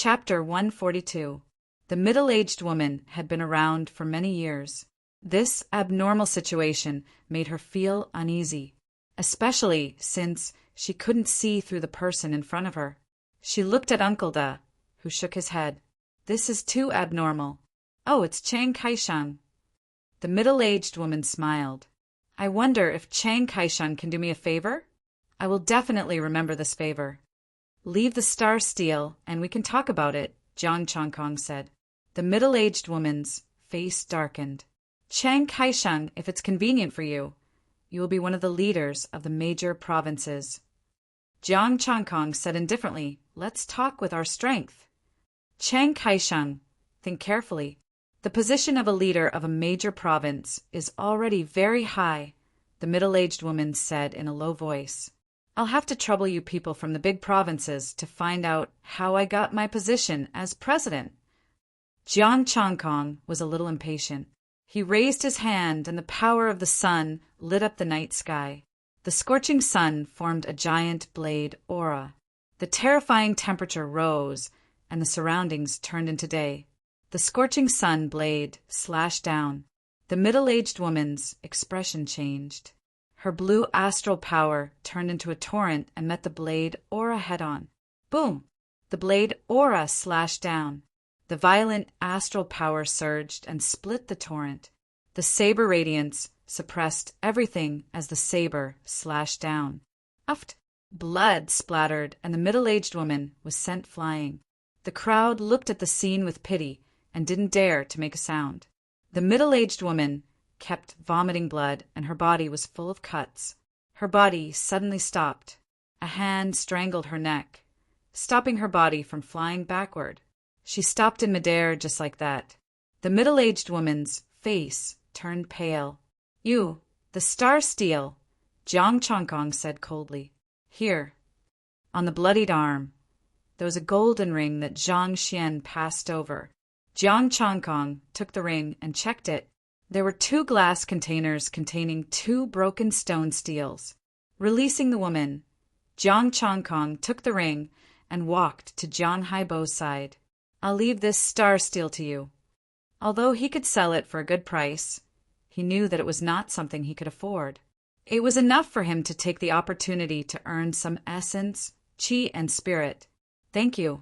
Chapter 142. The middle-aged woman had been around for many years. This abnormal situation made her feel uneasy, especially since she couldn't see through the person in front of her. She looked at Uncle Da, who shook his head. This is too abnormal. Oh, it's Chiang Kai-sheng. The middle-aged woman smiled. I wonder if Chiang Kai-sheng can do me a favor? I will definitely remember this favor. Leave the star steel and we can talk about it, Jiang Chongkong said. The middle-aged woman's face darkened. Chiang Kai-sheng, if it's convenient for you, you will be one of the leaders of the major provinces. Jiang Chongkong said indifferently, let's talk with our strength. Chiang Kai-sheng, think carefully. The position of a leader of a major province is already very high, the middle-aged woman said in a low voice. I'll have to trouble you people from the big provinces to find out how I got my position as president. Jiang Chongkong was a little impatient. He raised his hand and the power of the sun lit up the night sky. The scorching sun formed a giant blade aura. The terrifying temperature rose and the surroundings turned into day. The scorching sun blade slashed down. The middle-aged woman's expression changed. Her blue astral power turned into a torrent and met the blade aura head-on. Boom! The blade aura slashed down. The violent astral power surged and split the torrent. The saber radiance suppressed everything as the saber slashed down. Uft! Blood splattered and the middle-aged woman was sent flying. The crowd looked at the scene with pity and didn't dare to make a sound. The middle-aged woman kept vomiting blood and her body was full of cuts. Her body suddenly stopped. A hand strangled her neck, stopping her body from flying backward. She stopped in midair just like that. The middle-aged woman's face turned pale. You, the star steel, Jiang Chongkong said coldly. Here, on the bloodied arm, there was a golden ring that Zhang Xian passed over. Jiang Chongkong took the ring and checked it. There were 2 glass containers containing 2 broken stone steels. Releasing the woman, Jiang Chongkong took the ring and walked to Jiang Haibo's side. I'll leave this star steel to you. Although he could sell it for a good price, he knew that it was not something he could afford. It was enough for him to take the opportunity to earn some essence, qi, and spirit. Thank you.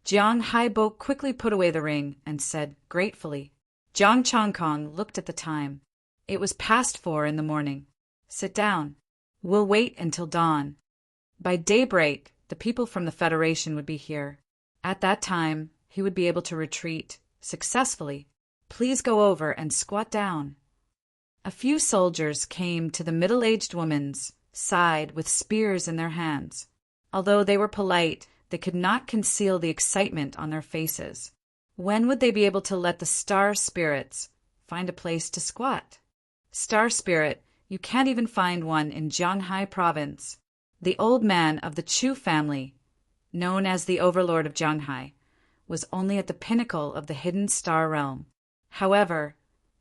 Jiang Haibo quickly put away the ring and said gratefully. Jiang Chongkong looked at the time. It was past 4 in the morning. Sit down. We'll wait until dawn. By daybreak, the people from the Federation would be here. At that time, he would be able to retreat successfully. Please go over and squat down. A few soldiers came to the middle-aged woman's side with spears in their hands. Although they were polite, they could not conceal the excitement on their faces. When would they be able to let the star spirits find a place to squat? Star spirit, you can't even find one in Jianghai province. The old man of the Chu family, known as the overlord of Jianghai, was only at the pinnacle of the hidden star realm. However,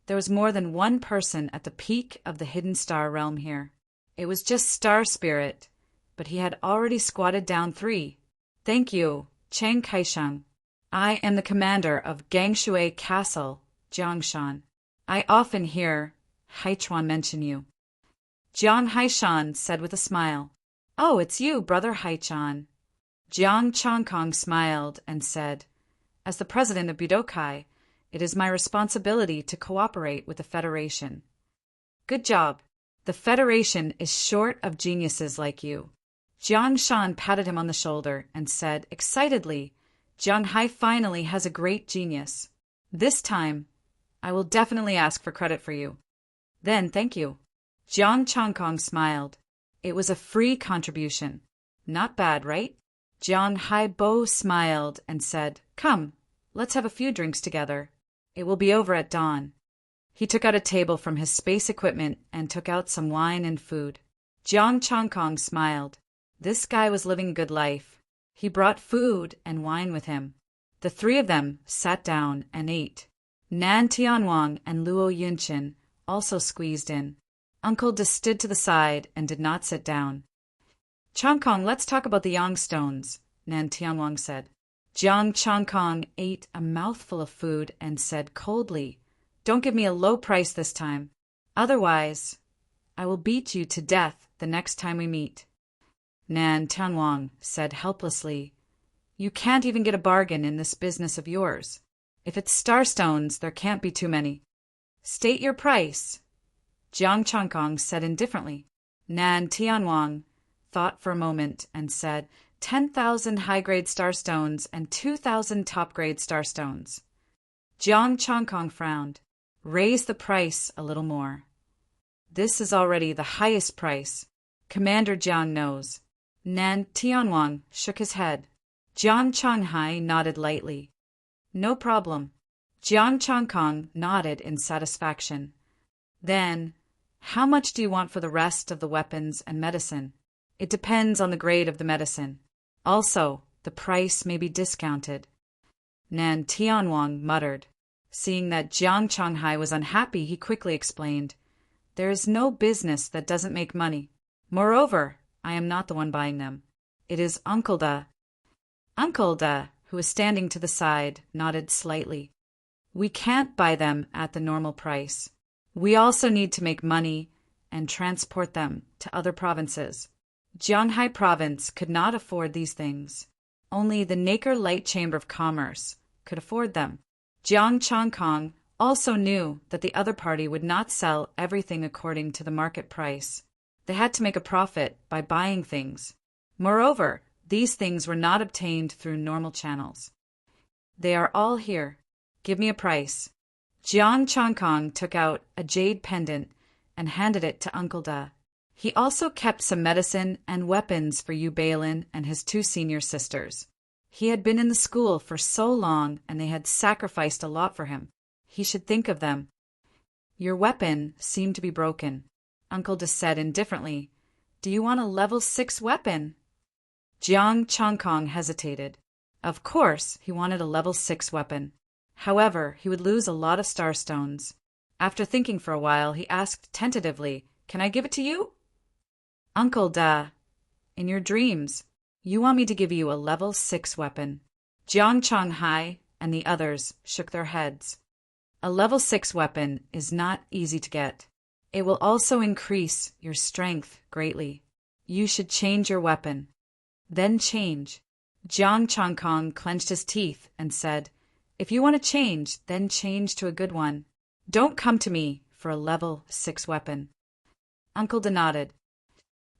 there was more than one person at the peak of the hidden star realm here. It was just Star Spirit, but he had already squatted down 3. Thank you, Chiang Kai-sheng. I am the commander of Gangshui Castle, Jiangshan. I often hear Haichuan mention you. Jiang Haishan said with a smile. Oh, it's you, brother Haichan. Jiang Chongkong smiled and said, as the president of Budokai, it is my responsibility to cooperate with the Federation. Good job. The Federation is short of geniuses like you. Jiang Shan patted him on the shoulder and said excitedly, Jiang Hai finally has a great genius. This time, I will definitely ask for credit for you. Then, thank you. Jiang Chongkong smiled. It was a free contribution. Not bad, right? Jiang Haibo smiled and said, Come, let's have a few drinks together. It will be over at dawn. He took out a table from his space equipment and took out some wine and food. Jiang Chongkong smiled. This guy was living a good life. He brought food and wine with him. The 3 of them sat down and ate. Nan Tianwang and Luo Yunchin also squeezed in. Uncle De stood to the side and did not sit down. Chongkong, let's talk about the Yang stones, Nan Tianwang said. Jiang Changkong ate a mouthful of food and said coldly, "Don't give me a low price this time. Otherwise, I will beat you to death the next time we meet." Nan Tianwang said helplessly, "You can't even get a bargain in this business of yours. If it's starstones, there can't be too many." "State your price," Jiang Changkong said indifferently. Nan Tianwang thought for a moment and said, 10,000 high-grade starstones and 2,000 top-grade starstones. Jiang Changkong frowned. "Raise the price a little more." "This is already the highest price. Commander Jiang knows." Nan Tianwang shook his head. Jiang Changhai nodded lightly. "No problem." Jiang Changkong nodded in satisfaction. "Then, how much do you want for the rest of the weapons and medicine?" "It depends on the grade of the medicine. Also, the price may be discounted." Nan Tianwang muttered. Seeing that Jiang Changhai was unhappy, he quickly explained, "There is no business that doesn't make money. Moreover, I am not the one buying them. It is Uncle Da." Uncle Da, who was standing to the side, nodded slightly. "We can't buy them at the normal price. We also need to make money and transport them to other provinces. Jianghai province could not afford these things. Only the Nacre Light Chamber of Commerce could afford them." Jiang Changkong also knew that the other party would not sell everything according to the market price. They had to make a profit by buying things. Moreover, these things were not obtained through normal channels. "They are all here. Give me a price." Jiang Changkong took out a jade pendant and handed it to Uncle Da. He also kept some medicine and weapons for Yu Bailin and his 2 senior sisters. He had been in the school for so long and they had sacrificed a lot for him. He should think of them. "Your weapon seemed to be broken," Uncle Da said indifferently. "Do you want a level 6 weapon?" Jiang Changkong hesitated. Of course, he wanted a level 6 weapon. However, he would lose a lot of starstones. After thinking for a while, he asked tentatively, "Can I give it to you?" "Uncle Da, in your dreams, you want me to give you a level 6 weapon." Jiang Changhai and the others shook their heads. "A level 6 weapon is not easy to get. It will also increase your strength greatly. You should change your weapon." "Then change." Jiang Changkong clenched his teeth and said, "If you want to change, then change to a good one. Don't come to me for a level 6 weapon." Uncle Da nodded.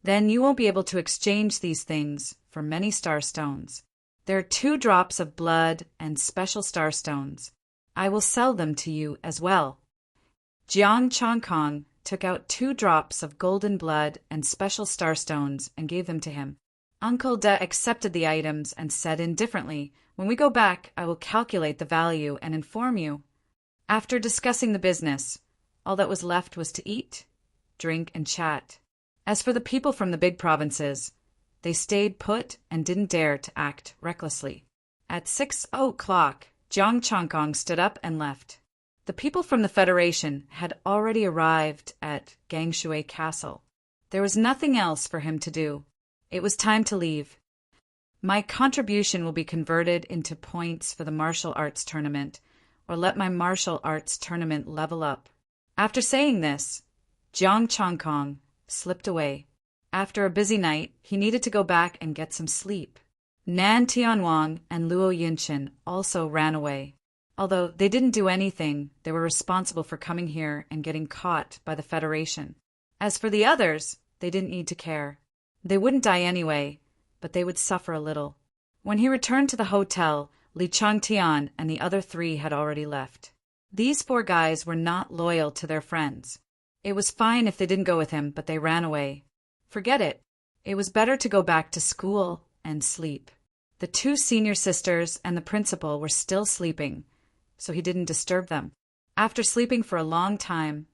"Then you won't be able to exchange these things for many starstones. There are 2 drops of blood and special starstones. I will sell them to you as well." Jiang Changkong took out 2 drops of golden blood and special starstones and gave them to him. Uncle Da accepted the items and said indifferently, "When we go back, I will calculate the value and inform you." After discussing the business, all that was left was to eat, drink, and chat. As for the people from the big provinces, they stayed put and didn't dare to act recklessly. At 6 o'clock, Jiang Changkong stood up and left. The people from the Federation had already arrived at Gangshui Castle. There was nothing else for him to do. It was time to leave. "My contribution will be converted into points for the martial arts tournament, or let my martial arts tournament level up." After saying this, Jiang Changkong slipped away. After a busy night, he needed to go back and get some sleep. Nan Tianwang and Luo Yinshin also ran away. Although they didn't do anything, they were responsible for coming here and getting caught by the Federation. As for the others, they didn't need to care. They wouldn't die anyway, but they would suffer a little. When he returned to the hotel, Li Changtian and the other 3 had already left. These 4 guys were not loyal to their friends. It was fine if they didn't go with him, but they ran away. Forget it. It was better to go back to school and sleep. The 2 senior sisters and the principal were still sleeping, so he didn't disturb them. After sleeping for a long time,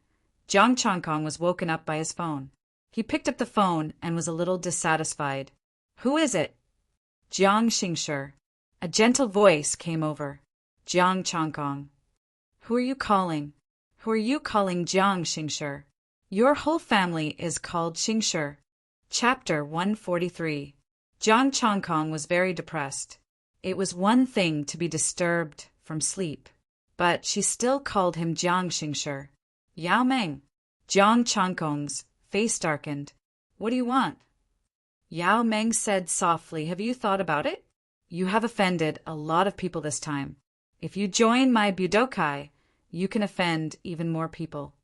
Jiang Changkong was woken up by his phone. He picked up the phone and was a little dissatisfied. "Who is it?" "Jiang Xingshi." A gentle voice came over. "Jiang Changkong." "Who are you calling?" "Who are you calling Jiang Xingshi? Your whole family is called Xingshi." Chapter 143. Jiang Changkong was very depressed. It was one thing to be disturbed from sleep, but she still called him Jiang Xingshi. Yao Meng. Jiang Changkong's face darkened. What do you want? Yao Meng said softly, have you thought about it? You have offended a lot of people this time. If you join my Budokai, you can offend even more people.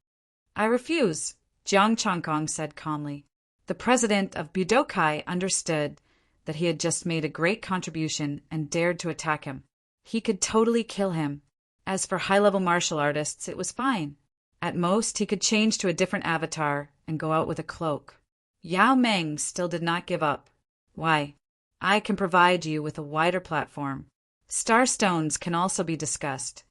I refuse, Jiang Changkong said calmly. The president of Budokai understood that he had just made a great contribution and dared to attack him. He could totally kill him. As for high-level martial artists, it was fine. At most, he could change to a different avatar and go out with a cloak. Yao Meng still did not give up. Why? I can provide you with a wider platform. Starstones can also be discussed.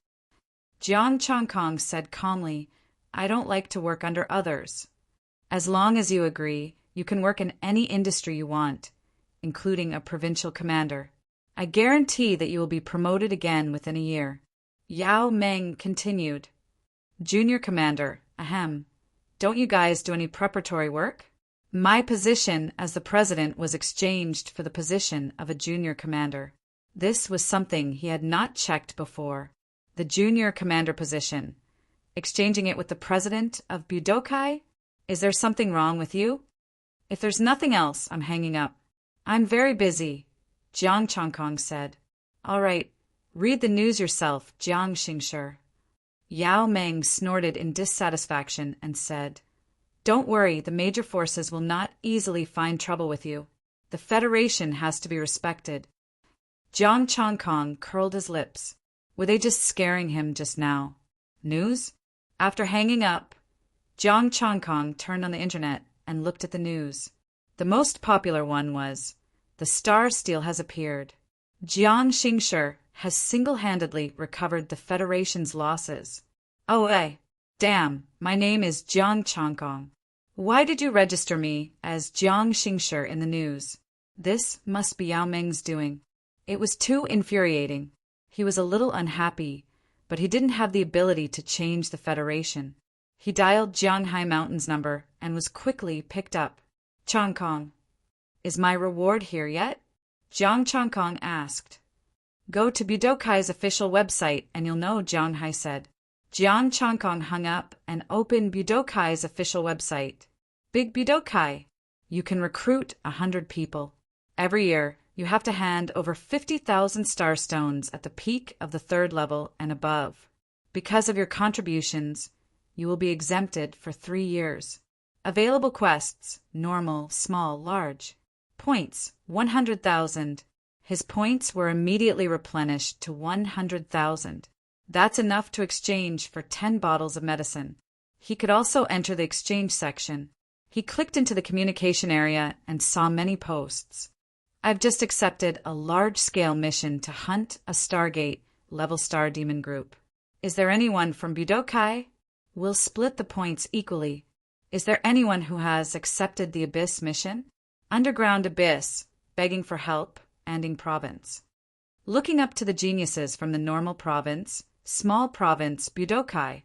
Jiang Changkong said calmly, I don't like to work under others. As long as you agree, you can work in any industry you want, including a provincial commander. I guarantee that you will be promoted again within a year. Yao Meng continued. Junior commander, ahem. Don't you guys do any preparatory work? My position as the president was exchanged for the position of a junior commander. This was something he had not checked before. The junior commander position. Exchanging it with the president of Budokai? Is there something wrong with you? If there's nothing else, I'm hanging up. I'm very busy, Jiang Changkong said. All right, read the news yourself, Jiang Xingshi. Yao Meng snorted in dissatisfaction and said, Don't worry, the major forces will not easily find trouble with you. The Federation has to be respected. Jiang Changkong curled his lips. Were they just scaring him just now? News? After hanging up, Jiang Changkong turned on the internet and looked at the news. The most popular one was, The Star Steel has appeared. Jiang Xingshi has single-handedly recovered the Federation's losses. Oh, hey, damn, my name is Jiang Changkong. Why did you register me as Jiang Xingshi in the news? This must be Yao Meng's doing. It was too infuriating. He was a little unhappy, but he didn't have the ability to change the Federation. He dialed Jianghai Mountain's number and was quickly picked up. Changkong. Is my reward here yet? Jiang Changkong asked. Go to Budokai's official website and you'll know, Jianghai said. Jiang Changkong hung up and opened Budokai's official website. Big Budokai. You can recruit 100 people. Every year, you have to hand over 50,000 starstones at the peak of the 3rd level and above. Because of your contributions, you will be exempted for 3 years. Available quests, normal, small, large. Points, 100,000. His points were immediately replenished to 100,000. That's enough to exchange for 10 bottles of medicine. He could also enter the exchange section. He clicked into the communication area and saw many posts. I've just accepted a large-scale mission to hunt a Stargate level star demon group. Is there anyone from Budokai? We'll split the points equally. Is there anyone who has accepted the Abyss mission? Underground Abyss, begging for help, ending province. Looking up to the geniuses from the normal province, small province Budokai,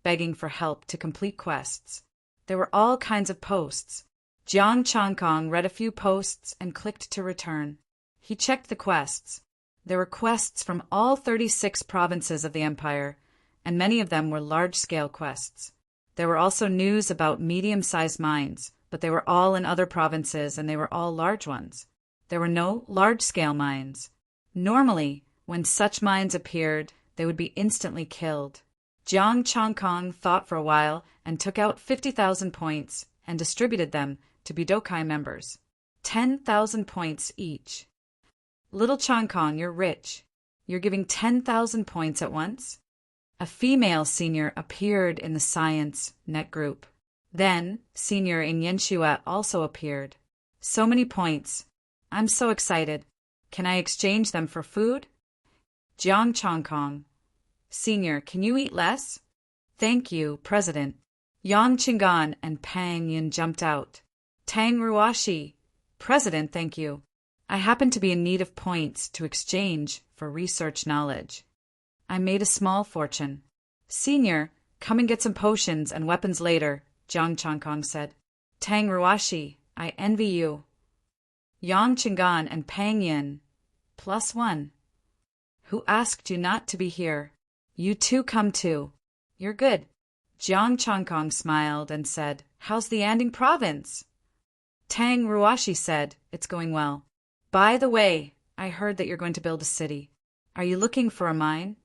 begging for help to complete quests. There were all kinds of posts. Jiang Changkong read a few posts and clicked to return. He checked the quests. There were quests from all 36 provinces of the empire, and many of them were large-scale quests. There were also news about medium-sized mines, but they were all in other provinces and they were all large ones. There were no large-scale mines. Normally, when such mines appeared, they would be instantly killed. Jiang Changkong thought for a while and took out 50,000 points and distributed them to Budokai members. 10,000 points each. Little Changkong, you're rich. You're giving 10,000 points at once? A female senior appeared in the science net group. Then, senior in Yenshua also appeared. So many points. I'm so excited. Can I exchange them for food? Jiang Changkong. Senior, can you eat less? Thank you, President. Yang Qinggan and Pang Yin jumped out. Tang Ruashi. President, thank you. I happen to be in need of points to exchange for research knowledge. I made a small fortune. Senior, come and get some potions and weapons later, Jiang Changkong said. Tang Ruashi, I envy you. Yang Qinggan and Pang Yin. +1. Who asked you not to be here? You too come too. You're good. Jiang Changkong smiled and said, How's the Anding province? Tang Ruashi said, It's going well. By the way, I heard that you're going to build a city. Are you looking for a mine?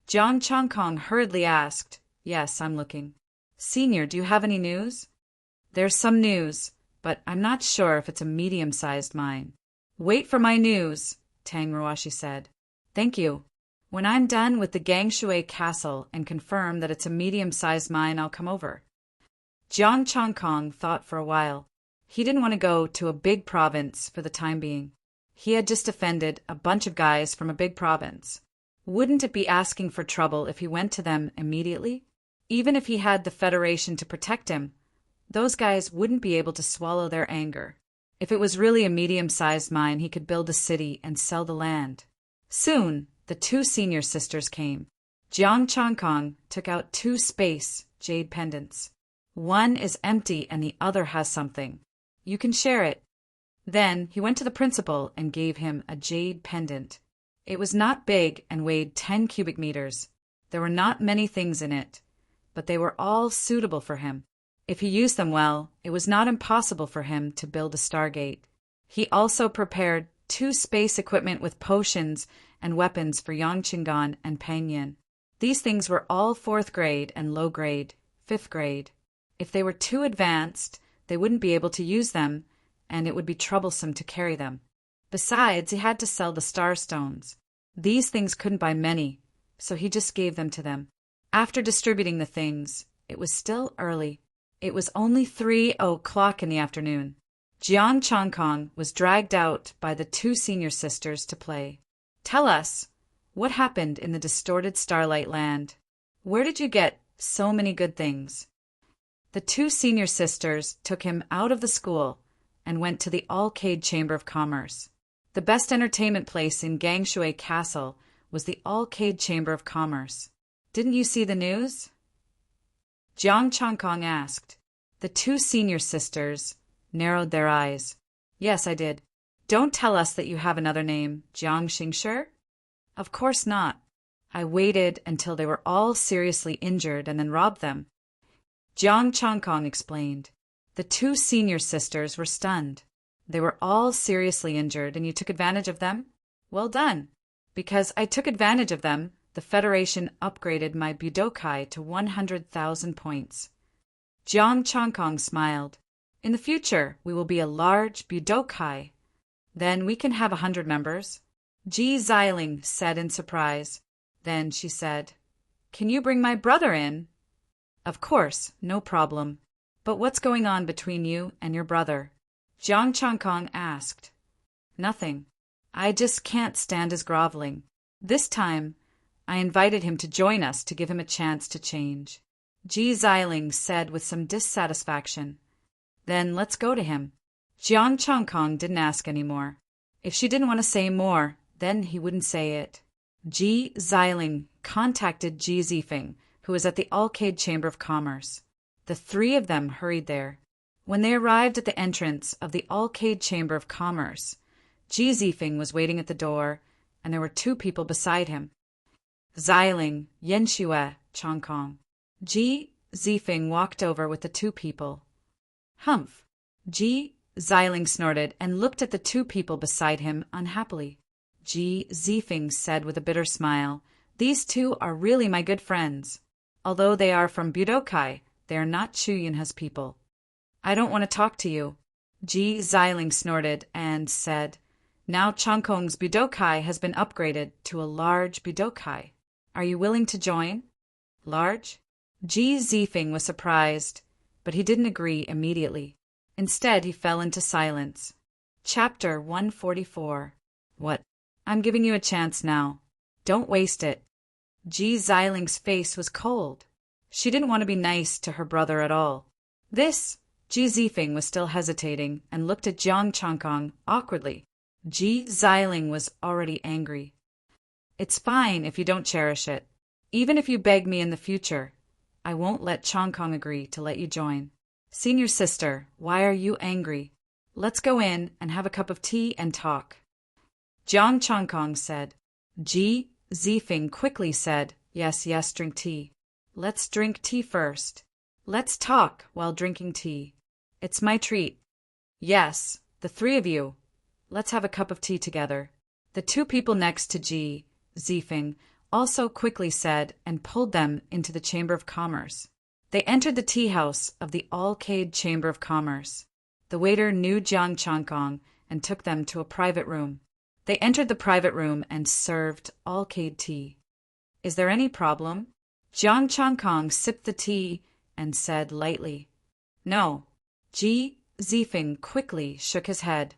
Jiang Changkong hurriedly asked, Yes, I'm looking. Senior, do you have any news? There's some news, but I'm not sure if it's a medium-sized mine. Wait for my news, Tang Ruashi said. Thank you. When I'm done with the Gangshui castle and confirm that it's a medium-sized mine, I'll come over. Jiang Changkong thought for a while. He didn't want to go to a big province for the time being. He had just offended a bunch of guys from a big province. Wouldn't it be asking for trouble if he went to them immediately? Even if he had the Federation to protect him, those guys wouldn't be able to swallow their anger. If it was really a medium-sized mine, he could build a city and sell the land. Soon, the two senior sisters came. Jiang Changkong took out 2 space jade pendants. One is empty and the other has something. You can share it. Then he went to the principal and gave him a jade pendant. It was not big and weighed 10 cubic meters. There were not many things in it, but they were all suitable for him. If he used them well, it was not impossible for him to build a Stargate. He also prepared 2 space equipment with potions and weapons for Yang Qinggan and Pang Yin. These things were all 4th grade and low grade, 5th grade. If they were too advanced, they wouldn't be able to use them, and it would be troublesome to carry them. Besides, he had to sell the star stones. These things couldn't buy many, so he just gave them to them. After distributing the things, it was still early. It was only 3:00 in the afternoon. Jiang Changkong was dragged out by the 2 senior sisters to play. Tell us, what happened in the distorted starlight land? Where did you get so many good things? The 2 senior sisters took him out of the school and went to the Arcade Chamber of Commerce. The best entertainment place in Gangshui Castle was the Arcade Chamber of Commerce. Didn't you see the news? Jiang Changkong asked. The 2 senior sisters narrowed their eyes. Yes, I did. Don't tell us that you have another name, Jiang Xingshi? Of course not. I waited until they were all seriously injured and then robbed them. Jiang Changkong explained. The 2 senior sisters were stunned. They were all seriously injured, and you took advantage of them? Well done. Because I took advantage of them, the Federation upgraded my Budokai to 100,000 points. Jiang Changkong smiled. In the future, we will be a large Budokai. Then we can have 100 members. Ji Xiling said in surprise. Then she said, Can you bring my brother in? Of course, no problem. But what's going on between you and your brother? Jiang Changkong asked. Nothing. I just can't stand his groveling. This time, I invited him to join us to give him a chance to change. Ji Xiling said with some dissatisfaction. Then let's go to him. Jiang Changkong didn't ask any more. If she didn't want to say more, then he wouldn't say it. Ji Xiling contacted Ji Zifeng, who was at the Arcade Chamber of Commerce. The 3 of them hurried there. When they arrived at the entrance of the Arcade Chamber of Commerce, Ji Zifeng was waiting at the door, and there were 2 people beside him. Xiling, Yanxue, Changkong. Ji Zifeng walked over with the 2 people. Humph! Ji Xiling snorted and looked at the 2 people beside him unhappily. Ji Zifeng said with a bitter smile, These 2 are really my good friends. Although they are from Budokai, they are not Chuyunha's people. I don't want to talk to you. Ji Xiling snorted and said, Now Changkong's Budokai has been upgraded to a large Budokai. Are you willing to join? Large? Ji Zifeng was surprised, but he didn't agree immediately. Instead, he fell into silence. Chapter 144. What? I'm giving you a chance now. Don't waste it. Ji Xiling's face was cold. She didn't want to be nice to her brother at all. Ji Zifeng was still hesitating and looked at Jiang Changkong awkwardly. Ji Xiling was already angry. It's fine if you don't cherish it. Even if you beg me in the future, I won't let Changkong agree to let you join. Senior sister, why are you angry? Let's go in and have a cup of tea and talk. Jiang Changkong said, Ji Zifeng quickly said, Yes, yes, drink tea. Let's drink tea first. Let's talk while drinking tea. It's my treat. Yes, the three of you. Let's have a cup of tea together. The two people next to Ji Zifeng also quickly said and pulled them into the Chamber of Commerce. They entered the tea house of the All-Cade Chamber of Commerce. The waiter knew Jiang Changkong and took them to a private room. They entered the private room and served All-Cade tea. Is there any problem? Jiang Changkong sipped the tea and said lightly. No. Ji Zifeng quickly shook his head.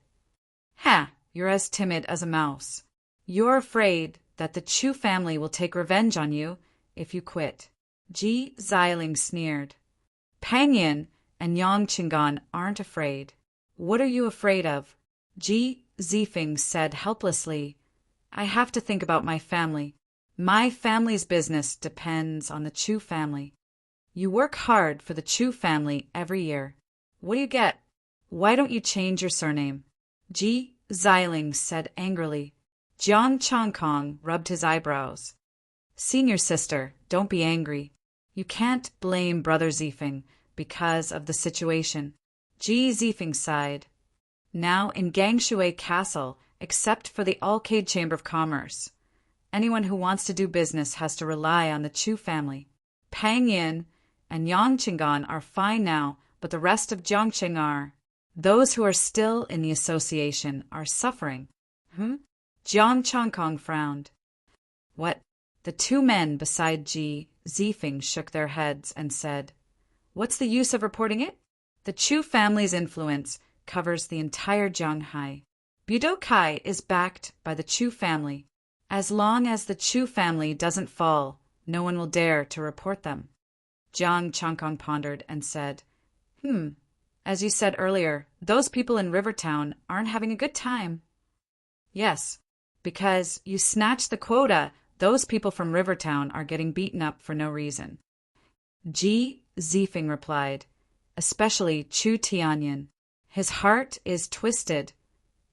Ha! You're as timid as a mouse. You're afraid that the Chu family will take revenge on you if you quit. Ji Xiling sneered. Pang Yin and Yang Qingan aren't afraid. What are you afraid of? Ji Zifeng said helplessly. I have to think about my family. My family's business depends on the Chu family. You work hard for the Chu family every year. What do you get? Why don't you change your surname? Ji Xiling said angrily. Jiang Changkong rubbed his eyebrows. Senior sister, don't be angry. You can't blame Brother Zifeng because of the situation. Ji Zifeng sighed. Now in Gangshui Castle, except for the All-Cade Chamber of Commerce, anyone who wants to do business has to rely on the Chu family. Pang Yin and Yang Qingan are fine now, but the rest of Jiangqing are. Those who are still in the association are suffering. Jiang Changkong frowned. What? The two men beside Ji Zifeng shook their heads and said, What's the use of reporting it? The Chu family's influence covers the entire Jianghai. Budokai is backed by the Chu family. As long as the Chu family doesn't fall, no one will dare to report them. Jiang Changkong pondered and said, As you said earlier, those people in Rivertown aren't having a good time. Yes, because you snatched the quota, those people from Rivertown are getting beaten up for no reason. Ji Zifeng replied, especially Chu Tianyin. His heart is twisted,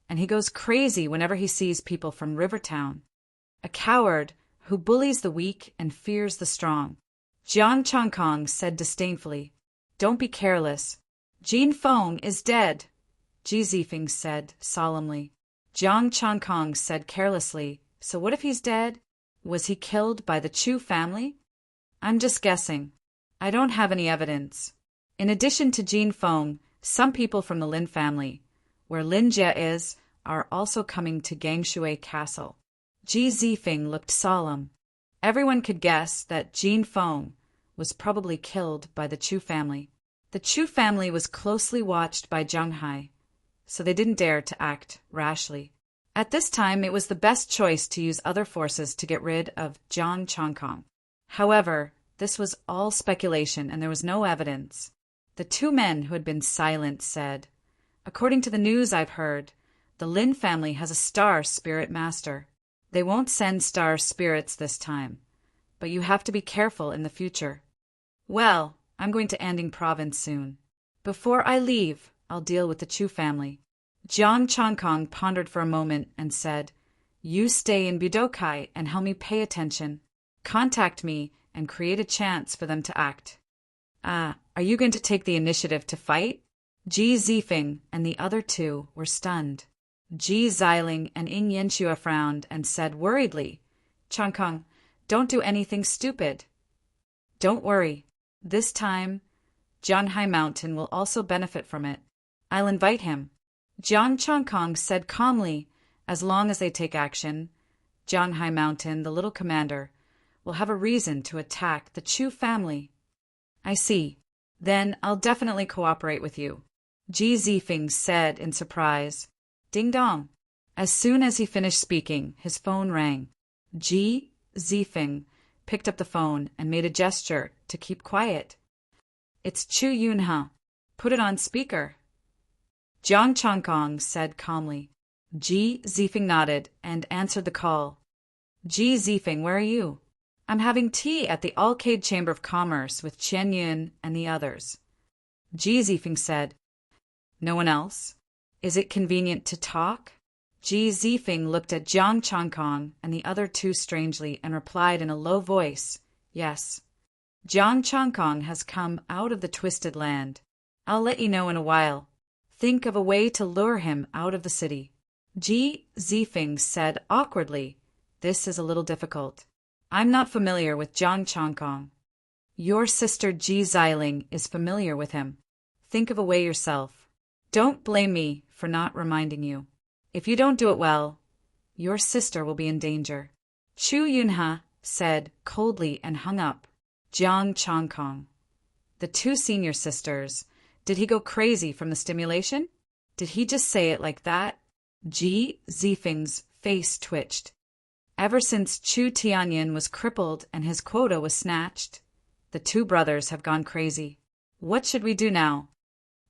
and he goes crazy whenever he sees people from Rivertown. A coward who bullies the weak and fears the strong. Jiang Changkong said disdainfully, Don't be careless. Jin Feng is dead, Ji Zifeng said solemnly. Jiang Changkong said carelessly, So what if he's dead? Was he killed by the Chu family? I'm just guessing. I don't have any evidence. In addition to Jin Feng, some people from the Lin family, where Lin Jie is, are also coming to Gangshui Castle. Ji Zifeng looked solemn. Everyone could guess that Jin Feng was probably killed by the Chu family. The Chu family was closely watched by Zhanghai, so they didn't dare to act rashly. At this time, it was the best choice to use other forces to get rid of Jiang Changkong. However, this was all speculation and there was no evidence. The two men who had been silent said, According to the news I've heard, the Lin family has a star spirit master. They won't send star spirits this time, but you have to be careful in the future. Well, I'm going to Anding province soon. Before I leave, I'll deal with the Chu family. Jiang Changkong pondered for a moment and said, You stay in Budokai and help me pay attention. Contact me and create a chance for them to act. Are you going to take the initiative to fight? Ji Zifeng and the other two were stunned. Ji Xiling and Ying Yanxue frowned and said worriedly, Changkong, don't do anything stupid. Don't worry. This time, Jianhai Mountain will also benefit from it. I'll invite him. Jiang Changkong said calmly, As long as they take action, Jianhai Mountain, the little commander, will have a reason to attack the Chu family. I see. Then I'll definitely cooperate with you. Ji Zifeng said in surprise. Ding dong. As soon as he finished speaking, his phone rang. Ji Zifeng picked up the phone and made a gesture to keep quiet. It's Chu Yunha. Put it on speaker. Jiang Changkong said calmly. Ji Zifeng nodded and answered the call. Ji Zifeng, where are you? I'm having tea at the All-Cade Chamber of Commerce with Qian Yun and the others. Ji Zifeng said, No one else? Is it convenient to talk? Ji Zifeng looked at Jiang Changkong and the other two strangely and replied in a low voice, "Yes. Jiang Changkong has come out of the Twisted Land. I'll let you know in a while. Think of a way to lure him out of the city." Ji Zifeng said awkwardly, "This is a little difficult. I'm not familiar with Jiang Changkong. Your sister Ji Xiling is familiar with him. Think of a way yourself. Don't blame me for not reminding you. If you don't do it well, your sister will be in danger." Chu Yunha said coldly and hung up. Jiang Changkong. The two senior sisters. Did he go crazy from the stimulation? Did he just say it like that? Ji Zifeng's face twitched. Ever since Chu Tianyin was crippled and his quota was snatched, the two brothers have gone crazy. What should we do now?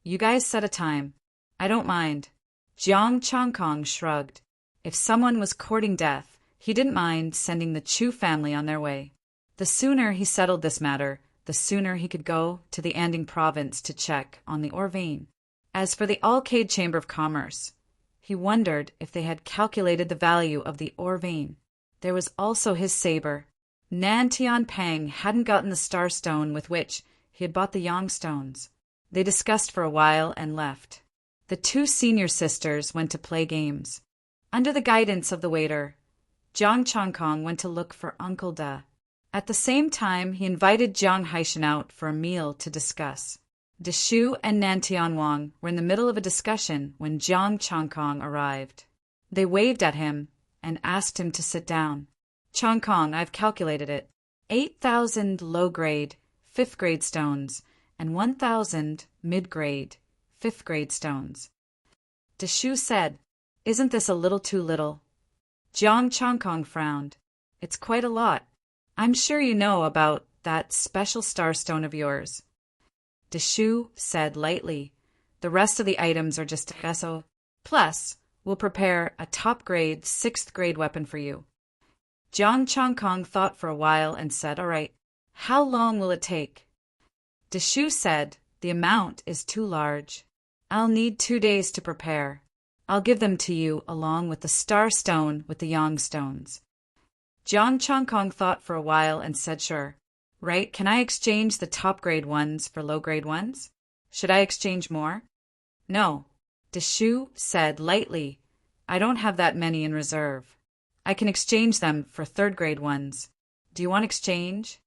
You guys set a time. I don't mind. Jiang Changkong shrugged. If someone was courting death, he didn't mind sending the Chu family on their way. The sooner he settled this matter, the sooner he could go to the Anding province to check on the ore vein. As for the Alcade Chamber of Commerce, he wondered if they had calculated the value of the ore vein. There was also his saber. Nan Tianpeng hadn't gotten the star stone with which he had bought the yang stones. They discussed for a while and left. The two senior sisters went to play games. Under the guidance of the waiter, Jiang Changkong went to look for Uncle Da. At the same time, he invited Jiang Haishan out for a meal to discuss. Deshu and Nan Tianwang were in the middle of a discussion when Jiang Changkong arrived. They waved at him and asked him to sit down. "Changkong, I've calculated it. 8,000 low-grade, 5th-grade stones and 1,000 mid-grade, 5th-grade stones." Deshu said, "Isn't this a little too little?" Jiang Changkong frowned. "It's quite a lot. I'm sure you know about that special starstone of yours." Deshu said lightly, "The rest of the items are just gesso. Plus, we'll prepare a top-grade, 6th-grade weapon for you." Jiang Changkong thought for a while and said, "All right. How long will it take?" Deshu said, "The amount is too large. I'll need 2 days to prepare. I'll give them to you along with the star stone with the yang stones." Jiang Changkong thought for a while and said, "Sure. Right, can I exchange the top-grade ones for low-grade ones? Should I exchange more?" "No," Deshu said lightly. "I don't have that many in reserve. I can exchange them for 3rd-grade ones. Do you want exchange?"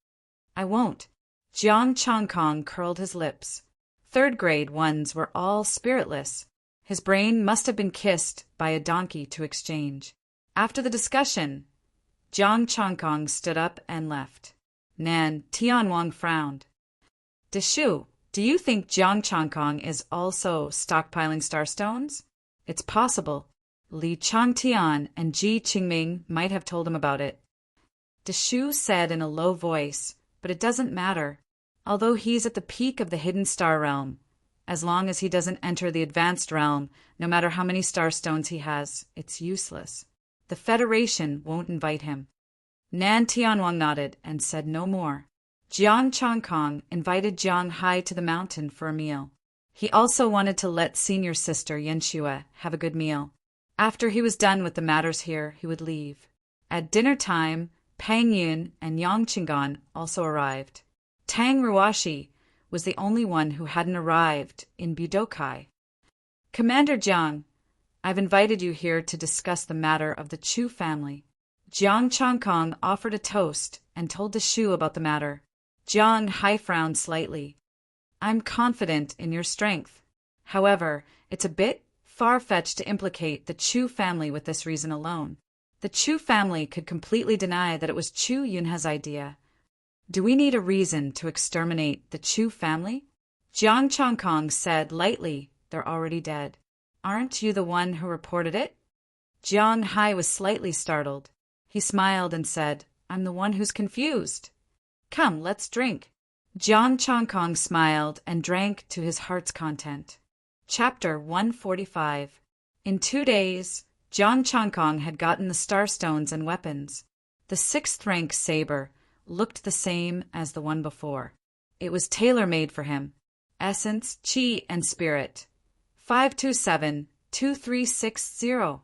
"I won't." Jiang Changkong curled his lips. 3rd-grade ones were all spiritless. His brain must have been kissed by a donkey to exchange. After the discussion, Jiang Changkong stood up and left. Nan Tianwang frowned. "Deshu, do you think Jiang Changkong is also stockpiling starstones?" "It's possible. Li Changtian and Ji Qingming might have told him about it." Deshu said in a low voice, "But it doesn't matter. Although he's at the peak of the hidden star realm, as long as he doesn't enter the advanced realm, no matter how many starstones he has, it's useless. The Federation won't invite him." Nan Tianwang nodded and said no more. Jiang Changkong invited Jiang Hai to the mountain for a meal. He also wanted to let senior sister Yanxue have a good meal. After he was done with the matters here, he would leave. At dinner time, Pang Yun and Yang Qinggan also arrived. Tang Ruashi was the only one who hadn't arrived in Budokai. "Commander Jiang, I've invited you here to discuss the matter of the Chu family." Jiang Changkong offered a toast and told Deshu about the matter. Jiang Hai frowned slightly. "I'm confident in your strength. However, it's a bit far-fetched to implicate the Chu family with this reason alone. The Chu family could completely deny that it was Chu Yunha's idea. Do we need a reason to exterminate the Chu family?" Jiang Changkong said lightly, "They're already dead. Aren't you the one who reported it?" Jiang Hai was slightly startled. He smiled and said, "I'm the one who's confused. Come, let's drink." Jiang Changkong smiled and drank to his heart's content. Chapter 145. In 2 days, Jiang Changkong had gotten the starstones and weapons. The 6th-rank saber looked the same as the one before. It was tailor-made for him. Essence, Qi, and Spirit. 527-2360.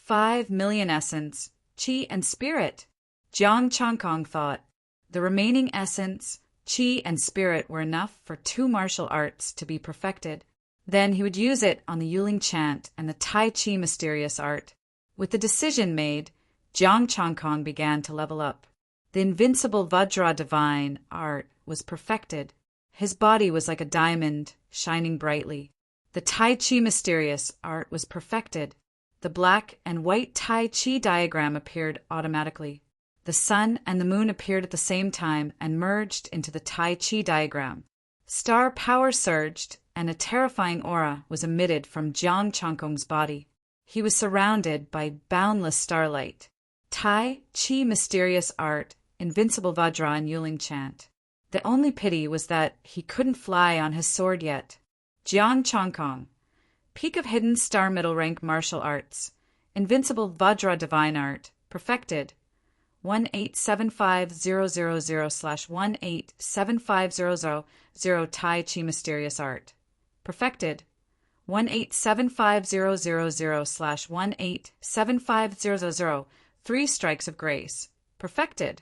5 million essence, qi, and spirit. Jiang Changkong thought. The remaining essence, qi, and spirit were enough for 2 martial arts to be perfected. Then he would use it on the Yuling chant and the Tai Chi mysterious art. With the decision made, Jiang Changkong began to level up. The invincible Vajra divine art was perfected. His body was like a diamond, shining brightly. The Tai Chi mysterious art was perfected. The black and white Tai Chi diagram appeared automatically. The sun and the moon appeared at the same time and merged into the Tai Chi diagram. Star power surged, and a terrifying aura was emitted from Jiang Changkong's body. He was surrounded by boundless starlight. Tai Chi mysterious art, invincible Vajra and Yuling chant. The only pity was that he couldn't fly on his sword yet. Jiang Changkong. Peak of hidden star middle rank martial arts. Invincible Vajra divine art. Perfected. 1875000/1875000 Tai Chi mysterious art. Perfected. 1875000/1875000 3 strikes of grace. Perfected.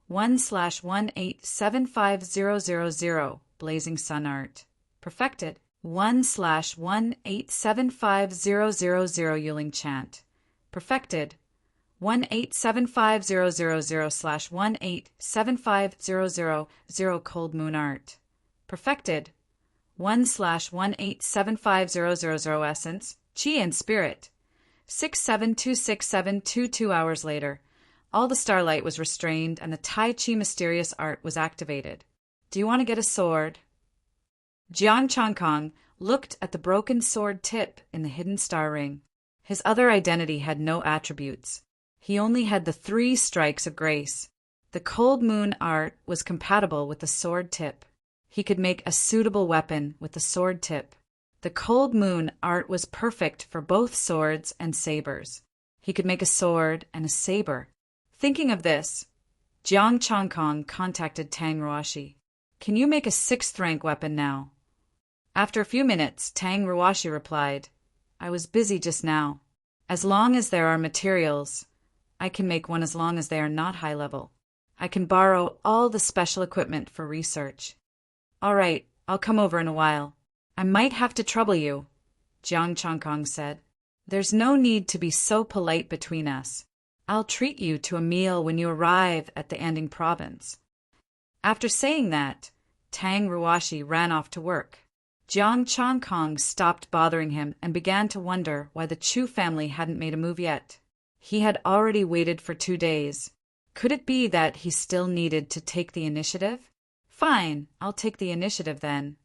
1/1875000 blazing sun art. Perfected. 1/1875000 Yuling chant. Perfected. 1875000/1875000 cold moon art. Perfected. 1/1875000 essence, chi and spirit. 672672 hours later, all the starlight was restrained and the Tai Chi mysterious art was activated. Do you want to get a sword? Jiang Changkong looked at the broken sword tip in the hidden star ring. His other identity had no attributes. He only had the 3 strikes of grace. The cold moon art was compatible with the sword tip. He could make a suitable weapon with the sword tip. The cold moon art was perfect for both swords and sabers. He could make a sword and a saber. Thinking of this, Jiang Changkong contacted Tang Ruashi. Can you make a 6th rank weapon now? After a few minutes, Tang Ruashi replied, I was busy just now. As long as there are materials, I can make one as long as they are not high level. I can borrow all the special equipment for research. All right, I'll come over in a while. I might have to trouble you, Jiang Changkong said. There's no need to be so polite between us. I'll treat you to a meal when you arrive at the Anding province. After saying that, Tang Ruashi ran off to work. Jiang Changkong stopped bothering him and began to wonder why the Chu family hadn't made a move yet. He had already waited for 2 days. Could it be that he still needed to take the initiative? Fine, I'll take the initiative then.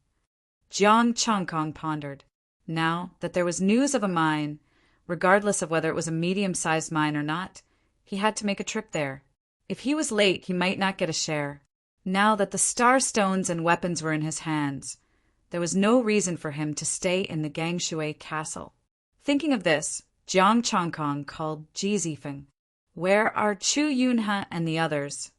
Jiang Changkong pondered. Now that there was news of a mine, regardless of whether it was a medium-sized mine or not, he had to make a trip there. If he was late, he might not get a share. Now that the star stones and weapons were in his hands, there was no reason for him to stay in the Gangshui castle. Thinking of this, Jiang Changkong called Ji Zifeng. Where are Chu Yunhe and the others?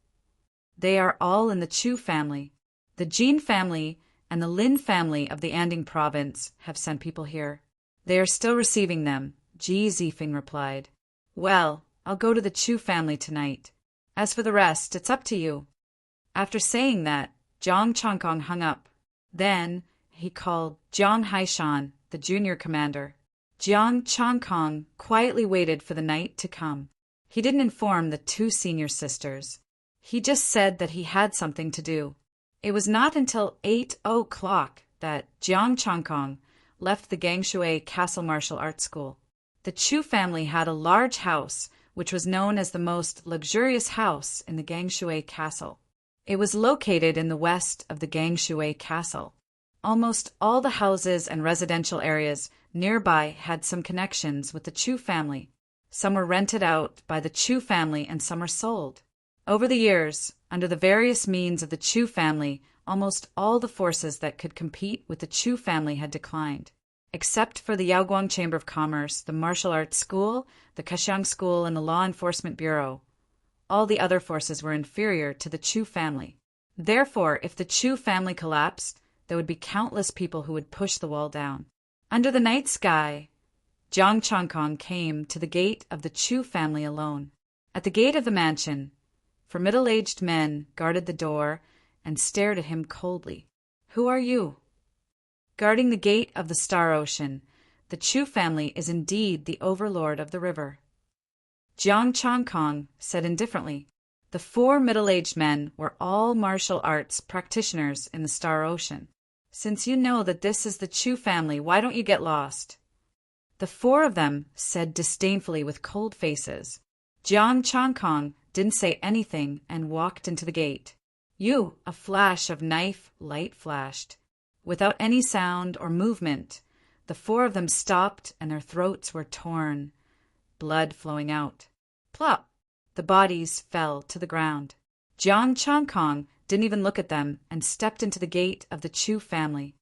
They are all in the Chu family. The Jin family and the Lin family of the Anding province have sent people here. They are still receiving them, Ji Zifeng replied. Well, I'll go to the Chu family tonight. As for the rest, it's up to you. After saying that, Jiang Changkong hung up. Then he called Jiang Haishan, the junior commander. Jiang Changkong quietly waited for the night to come. He didn't inform the 2 senior sisters. He just said that he had something to do. It was not until 8 o'clock that Jiang Changkong left the Gangshui Castle Martial Arts School. The Chu family had a large house, which was known as the most luxurious house in the Gangshui Castle. It was located in the west of the Gangshui Castle. Almost all the houses and residential areas nearby had some connections with the Chu family. Some were rented out by the Chu family and some were sold. Over the years, under the various means of the Chu family, almost all the forces that could compete with the Chu family had declined. Except for the Yaoguang Chamber of Commerce, the Martial Arts School, the Kaxiang School, and the Law Enforcement Bureau. All the other forces were inferior to the Chu family. Therefore, if the Chu family collapsed, there would be countless people who would push the wall down. Under the night sky, Jiang Changkong came to the gate of the Chu family alone. At the gate of the mansion, four middle-aged men guarded the door and stared at him coldly. "Who are you?" Guarding the gate of the Star Ocean, the Chu family is indeed the overlord of the river. Jiang Changkong said indifferently. The four middle-aged men were all martial arts practitioners in the Star Ocean. "Since you know that this is the Chu family, why don't you get lost?" The four of them said disdainfully with cold faces. Jiang Changkong didn't say anything and walked into the gate. "You!" A flash of knife light flashed. Without any sound or movement, the four of them stopped and their throats were torn, blood flowing out. Plop! The bodies fell to the ground. Jiang Changkong didn't even look at them and stepped into the gate of the Chu family.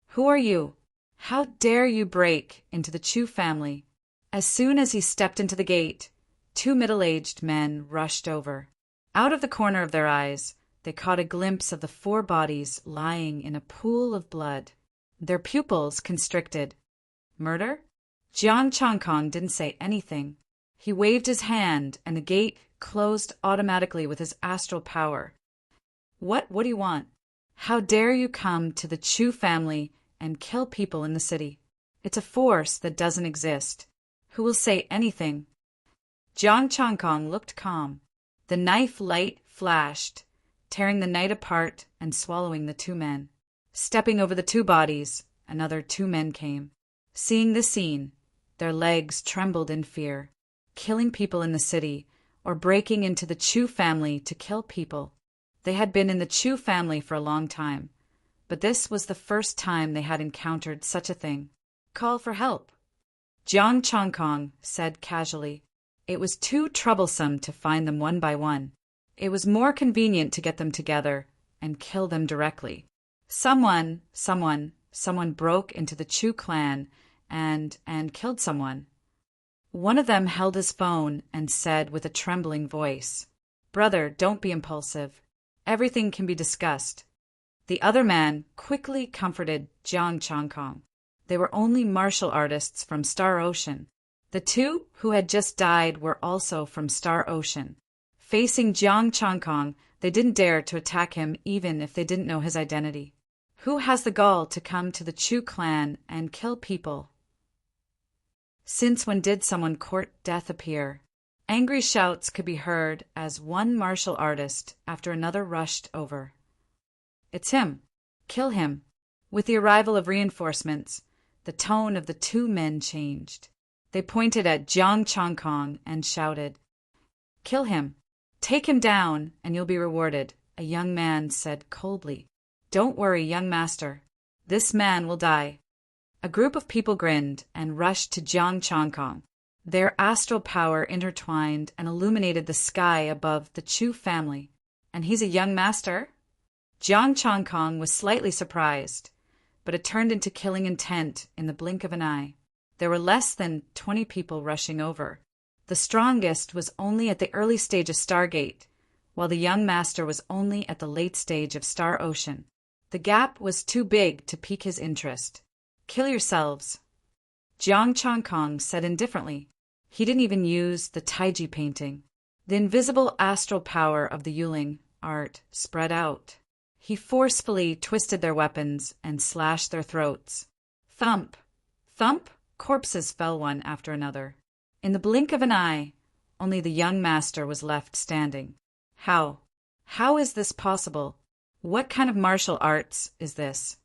"Who are you? How dare you break into the Chu family?" As soon as he stepped into the gate, two middle-aged men rushed over. Out of the corner of their eyes, they caught a glimpse of the four bodies lying in a pool of blood. Their pupils constricted. Murder? Jiang Changkong didn't say anything. He waved his hand, and the gate closed automatically with his astral power. What do you want? How dare you come to the Chu family and kill people in the city? It's a force that doesn't exist. Who will say anything?" Jiang Changkong looked calm. The knife light flashed, tearing the night apart and swallowing the two men. Stepping over the two bodies, another two men came. Seeing this scene, their legs trembled in fear. Killing people in the city, or breaking into the Chu family to kill people. They had been in the Chu family for a long time, but this was the first time they had encountered such a thing. "Call for help," Jiang Changkong said casually. It was too troublesome to find them one by one. It was more convenient to get them together and kill them directly. Someone broke into the Chu clan and killed someone. One of them held his phone and said with a trembling voice, "Brother, don't be impulsive. Everything can be discussed." The other man quickly comforted Jiang Changkong. They were only martial artists from Star Ocean. The two who had just died were also from Star Ocean. Facing Jiang Changkong, they didn't dare to attack him even if they didn't know his identity. Who has the gall to come to the Chu clan and kill people? Since when did someone court death appear? Angry shouts could be heard as one martial artist after another rushed over. "It's him! Kill him!" With the arrival of reinforcements, the tone of the two men changed. They pointed at Jiang Changkong and shouted, "Kill him! Take him down, and you'll be rewarded," a young man said coldly. "Don't worry, young master. This man will die." A group of people grinned and rushed to Jiang Changkong. Their astral power intertwined and illuminated the sky above the Chu family. "And he's a young master?" Jiang Changkong was slightly surprised, but it turned into killing intent in the blink of an eye. There were less than 20 people rushing over. The strongest was only at the early stage of Stargate, while the young master was only at the late stage of Star Ocean. The gap was too big to pique his interest. "Kill yourselves," Jiang Changkong said indifferently. He didn't even use the Taiji painting. The invisible astral power of the Yuling art spread out. He forcefully twisted their weapons and slashed their throats. Thump! Thump! Corpses fell one after another. In the blink of an eye, only the young master was left standing. How? How is this possible? What kind of martial arts is this?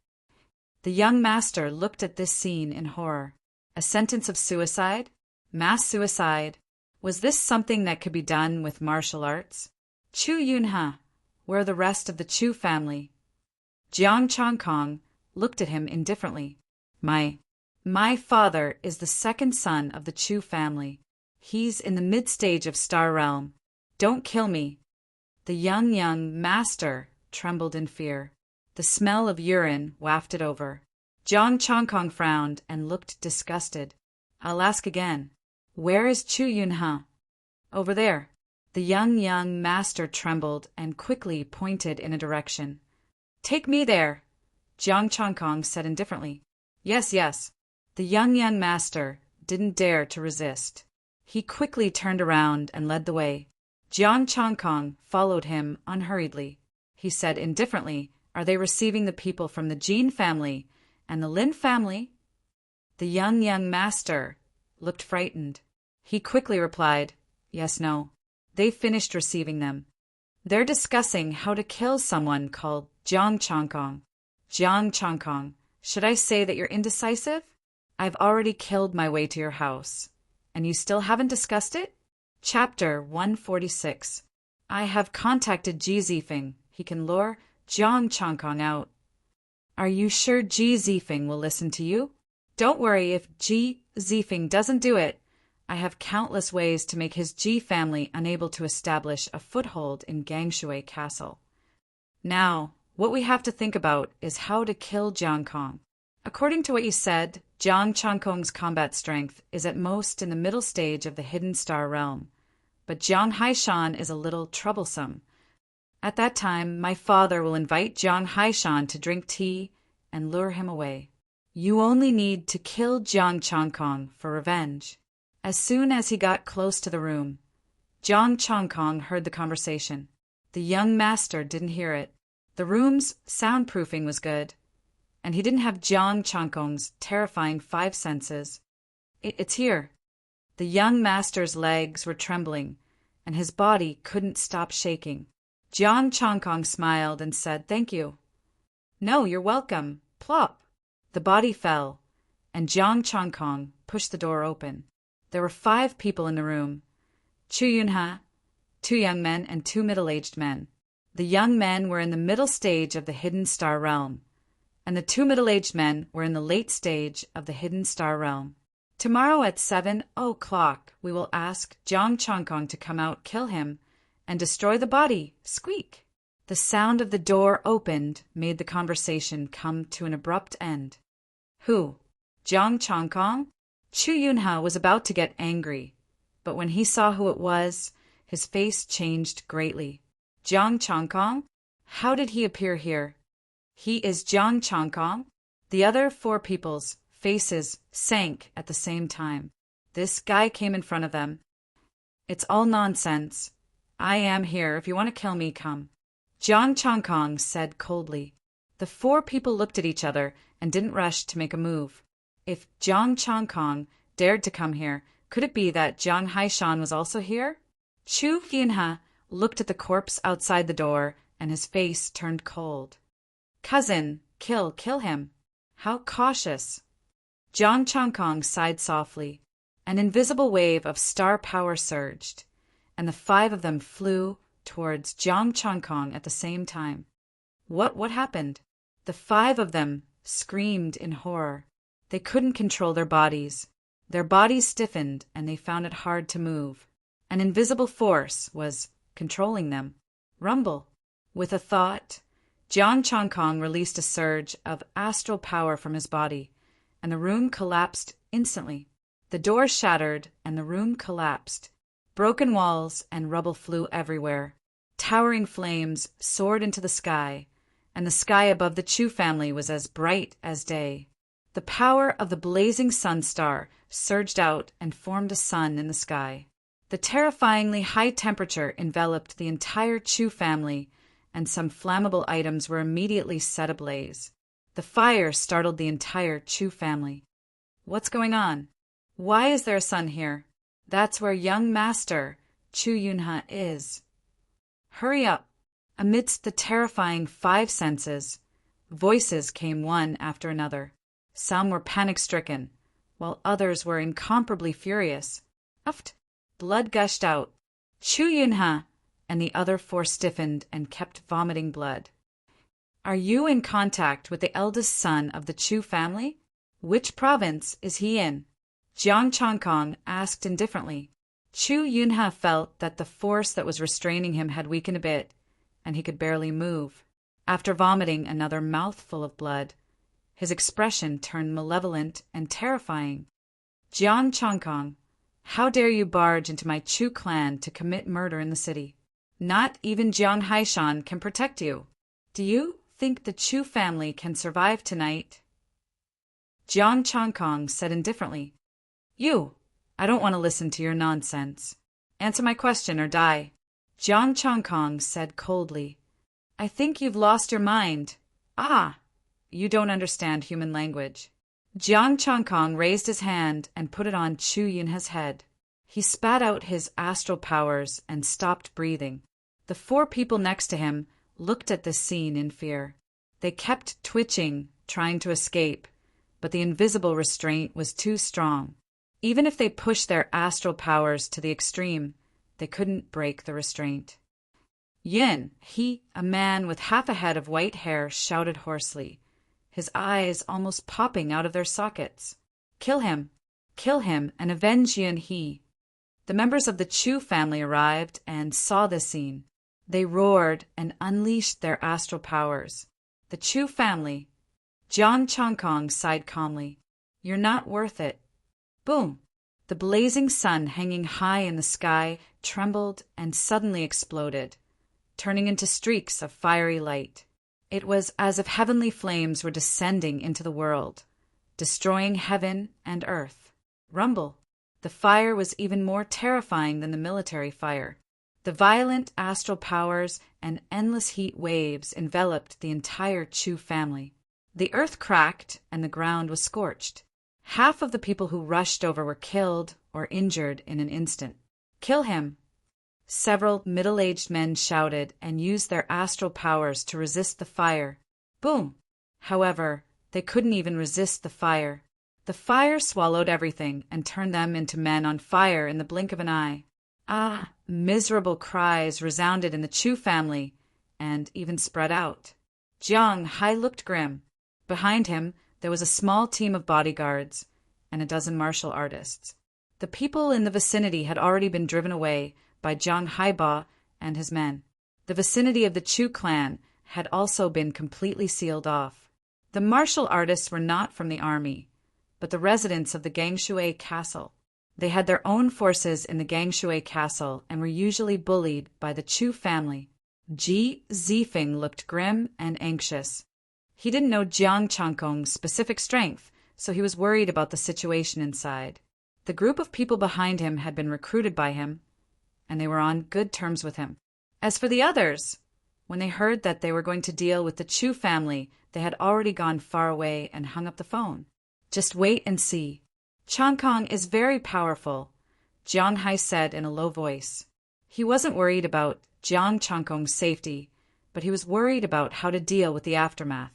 The young master looked at this scene in horror. A sentence of suicide? Mass suicide? Was this something that could be done with martial arts? Chu Yunha, where are the rest of the Chu family? Jiang Changkong looked at him indifferently. My father is the second son of the Chu family. He's in the mid-stage of Star Realm. Don't kill me. The young master trembled in fear. The smell of urine wafted over. Jiang Changkong frowned and looked disgusted. "I'll ask again. Where is Chu Yunha?" "Over there." The young master trembled and quickly pointed in a direction. "Take me there," Jiang Changkong said indifferently. Yes. The young master didn't dare to resist. He quickly turned around and led the way. Jiang Changkong followed him unhurriedly. He said indifferently, "Are they receiving the people from the Jin family and the Lin family?" The young master looked frightened. He quickly replied, "Yes, no. They've finished receiving them. They're discussing how to kill someone called Jiang Changkong." "Jiang Changkong, should I say that you're indecisive? I've already killed my way to your house, and you still haven't discussed it?" Chapter 146. I have contacted Ji Zifeng. He can lure Jiang Changkong out. Are you sure Ji Zifeng will listen to you? Don't worry if Ji Zifeng doesn't do it. I have countless ways to make his Ji family unable to establish a foothold in Gangshui Castle. Now, what we have to think about is how to kill Jiang Kong. According to what you said, Jiang Changkong's combat strength is at most in the middle stage of the Hidden Star Realm, but Jiang Haishan is a little troublesome. At that time, my father will invite Jiang Haishan to drink tea and lure him away. You only need to kill Jiang Changkong for revenge. As soon as he got close to the room, Jiang Changkong heard the conversation. The young master didn't hear it. The room's soundproofing was good, and he didn't have Jiang Changkong's terrifying five senses. It's here. The young master's legs were trembling, and his body couldn't stop shaking. Jiang Changkong smiled and said, "Thank you." "No, you're welcome." Plop! The body fell, and Jiang Changkong pushed the door open. There were 5 people in the room: Chu Yunha, 2 young men, and 2 middle-aged men. The young men were in the middle stage of the Hidden Star Realm, and the 2 middle-aged men were in the late stage of the Hidden Star Realm. Tomorrow at 7 o'clock, we will ask Jiang Changkong to come out, kill him, and destroy the body. Squeak! The sound of the door opened made the conversation come to an abrupt end. Who? Jiang Changkong? Chu Yunha was about to get angry, but when he saw who it was, his face changed greatly. Jiang Changkong? How did he appear here? He is Jiang Changkong? The other 4 people's faces sank at the same time. This guy came in front of them. It's all nonsense. I am here. If you want to kill me, come. Jiang Changkong said coldly. The 4 people looked at each other and didn't rush to make a move. If Jiang Changkong dared to come here, could it be that Jiang Haishan was also here? Chu Yunha looked at the corpse outside the door, and his face turned cold. Cousin, kill him. How cautious. Jiang Changkong sighed softly. An invisible wave of star power surged, and the 5 of them flew towards Jiang Changkong at the same time. What happened? The 5 of them screamed in horror. They couldn't control their bodies. Their bodies stiffened, and they found it hard to move. An invisible force was controlling them. Rumble. With a thought, Jiang Changkong released a surge of astral power from his body, and the room collapsed instantly. The door shattered, and the room collapsed. Broken walls and rubble flew everywhere. Towering flames soared into the sky, and the sky above the Chu family was as bright as day. The power of the blazing sun star surged out and formed a sun in the sky. The terrifyingly high temperature enveloped the entire Chu family, and some flammable items were immediately set ablaze. The fire startled the entire Chu family. What's going on? Why is there a sun here? That's where young master Chu Yunha is. Hurry up! Amidst the terrifying 5 senses, voices came one after another. Some were panic-stricken, while others were incomparably furious. Uft! Blood gushed out. Chu Yunha and the other 4 stiffened and kept vomiting blood. Are you in contact with the eldest son of the Chu family? Which province is he in? Jiang Changkong asked indifferently. Chu Yunha felt that the force that was restraining him had weakened a bit, and he could barely move. After vomiting another mouthful of blood, his expression turned malevolent and terrifying. Jiang Changkong, how dare you barge into my Chu clan to commit murder in the city? Not even Jiang Haishan can protect you. Do you think the Chu family can survive tonight? Jiang Changkong said indifferently. You! I don't want to listen to your nonsense. Answer my question or die. Jiang Changkong said coldly. I think you've lost your mind. Ah! You don't understand human language. Jiang Changkong raised his hand and put it on Chu Yunhe's head. He spat out his astral powers and stopped breathing. The 4 people next to him looked at this scene in fear. They kept twitching, trying to escape, but the invisible restraint was too strong. Even if they pushed their astral powers to the extreme, they couldn't break the restraint. Yin, a man with half a head of white hair, shouted hoarsely, his eyes almost popping out of their sockets. Kill him, and avenge Yin He. The members of the Chu family arrived and saw this scene. They roared and unleashed their astral powers. The Chu family. Jiang Changkong sighed calmly. You're not worth it. Boom! The blazing sun hanging high in the sky trembled and suddenly exploded, turning into streaks of fiery light. It was as if heavenly flames were descending into the world, destroying heaven and earth. Rumble! The fire was even more terrifying than the military fire. The violent astral powers and endless heat waves enveloped the entire Chu family. The earth cracked and the ground was scorched. Half of the people who rushed over were killed or injured in an instant. Kill him! Several middle-aged men shouted and used their astral powers to resist the fire. Boom! However, they couldn't even resist the fire. The fire swallowed everything and turned them into men on fire in the blink of an eye. Ah! Miserable cries resounded in the Chu family and even spread out. Jiang Hai looked grim. Behind him, there was a small team of bodyguards and a dozen martial artists. The people in the vicinity had already been driven away by Jiang Haiba and his men. The vicinity of the Chu clan had also been completely sealed off. The martial artists were not from the army, but the residents of the Gangshui castle. They had their own forces in the Gangshui castle and were usually bullied by the Chu family. Ji Zifeng looked grim and anxious. He didn't know Jiang Changkong's specific strength, so he was worried about the situation inside. The group of people behind him had been recruited by him, and they were on good terms with him. As for the others, when they heard that they were going to deal with the Chu family, they had already gone far away and hung up the phone. Just wait and see. Changkong is very powerful, Jiang Hai said in a low voice. He wasn't worried about Jiang Changkong's safety, but he was worried about how to deal with the aftermath.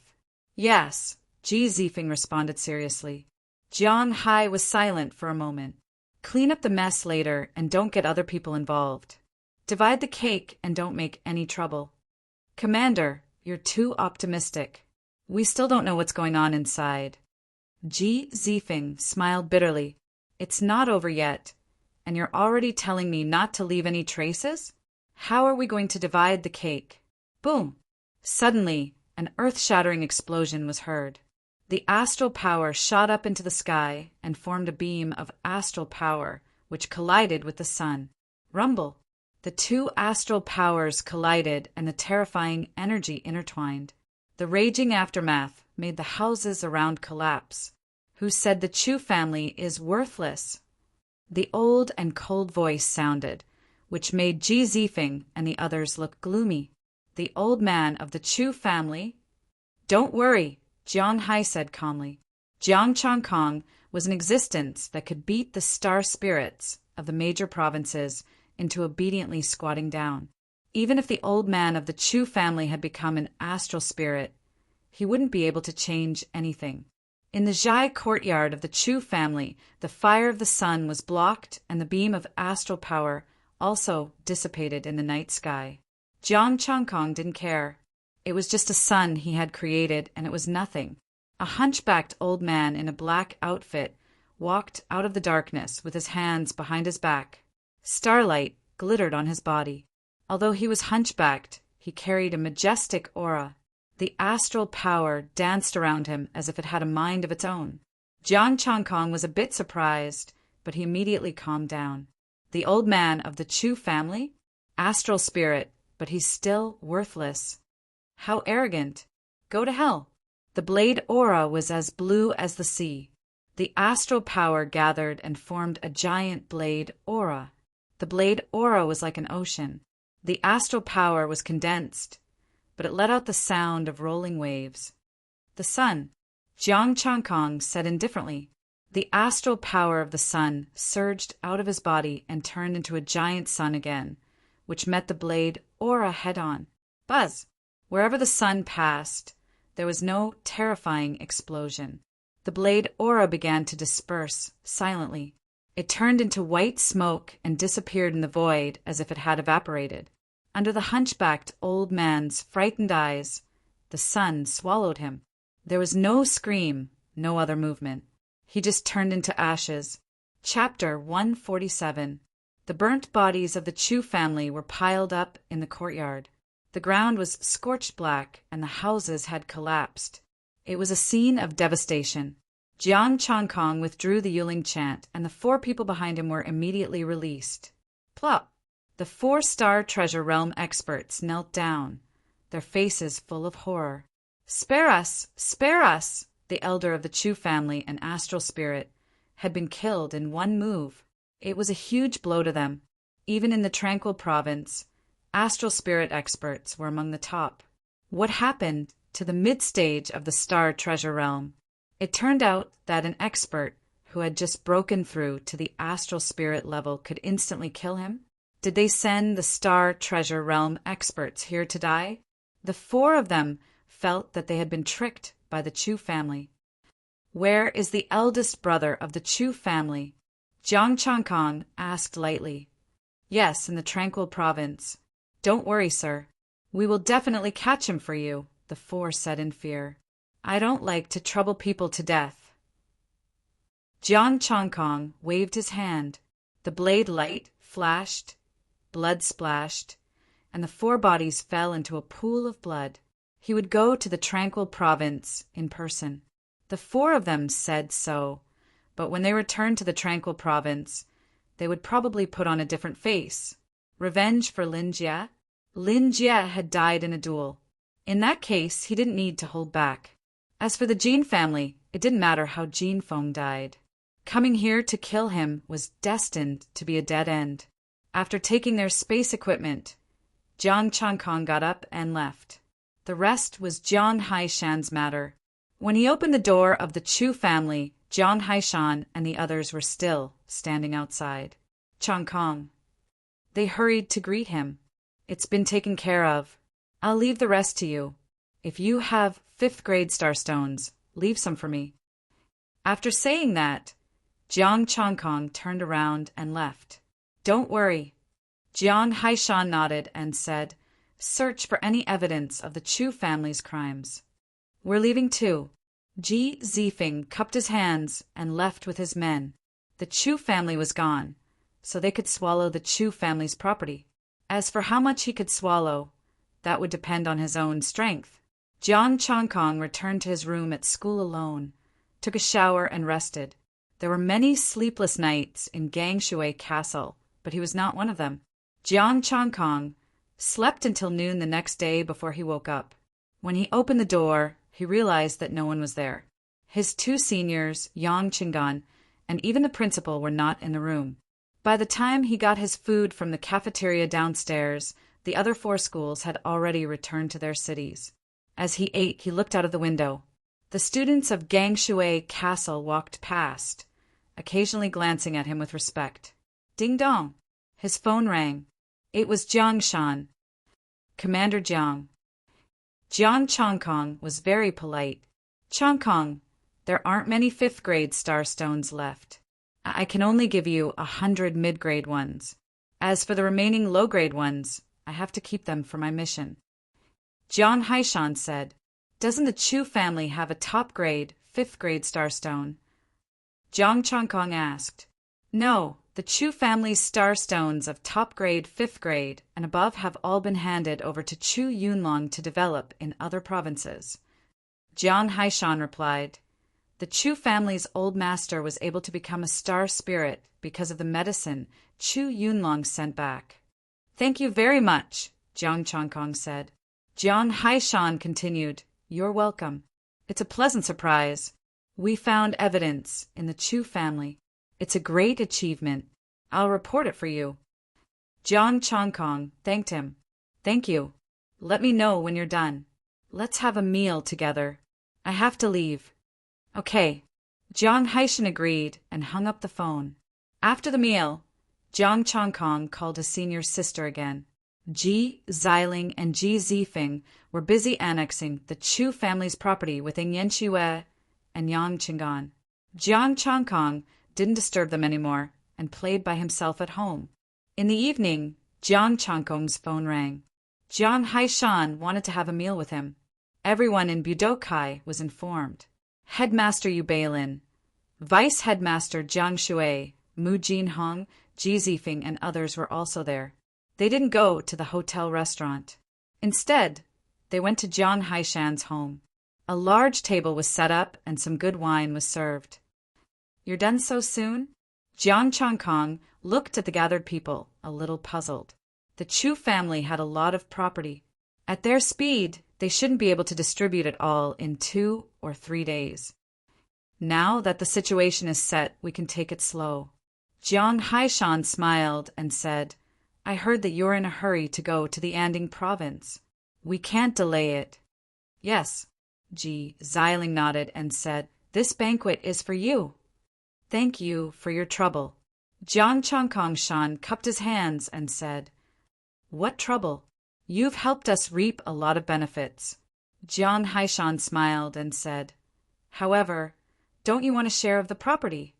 Yes, Ji Zifeng responded seriously. Jiang Hai was silent for a moment. Clean up the mess later and don't get other people involved. Divide the cake and don't make any trouble. Commander, you're too optimistic. We still don't know what's going on inside. Ji Zifeng smiled bitterly. It's not over yet, and you're already telling me not to leave any traces? How are we going to divide the cake? Boom! Suddenly, an earth-shattering explosion was heard. The astral power shot up into the sky and formed a beam of astral power, which collided with the sun. Rumble! The 2 astral powers collided and the terrifying energy intertwined. The raging aftermath made the houses around collapse. Who said the Chu family is worthless? The old and cold voice sounded, which made Ji Zifeng and the others look gloomy. The old man of the Chu family? Don't worry, Jiang Hai said calmly. Jiang Changkong was an existence that could beat the star spirits of the major provinces into obediently squatting down. Even if the old man of the Chu family had become an astral spirit, he wouldn't be able to change anything. In the Zhai courtyard of the Chu family, the fire of the sun was blocked and the beam of astral power also dissipated in the night sky. Jiang Changkong didn't care. It was just a sun he had created, and it was nothing. A hunchbacked old man in a black outfit walked out of the darkness with his hands behind his back. Starlight glittered on his body. Although he was hunchbacked, he carried a majestic aura. The astral power danced around him as if it had a mind of its own. Jiang Changkong was a bit surprised, but he immediately calmed down. The old man of the Chu family? Astral spirit, but he's still worthless. How arrogant. Go to hell. The blade aura was as blue as the sea. The astral power gathered and formed a giant blade aura. The blade aura was like an ocean. The astral power was condensed, but it let out the sound of rolling waves. The sun, Jiang Changkong said indifferently. The astral power of the sun surged out of his body and turned into a giant sun again, which met the blade aura head-on. Buzz! Wherever the sun passed, there was no terrifying explosion. The blade aura began to disperse silently. It turned into white smoke and disappeared in the void as if it had evaporated. Under the hunchbacked old man's frightened eyes, the sun swallowed him. There was no scream, no other movement. He just turned into ashes. Chapter 147. The burnt bodies of the Chu family were piled up in the courtyard. The ground was scorched black, and the houses had collapsed. It was a scene of devastation. Jiang Changkong withdrew the Yuling chant, and the 4 people behind him were immediately released. Plop! The 4-star treasure realm experts knelt down, their faces full of horror. Spare us! Spare us! The elder of the Chu family, an astral spirit, had been killed in one move. It was a huge blow to them. Even in the tranquil province, astral spirit experts were among the top. What happened to the mid-stage of the star treasure realm? It turned out that an expert who had just broken through to the astral spirit level could instantly kill him. Did they send the star treasure realm experts here to die? The 4 of them felt that they had been tricked by the Chu family. Where is the eldest brother of the Chu family? Jiang Changkong asked lightly. Yes, in the tranquil province. Don't worry, sir. We will definitely catch him for you, the 4 said in fear. I don't like to trouble people to death. Jiang Changkong waved his hand. The blade light flashed, blood splashed, and the 4 bodies fell into a pool of blood. He would go to the tranquil province in person. The 4 of them said so, but when they returned to the tranquil province, they would probably put on a different face. Revenge for Lin Jie? Lin Jie had died in a duel. In that case, he didn't need to hold back. As for the Jin family, it didn't matter how Jin Feng died. Coming here to kill him was destined to be a dead end. After taking their space equipment, Jiang Changkong got up and left. The rest was Jiang Haishan's matter. When he opened the door of the Chu family, Jiang Haishan and the others were still standing outside. Changkong. They hurried to greet him. It's been taken care of. I'll leave the rest to you. If you have 5th grade starstones, leave some for me. After saying that, Jiang Changkong turned around and left. Don't worry. Jiang Haishan nodded and said, search for any evidence of the Chu family's crimes. We're leaving too. Ji Zifeng cupped his hands and left with his men. The Chu family was gone, so they could swallow the Chu family's property. As for how much he could swallow, that would depend on his own strength. Jiang Changkong returned to his room at school alone, took a shower and rested. There were many sleepless nights in Gangshui Castle, but he was not one of them. Jiang Changkong slept until noon the next day before he woke up. When he opened the door, he realized that no one was there. His 2 seniors, Yang Qinggan, and even the principal were not in the room. By the time he got his food from the cafeteria downstairs, the other 4 schools had already returned to their cities. As he ate, he looked out of the window. The students of Gangshui Castle walked past, occasionally glancing at him with respect. Ding dong! His phone rang. It was Jiang Shan. Commander Jiang. Jiang Changkong was very polite. Changkong, there aren't many 5th grade starstones left. I can only give you 100 mid-grade ones. As for the remaining low-grade ones, I have to keep them for my mission. Jiang Haishan said, doesn't the Chu family have a top-grade, 5th grade starstone? Jiang Changkong asked. No, the Chu family's starstones of top-grade, 5th grade, and above have all been handed over to Chu Yunlong to develop in other provinces. Jiang Haishan replied, the Chu family's old master was able to become a star spirit because of the medicine Chu Yunlong sent back. Thank you very much, Jiang Changkong said. Jiang Haishan continued, you're welcome. It's a pleasant surprise. We found evidence in the Chu family. It's a great achievement. I'll report it for you. Jiang Chongkong thanked him. Thank you. Let me know when you're done. Let's have a meal together. I have to leave. Okay. Jiang Haishan agreed and hung up the phone. After the meal, Jiang Chongkong called his senior sister again. Ji Xiling and Ji Zifeng were busy annexing the Chu family's property within Yanxue and Yangqingan. Jiang Chongkong didn't disturb them anymore and played by himself at home. In the evening, Jiang Chongkong's phone rang. Jiang Haishan wanted to have a meal with him. Everyone in Budokai was informed. Headmaster Yu Beilin, Vice Headmaster Jiang Shui, Mu Jinhong, Ji Zifeng, and others were also there. They didn't go to the hotel restaurant. Instead, they went to Jiang Haishan's home. A large table was set up and some good wine was served. You're done so soon? Jiang Chongkong looked at the gathered people, a little puzzled. The Chu family had a lot of property. At their speed, they shouldn't be able to distribute it all in 2 or 3 days. Now that the situation is set, we can take it slow. Jiang Haishan smiled and said, I heard that you're in a hurry to go to the Anding province. We can't delay it. Yes, Ji Xiling nodded and said, this banquet is for you. Thank you for your trouble. Jiang Chongkong Shan cupped his hands and said, What trouble? You've helped us reap a lot of benefits. Jiang Haishan smiled and said, However, don't you want a share of the property?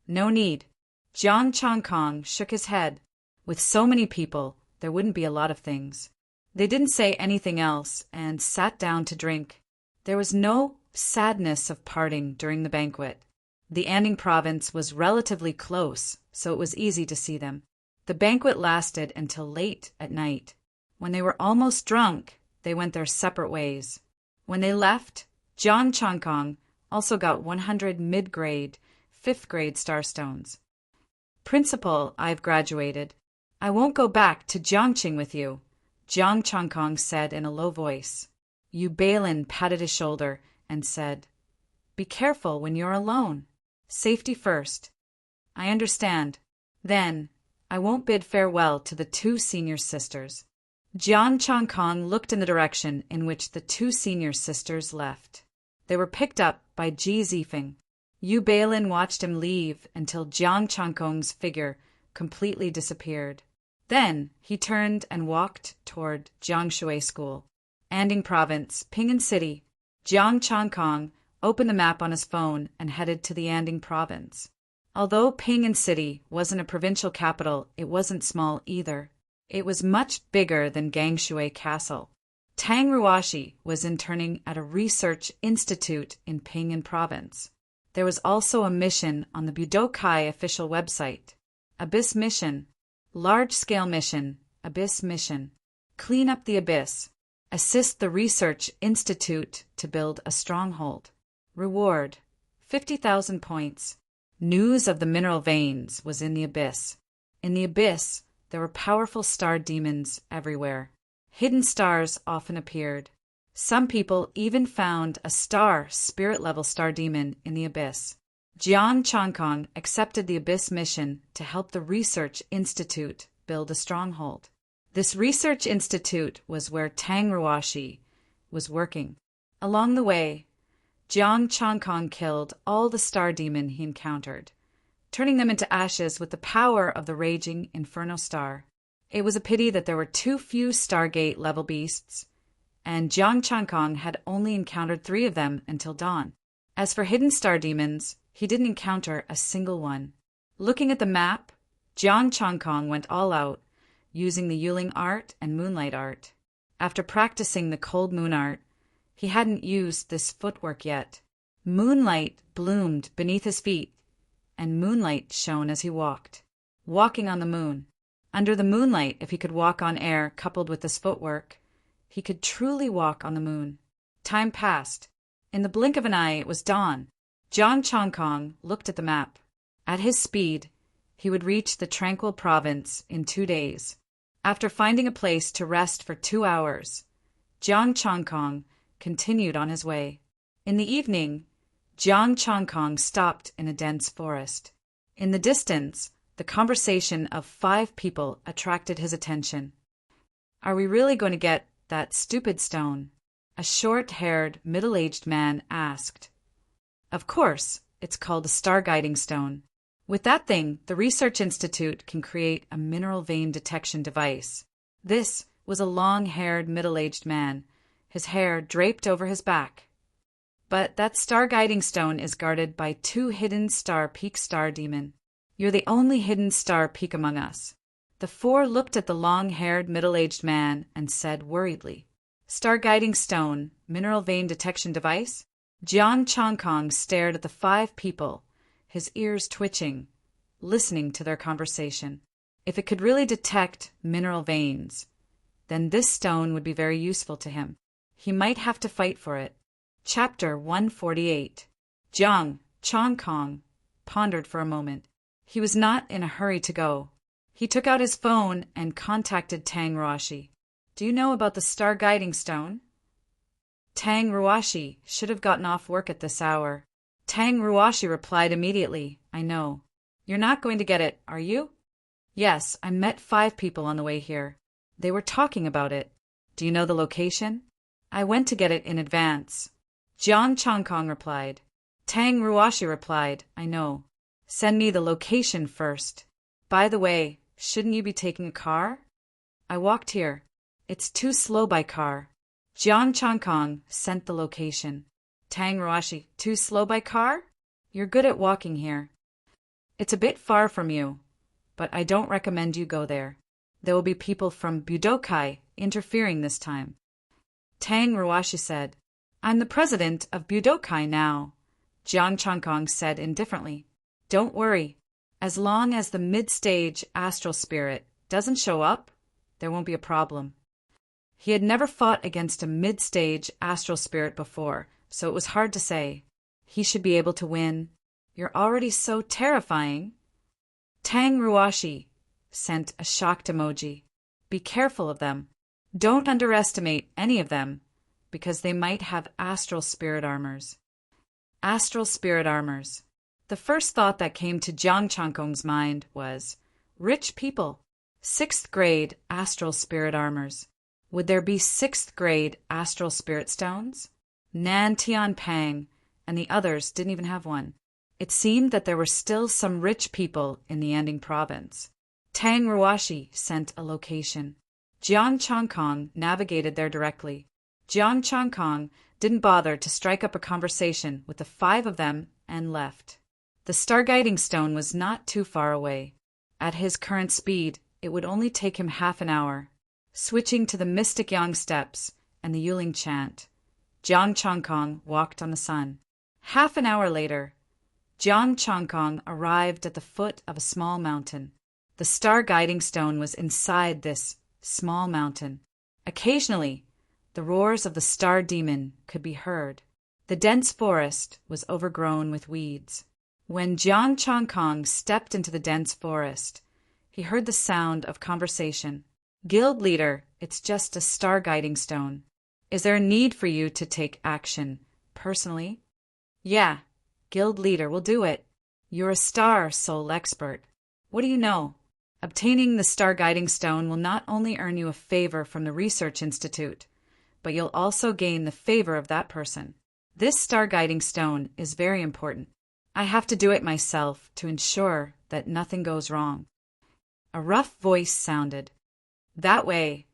No need. Jiang Chongkong shook his head. With so many people, there wouldn't be a lot of things. They didn't say anything else and sat down to drink. There was no sadness of parting during the banquet. The Anding province was relatively close, so it was easy to see them. The banquet lasted until late at night. When they were almost drunk, they went their separate ways. When they left, Jiang Chongkong also got 100 mid-grade, 5th-grade starstones. Principal, I've graduated. I won't go back to Jiangqing with you, Jiang Chongkong said in a low voice. Yu Beilin patted his shoulder and said, Be careful when you're alone. Safety first. I understand. Then, I won't bid farewell to the 2 senior sisters. Jiang Chongkong looked in the direction in which the 2 senior sisters left. They were picked up by Ji Zifeng. Yu Beilin watched him leave until Jiang Chongkong's figure completely disappeared. Then he turned and walked toward Jiangshui School. Anding Province, Ping'an City. Jiang Chongkong opened the map on his phone and headed to the Anding Province. Although Ping'an City wasn't a provincial capital, it wasn't small either. It was much bigger than Gangshui Castle. Tang Ruashi was interning at a research institute in Ping'an Province. There was also a mission on the Budokai official website. Abyss Mission. Large-scale mission. Abyss Mission. Clean up the abyss. Assist the research institute to build a stronghold. Reward. 50,000 points. News of the mineral veins was in the abyss. In the abyss, there were powerful star demons everywhere. Hidden stars often appeared. Some people even found a spirit-level star demon in the abyss. Jiang Chongkong accepted the Abyss mission to help the Research Institute build a stronghold. This Research Institute was where Tang Ruashi was working. Along the way, Jiang Chongkong killed all the star demon he encountered, turning them into ashes with the power of the raging Inferno Star. It was a pity that there were too few Stargate-level beasts, and Jiang Chongkong had only encountered 3 of them until dawn. As for hidden star demons, he didn't encounter a single one. Looking at the map, Jiang Chongkong went all out, using the Yuling art and Moonlight art. After practicing the Cold Moon art, he hadn't used this footwork yet. Moonlight bloomed beneath his feet, and moonlight shone as he walked. Walking on the moon. Under the moonlight, if he could walk on air coupled with this footwork, he could truly walk on the moon. Time passed. In the blink of an eye, it was dawn. Jiang Chongkong looked at the map. At his speed, he would reach the tranquil province in 2 days. After finding a place to rest for 2 hours, Jiang Chongkong continued on his way. In the evening, Jiang Chongkong stopped in a dense forest. In the distance, the conversation of 5 people attracted his attention. "Are we really going to get that stupid stone?" a short-haired, middle-aged man asked. "Of course, it's called a star-guiding stone. With that thing, the Research Institute can create a mineral vein detection device." This was a long-haired, middle-aged man, his hair draped over his back. "But that star-guiding stone is guarded by 2 hidden star peak star demon. You're the only hidden star peak among us." The 4 looked at the long-haired, middle-aged man and said worriedly, "Star-guiding stone, mineral vein detection device?" Jiang Chongkong stared at the 5 people, his ears twitching, listening to their conversation. If it could really detect mineral veins, then this stone would be very useful to him. He might have to fight for it. Chapter 148. Jiang Chongkong pondered for a moment. He was not in a hurry to go. He took out his phone and contacted Tang Ruoshi. "Do you know about the star-guiding stone?" Tang Ruoshi should have gotten off work at this hour. Tang Ruoshi replied immediately, "I know." "You're not going to get it, are you?" "Yes, I met 5 people on the way here. They were talking about it." "Do you know the location?" "I went to get it in advance." Jiang Chongkong replied. Tang Ruoshi replied, "I know. Send me the location first. By the way, shouldn't you be taking a car?" "I walked here. It's too slow by car." Jiang Chongkong sent the location. Tang Ruoshi, "Too slow by car? You're good at walking here." "It's a bit far from you, but I don't recommend you go there. There will be people from Budokai interfering this time." Tang Ruoshi said, "I'm the president of Budokai now." Jiang Chongkong said indifferently, "Don't worry. As long as the mid-stage astral spirit doesn't show up, there won't be a problem." He had never fought against a mid-stage astral spirit before, so it was hard to say. He should be able to win. "You're already so terrifying." Tang Ruoshi sent a shocked emoji. "Be careful of them. Don't underestimate any of them, because they might have astral spirit armors." Astral spirit armors. The first thought that came to Jiang Chongkong's mind was, rich people. 6th grade astral spirit armors. Would there be 6th grade astral spirit stones? Nan Tianping and the others didn't even have one. It seemed that there were still some rich people in the Anding province. Tang Ruoshi sent a location. Jiang Chongkong navigated there directly. Jiang Chongkong didn't bother to strike up a conversation with the 5 of them and left. The star-guiding stone was not too far away. At his current speed, it would only take him half an hour. Switching to the Mystic Yang steps and the Yuling chant, Jiang Chongkong walked on the sun. Half an hour later, Jiang Chongkong arrived at the foot of a small mountain. The star-guiding stone was inside this small mountain. Occasionally, the roars of the star demon could be heard. The dense forest was overgrown with weeds. When Jiang Chongkong stepped into the dense forest, he heard the sound of conversation. "Guild leader, it's just a star-guiding stone. Is there a need for you to take action, personally?" "Yeah, guild leader will do it. You're a star soul expert. What do you know? Obtaining the star-guiding stone will not only earn you a favor from the Research Institute, but you'll also gain the favor of that person. This star-guiding stone is very important. I have to do it myself to ensure that nothing goes wrong." A rough voice sounded. "That way,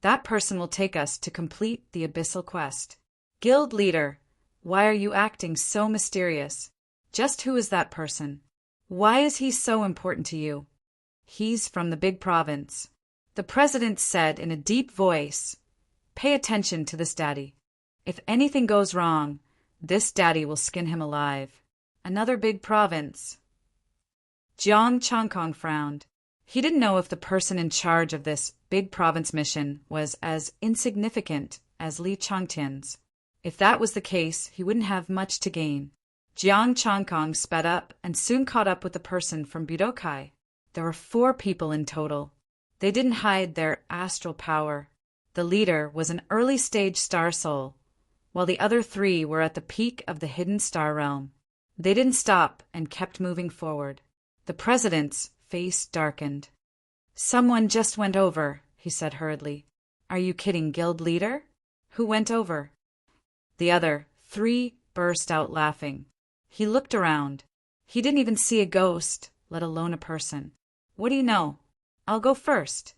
that person will take us to complete the abyssal quest." "Guild leader, why are you acting so mysterious? Just who is that person? Why is he so important to you?" "He's from the big province." The president said in a deep voice, "Pay attention to this daddy. If anything goes wrong, this daddy will skin him alive." "Another big province." Jiang Chongkong frowned. He didn't know if the person in charge of this big province mission was as insignificant as Li Changtian's. If that was the case, he wouldn't have much to gain. Jiang Chongkong sped up and soon caught up with the person from Budokai. There were 4 people in total. They didn't hide their astral power. The leader was an early-stage star soul, while the other three were at the peak of the hidden star realm. They didn't stop and kept moving forward. The president's face darkened. "Someone just went over," he said hurriedly. "Are you kidding, guild leader? Who went over?" The other three burst out laughing. He looked around. He didn't even see a ghost, let alone a person. "What do you know? I'll go first."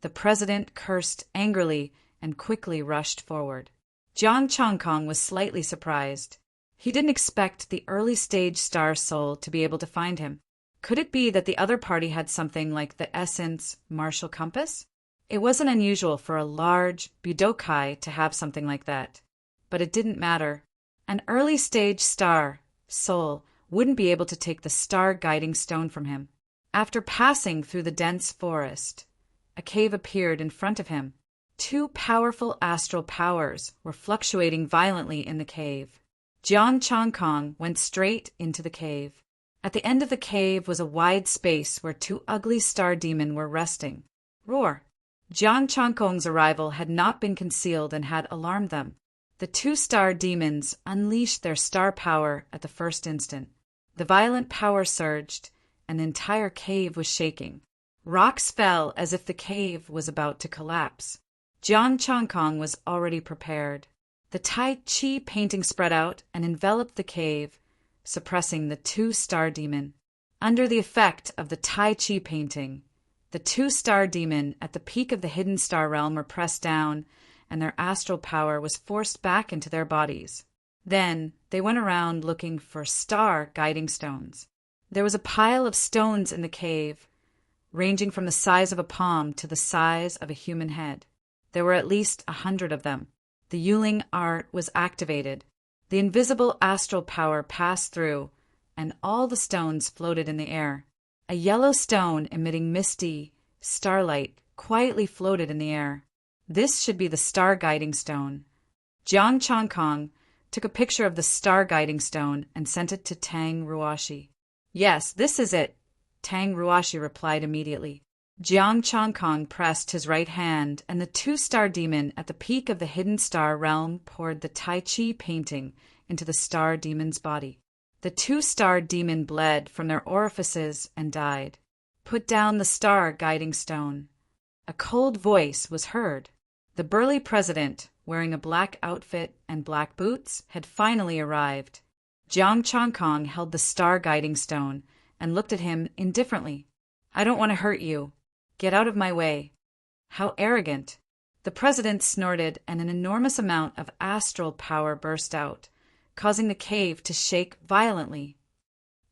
The president cursed angrily and quickly rushed forward. Jiang Changkong was slightly surprised. He didn't expect the early-stage star soul to be able to find him. Could it be that the other party had something like the Essence Martial Compass? It wasn't unusual for a large Budokai to have something like that. But it didn't matter. An early-stage star soul wouldn't be able to take the star guiding stone from him. After passing through the dense forest, a cave appeared in front of him. Two powerful astral powers were fluctuating violently in the cave. Jiang Changkong went straight into the cave. At the end of the cave was a wide space where two ugly star demons were resting. Roar! Jiang Changkong's arrival had not been concealed and had alarmed them. The two star demons unleashed their star power at the first instant. The violent power surged, and the entire cave was shaking. Rocks fell as if the cave was about to collapse. Jiang Changkong was already prepared. The Tai Chi painting spread out and enveloped the cave, suppressing the two star demon. Under the effect of the Tai Chi painting, the two star demon at the peak of the hidden star realm were pressed down, and their astral power was forced back into their bodies. Then they went around looking for star guiding stones. There was a pile of stones in the cave, ranging from the size of a palm to the size of a human head. There were at least 100 of them. The Yuling art was activated. The invisible astral power passed through, and all the stones floated in the air. A yellow stone emitting misty starlight quietly floated in the air. This should be the star guiding stone. Jiang Changkong took a picture of the star guiding stone and sent it to Tang Ruashi. "Yes, this is it," Tang Ruashi replied immediately. Jiang Changkong pressed his right hand, and the two-star demon at the peak of the hidden star realm poured the Tai Chi painting into the star demon's body. The two-star demon bled from their orifices and died. "Put down the star guiding stone." A cold voice was heard. The burly president, wearing a black outfit and black boots, had finally arrived. Jiang Changkong held the star guiding stone and looked at him indifferently. "I don't want to hurt you. Get out of my way." How arrogant! The president snorted, and an enormous amount of astral power burst out, causing the cave to shake violently.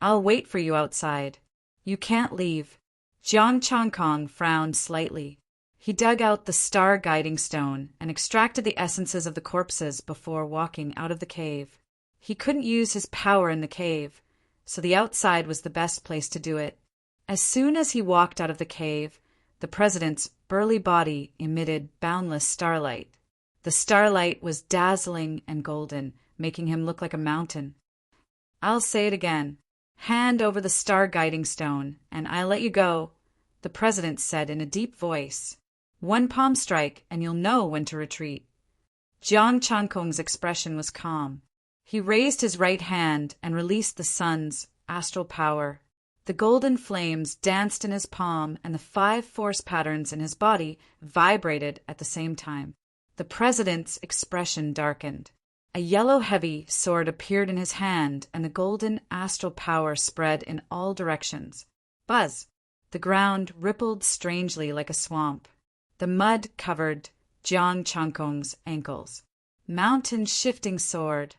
"I'll wait for you outside. You can't leave." Jiang Changkong frowned slightly. He dug out the star guiding stone and extracted the essences of the corpses before walking out of the cave. He couldn't use his power in the cave, so the outside was the best place to do it. As soon as he walked out of the cave, the president's burly body emitted boundless starlight. The starlight was dazzling and golden, making him look like a mountain. "I'll say it again. Hand over the star guiding stone, and I'll let you go," the president said in a deep voice. "One palm strike, and you'll know when to retreat." Jiang Changkong's expression was calm. He raised his right hand and released the sun's astral power. The golden flames danced in his palm, and the 5 force patterns in his body vibrated at the same time. The president's expression darkened. A yellow heavy sword appeared in his hand, and the golden astral power spread in all directions. Buzz! The ground rippled strangely like a swamp. The mud covered Jiang Changkong's ankles. "Mountain shifting sword!"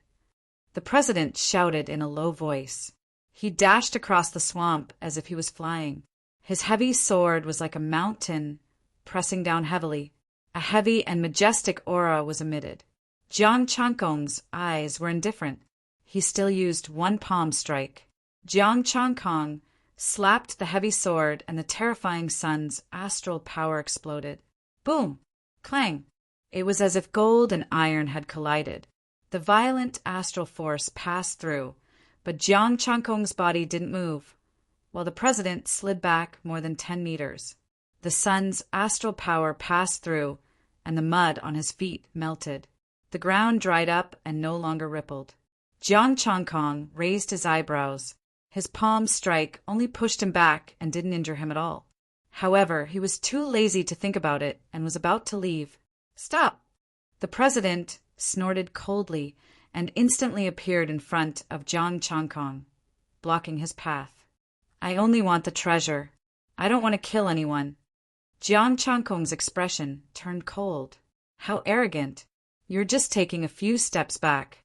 The president shouted in a low voice. He dashed across the swamp as if he was flying. His heavy sword was like a mountain, pressing down heavily. A heavy and majestic aura was emitted. Jiang Changkong's eyes were indifferent. He still used one palm strike. Jiang Changkong slapped the heavy sword, and the terrifying sun's astral power exploded. Boom! Clang! It was as if gold and iron had collided. The violent astral force passed through, but Jiang Changkong's body didn't move, while the president slid back more than 10 meters. The sun's astral power passed through, and the mud on his feet melted. The The ground dried up and no longer rippled. Jiang Changkong raised his eyebrows. His palm strike only pushed him back and didn't injure him at all. However, he was too lazy to think about it and was about to leave. "Stop!" The president snorted coldly and instantly appeared in front of Jiang Changkong, blocking his path. "I only want the treasure. I don't want to kill anyone." Jiang Changkong's expression turned cold. "How arrogant. You're just taking a few steps back."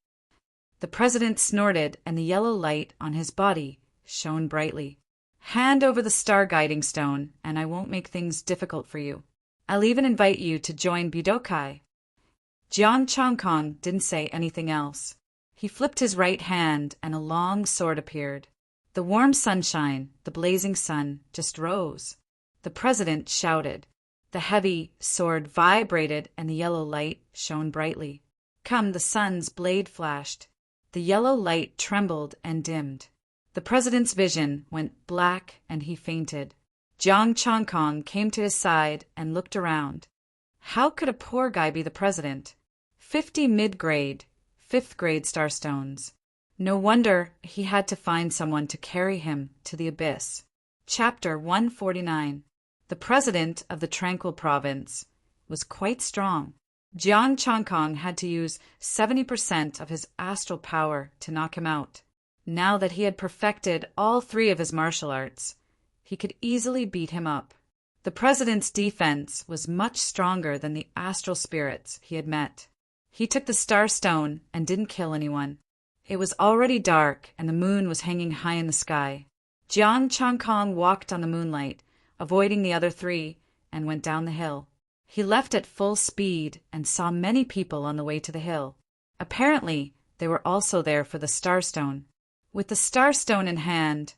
The president snorted, and the yellow light on his body shone brightly. "Hand over the star guiding stone, and I won't make things difficult for you. I'll even invite you to join Budokai." Jiang Changkong didn't say anything else. He flipped his right hand, and a long sword appeared. The warm sunshine, the blazing sun, just rose. The president shouted. The heavy sword vibrated, and the yellow light shone brightly. "Come!" The sun's blade flashed. The yellow light trembled and dimmed. The president's vision went black and he fainted. Jiang Changkong came to his side and looked around. How could a poor guy be the president? 50 mid-grade, 5th grade starstones. No wonder he had to find someone to carry him to the abyss. Chapter 149. The president of the Tranquil Province was quite strong. Jiang Changkong had to use 70% of his astral power to knock him out. Now that he had perfected all 3 of his martial arts, he could easily beat him up. The president's defense was much stronger than the astral spirits he had met. He took the star stone and didn't kill anyone. It was already dark and the moon was hanging high in the sky. Jiang Changkong walked on the moonlight, avoiding the other 3, and went down the hill. He left at full speed and saw many people on the way to the hill. Apparently, they were also there for the starstone. With the starstone in hand,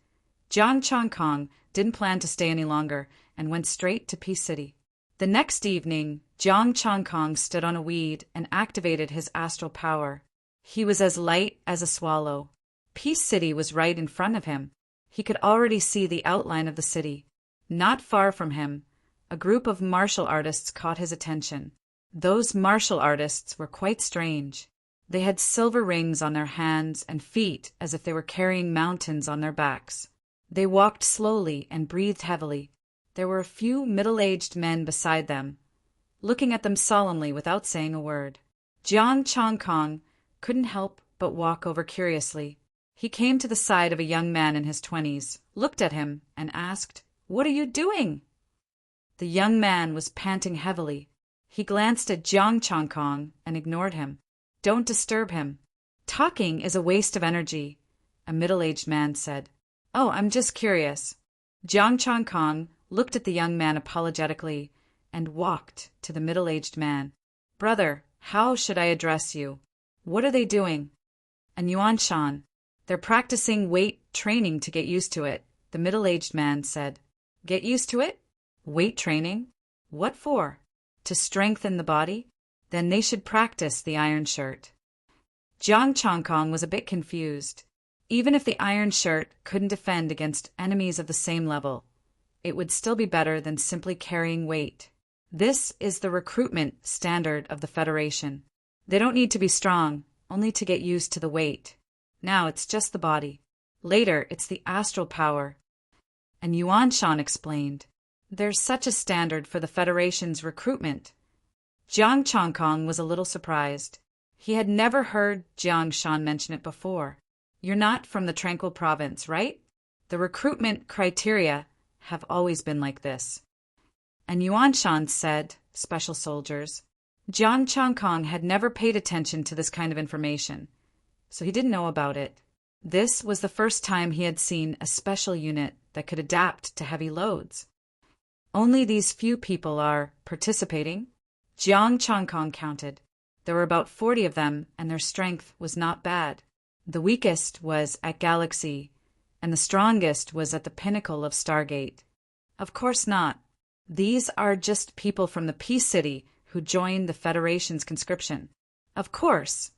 Jiang Changkong didn't plan to stay any longer and went straight to Peace City. The next evening, Jiang Changkong stood on a weed and activated his astral power. He was as light as a swallow. Peace City was right in front of him. He could already see the outline of the city. Not far from him, a group of martial artists caught his attention. Those martial artists were quite strange. They had silver rings on their hands and feet as if they were carrying mountains on their backs. They walked slowly and breathed heavily. There were a few middle-aged men beside them, looking at them solemnly without saying a word. Jiang Changkong couldn't help but walk over curiously. He came to the side of a young man in his 20s, looked at him, and asked, "What are you doing?" The young man was panting heavily. He glanced at Jiang Changkong and ignored him. "Don't disturb him. Talking is a waste of energy," a middle-aged man said. "Oh, I'm just curious." Jiang Changkong looked at the young man apologetically and walked to the middle-aged man. "Brother, how should I address you? What are they doing?" "A Yuan Shan. They're practicing weight training to get used to it," the middle-aged man said. "Get used to it? Weight training? What for? To strengthen the body? Then they should practice the iron shirt." Jiang Changkong was a bit confused. Even if the iron shirt couldn't defend against enemies of the same level, it would still be better than simply carrying weight. This is the recruitment standard of the Federation. They don't need to be strong, only to get used to the weight. Now it's just the body. Later, it's the astral power. And Yuan Shan explained, "There's such a standard for the Federation's recruitment." Jiang Changkong was a little surprised. He had never heard Jiang Shan mention it before. "You're not from the Tranquil Province, right? The recruitment criteria have always been like this." And Yuan Shan said, "Special soldiers." Jiang Changkong had never paid attention to this kind of information, so he didn't know about it. This was the first time he had seen a special unit that could adapt to heavy loads. Only these few people are participating? Jiang Changkong counted. There were about 40 of them, and their strength was not bad. The weakest was at Galaxy, and the strongest was at the pinnacle of Stargate. Of course not. These are just people from the Peace City who joined the Federation's conscription. Of course,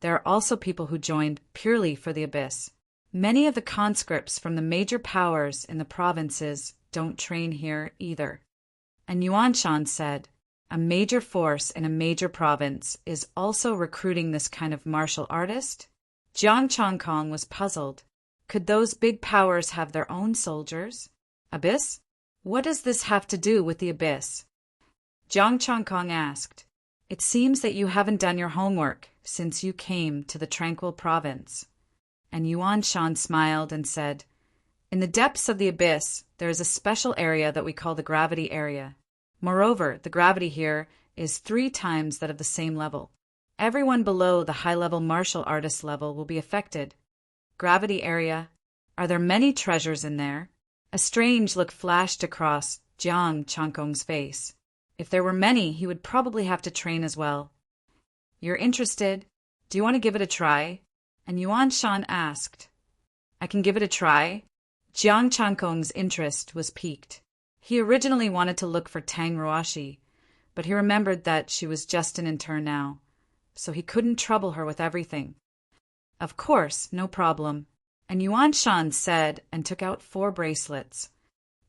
there are also people who joined purely for the Abyss. Many of the conscripts from the major powers in the provinces don't train here either. And Yuan Shan said, a major force in a major province is also recruiting this kind of martial artist? Jiang Chongkong was puzzled. Could those big powers have their own soldiers? Abyss? What does this have to do with the Abyss? Jiang Chongkong asked. It seems that you haven't done your homework since you came to the Tranquil Province. And Yuan Shan smiled and said, in the depths of the Abyss, there is a special area that we call the gravity area. Moreover, the gravity here is 3 times that of the same level. Everyone below the high-level martial artist level will be affected. Gravity area. Are there many treasures in there? A strange look flashed across Jiang Chongkong's face. If there were many, he would probably have to train as well. You're interested? Do you want to give it a try? And Yuan Shan asked. I can give it a try? Jiang Chongkong's interest was piqued. He originally wanted to look for Tang Ruoshi, but he remembered that she was just an intern now, so he couldn't trouble her with everything. Of course, no problem. And Yuan Shan said and took out 4 bracelets.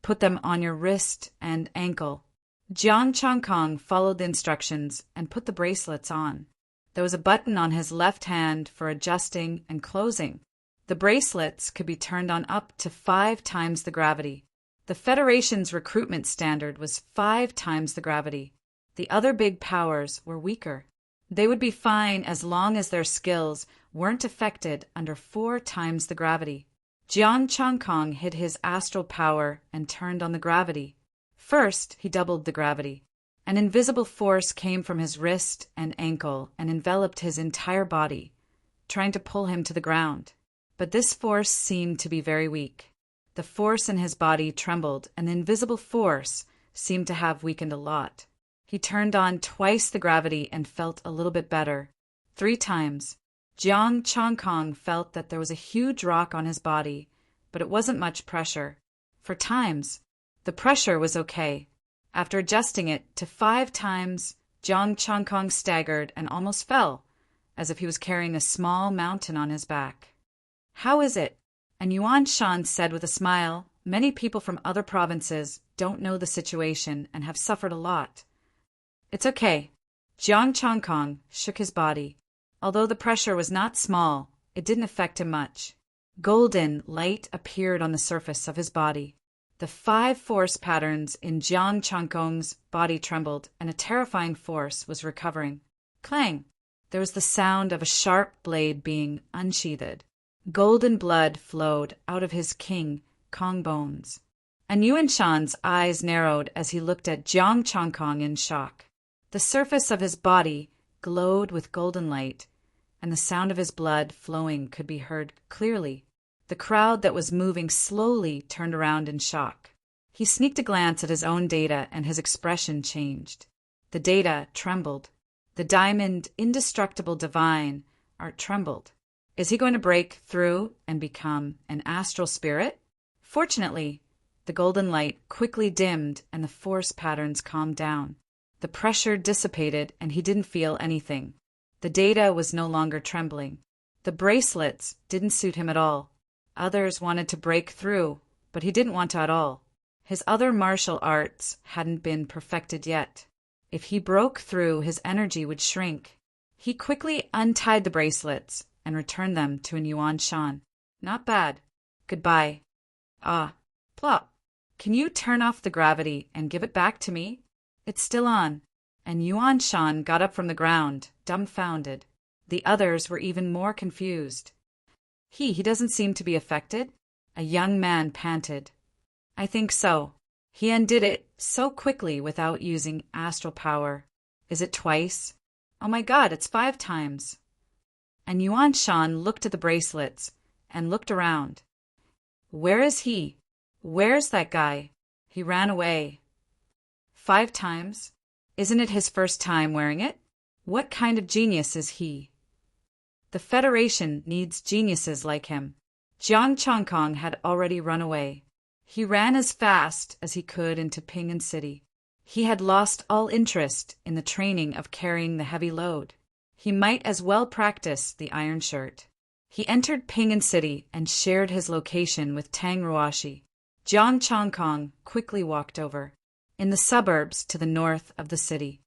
Put them on your wrist and ankle. Jiang Chongkong followed the instructions and put the bracelets on. There was a button on his left hand for adjusting and closing. The bracelets could be turned on up to 5 times the gravity. The Federation's recruitment standard was 5 times the gravity. The other big powers were weaker. They would be fine as long as their skills weren't affected under 4 times the gravity. Jiang Chongkong hid his astral power and turned on the gravity. First, he doubled the gravity. An invisible force came from his wrist and ankle and enveloped his entire body, trying to pull him to the ground. But this force seemed to be very weak. The force in his body trembled, and the invisible force seemed to have weakened a lot. He turned on twice the gravity and felt a little bit better. 3 times. Jiang Chongkong felt that there was a huge rock on his body, but it wasn't much pressure. For times, the pressure was okay. After adjusting it to 5 times, Jiang Chongkong staggered and almost fell, as if he was carrying a small mountain on his back. How is it? And Yuan Shan said with a smile, many people from other provinces don't know the situation and have suffered a lot. It's okay. Jiang Chongkong shook his body. Although the pressure was not small, it didn't affect him much. Golden light appeared on the surface of his body. The 5 force patterns in Jiang Chongkong's body trembled, and a terrifying force was recovering. Clang! There was the sound of a sharp blade being unsheathed. Golden blood flowed out of his King Kong bones. And Yuan Shan's eyes narrowed as he looked at Jiang Chongkong in shock. The surface of his body glowed with golden light, and the sound of his blood flowing could be heard clearly. The crowd that was moving slowly turned around in shock. He sneaked a glance at his own data, and his expression changed. The data trembled. The diamond indestructible divine art trembled. Is he going to break through and become an astral spirit? Fortunately, the golden light quickly dimmed and the force patterns calmed down. The pressure dissipated and he didn't feel anything. The data was no longer trembling. The bracelets didn't suit him at all. Others wanted to break through, but he didn't want to at all. His other martial arts hadn't been perfected yet. If he broke through, his energy would shrink. He quickly untied the bracelets and returned them to an Yuan Shan. Not bad. Goodbye. Ah, plop. Can you turn off the gravity and give it back to me? It's still on. And Yuan Shan got up from the ground, dumbfounded. The others were even more confused. He doesn't seem to be affected? A young man panted. I think so. He undid it so quickly without using astral power. Is it twice? Oh my God, it's 5 times. And Yuan Shan looked at the bracelets and looked around. Where is he? Where's that guy? He ran away. 5 times? Isn't it his first time wearing it? What kind of genius is he? The Federation needs geniuses like him. Jiang Chongkong had already run away. He ran as fast as he could into Pingan City. He had lost all interest in the training of carrying the heavy load. He might as well practice the iron shirt. He entered Pingan City and shared his location with Tang Ruoshi. Jiang Chongkong quickly walked over. In the suburbs to the north of the city.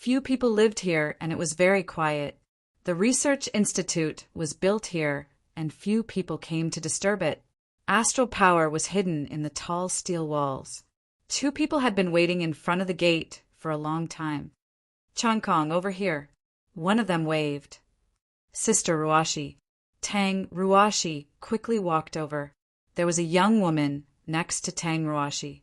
Few people lived here and it was very quiet. The research institute was built here and few people came to disturb it. Astral power was hidden in the tall steel walls. 2 people had been waiting in front of the gate for a long time. Changkong, over here. One of them waved. Sister Ruashi. Tang Ruashi quickly walked over. There was a young woman next to Tang Ruashi.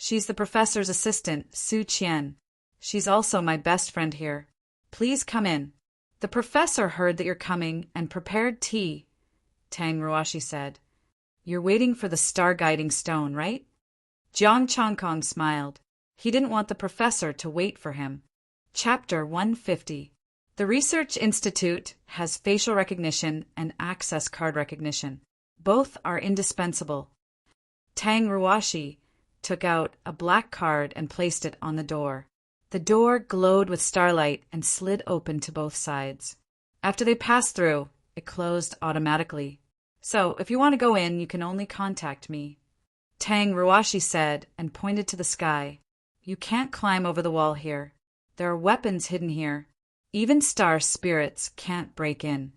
She's the professor's assistant, Su Qian. She's also my best friend here. Please come in. The professor heard that you're coming and prepared tea, Tang Ruashi said. You're waiting for the star-guiding stone, right? Jiang Changkong smiled. He didn't want the professor to wait for him. Chapter 150. The Research Institute has facial recognition and access card recognition. Both are indispensable. Tang Ruashi took out a black card and placed it on the door. The door glowed with starlight and slid open to both sides. After they passed through, it closed automatically. So, if you want to go in, you can only contact me. Tang Ruashi said and pointed to the sky. You can't climb over the wall here. There are weapons hidden here. Even star spirits can't break in.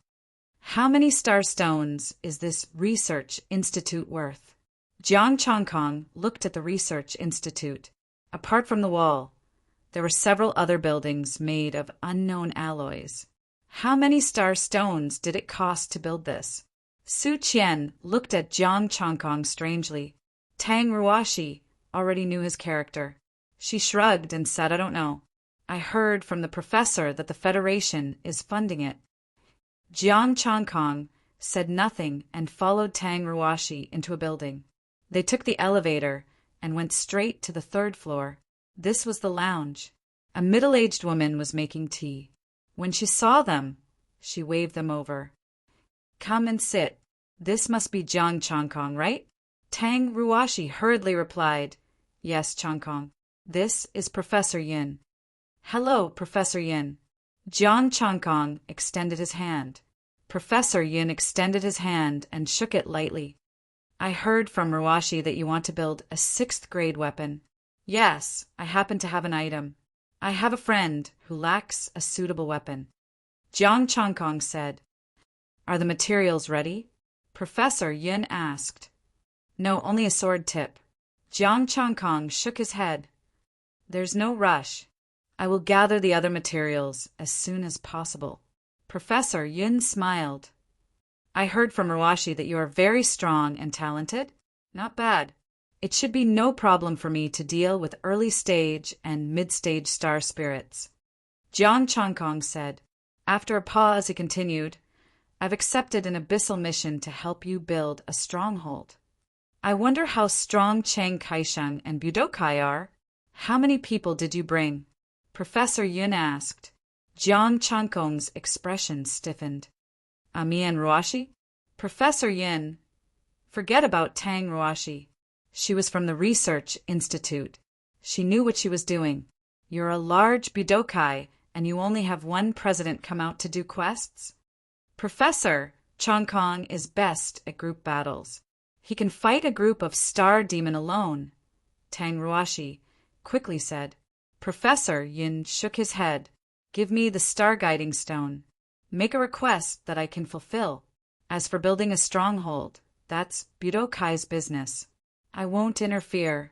How many star stones is this research institute worth? Jiang Changkong looked at the research institute. Apart from the wall, there were several other buildings made of unknown alloys. How many star stones did it cost to build this? Su Qian looked at Jiang Changkong strangely. Tang Ruashi already knew his character. She shrugged and said, I don't know. I heard from the professor that the Federation is funding it. Jiang Changkong said nothing and followed Tang Ruashi into a building. They took the elevator and went straight to the 3rd floor. This was the lounge. A middle-aged woman was making tea. When she saw them, she waved them over. Come and sit. This must be Jiang Changkong, right? Tang Ruashi hurriedly replied, Yes, Changkong. This is Professor Yin. Hello, Professor Yin. Jiang Changkong extended his hand. Professor Yin extended his hand and shook it lightly. I heard from Ruashi that you want to build a 6th grade weapon. Yes, I happen to have an item. I have a friend who lacks a suitable weapon. Jiang Changkong said. Are the materials ready? Professor Yin asked. No, only a sword tip. Jiang Changkong shook his head. There's no rush. I will gather the other materials as soon as possible. Professor Yin smiled. I heard from Ruashi that you are very strong and talented. Not bad. It should be no problem for me to deal with early-stage and mid-stage star spirits. Jiang Changkong said. After a pause, he continued, I've accepted an abyssal mission to help you build a stronghold. I wonder how strong Chiang Kai-sheng and Budokai are. How many people did you bring? Professor Yun asked. Jiang Changkong's expression stiffened. Me and Ruashi? Professor Yin. Forget about Tang Ruashi. She was from the Research Institute. She knew what she was doing. You're a large Budokai, and you only have one president come out to do quests? Professor Changkong is best at group battles. He can fight a group of star demon alone, Tang Ruashi quickly said. Professor Yin shook his head. Give me the star-guiding stone. Make a request that I can fulfill. As for building a stronghold, that's Budokai's business. I won't interfere.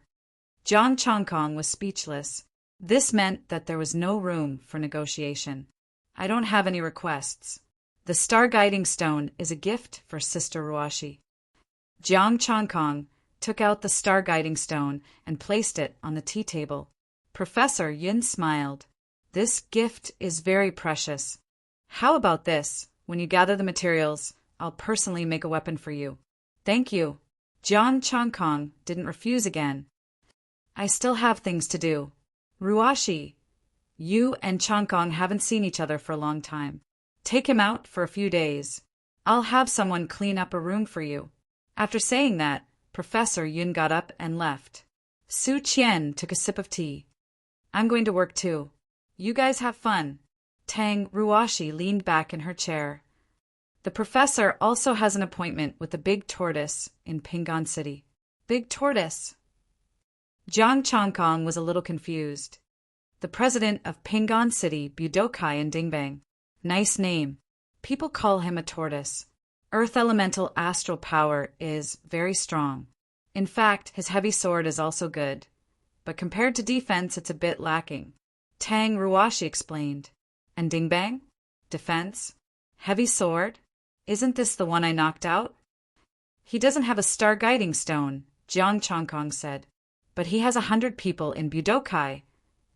Jiang Changkong was speechless. This meant that there was no room for negotiation. I don't have any requests. The star-guiding stone is a gift for Sister Ruashi. Jiang Changkong took out the star-guiding stone and placed it on the tea table. Professor Yin smiled. This gift is very precious. How about this? When you gather the materials, I'll personally make a weapon for you. Thank you. Jiang Changkong didn't refuse again. I still have things to do. Ruashi, you and Changkong haven't seen each other for a long time. Take him out for a few days. I'll have someone clean up a room for you. After saying that, Professor Yun got up and left. Su Qian took a sip of tea. I'm going to work too. You guys have fun. Tang Ruashi leaned back in her chair. The professor also has an appointment with the Big Tortoise in Pingon City. Big Tortoise? Jiang Changkong was a little confused. the president of Pingon City, Budokai in Dingbang. Nice name. People call him a tortoise. Earth elemental astral power is very strong. In fact, his heavy sword is also good. But compared to defense, it's a bit lacking. Tang Ruashi explained. And Dingbang? Defense? Heavy sword? Isn't this the one I knocked out? He doesn't have a star guiding stone, Jiang Chongkong said. But he has 100 people in Budokai,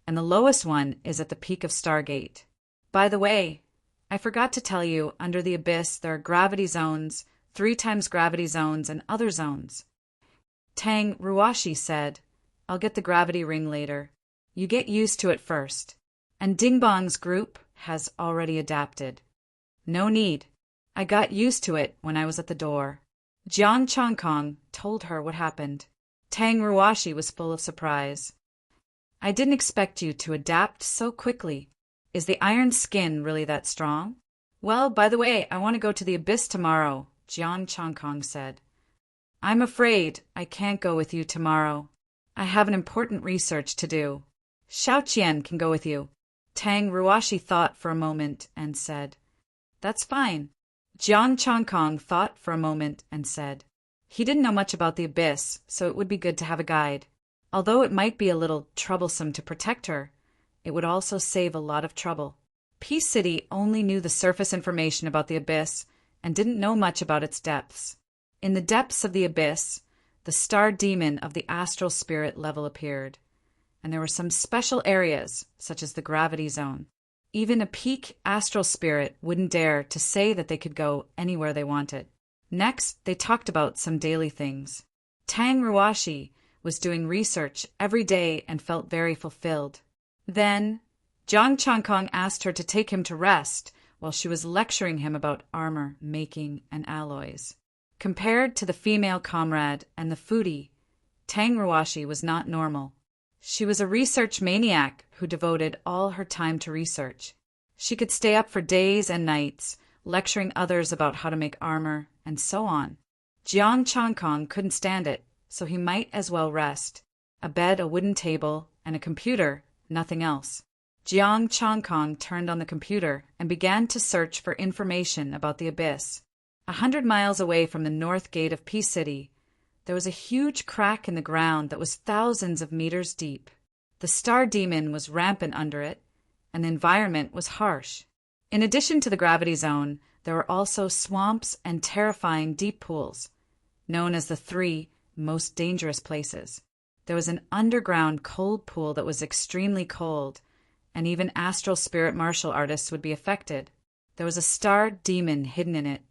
and the lowest one is at the peak of Stargate. By the way, I forgot to tell you, under the abyss there are gravity zones, 3 times gravity zones, and other zones. Tang Ruashi said, I'll get the gravity ring later. You get used to it first. And Dingbang's group has already adapted. No need. I got used to it when I was at the door. Jiang Chongkong told her what happened. Tang Ruashi was full of surprise. I didn't expect you to adapt so quickly. Is the iron skin really that strong? Well, by the way, I want to go to the abyss tomorrow, Jiang Chongkong said. I'm afraid I can't go with you tomorrow. I have an important research to do. Xiao Qian can go with you. Tang Ruashi thought for a moment and said, That's fine. Jiang Chongkong thought for a moment and said, He didn't know much about the abyss, so it would be good to have a guide. Although it might be a little troublesome to protect her, it would also save a lot of trouble. Peace City only knew the surface information about the abyss and didn't know much about its depths. In the depths of the abyss, the star demon of the astral spirit level appeared, and there were some special areas, such as the gravity zone. Even a peak astral spirit wouldn't dare to say that they could go anywhere they wanted. Next, they talked about some daily things. Tang Ruashi was doing research every day and felt very fulfilled. Then, Jiang Chongkong asked her to take him to rest while she was lecturing him about armor making and alloys. Compared to the female comrade and the foodie, Tang Ruashi was not normal. She was a research maniac who devoted all her time to research. She could stay up for days and nights, lecturing others about how to make armor, and so on. Jiang Chongkong couldn't stand it, so he might as well rest. A bed, a wooden table, and a computer, nothing else. Jiang Chongkong turned on the computer and began to search for information about the abyss. 100 miles away from the north gate of Peace City, there was a huge crack in the ground that was thousands of meters deep. The star demon was rampant under it, and the environment was harsh. In addition to the gravity zone, there were also swamps and terrifying deep pools, known as the 3 most dangerous places. There was an underground cold pool that was extremely cold, and even astral spirit martial artists would be affected. There was a star demon hidden in it,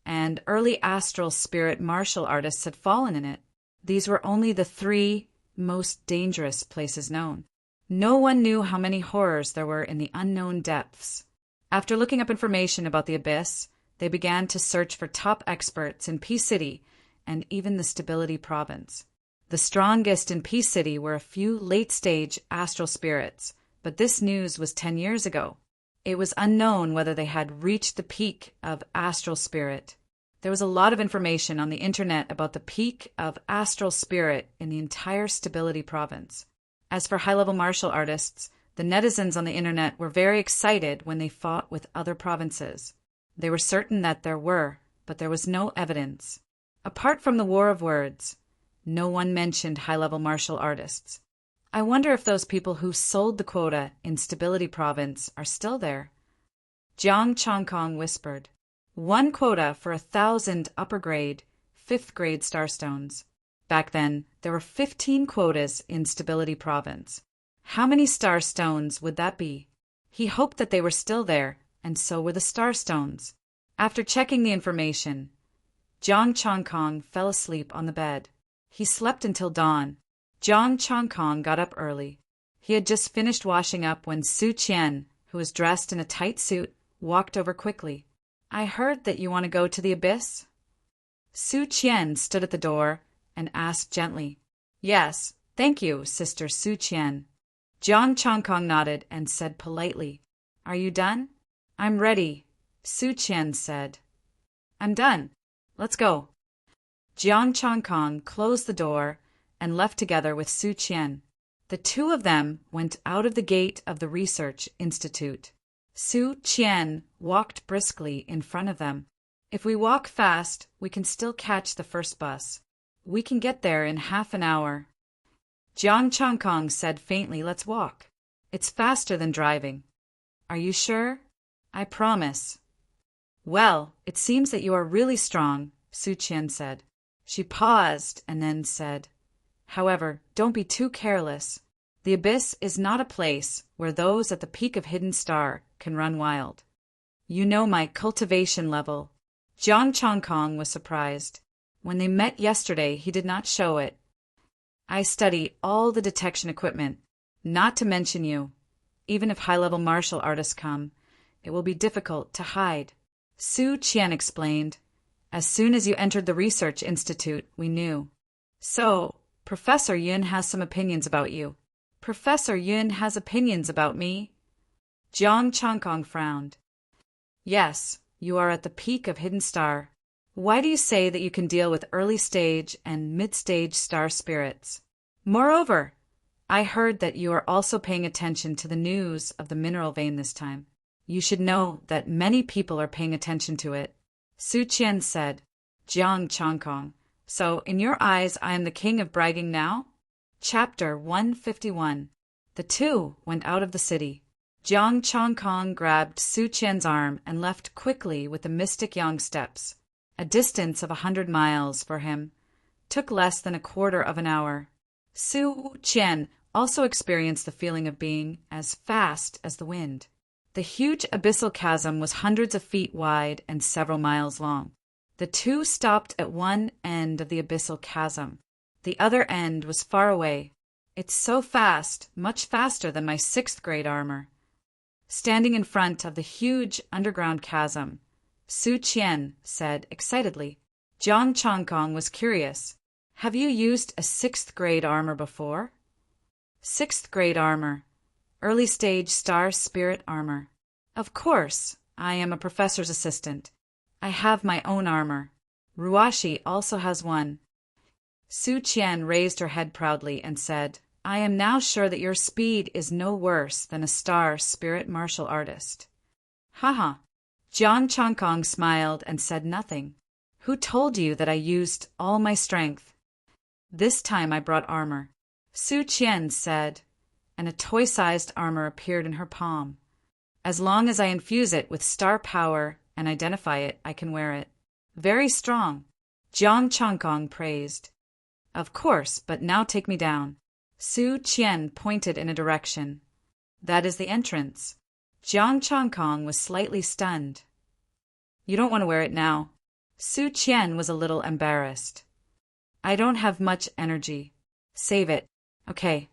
and early astral spirit martial artists had fallen in it. These were only the 3 most dangerous places known. No one knew how many horrors there were in the unknown depths. After looking up information about the abyss, they began to search for top experts in Peace City and even the Stability Province. The strongest in Peace City were a few late-stage astral spirits, but this news was 10 years ago. It was unknown whether they had reached the peak of astral spirit. There was a lot of information on the internet about the peak of astral spirit in the entire Stability Province. As for high-level martial artists, the netizens on the internet were very excited when they fought with other provinces. They were certain that there were, but there was no evidence. Apart from the war of words, no one mentioned high-level martial artists. I wonder if those people who sold the quota in Stability Province are still there. Jiang Chongkong whispered. 1 quota for 1,000 upper-grade, 5th-grade starstones. Back then, there were 15 quotas in Stability Province. How many starstones would that be? He hoped that they were still there, and so were the starstones. After checking the information, Jiang Chongkong fell asleep on the bed. He slept until dawn. Jiang Chongkong got up early. He had just finished washing up when Su Qian, who was dressed in a tight suit, walked over quickly. I heard that you want to go to the abyss? Su Qian stood at the door and asked gently. Yes, thank you, Sister Su Qian. Jiang Chongkong nodded and said politely, Are you done? I'm ready, Su Qian said. I'm done. Let's go. Jiang Chongkong closed the door and left together with Su Qian. The two of them went out of the gate of the research institute. Su Qian walked briskly in front of them. If we walk fast, we can still catch the first bus. We can get there in half an hour. Jiang Changkong said faintly, let's walk. It's faster than driving. Are you sure? I promise. Well, it seems that you are really strong, Su Qian said. She paused and then said, however, don't be too careless. The abyss is not a place where those at the peak of Hidden Star can run wild. You know my cultivation level. Jiang Changkong was surprised. When they met yesterday, he did not show it. I study all the detection equipment, not to mention you. Even if high-level martial artists come, it will be difficult to hide. Su Qian explained. As soon as you entered the research institute, we knew. So, Professor Yun has some opinions about you. Professor Yun has opinions about me? Jiang Changkong frowned. Yes, you are at the peak of Hidden Star. Why do you say that you can deal with early-stage and mid-stage star spirits? Moreover, I heard that you are also paying attention to the news of the mineral vein this time. You should know that many people are paying attention to it. Su Qian said. Jiang Changkong. So, in your eyes, I am the king of bragging now? Chapter 151. The two went out of the city. Jiang Changkong grabbed Su Qian's arm and left quickly with the Mystic Yang steps. A distance of 100 miles for him. Took less than a quarter of an hour. Su Qian also experienced the feeling of being as fast as the wind. The huge abyssal chasm was hundreds of feet wide and several miles long. The two stopped at one end of the abyssal chasm. The other end was far away. It's so fast, much faster than my 6th grade armor. Standing in front of the huge underground chasm, Su Qian said excitedly. Jiang Changkong was curious. Have you used a 6th grade armor before? 6th grade armor. Early stage star spirit armor. Of course, I am a professor's assistant. I have my own armor. Ruashi also has one. Su Qian raised her head proudly and said, I am now sure that your speed is no worse than a star spirit martial artist. Haha. Jiang Changkong smiled and said nothing. Who told you that I used all my strength? This time I brought armor. Su Qian said, and a toy-sized armor appeared in her palm. As long as I infuse it with star power and identify it, I can wear it. Very strong. Jiang Changkong praised. Of course, but now take me down. Su Qian pointed in a direction. That is the entrance. Jiang Changkong was slightly stunned. You don't want to wear it now. Su Qian was a little embarrassed. I don't have much energy. Save it. Okay.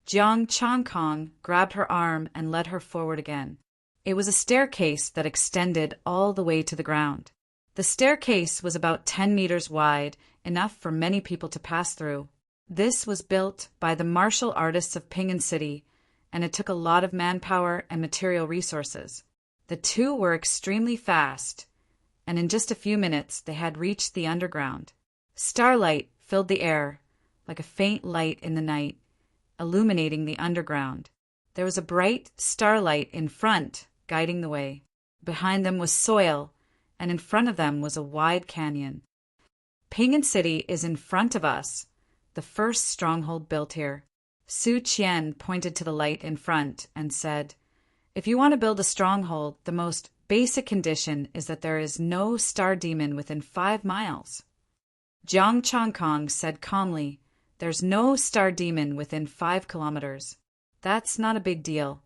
Jiang Changkong grabbed her arm and led her forward again. It was a staircase that extended all the way to the ground. The staircase was about 10 meters wide, enough for many people to pass through. This was built by the martial artists of Pingan City, and it took a lot of manpower and material resources. The two were extremely fast, and in just a few minutes they had reached the underground. Starlight filled the air, like a faint light in the night, illuminating the underground. There was a bright starlight in front, guiding the way. Behind them was soil, and in front of them was a wide canyon. Pingan City is in front of us, the first stronghold built here. Su Qian pointed to the light in front and said, If you want to build a stronghold, the most basic condition is that there is no star demon within 5 miles. Jiang Changkong said calmly, There's no star demon within 5 kilometers. That's not a big deal.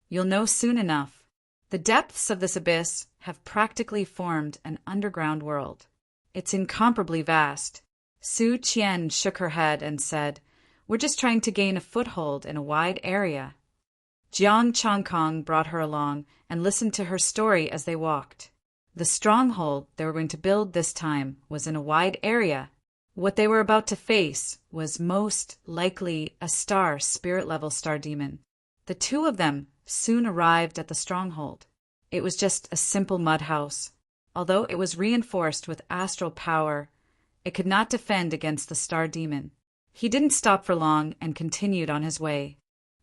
You'll know soon enough. The depths of this abyss have practically formed an underground world. It's incomparably vast. Su Qian shook her head and said, We're just trying to gain a foothold in a wide area. Jiang Changkong brought her along and listened to her story as they walked. The stronghold they were going to build this time was in a wide area. What they were about to face was most likely a spirit-level star demon. The two of them soon arrived at the stronghold. It was just a simple mud house. Although it was reinforced with astral power, it could not defend against the star demon. He didn't stop for long and continued on his way.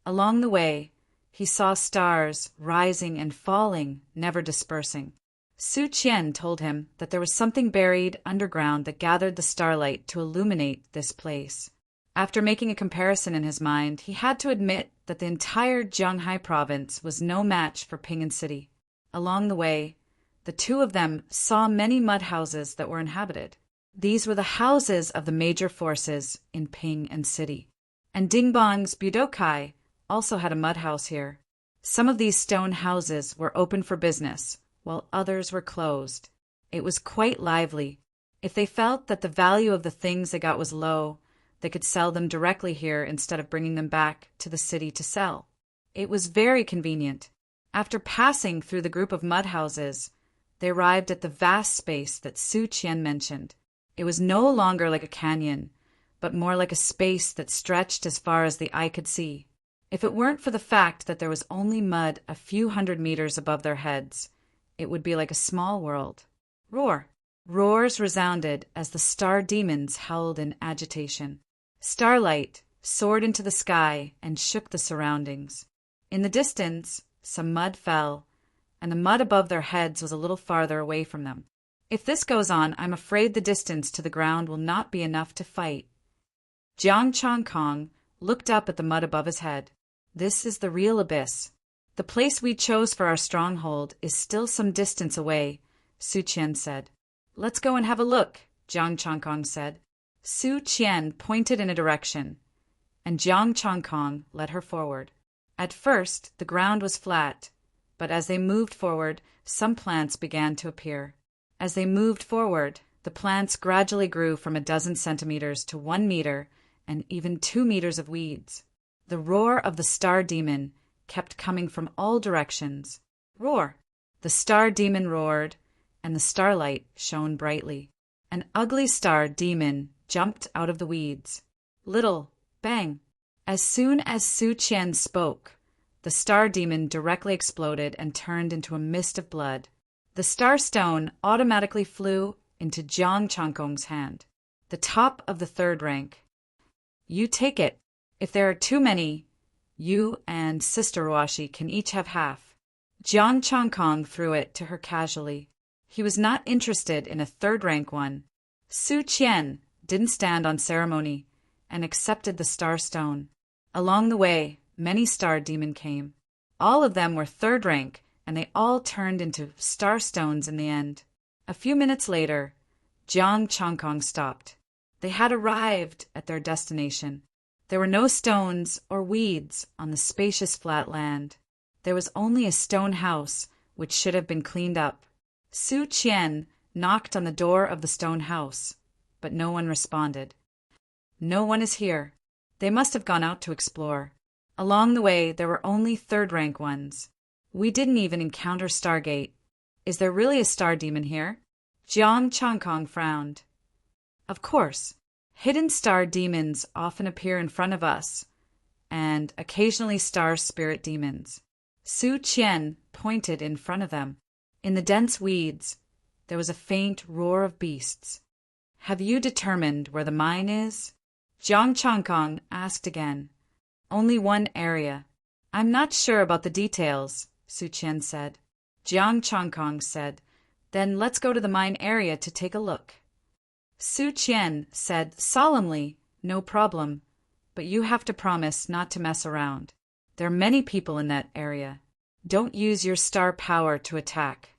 Along the way, he saw stars rising and falling, never dispersing. Su Qian told him that there was something buried underground that gathered the starlight to illuminate this place. After making a comparison in his mind, he had to admit that the entire Jianghai province was no match for Ping'an City. Along the way, the two of them saw many mud houses that were inhabited. These were the houses of the major forces in Ping'an City. And Dingbang's Budokai also had a mud house here. Some of these stone houses were open for business, while others were closed. It was quite lively. If they felt that the value of the things they got was low, they could sell them directly here instead of bringing them back to the city to sell. It was very convenient. After passing through the group of mud houses, they arrived at the vast space that Su Qian mentioned. It was no longer like a canyon, but more like a space that stretched as far as the eye could see. If it weren't for the fact that there was only mud a few hundred meters above their heads, it would be like a small world. Roar! Roars resounded as the star demons howled in agitation. Starlight soared into the sky and shook the surroundings. In the distance, some mud fell, and the mud above their heads was a little farther away from them. If this goes on, I'm afraid the distance to the ground will not be enough to fight. Jiang Changkong looked up at the mud above his head. This is the real abyss. The place we chose for our stronghold is still some distance away, Su Qian said. Let's go and have a look, Jiang Changkong said. Su Qian pointed in a direction, and Jiang Changkong led her forward. At first, the ground was flat, but as they moved forward, some plants began to appear. As they moved forward, the plants gradually grew from a dozen centimeters to 1 meter and even 2 meters of weeds. The roar of the star demon kept coming from all directions. Roar! The star demon roared, and the starlight shone brightly. An ugly star demon jumped out of the weeds. Little, bang! As soon as Su Qian spoke, the star demon directly exploded and turned into a mist of blood. The star stone automatically flew into Jiang Changkong's hand, the top of the 3rd rank. You take it. If there are too many, you and Sister Washi can each have half. Jiang Changkong threw it to her casually. He was not interested in a 3rd rank one. Su Qian didn't stand on ceremony and accepted the star stone. Along the way, many star demon came. All of them were 3rd rank, and they all turned into star stones in the end. A few minutes later, Jiang Changkong stopped. They had arrived at their destination. There were no stones or weeds on the spacious flat land. There was only a stone house, which should have been cleaned up. Su Qian knocked on the door of the stone house, but no one responded. No one is here. They must have gone out to explore. Along the way, there were only 3rd rank ones. We didn't even encounter Stargate. Is there really a star demon here? Jiang Changkong frowned. Of course. Hidden star demons often appear in front of us, and occasionally star spirit demons. Su Qian pointed in front of them. In the dense weeds, there was a faint roar of beasts. Have you determined where the mine is? Jiang Changkong asked again. Only one area. I'm not sure about the details, Su Qian said. Jiang Changkong said, Then let's go to the mine area to take a look. Su Qian said solemnly, No problem, but you have to promise not to mess around. There are many people in that area. Don't use your star power to attack.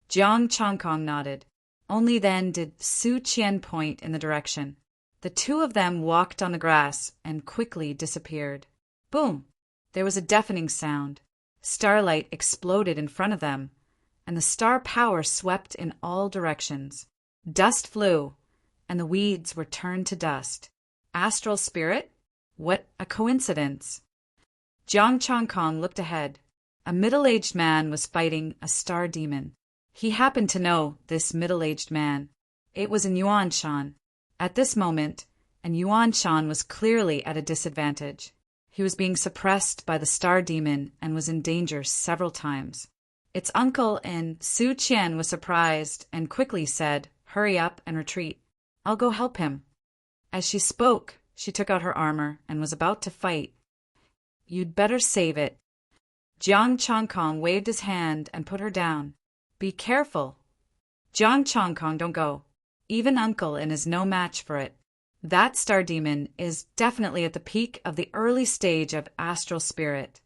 Jiang Changkong nodded. Only then did Su Qian point in the direction. The two of them walked on the grass and quickly disappeared. Boom! There was a deafening sound. Starlight exploded in front of them, and the star power swept in all directions. Dust flew, and the weeds were turned to dust. Astral spirit? What a coincidence! Jiang Changkong looked ahead. A middle-aged man was fighting a star demon. He happened to know this middle-aged man. It was an Yuan Shan. At this moment, an Yuan Shan was clearly at a disadvantage. He was being suppressed by the star demon and was in danger several times. Its uncle and Su Qian was surprised and quickly said, Hurry up and retreat. I'll go help him. As she spoke, She took out her armor and was about to fight. You'd better save it. Jiang Chongkong waved his hand and put her down. Be careful. Jiang Chongkong, don't go. Even Uncle and is no match for it. That star demon is definitely at the peak of the early stage of astral spirit,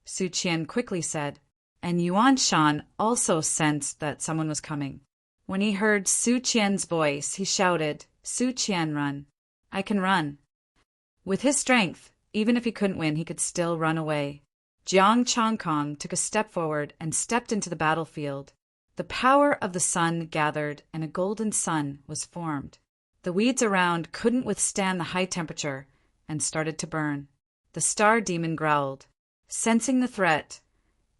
Su Qian quickly said, and Yuan Shan also sensed that someone was coming. When he heard Su Qian's voice, he shouted, Su Qian, run. I can run. With his strength, even if he couldn't win, he could still run away. Jiang Chongkong took a step forward and stepped into the battlefield. The power of the sun gathered, and a golden sun was formed. The weeds around couldn't withstand the high temperature and started to burn. The star demon growled. Sensing the threat,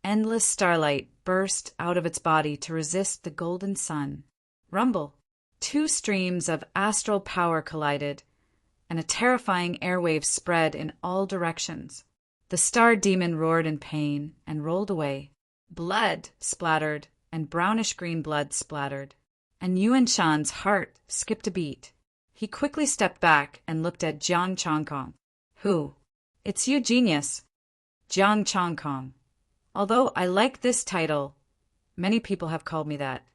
endless starlight burst out of its body to resist the golden sun. Rumble. Two streams of astral power collided, and a terrifying airwave spread in all directions. The star demon roared in pain and rolled away. Blood splattered, and brownish-green blood splattered, and Yuan Shan's heart skipped a beat. He quickly stepped back and looked at Jiang Chongkong. Who? It's you, genius. Jiang Chongkong. Although I like this title, many people have called me that,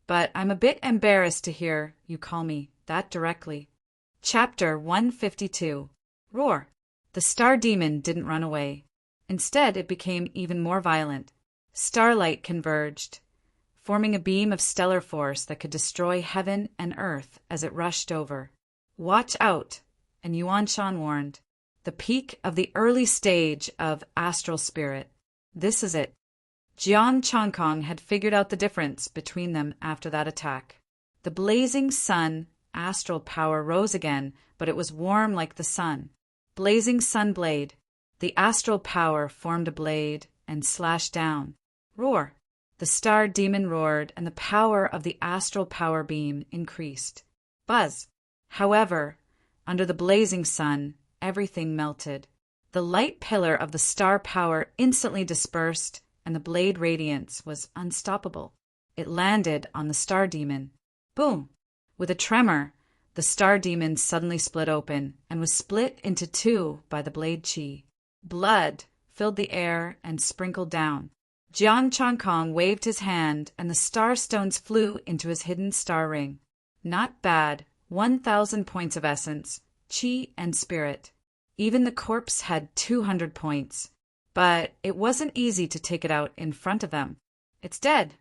but I'm a bit embarrassed to hear you call me that directly. Chapter 152. Roar. The star demon didn't run away. Instead, it became even more violent. Starlight converged, forming a beam of stellar force that could destroy heaven and earth as it rushed over. Watch out, and Yuan Shan warned. The peak of the early stage of astral spirit. This is it. Jiang Chongkong had figured out the difference between them after that attack. The blazing sun astral power rose again, but it was warm like the sun. Blazing sun blade. The astral power formed a blade and slashed down. Roar. The star demon roared, and the power of the astral power beam increased. Buzz. However, under the blazing sun, everything melted. The light pillar of the star power instantly dispersed, and the blade radiance was unstoppable. It landed on the star demon. Boom! With a tremor, the star demon suddenly split open and was split into two by the blade chi. Blood filled the air and sprinkled down. Jiang Chongkong waved his hand, and the star stones flew into his hidden star ring. Not bad. 1,000 points of essence, chi, and spirit. Even the corpse had 200 points. But it wasn't easy to take it out in front of them. It's dead.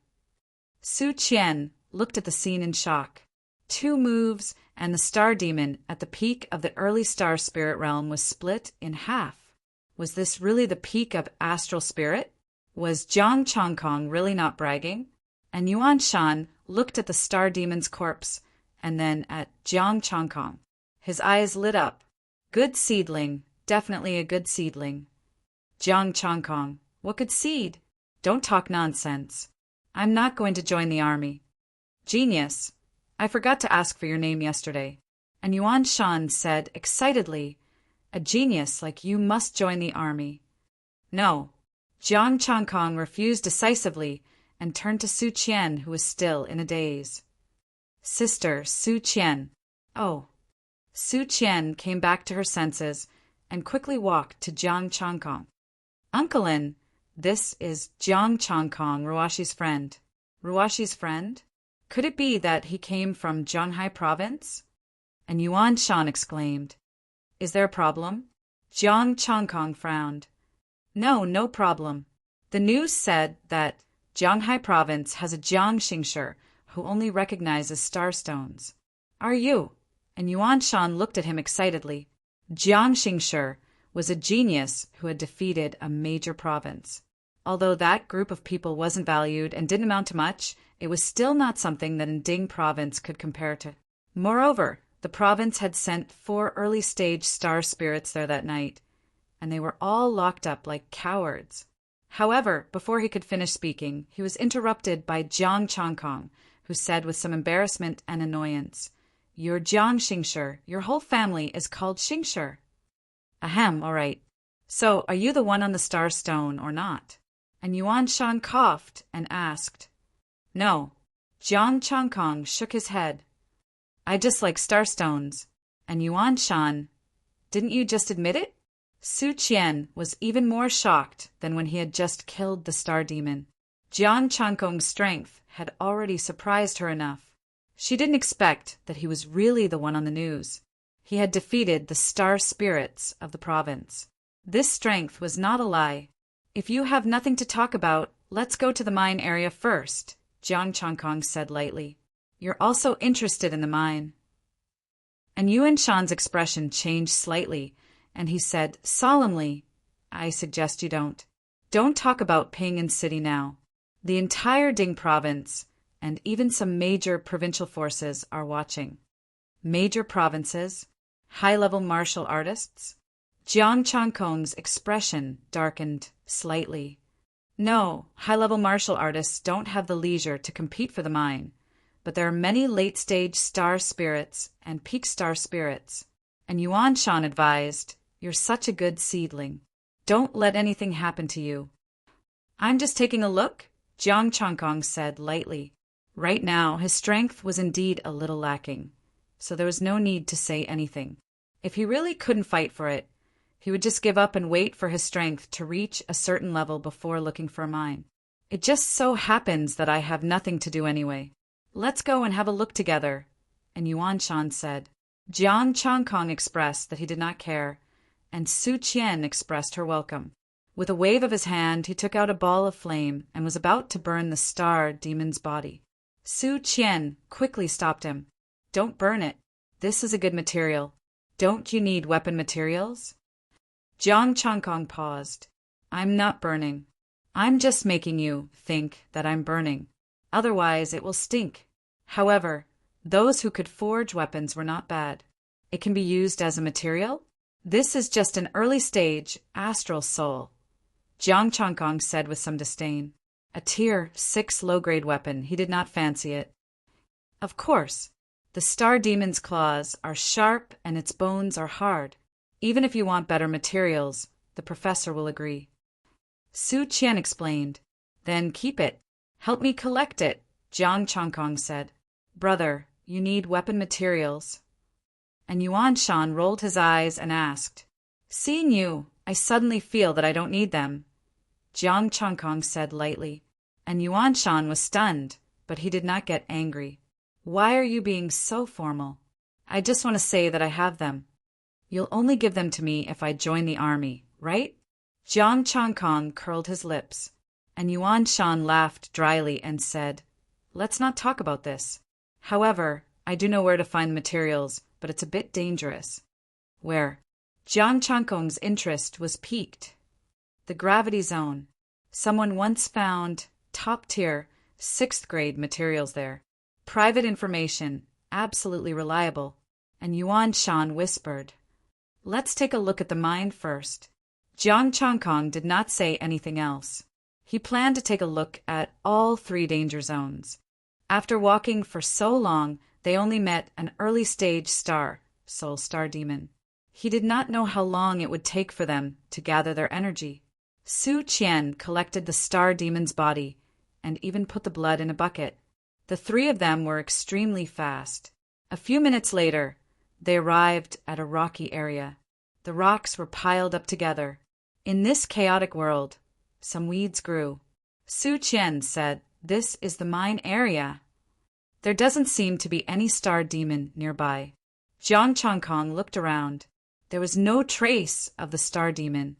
Su Qian looked at the scene in shock. 2 moves, and the star demon at the peak of the early star spirit realm was split in half. Was this really the peak of astral spirit? Was Jiang Chongkong really not bragging? And Yuan Shan looked at the star demon's corpse and then at Jiang Chongkong. His eyes lit up. Good seedling, definitely a good seedling. Jiang Chongkong, what good seed? Don't talk nonsense. I'm not going to join the army. Genius, I forgot to ask for your name yesterday. And Yuan Shan said excitedly, a genius like you must join the army. No. Jiang Chongkong refused decisively and turned to Su Qian, who was still in a daze. Sister Su Qian. Oh. Su Qian came back to her senses and quickly walked to Jiang Chongkong. Uncle-in, this is Jiang Chongkong, Ruashi's friend. Ruashi's friend? Could it be that he came from Zhanghai province? And Yuan Shan exclaimed, Is there a problem? Jiang Chongkong frowned. No, no problem. The news said that Zhanghai province has a Jiang Xingshi who only recognizes starstones. Are you? And Yuan Shan looked at him excitedly. Jiang Xingshi was a genius who had defeated a major province. Although that group of people wasn't valued and didn't amount to much, it was still not something that Nding province could compare to. Moreover, the province had sent 4 early-stage star spirits there that night, and they were all locked up like cowards. However, before he could finish speaking, he was interrupted by Jiang Chongkong, who said with some embarrassment and annoyance, You're Jiang Xingshi. Your whole family is called Xingshi. Ahem, all right. So, are you the one on the star stone or not? And Yuan Shan coughed and asked. No. Jiang Chongkong shook his head. I just like starstones. And Yuan Shan Didn't you just admit it? Su Qian was even more shocked than when he had just killed the star demon. Jiang Changkong's strength had already surprised her enough. She didn't expect that he was really the one on the news. He had defeated the star spirits of the province. This strength was not a lie. If you have nothing to talk about, let's go to the mine area first, Jiang Changkong said lightly. You're also interested in the mine. And Yuan Shan's expression changed slightly, and he said solemnly, I suggest you don't. Don't talk about Ping'an City now. The entire Ding province, and even some major provincial forces are watching. Major provinces? High-level martial artists? Jiang Changkong's expression darkened slightly. No, high-level martial artists don't have the leisure to compete for the mine, but there are many late-stage star spirits and peak star spirits. And Yuan Shan advised, you're such a good seedling. Don't let anything happen to you. I'm just taking a look, Jiang Changkong said lightly. Right now, his strength was indeed a little lacking, so there was no need to say anything. If he really couldn't fight for it, he would just give up and wait for his strength to reach a certain level before looking for a mine. It just so happens that I have nothing to do anyway. Let's go and have a look together, and Yuan Shan said. Jiang Changkong expressed that he did not care, and Su Qian expressed her welcome. With a wave of his hand, he took out a ball of flame and was about to burn the star demon's body. Su Qian quickly stopped him. Don't burn it. This is a good material. Don't you need weapon materials? Jiang Changkong paused. I'm not burning. I'm just making you think that I'm burning. Otherwise, it will stink. However, those who could forge weapons were not bad. It can be used as a material? This is just an early-stage astral soul, Jiang Changkong said with some disdain. A Tier 6 low-grade weapon, he did not fancy it. Of course, the star demon's claws are sharp and its bones are hard. Even if you want better materials, the professor will agree. Su Qian explained. Then keep it. Help me collect it, Jiang Changkong said. Brother, you need weapon materials. And Yuan Shan rolled his eyes and asked, Seeing you, I suddenly feel that I don't need them, Jiang Changkong said lightly. And Yuan Shan was stunned, but he did not get angry. Why are you being so formal? I just want to say that I have them. You'll only give them to me if I join the army, right? Jiang Changkong curled his lips, and Yuan Shan laughed dryly and said, Let's not talk about this. However, I do know where to find the materials, but it's a bit dangerous. Where? Jiang Changkong's interest was piqued. The gravity zone. Someone once found top-tier, 6th-grade materials there. Private information, absolutely reliable. And Yuan Shan whispered, Let's take a look at the mine first. Jiang Changkong did not say anything else. He planned to take a look at all 3 danger zones. After walking for so long, they only met an early-stage soul star demon. He did not know how long it would take for them to gather their energy. Su Qian collected the star demon's body and even put the blood in a bucket. The 3 of them were extremely fast. A few minutes later, they arrived at a rocky area. The rocks were piled up together. In this chaotic world, some weeds grew. Su Qian said, This is the mine area. There doesn't seem to be any star demon nearby. Jiang Changkong looked around. There was no trace of the star demon.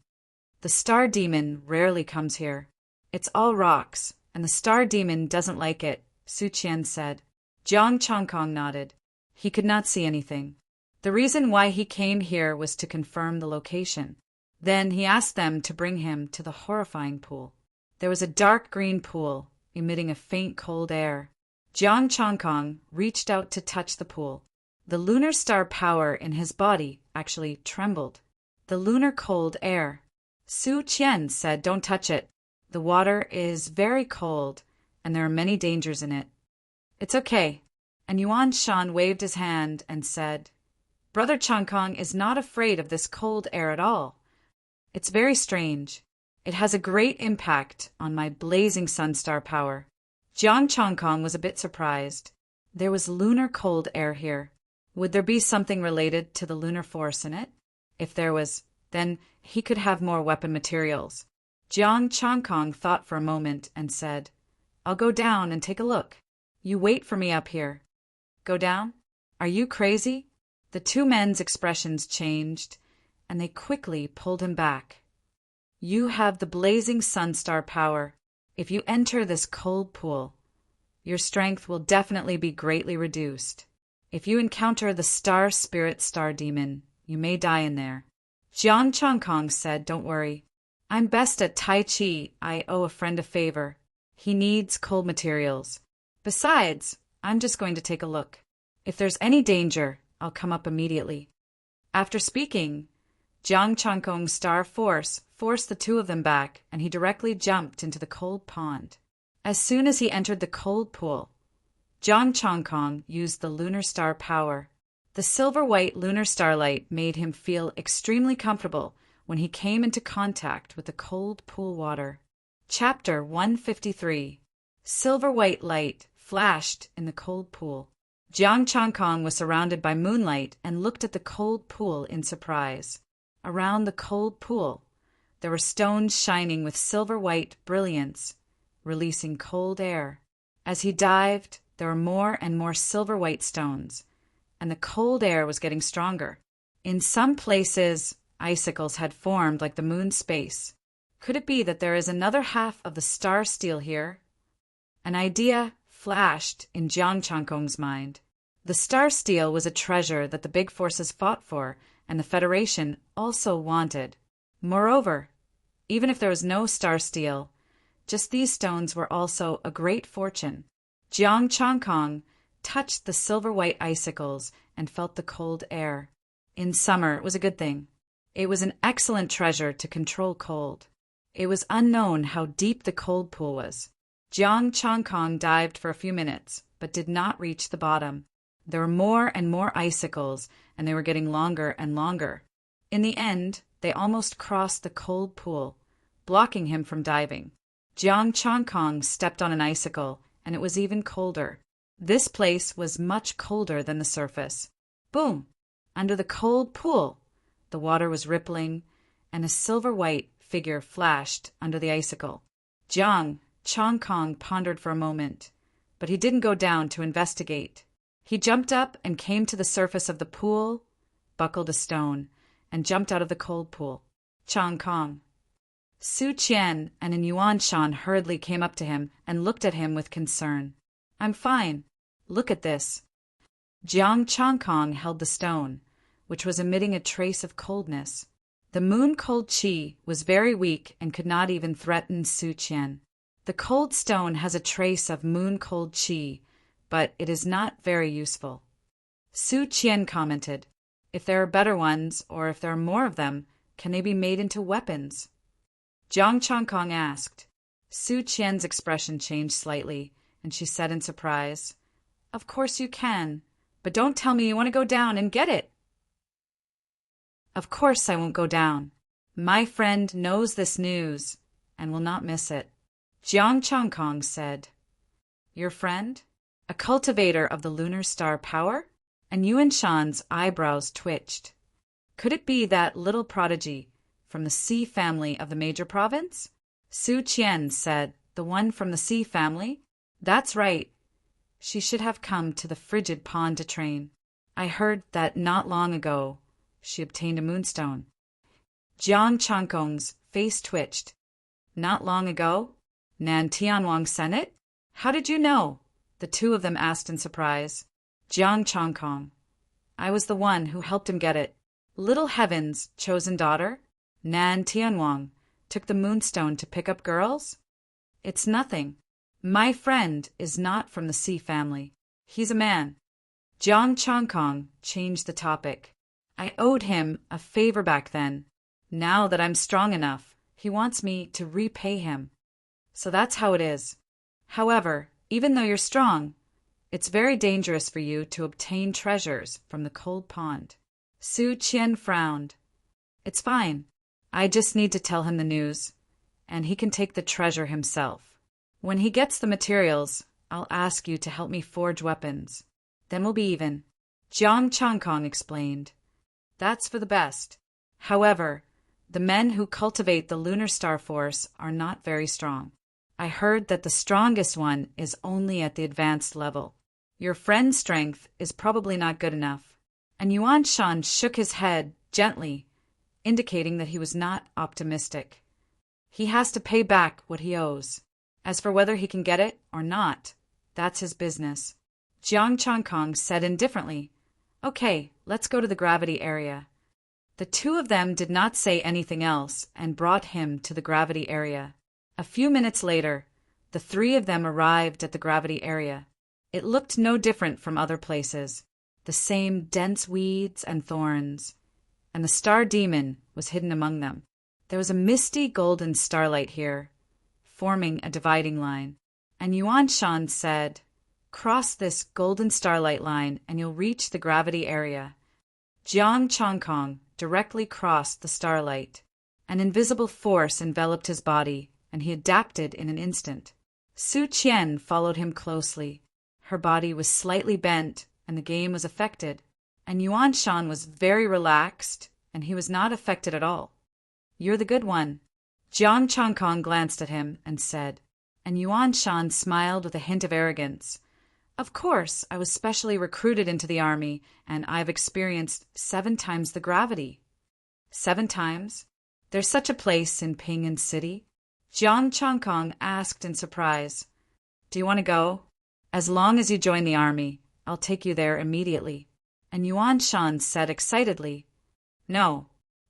The star demon rarely comes here. It's all rocks, and the star demon doesn't like it, Su Qian said. Jiang Changkong nodded. He could not see anything. The reason why he came here was to confirm the location. Then he asked them to bring him to the horrifying pool. There was a dark green pool, emitting a faint cold air. Jiang Changkong reached out to touch the pool. The lunar star power in his body actually trembled. The lunar cold air. Su Qian said, Don't touch it. The water is very cold, and there are many dangers in it. It's okay. And Yuan Shan waved his hand and said, Brother Changkong is not afraid of this cold air at all. It's very strange. It has a great impact on my blazing sun star power. Jiang Changkong was a bit surprised. There was lunar cold air here. Would there be something related to the lunar force in it? If there was, then he could have more weapon materials. Jiang Changkong thought for a moment and said, I'll go down and take a look. You wait for me up here. Go down? Are you crazy? The two men's expressions changed, and they quickly pulled him back. You have the blazing sunstar power. If you enter this cold pool, your strength will definitely be greatly reduced. If you encounter the star spirit star demon, you may die in there. Jiang Changkong said, Don't worry. I'm best at Tai Chi. I owe a friend a favor. He needs cold materials. Besides, I'm just going to take a look. If there's any danger, I'll come up immediately. After speaking, Jiang Changkong's star force forced the two of them back, and he directly jumped into the cold pond. As soon as he entered the cold pool, Jiang Changkong used the lunar star power. The silver-white lunar starlight made him feel extremely comfortable when he came into contact with the cold pool water. Chapter 153. Silver-white light flashed in the cold pool. Jiang Changkong was surrounded by moonlight and looked at the cold pool in surprise. Around the cold pool, there were stones shining with silver-white brilliance, releasing cold air. As he dived, there were more and more silver-white stones, and the cold air was getting stronger. In some places, icicles had formed like the moon's space. Could it be that there is another half of the star steel here? An idea flashed in Jiang Changkong's mind. The star steel was a treasure that the big forces fought for, and the Federation also wanted. Moreover, even if there was no star steel, just these stones were also a great fortune. Jiang Changkong touched the silver-white icicles and felt the cold air. In summer, it was a good thing. It was an excellent treasure to control cold. It was unknown how deep the cold pool was. Jiang Changkong dived for a few minutes, but did not reach the bottom. There were more and more icicles, and they were getting longer and longer. In the end, they almost crossed the cold pool, blocking him from diving. Jiang Changkong stepped on an icicle, and it was even colder. This place was much colder than the surface. Boom! Under the cold pool, the water was rippling, and a silver-white figure flashed under the icicle. Jiang Changkong pondered for a moment, but he didn't go down to investigate. He jumped up and came to the surface of the pool, buckled a stone, and jumped out of the cold pool. Changkong. Su Qian and an Yuan Shan hurriedly came up to him and looked at him with concern. I'm fine. Look at this. Jiang Changkong held the stone, which was emitting a trace of coldness. The moon-cold qi was very weak and could not even threaten Su Qian. The cold stone has a trace of moon-cold qi, but it is not very useful. Su Qian commented, If there are better ones, or if there are more of them, can they be made into weapons? Jiang Changkong asked. Su Qian's expression changed slightly, and she said in surprise, Of course you can, but don't tell me you want to go down and get it. Of course I won't go down. My friend knows this news and will not miss it. Jiang Changkong said, Your friend? A cultivator of the lunar star power? And Yuan Shan's eyebrows twitched. Could it be that little prodigy from the Sea family of the major province? Su Qian said, The one from the Sea family? That's right. She should have come to the frigid pond to train. I heard that not long ago she obtained a moonstone. Jiang Changkong's face twitched. Not long ago? Nan Tianwang sent it? How did you know? The two of them asked in surprise. Jiang Changkong. I was the one who helped him get it. Little Heaven's chosen daughter, Nan Tianwang, took the moonstone to pick up girls? It's nothing. My friend is not from the Sea family. He's a man. Jiang Changkong changed the topic. I owed him a favor back then. Now that I'm strong enough, he wants me to repay him. So that's how it is. However, even though you're strong, it's very dangerous for you to obtain treasures from the cold pond. Su Qian frowned. It's fine. I just need to tell him the news, and he can take the treasure himself. When he gets the materials, I'll ask you to help me forge weapons. Then we'll be even. Jiang Changkong explained. That's for the best. However, the men who cultivate the lunar star force are not very strong. I heard that the strongest one is only at the advanced level. Your friend's strength is probably not good enough. And Yuan Shan shook his head gently, indicating that he was not optimistic. He has to pay back what he owes. As for whether he can get it or not, that's his business. Jiang Changkong said indifferently, "Okay, let's go to the gravity area." The two of them did not say anything else and brought him to the gravity area. A few minutes later, the three of them arrived at the gravity area. It looked no different from other places, the same dense weeds and thorns, and the star demon was hidden among them. There was a misty golden starlight here, forming a dividing line, and Yuan Shan said, "Cross this golden starlight line and you'll reach the gravity area." Jiang Changkong directly crossed the starlight. An invisible force enveloped his body, and he adapted in an instant. Su Qian followed him closely. Her body was slightly bent, and the game was affected. And Yuan Shan was very relaxed, and he was not affected at all. "You're the good one." Jiang Changkong glanced at him and said, and Yuan Shan smiled with a hint of arrogance, "Of course, I was specially recruited into the army, and I've experienced 7 times the gravity." 7 times? There's such a place in Ping'an City? Jiang Changkong asked in surprise. "Do you want to go? As long as you join the army, I'll take you there immediately." And Yuan Shan said excitedly, "No."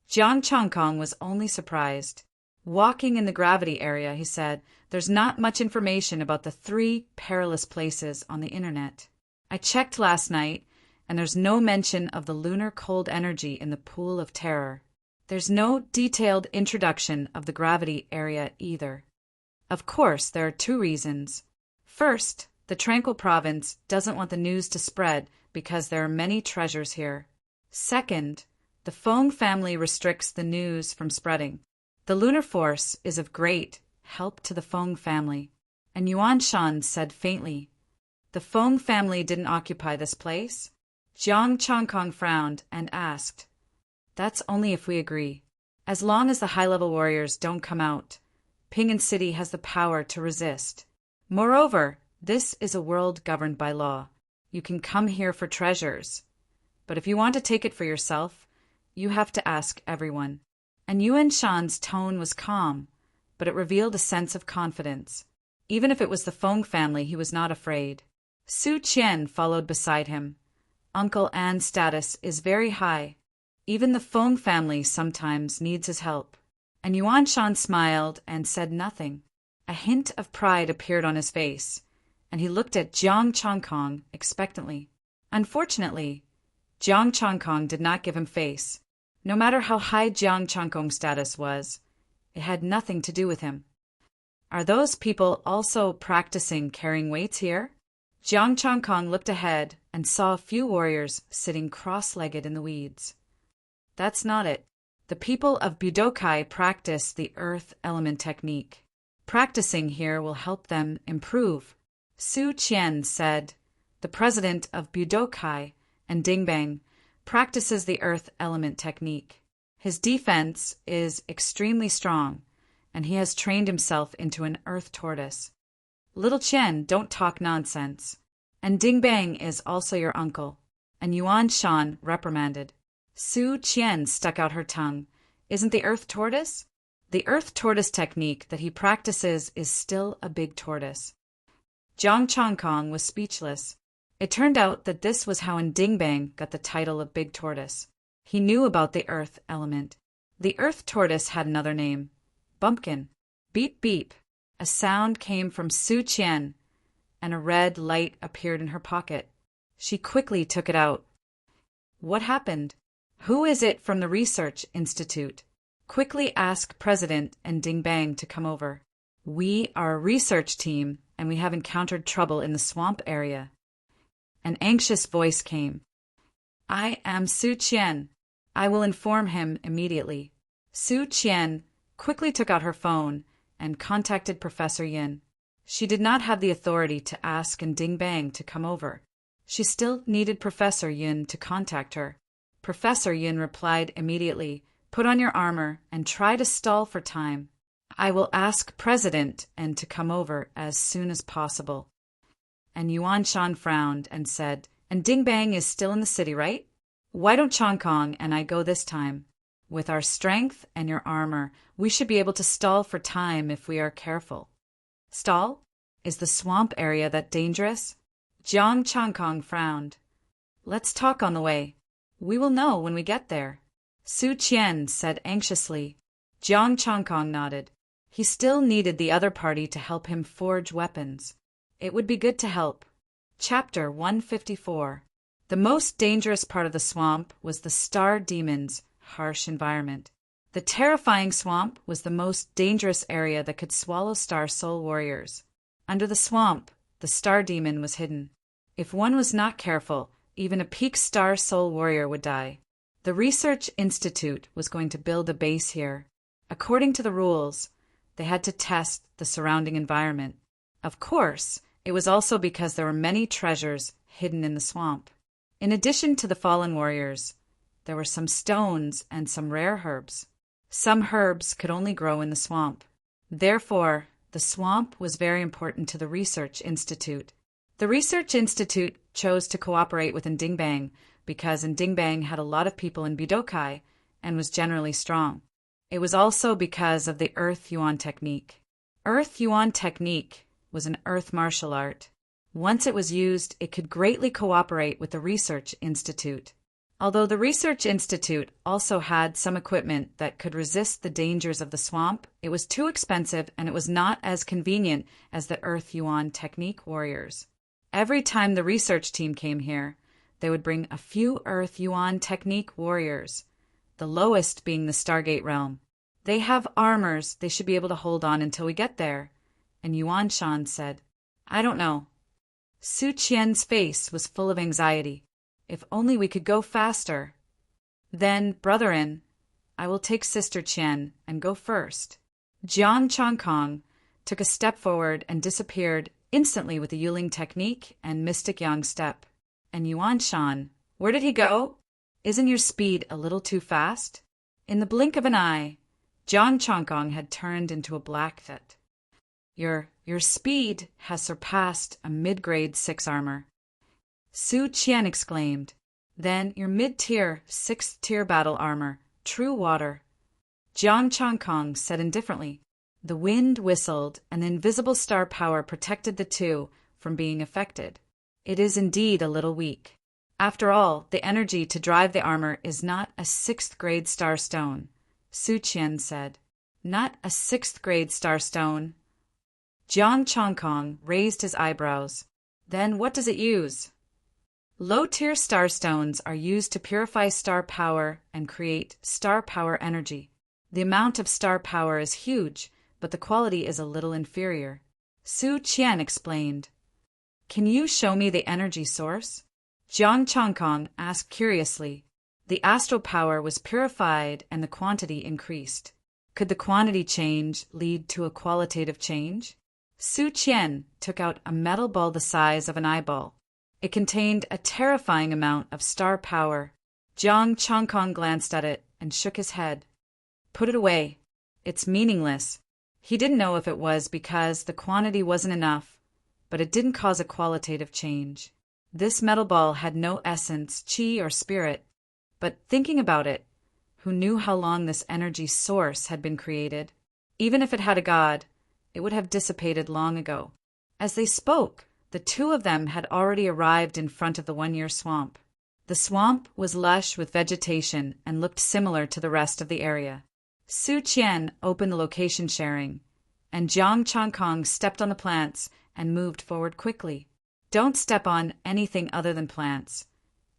Jiang Changkong was only surprised. Walking in the gravity area, he said, "There's not much information about the 3 perilous places on the internet. I checked last night, and there's no mention of the lunar cold energy in the pool of terror. There's no detailed introduction of the gravity area either. Of course, there are 2 reasons. First, the Tranquil Province doesn't want the news to spread because there are many treasures here. Second, the Feng family restricts the news from spreading. The lunar force is of great help to the Feng family." And Yuan Shan said faintly, "The Feng family didn't occupy this place?" Jiang Changkong frowned and asked, "That's only if we agree. As long as the high-level warriors don't come out, Ping'an City has the power to resist. Moreover, this is a world governed by law. You can come here for treasures. But if you want to take it for yourself, you have to ask everyone." And Yuan Shan's tone was calm, but it revealed a sense of confidence. Even if it was the Feng family, he was not afraid. Su Qian followed beside him. "Uncle An's status is very high. Even the Feng family sometimes needs his help." And Yuan Shan smiled and said nothing. A hint of pride appeared on his face, and he looked at Jiang Changkong expectantly. Unfortunately, Jiang Changkong did not give him face. No matter how high Jiang Changkong's status was, it had nothing to do with him. "Are those people also practicing carrying weights here?" Jiang Changkong looked ahead and saw a few warriors sitting cross-legged in the weeds. "That's not it. The people of Budokai practice the earth element technique. Practicing here will help them improve." Su Qian said, "The president of Budokai and Dingbang practices the earth element technique. His defense is extremely strong, and he has trained himself into an earth tortoise." "Little Qian, don't talk nonsense. And Dingbang is also your uncle." And Yuan Shan reprimanded. Su Qian stuck out her tongue. "Isn't the earth tortoise?" "The earth tortoise technique that he practices is still a big tortoise." Jiang Changkong was speechless. It turned out that this was how Dingbang got the title of Big Tortoise. He knew about the earth element. The earth tortoise had another name, Bumpkin. Beep beep. A sound came from Su Qian, and a red light appeared in her pocket. She quickly took it out. "What happened? Who is it from the Research Institute? Quickly ask President and Dingbang to come over. We are a research team, and we have encountered trouble in the swamp area." An anxious voice came. "I am Su Qian. I will inform him immediately." Su Qian quickly took out her phone and contacted Professor Yin. She did not have the authority to ask Dingbang to come over. She still needed Professor Yin to contact her. Professor Yin replied immediately, Put on your armor and try to stall for time. I will ask President and to come over as soon as possible." And Yuan Shan frowned and said, "And Ding Bang is still in the city, right? Why don't Chong Kong and I go this time? With our strength and your armor, we should be able to stall for time if we are careful." "Stall? Is the swamp area that dangerous?" Jiang Chong Kong frowned. "Let's talk on the way. We will know when we get there," Su Qian said anxiously. Jiang Chong Kong nodded. He still needed the other party to help him forge weapons. It would be good to help. Chapter 154. The most dangerous part of the swamp was the Star Demon's harsh environment. The terrifying swamp was the most dangerous area that could swallow Star Soul warriors. Under the swamp, the Star Demon was hidden. If one was not careful, even a peak Star Soul warrior would die. The Research Institute was going to build a base here. According to the rules, they had to test the surrounding environment. Of course, it was also because there were many treasures hidden in the swamp. In addition to the fallen warriors, there were some stones and some rare herbs. Some herbs could only grow in the swamp. Therefore, the swamp was very important to the Research Institute. The Research Institute chose to cooperate with Ndingbang because Ndingbang had a lot of people in Budokai and was generally strong. It was also because of the Earth Yuan technique. Earth Yuan technique was an earth martial art. Once it was used, it could greatly cooperate with the Research Institute. Although the Research Institute also had some equipment that could resist the dangers of the swamp, it was too expensive and it was not as convenient as the Earth Yuan technique warriors. Every time the research team came here, they would bring a few Earth Yuan technique warriors, the lowest being the Stargate realm. "They have armors they should be able to hold on until we get there," and Yuan Shan said, "I don't know." Su Qian's face was full of anxiety. "If only we could go faster." "Then, brethren, I will take Sister Qian and go first." Jiang Chong Kong took a step forward and disappeared instantly with the Yuling technique and Mystic Yang step. And Yuan Shan, where did he go? Isn't your speed a little too fast? In the blink of an eye, Jiang Chong Kong had turned into a black cat. Your speed has surpassed a mid-grade 6 armor." Su Qian exclaimed. "Then your mid-tier 6th tier battle armor, true water." Jiang Chong Kong said indifferently. The wind whistled, and the invisible star power protected the two from being affected. It is indeed a little weak. After all, the energy to drive the armor is not a 6th grade star stone, Su Qian said. "Not a 6th grade star stone." Jiang Chong Kong raised his eyebrows. "Then what does it use?" Low-tier star stones are used to purify star power and create star power energy. The amount of star power is huge, but the quality is a little inferior. Su Qian explained. "Can you show me the energy source?" Jiang Chong Kong asked curiously. The astral power was purified and the quantity increased. Could the quantity change lead to a qualitative change? Su Qian took out a metal ball the size of an eyeball. It contained a terrifying amount of star power. Jiang Chong Kong glanced at it and shook his head. "Put it away. It's meaningless." He didn't know if it was because the quantity wasn't enough, but it didn't cause a qualitative change. This metal ball had no essence, chi, or spirit. But thinking about it, who knew how long this energy source had been created? Even if it had a god, it would have dissipated long ago. As they spoke, the two of them had already arrived in front of the one-year swamp. The swamp was lush with vegetation and looked similar to the rest of the area. Su Qian opened the location sharing, and Jiang Chong Kong stepped on the plants and moved forward quickly. Don't step on anything other than plants,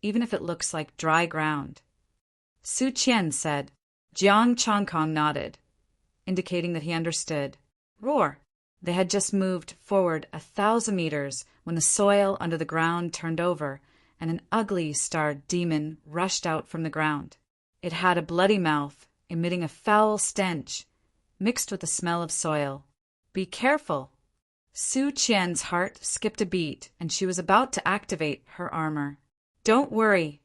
even if it looks like dry ground, Su Qian said. Jiang Chong Kong nodded, indicating that he understood. Roar! They had just moved forward 1,000 meters when the soil under the ground turned over and an ugly star demon rushed out from the ground. It had a bloody mouth, emitting a foul stench, mixed with the smell of soil. "Be careful!" Su Qian's heart skipped a beat, and she was about to activate her armor. "Don't worry,"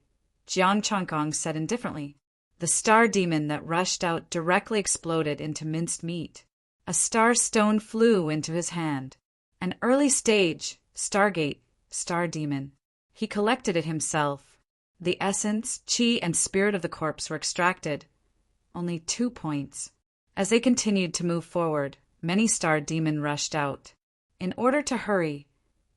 Jiang Chongkong said indifferently. The star demon that rushed out directly exploded into minced meat. A star stone flew into his hand. An early stage, Stargate, star demon. He collected it himself. The essence, chi, and spirit of the corpse were extracted. Only 2 points. As they continued to move forward, many star demon rushed out. In order to hurry,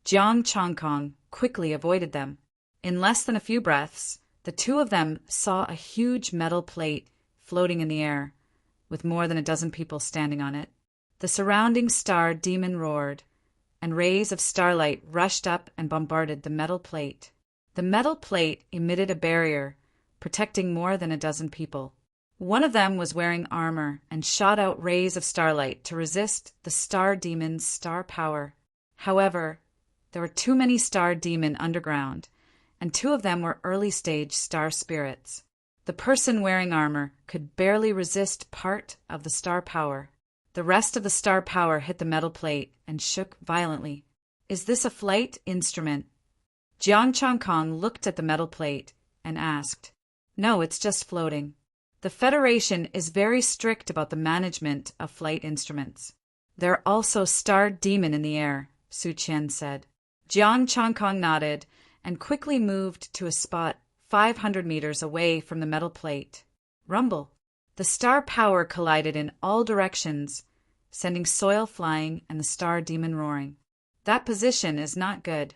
Jiang Chongkong quickly avoided them. In less than a few breaths, the two of them saw a huge metal plate floating in the air, with more than a dozen people standing on it. The surrounding star demon roared, and rays of starlight rushed up and bombarded the metal plate. The metal plate emitted a barrier, protecting more than a dozen people. One of them was wearing armor and shot out rays of starlight to resist the star demon's star power. However, there were too many star demon underground, and 2 of them were early-stage star spirits. The person wearing armor could barely resist part of the star power. The rest of the star power hit the metal plate and shook violently. "Is this a flight instrument?" Jiang Chongkong looked at the metal plate and asked. "No, it's just floating. The Federation is very strict about the management of flight instruments. There are also star demon in the air," Su Qian said. Jiang Chongkong nodded and quickly moved to a spot 500 meters away from the metal plate. Rumble. The star power collided in all directions, sending soil flying and the star demon roaring. "That position is not good."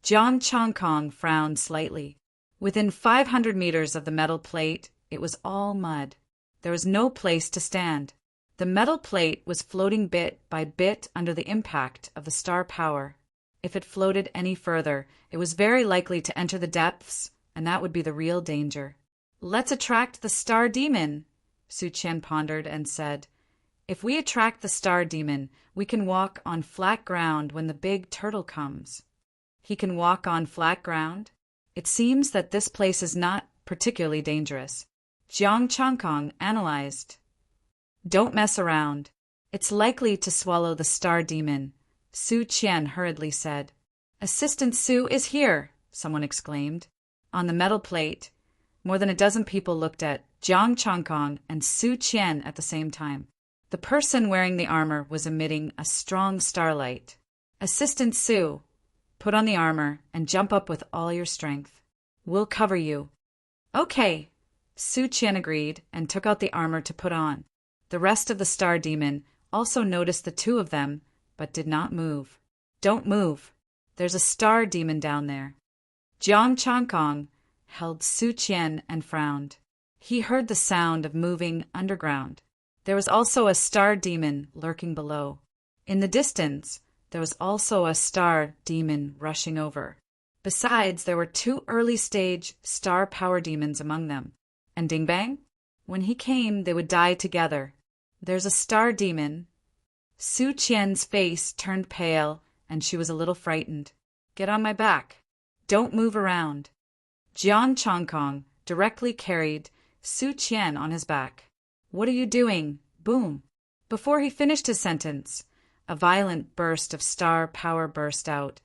Jiang Chongkong frowned slightly. Within 500 meters of the metal plate, it was all mud. There was no place to stand. The metal plate was floating bit by bit under the impact of the star power. If it floated any further, it was very likely to enter the depths, and that would be the real danger. "Let's attract the star demon," Su Qian pondered and said. "If we attract the star demon, we can walk on flat ground when the big turtle comes." "He can walk on flat ground? It seems that this place is not particularly dangerous." Jiang Chongkong analyzed. "Don't mess around. It's likely to swallow the star demon," Su Qian hurriedly said. "Assistant Su is here," someone exclaimed. On the metal plate, more than a dozen people looked at Jiang Chongkong and Su Qian at the same time. The person wearing the armor was emitting a strong starlight. "Assistant Su, put on the armor and jump up with all your strength. We'll cover you." "Okay," Su Qian agreed and took out the armor to put on. The rest of the star demon also noticed the 2 of them, but did not move. "Don't move. There's a star demon down there." Jiang Chongkong held Su Qian and frowned. He heard the sound of moving underground. There was also a star demon lurking below. In the distance, there was also a star demon rushing over. Besides, there were 2 early-stage star power demons among them. And Ding Bang? When he came, they would die together. "There's a star demon." Su Qian's face turned pale, and she was a little frightened. "Get on my back. Don't move around." Jiang Chongkong directly carried Su Qian on his back. "What are you doing?" Boom. Before he finished his sentence, a violent burst of star power burst out,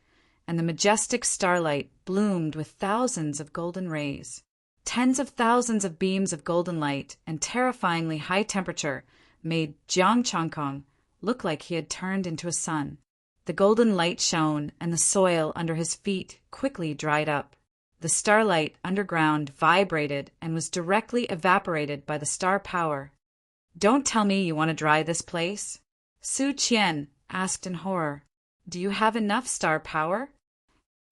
and the majestic starlight bloomed with thousands of golden rays. Tens of thousands of beams of golden light and terrifyingly high temperature made Jiang Chongkong look like he had turned into a sun. The golden light shone, and the soil under his feet quickly dried up. The starlight underground vibrated and was directly evaporated by the star power. "Don't tell me you want to dry this place?" Su Qian asked in horror. "Do you have enough star power?"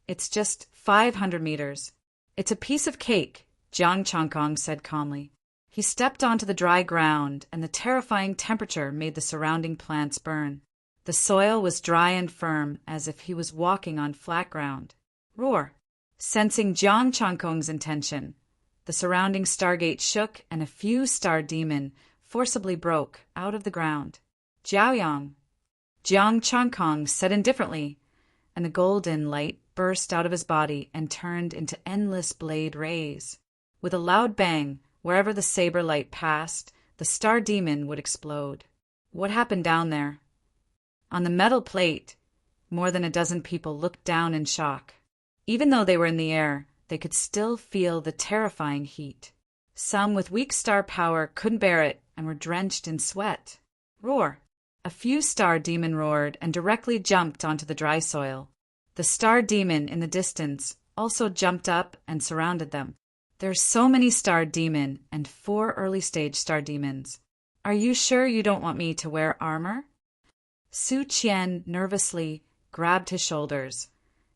"It's just 500 meters. It's a piece of cake," Jiang Chongkong said calmly. He stepped onto the dry ground, and the terrifying temperature made the surrounding plants burn. The soil was dry and firm, as if he was walking on flat ground. Roar! Sensing Jiang Chongkong's intention, the surrounding stargate shook, and a few star demon forcibly broke out of the ground. "Jiaoyang!" Jiang Chongkong said indifferently, and the golden light burst out of his body and turned into endless blade rays. With a loud bang, wherever the saber light passed, the star demon would explode. What happened down there? On the metal plate, more than a dozen people looked down in shock. Even though they were in the air, they could still feel the terrifying heat. Some with weak star power couldn't bear it and were drenched in sweat. Roar! A few star demon roared and directly jumped onto the dry soil. The star demon in the distance also jumped up and surrounded them. There's so many star demon and 4 early-stage star demons. Are you sure you don't want me to wear armor? Su Qian nervously grabbed his shoulders,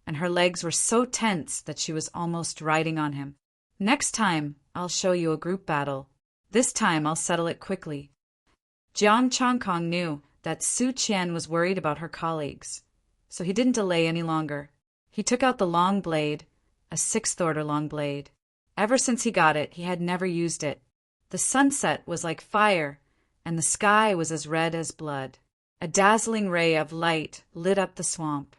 and her legs were so tense that she was almost riding on him. Next time, I'll show you a group battle. This time I'll settle it quickly. Jiang Changkong knew that Su Qian was worried about her colleagues, so he didn't delay any longer. He took out the long blade, a 6th order long blade. Ever since he got it, he had never used it. The sunset was like fire, and the sky was as red as blood. A dazzling ray of light lit up the swamp.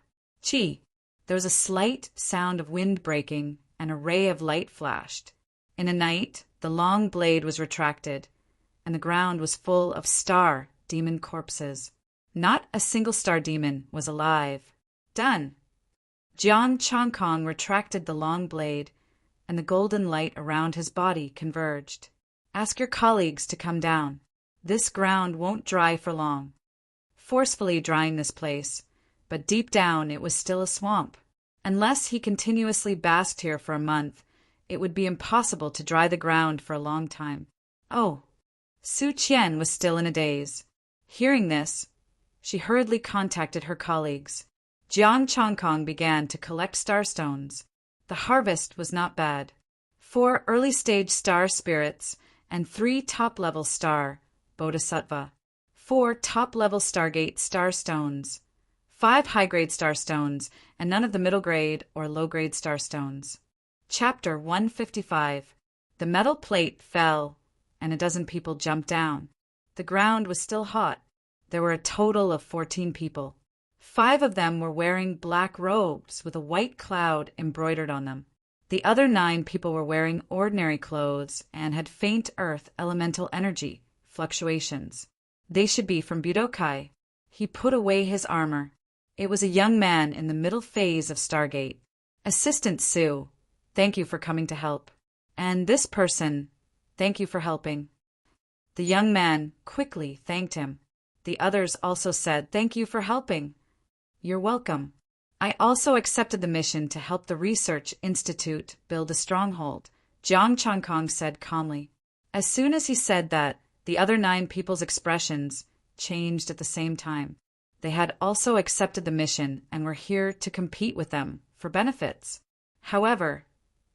Chi! There was a slight sound of wind breaking, and a ray of light flashed. In a night, the long blade was retracted, and the ground was full of star demon corpses. Not a single star demon was alive. Done! Jiang Changkong retracted the long blade, and the golden light around his body converged. Ask your colleagues to come down. This ground won't dry for long. Forcefully drying this place, but deep down it was still a swamp. Unless he continuously basked here for a month, it would be impossible to dry the ground for a long time. Oh! Su Qian was still in a daze. Hearing this, she hurriedly contacted her colleagues. Jiang Changkong began to collect starstones. The harvest was not bad. 4 early-stage star spirits and 3 top-level star bodhisattva. 4 top-level Stargate starstones. 5 high-grade starstones, and none of the middle-grade or low-grade starstones. Chapter 155. The metal plate fell, and a dozen people jumped down. The ground was still hot. There were a total of 14 people. 5 of them were wearing black robes with a white cloud embroidered on them. The other 9 people were wearing ordinary clothes and had faint earth elemental energy fluctuations. They should be from Budokai. He put away his armor. It was a young man in the middle phase of Stargate. Assistant Sue, thank you for coming to help. And this person, thank you for helping. The young man quickly thanked him. The others also said, thank you for helping. You're welcome. I also accepted the mission to help the Research Institute build a stronghold, Jiang Changkong said calmly. As soon as he said that, the other 9 people's expressions changed at the same time. They had also accepted the mission and were here to compete with them for benefits. However,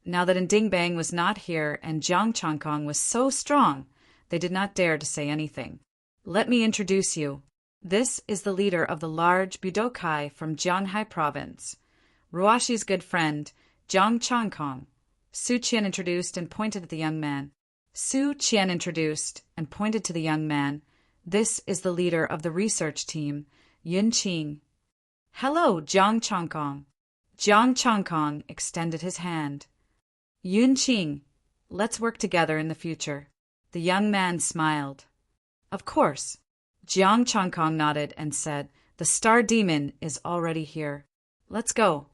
now that Ndingbang was not here and Jiang Changkong was so strong, they did not dare to say anything. Let me introduce you. This is the leader of the large Budokai from Jianghai province, Ruashi's good friend, Jiang Changkong. Su Qian introduced and pointed at the young man. Su Qian introduced and pointed to the young man. This is the leader of the research team, Yun Qing. Hello, Jiang Changkong. Jiang Changkong extended his hand. Yun Qing, let's work together in the future. The young man smiled. Of course. Jiang Changkong nodded and said, the star demon is already here. Let's go.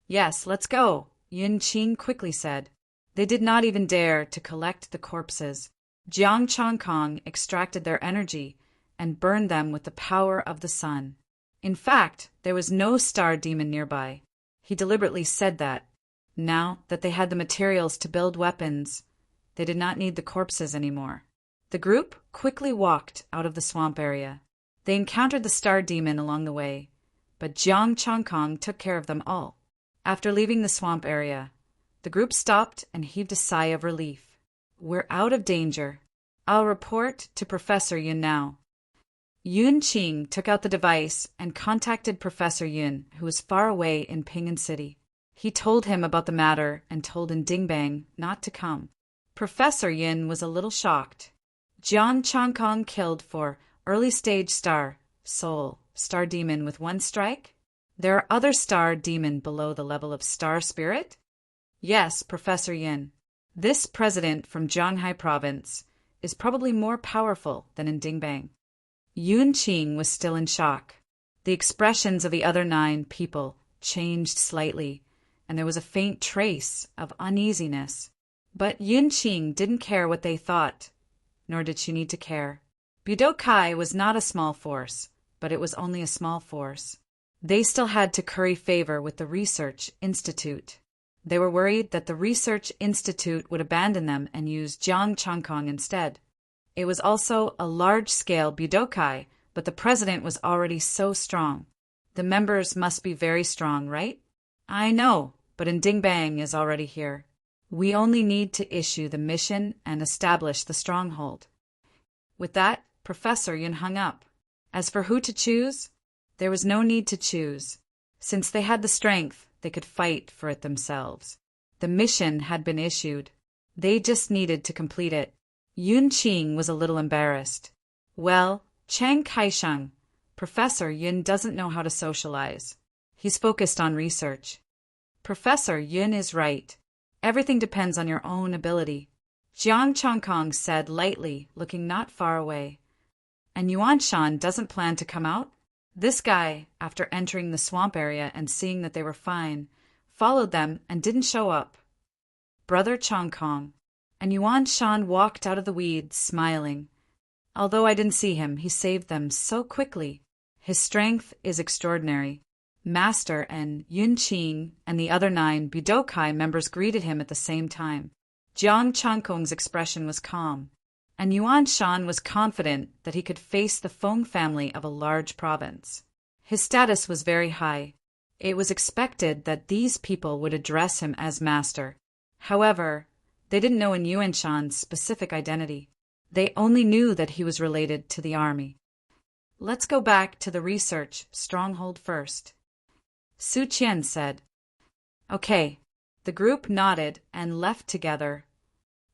Yes, let's go, Yun Qing quickly said. They did not even dare to collect the corpses. Jiang Changkong extracted their energy and burned them with the power of the sun. In fact, there was no star demon nearby. He deliberately said that. Now that they had the materials to build weapons, they did not need the corpses anymore. The group quickly walked out of the swamp area. They encountered the star demon along the way, but Jiang Changkong took care of them all. After leaving the swamp area, the group stopped and heaved a sigh of relief. We're out of danger. I'll report to Professor Yun now. Yun Qing took out the device and contacted Professor Yun, who was far away in Pingan City. He told him about the matter and told Ndingbang not to come. Professor Yin was a little shocked. Jiang Changkong killed for early-stage star demon with 1 strike? There are other star demon below the level of star spirit? Yes, Professor Yin. This president from Zhanghai province is probably more powerful than Ndingbang. Yun Qing was still in shock. The expressions of the other 9 people changed slightly, and there was a faint trace of uneasiness. But Yunqing didn't care what they thought, nor did she need to care. Budokai was not a small force, but it was only a small force. They still had to curry favor with the research institute. They were worried that the research institute would abandon them and use Jiang Changkong instead. It was also a large-scale Budokai, but the president was already so strong. The members must be very strong, right? I know, but Dingbang is already here. We only need to issue the mission and establish the stronghold. With that, Professor Yun hung up. As for who to choose, there was no need to choose. Since they had the strength, they could fight for it themselves. The mission had been issued. They just needed to complete it. Yunqing was a little embarrassed. Well, Chiang Kai-sheng, Professor Yun doesn't know how to socialize. He's focused on research. Professor Yun is right. Everything depends on your own ability, Jiang Changkong said lightly, looking not far away. And Yuan Shan doesn't plan to come out? This guy, after entering the swamp area and seeing that they were fine, followed them and didn't show up. Brother Changkong. And Yuan Shan walked out of the weeds, smiling. Although I didn't see him, he saved them so quickly. His strength is extraordinary. Master and Yunqing and the other 9 Budokai members greeted him at the same time. Jiang Changkong's expression was calm, and Yuan Shan was confident that he could face the Feng family of a large province. His status was very high. It was expected that these people would address him as master. However, they didn't know Yuan Shan's specific identity. They only knew that he was related to the army. Let's go back to the research stronghold first, Su Qian said. Okay. The group nodded and left together.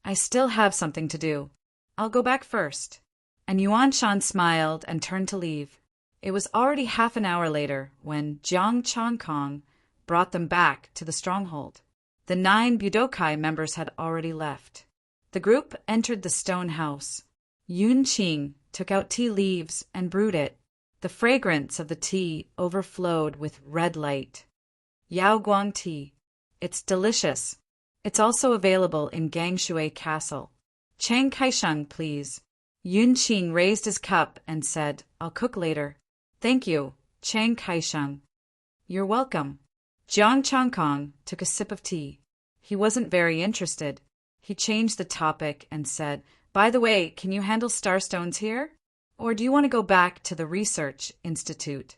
I still have something to do. I'll go back first. And Yuan Shan smiled and turned to leave. It was already half an hour later when Jiang Changkong brought them back to the stronghold. The 9 Budokai members had already left. The group entered the stone house. Yunqing took out tea leaves and brewed it. The fragrance of the tea overflowed with red light. Yao Guang tea. It's delicious. It's also available in Gangshui Castle. Chiang Kai-sheng, please. Yunqing raised his cup and said, I'll cook later. Thank you, Chiang Kai-sheng. You're welcome. Jiang Changkong took a sip of tea. He wasn't very interested. He changed the topic and said, By the way, can you handle starstones here? Or do you want to go back to the research institute?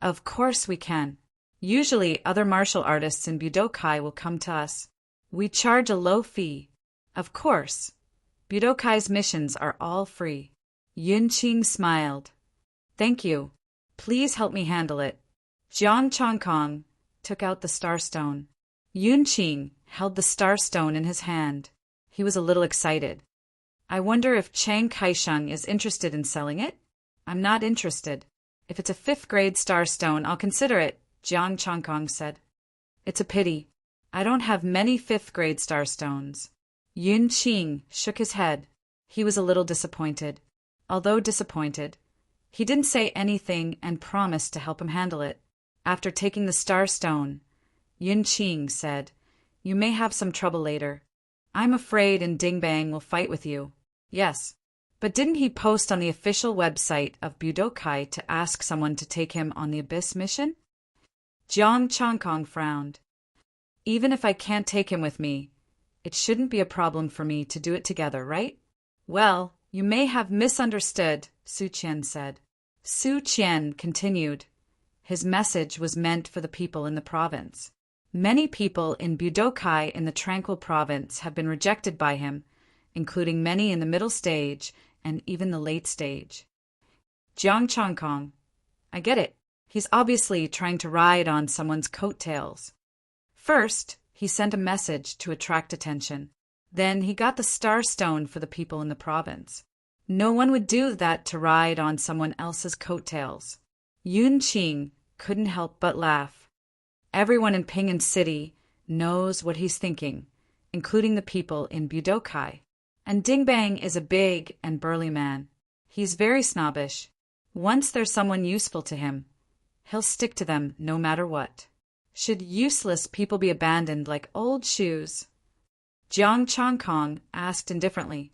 Of course we can. Usually other martial artists in Budokai will come to us. We charge a low fee. Of course. Budokai's missions are all free. Yunqing smiled. Thank you. Please help me handle it. Jiang Changkong took out the starstone. Yunqing held the starstone in his hand. He was a little excited. I wonder if Chiang Kai-sheng is interested in selling it? I'm not interested. If it's a 5th grade starstone, I'll consider it, Jiang Changkong said. It's a pity. I don't have many 5th grade starstones. Yunqing shook his head. He was a little disappointed. Although disappointed, he didn't say anything and promised to help him handle it. After taking the starstone, Yunqing said, You may have some trouble later. I'm afraid Dingbang will fight with you. Yes. But didn't he post on the official website of Budokai to ask someone to take him on the Abyss mission? Jiang Changkong frowned. Even if I can't take him with me, it shouldn't be a problem for me to do it together, right? Well, you may have misunderstood, Su Qian said. Su Qian continued. His message was meant for the people in the province. Many people in Budokai in the Tranquil Province have been rejected by him, including many in the middle stage and even the late stage. Jiang Changkong. I get it. He's obviously trying to ride on someone's coattails. First, he sent a message to attract attention. Then he got the starstone for the people in the province. No one would do that to ride on someone else's coattails. Yunqing couldn't help but laugh. Everyone in Pingan City knows what he's thinking, including the people in Budokai. And Dingbang is a big and burly man. He's very snobbish. Once there's someone useful to him, he'll stick to them no matter what. Should useless people be abandoned like old shoes? Jiang Changkong asked indifferently.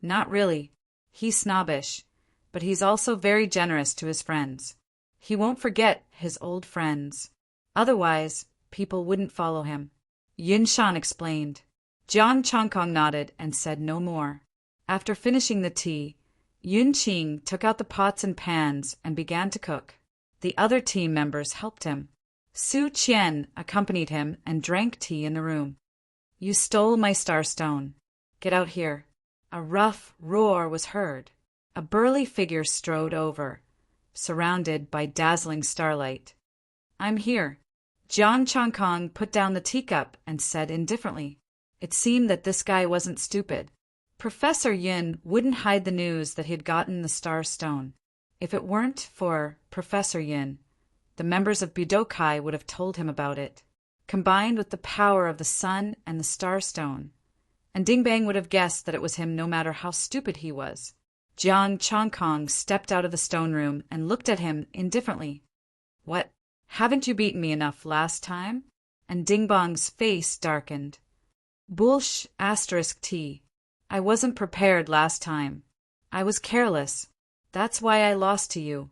Not really. He's snobbish, but he's also very generous to his friends. He won't forget his old friends. Otherwise, people wouldn't follow him. Yun Shan explained. Jiang Changkong nodded and said no more. After finishing the tea, Yun Qing took out the pots and pans and began to cook. The other team members helped him. Su Qian accompanied him and drank tea in the room. You stole my starstone. Get out here. A rough roar was heard. A burly figure strode over, surrounded by dazzling starlight. I'm here. Jiang Changkong put down the teacup and said indifferently. It seemed that this guy wasn't stupid. Professor Yin wouldn't hide the news that he'd gotten the star stone. If it weren't for Professor Yin, the members of Budokai would have told him about it, combined with the power of the sun and the star stone. And Dingbang would have guessed that it was him no matter how stupid he was. Jiang Changkong stepped out of the stone room and looked at him indifferently. What? Haven't you beaten me enough last time? And Dingbang's face darkened. Bullsh *T. I wasn't prepared last time. I was careless. That's why I lost to you.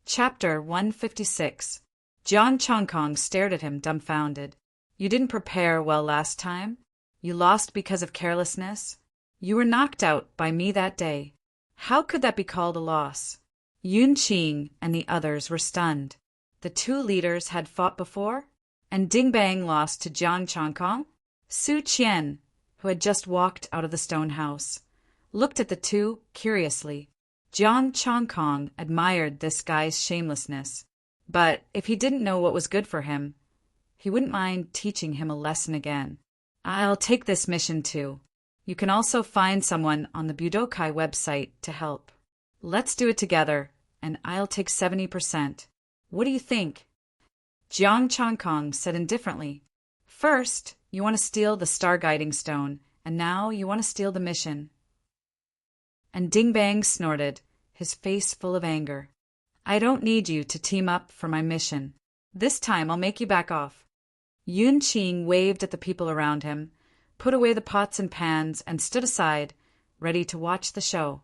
Chapter 156. Jiang Changkong stared at him dumbfounded. You didn't prepare well last time? You lost because of carelessness? You were knocked out by me that day. How could that be called a loss? Yun Qing and the others were stunned. The two leaders had fought before? And Dingbang lost to Jiang Changkong? Su Qian, who had just walked out of the stone house, looked at the two curiously. Jiang Changkong admired this guy's shamelessness, but if he didn't know what was good for him, he wouldn't mind teaching him a lesson again. I'll take this mission too. You can also find someone on the Budokai website to help. Let's do it together, and I'll take 70%. What do you think? Jiang Changkong said indifferently. First, you want to steal the star guiding stone, and now you want to steal the mission. And Dingbang snorted, his face full of anger. I don't need you to team up for my mission. This time I'll make you back off. Yun Qing waved at the people around him, put away the pots and pans, and stood aside, ready to watch the show.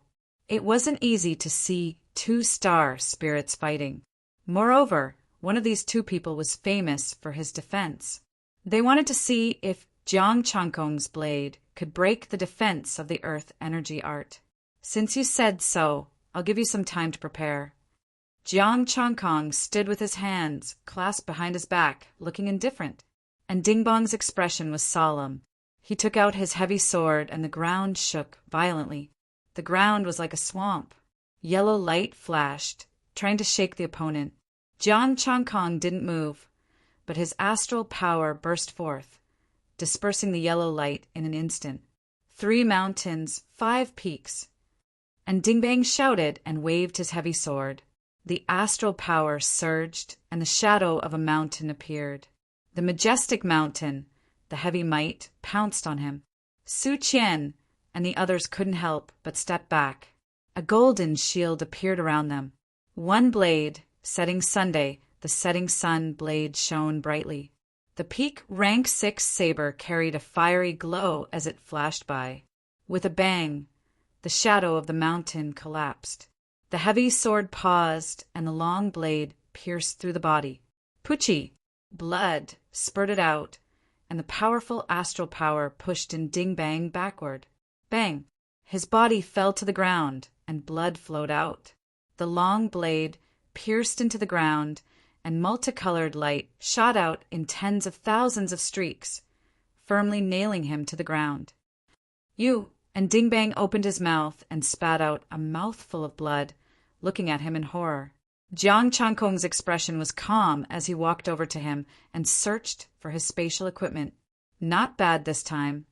It wasn't easy to see two star spirits fighting. Moreover, one of these two people was famous for his defense. They wanted to see if Jiang Changkong's blade could break the defense of the earth energy art. Since you said so, I'll give you some time to prepare. Jiang Changkong stood with his hands clasped behind his back, looking indifferent, and Dingbang's expression was solemn. He took out his heavy sword and the ground shook violently. The ground was like a swamp. Yellow light flashed, trying to shake the opponent. Jiang Changkong didn't move, but his astral power burst forth, dispersing the yellow light in an instant. 3 mountains, 5 peaks. And Dingbang shouted and waved his heavy sword. The astral power surged, and the shadow of a mountain appeared. The majestic mountain, the heavy might, pounced on him. Su Qian and the others couldn't help but step back. A golden shield appeared around them. One blade, setting Sunday, the setting sun blade shone brightly. The peak rank 6 saber carried a fiery glow as it flashed by. With a bang, the shadow of the mountain collapsed. The heavy sword paused, and the long blade pierced through the body. Puchi! Blood spurted out, and the powerful astral power pushed in Dingbang backward. Bang! His body fell to the ground, and blood flowed out. The long blade pierced into the ground, and multicolored light shot out in tens of thousands of streaks, firmly nailing him to the ground. You! And Dingbang opened his mouth and spat out a mouthful of blood, looking at him in horror. Jiang Changkong's expression was calm as he walked over to him and searched for his spatial equipment. Not bad this time.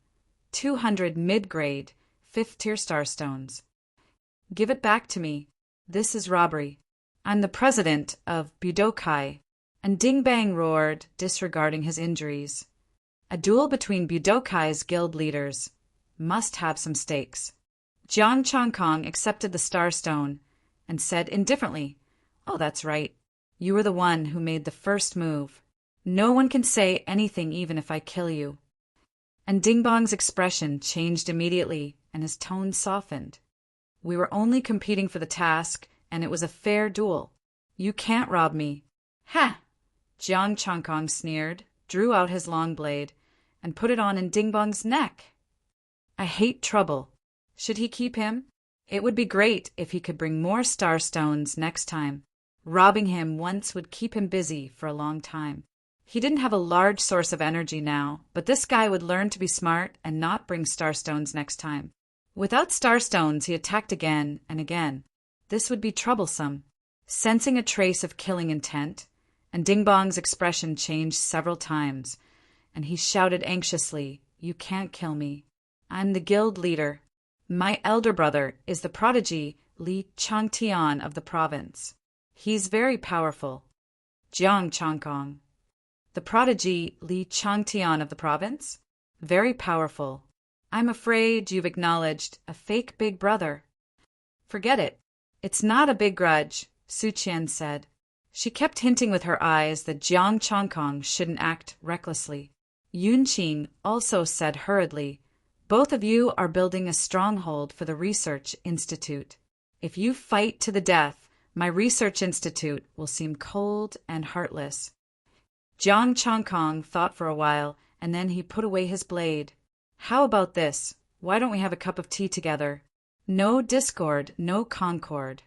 200 mid-grade, 5th-tier starstones. Give it back to me. This is robbery. I'm the president of Budokai. And Dingbang roared, disregarding his injuries. A duel between Budokai's guild leaders must have some stakes. Jiang Changkong accepted the starstone and said indifferently, Oh, that's right. You were the one who made the first move. No one can say anything even if I kill you. And Ding Bong's expression changed immediately, and his tone softened. We were only competing for the task, and it was a fair duel. You can't rob me. Ha! Jiang Changkong sneered, drew out his long blade, and put it on in Ding Bong's neck. I hate trouble. Should he keep him? It would be great if he could bring more star stones next time. Robbing him once would keep him busy for a long time. He didn't have a large source of energy now, but this guy would learn to be smart and not bring starstones next time. Without starstones, he attacked again and again. This would be troublesome. Sensing a trace of killing intent, and Ding Bong's expression changed several times, and he shouted anxiously, "You can't kill me. I'm the guild leader. My elder brother is the prodigy Li Changtian of the province. He's very powerful." Jiang Changkong. The prodigy Li Changtian of the province? Very powerful. I'm afraid you've acknowledged a fake big brother. Forget it. It's not a big grudge, Su Qian said. She kept hinting with her eyes that Jiang Changkong shouldn't act recklessly. Yun Qing also said hurriedly, "Both of you are building a stronghold for the research institute. If you fight to the death, my research institute will seem cold and heartless." Jiang Changkong thought for a while, and then he put away his blade. "How about this? Why don't we have a cup of tea together? No discord, no concord."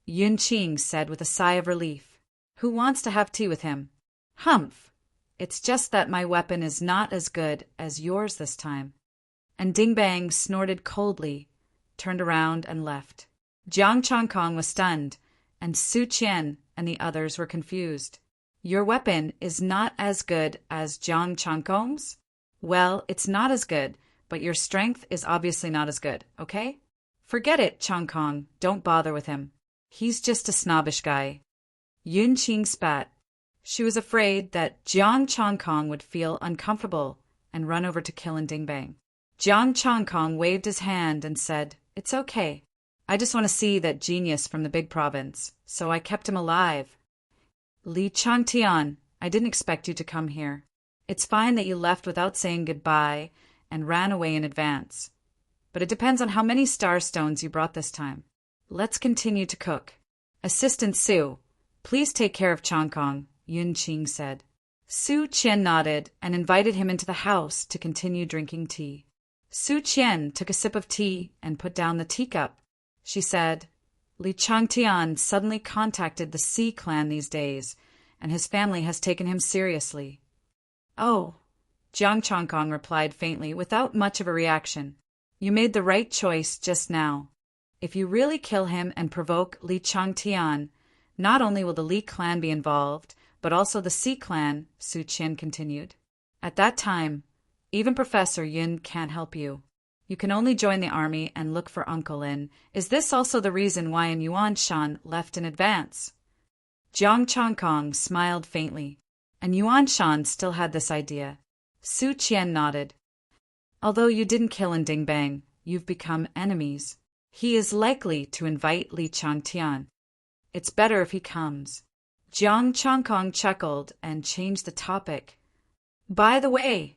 Yun Qing said with a sigh of relief. "Who wants to have tea with him?" "Humph! It's just that my weapon is not as good as yours this time." And Ding Bang snorted coldly, turned around and left. Jiang Changkong was stunned, and Su Qian and the others were confused. "Your weapon is not as good as Jiang Changkong's? Well, it's not as good, but your strength is obviously not as good, okay? Forget it, Changkong. Don't bother with him. He's just a snobbish guy." Yun Qing spat. She was afraid that Jiang Changkong would feel uncomfortable and run over to kill Ding Bang. Jiang Changkong waved his hand and said, "It's okay. I just want to see that genius from the big province, so I kept him alive." "Li Changtian, I didn't expect you to come here. It's fine that you left without saying goodbye and ran away in advance. But it depends on how many star stones you brought this time. Let's continue to cook. Assistant Su, please take care of Changkong," Yun Qing said. Su Qian nodded and invited him into the house to continue drinking tea. Su Qian took a sip of tea and put down the teacup. She said, "Li Changtian suddenly contacted the Sea clan these days, and his family has taken him seriously." "Oh," Jiang Changkong replied faintly without much of a reaction. "You made the right choice just now. If you really kill him and provoke Li Changtian, not only will the Li clan be involved, but also the Sea clan," Su Qian continued. "At that time, even Professor Yun can't help you. You can only join the army and look for Uncle Lin. Is this also the reason why Yuan Shan left in advance?" Jiang Changkong smiled faintly, and Yuan Shan still had this idea. Su Qian nodded. "Although you didn't kill Ding Bang, you've become enemies. He is likely to invite Li Changtian. It's better if he comes." Jiang Changkong chuckled and changed the topic. "By the way,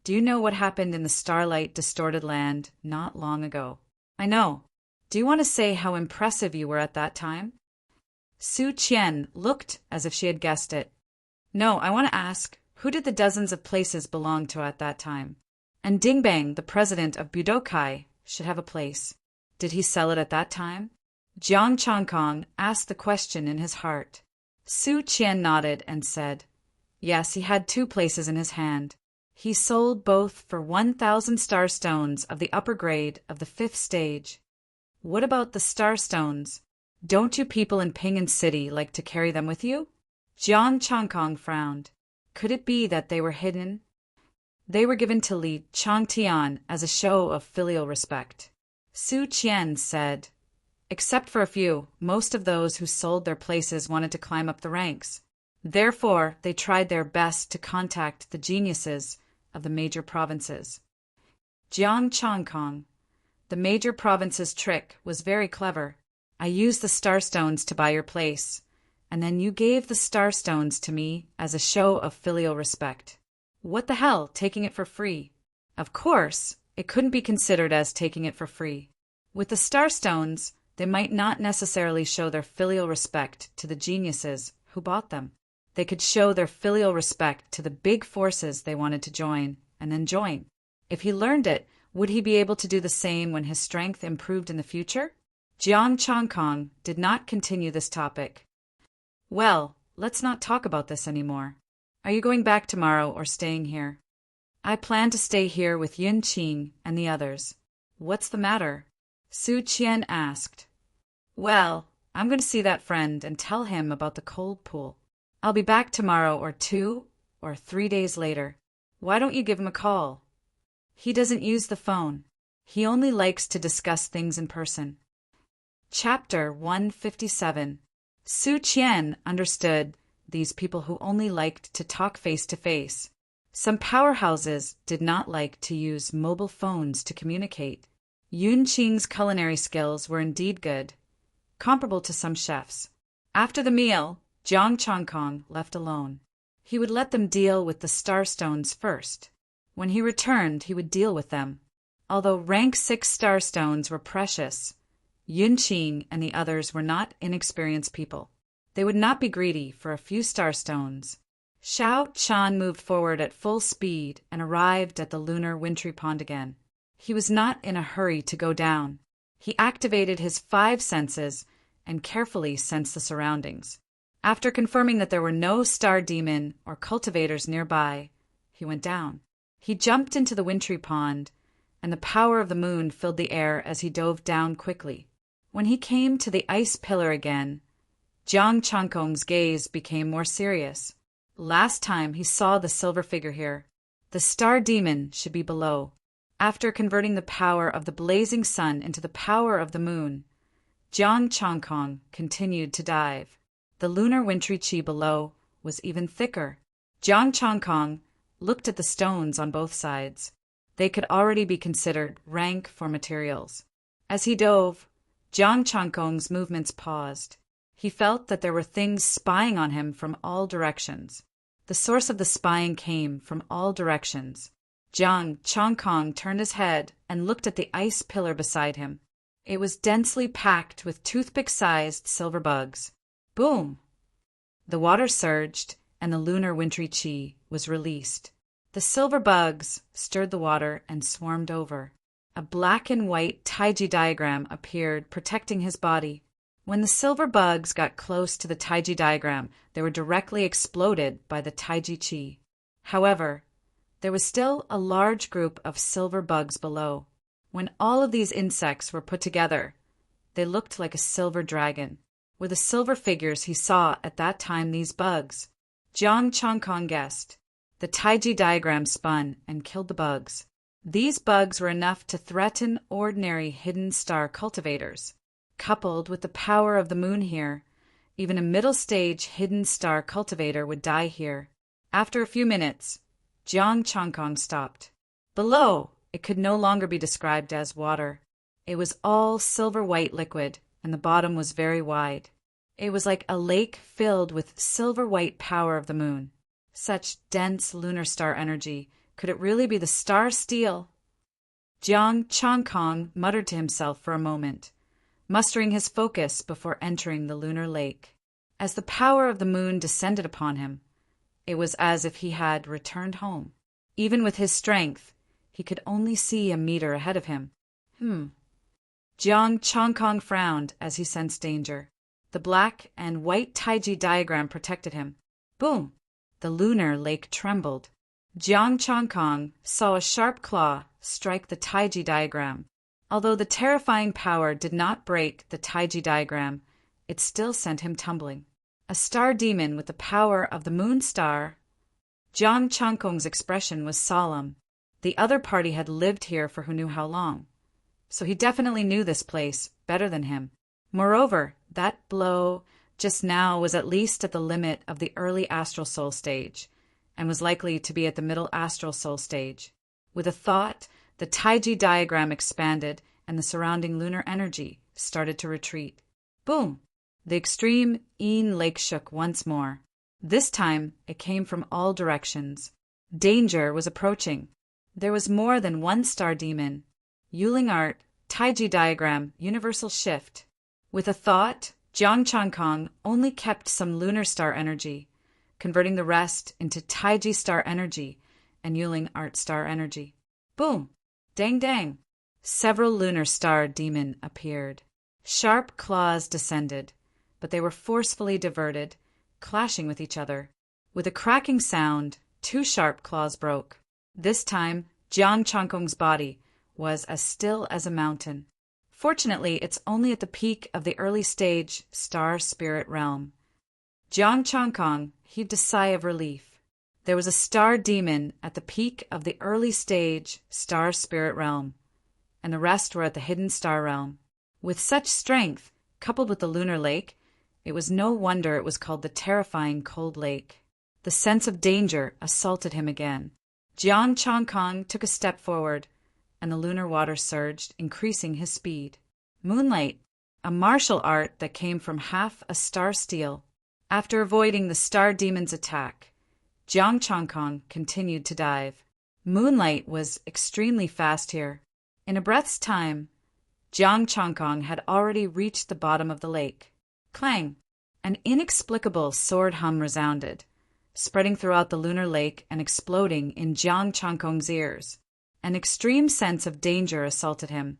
do you know what happened in the starlight-distorted land not long ago?" "I know. Do you want to say how impressive you were at that time?" Su Qian looked as if she had guessed it. "No, I want to ask, who did the dozens of places belong to at that time? And Ding Bang, the president of Budokai, should have a place. Did he sell it at that time?" Jiang Changkong asked the question in his heart. Su Qian nodded and said, "Yes, he had 2 places in his hand. He sold both for 1,000 star stones of the upper grade of the 5th stage." "What about the star stones? Don't you people in Ping'an City like to carry them with you?" Jiang Changkong frowned. Could it be that they were hidden? "They were given to Li Changtian as a show of filial respect," Su Qian said. "Except for a few, most of those who sold their places wanted to climb up the ranks. Therefore, they tried their best to contact the geniuses of the major provinces." Jiang Changkong. "The major provinces' trick was very clever. I used the starstones to buy your place, and then you gave the starstones to me as a show of filial respect." "What the hell, taking it for free?" Of course, it couldn't be considered as taking it for free. With the Starstones, they might not necessarily show their filial respect to the geniuses who bought them. They could show their filial respect to the big forces they wanted to join and then join. If he learned it, would he be able to do the same when his strength improved in the future? Jiang Changkong did not continue this topic. Well, let's not talk about this anymore. Are you going back tomorrow or staying here? I plan to stay here with Yun Qing and the others. What's the matter? Su Qian asked. Well, I'm going to see that friend and tell him about the cold pool. I'll be back tomorrow or 2 or 3 days later. Why don't you give him a call? He doesn't use the phone. He only likes to discuss things in person. Chapter 157. Su Qian understood these people who only liked to talk face to face. Some powerhouses did not like to use mobile phones to communicate. Yun Qing's culinary skills were indeed good, comparable to some chefs. After the meal, Jiang Changkong left alone. He would let them deal with the Starstones first. When he returned, he would deal with them. Although rank 6 Starstones were precious, Yun Qing and the others were not inexperienced people. They would not be greedy for a few Starstones. Xiao Chan moved forward at full speed and arrived at the lunar wintry pond again. He was not in a hurry to go down. He activated his 5 senses and carefully sensed the surroundings. After confirming that there were no star demon or cultivators nearby, he went down. He jumped into the wintry pond, and the power of the moon filled the air as he dove down quickly. When he came to the ice pillar again, Jiang Changkong's gaze became more serious. Last time he saw the silver figure here. The star demon should be below. After converting the power of the blazing sun into the power of the moon, Jiang Changkong continued to dive. The lunar wintry chi below was even thicker. Jiang Changkong looked at the stones on both sides. They could already be considered rank for materials. As he dove, Jiang Changkong's movements paused. He felt that there were things spying on him from all directions. The source of the spying came from all directions. Jiang Changkong turned his head and looked at the ice pillar beside him. It was densely packed with toothpick-sized silver bugs. Boom! The water surged, and the lunar wintry chi was released. The silver bugs stirred the water and swarmed over. A black and white Taiji diagram appeared, protecting his body. When the silver bugs got close to the Taiji diagram, they were directly exploded by the Taiji chi. However, there was still a large group of silver bugs below. When all of these insects were put together, they looked like a silver dragon. Were the silver figures he saw at that time these bugs? Jiang Changkong guessed. The Taiji diagram spun and killed the bugs. These bugs were enough to threaten ordinary hidden star cultivators. Coupled with the power of the moon here, even a middle-stage hidden star cultivator would die here. After a few minutes, Jiang Changkong stopped. Below, it could no longer be described as water. It was all silver-white liquid, and the bottom was very wide. It was like a lake filled with silver-white power of the moon. Such dense lunar star energy. Could it really be the star steel? Jiang Changkong muttered to himself for a moment, mustering his focus before entering the lunar lake. As the power of the moon descended upon him, it was as if he had returned home. Even with his strength, he could only see a meter ahead of him. Jiang Changkong frowned as he sensed danger. The black and white Taiji diagram protected him. Boom! The lunar lake trembled. Jiang Changkong saw a sharp claw strike the Taiji diagram. Although the terrifying power did not break the Taiji diagram, it still sent him tumbling. A star demon with the power of the moon star. Jiang Changkong's expression was solemn. The other party had lived here for who knew how long, so he definitely knew this place better than him. Moreover, that blow just now was at least at the limit of the early astral soul stage, and was likely to be at the middle astral soul stage. With a thought, the Taiji diagram expanded, and the surrounding lunar energy started to retreat. Boom! The extreme Yin lake shook once more. This time, it came from all directions. Danger was approaching. There was more than one star demon. Yuling art, Taiji diagram, universal shift. With a thought, Jiang Changkong only kept some lunar star energy, converting the rest into Taiji star energy and Yuling art star energy. Boom! Dang dang! Several lunar star demon appeared. Sharp claws descended, but they were forcefully diverted, clashing with each other. With a cracking sound, two sharp claws broke. This time, Jiang Changkong's body was as still as a mountain. Fortunately, it's only at the peak of the early stage star spirit realm. Jiang Changkong heaved a sigh of relief. There was a star demon at the peak of the early stage star spirit realm, and the rest were at the hidden star realm. With such strength, coupled with the lunar lake, it was no wonder it was called the terrifying cold lake. The sense of danger assaulted him again. Jiang Changkong took a step forward, and the lunar water surged, increasing his speed. Moonlight, a martial art that came from half a star steel. After avoiding the star demon's attack, Jiang Changkong continued to dive. Moonlight was extremely fast here. In a breath's time, Jiang Changkong had already reached the bottom of the lake. Clang! An inexplicable sword hum resounded, spreading throughout the lunar lake and exploding in Jiang Changkong's ears. An extreme sense of danger assaulted him,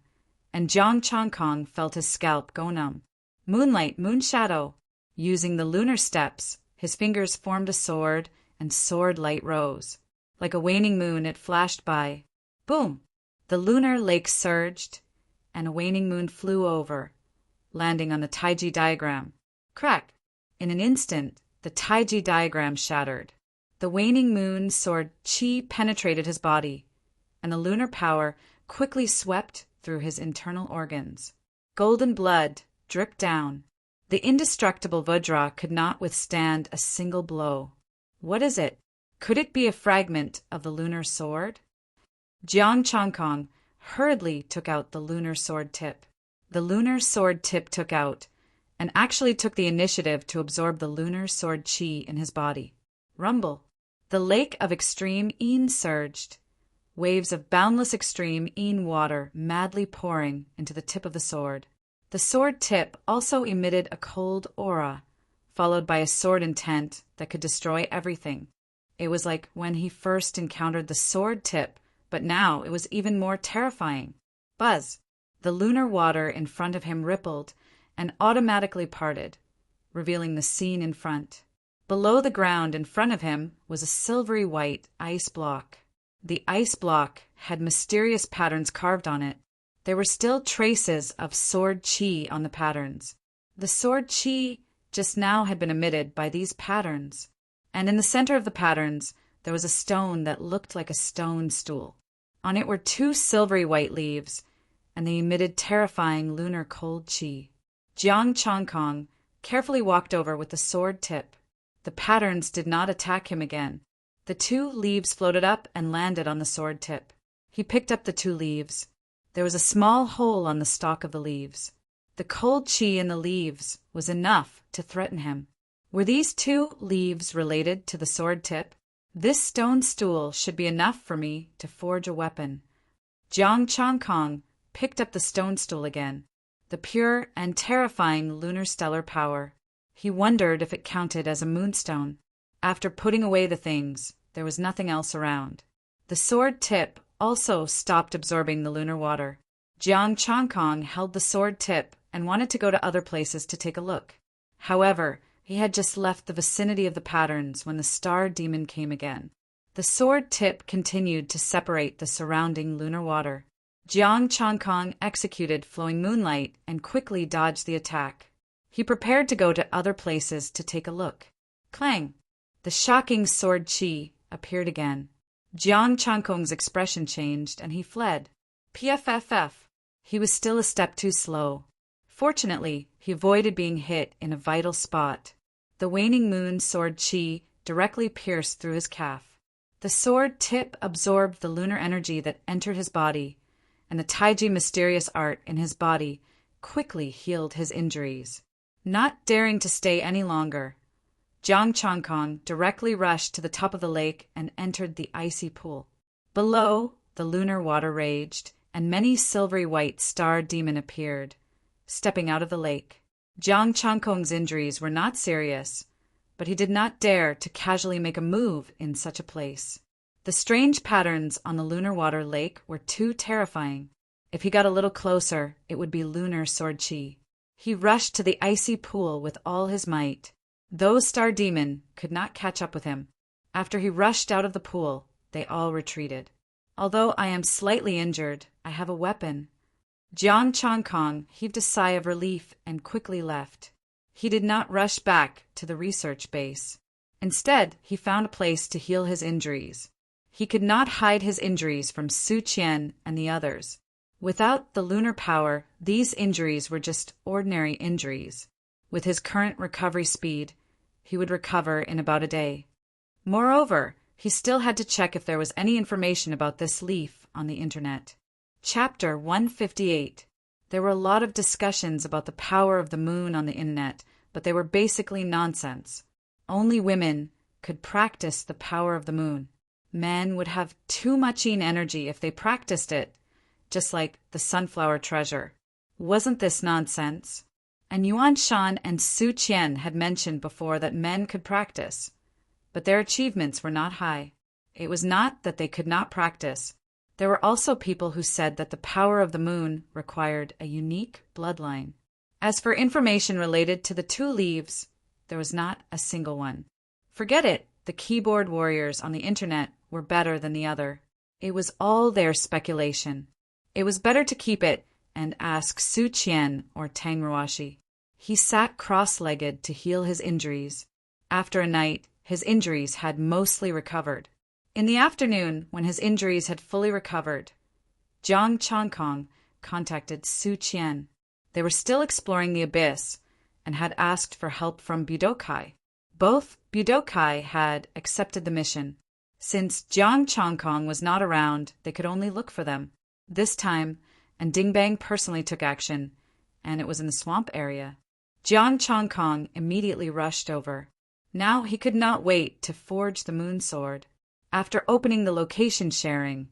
and Jiang Changkong felt his scalp go numb. Moonlight, moon shadow. Using the lunar steps, his fingers formed a sword, and sword light rose. Like a waning moon, it flashed by. Boom! The lunar lake surged, and a waning moon flew over, landing on the Taiji diagram. Crack! In an instant, the Taiji diagram shattered. The waning moon sword chi penetrated his body, and the lunar power quickly swept through his internal organs. Golden blood dripped down. The indestructible Vajra could not withstand a single blow. What is it? Could it be a fragment of the lunar sword? Jiang Changkong hurriedly took out the lunar sword tip. The lunar sword tip took out, and actually took the initiative to absorb the lunar sword chi in his body. Rumble. The lake of extreme Yin surged, waves of boundless extreme Yin water madly pouring into the tip of the sword. The sword tip also emitted a cold aura, followed by a sword intent that could destroy everything. It was like when he first encountered the sword tip, but now it was even more terrifying. Buzz! The lunar water in front of him rippled and automatically parted, revealing the scene in front. Below the ground in front of him was a silvery white ice block. The ice block had mysterious patterns carved on it. There were still traces of sword chi on the patterns. The sword chi just now had been emitted by these patterns, and in the center of the patterns there was a stone that looked like a stone stool. On it were two silvery white leaves, and they emitted terrifying lunar cold chi. Jiang Changkong carefully walked over with the sword tip. The patterns did not attack him again. The two leaves floated up and landed on the sword tip. He picked up the two leaves. There was a small hole on the stalk of the leaves. The cold chi in the leaves was enough to threaten him. Were these two leaves related to the sword tip? This stone stool should be enough for me to forge a weapon. Jiang Changkong picked up the stone stool again, the pure and terrifying lunar stellar power. He wondered if it counted as a moonstone. After putting away the things, there was nothing else around. The sword tip also stopped absorbing the lunar water. Jiang Changkong held the sword tip and wanted to go to other places to take a look. However, he had just left the vicinity of the patterns when the star demon came again. The sword tip continued to separate the surrounding lunar water. Jiang Changkong executed flowing moonlight and quickly dodged the attack. He prepared to go to other places to take a look. Clang! The shocking sword chi appeared again. Jiang Changkong's expression changed and he fled. PFFF. He was still a step too slow. Fortunately, he avoided being hit in a vital spot. The waning moon sword chi directly pierced through his calf. The sword tip absorbed the lunar energy that entered his body, and the Taiji mysterious art in his body quickly healed his injuries. Not daring to stay any longer, Jiang Changkong directly rushed to the top of the lake and entered the icy pool. Below the lunar water raged, and many silvery white star demon appeared, stepping out of the lake. Jiang Changkong's injuries were not serious, but he did not dare to casually make a move in such a place. The strange patterns on the lunar water lake were too terrifying. If he got a little closer, it would be lunar sword chi. He rushed to the icy pool with all his might. Those star demon could not catch up with him. After he rushed out of the pool, they all retreated. Although I am slightly injured, I have a weapon. Jiang Changkong heaved a sigh of relief and quickly left. He did not rush back to the research base. Instead, he found a place to heal his injuries. He could not hide his injuries from Su Qian and the others. Without the lunar power, these injuries were just ordinary injuries. With his current recovery speed, he would recover in about a day. Moreover, he still had to check if there was any information about this leaf on the internet. Chapter 158. There were a lot of discussions about the power of the moon on the internet, but they were basically nonsense. Only women could practice the power of the moon. Men would have too much energy if they practiced it, just like the sunflower treasure. Wasn't this nonsense? And Yuan Shan and Su Qian had mentioned before that men could practice, but their achievements were not high. It was not that they could not practice. There were also people who said that the power of the moon required a unique bloodline. As for information related to the two leaves, there was not a single one. Forget it, the keyboard warriors on the internet were better than the other. It was all their speculation. It was better to keep it and ask Su Qian or Tang Ruashi. He sat cross-legged to heal his injuries. After a night, his injuries had mostly recovered. In the afternoon, when his injuries had fully recovered, Jiang Changkong contacted Su Qian. They were still exploring the abyss and had asked for help from Budokai. Both Budokai had accepted the mission. Since Jiang Changkong was not around, they could only look for them. This time, and Dingbang personally took action, and it was in the swamp area. Jiang Changkong immediately rushed over. Now he could not wait to forge the moon sword. After opening the location sharing,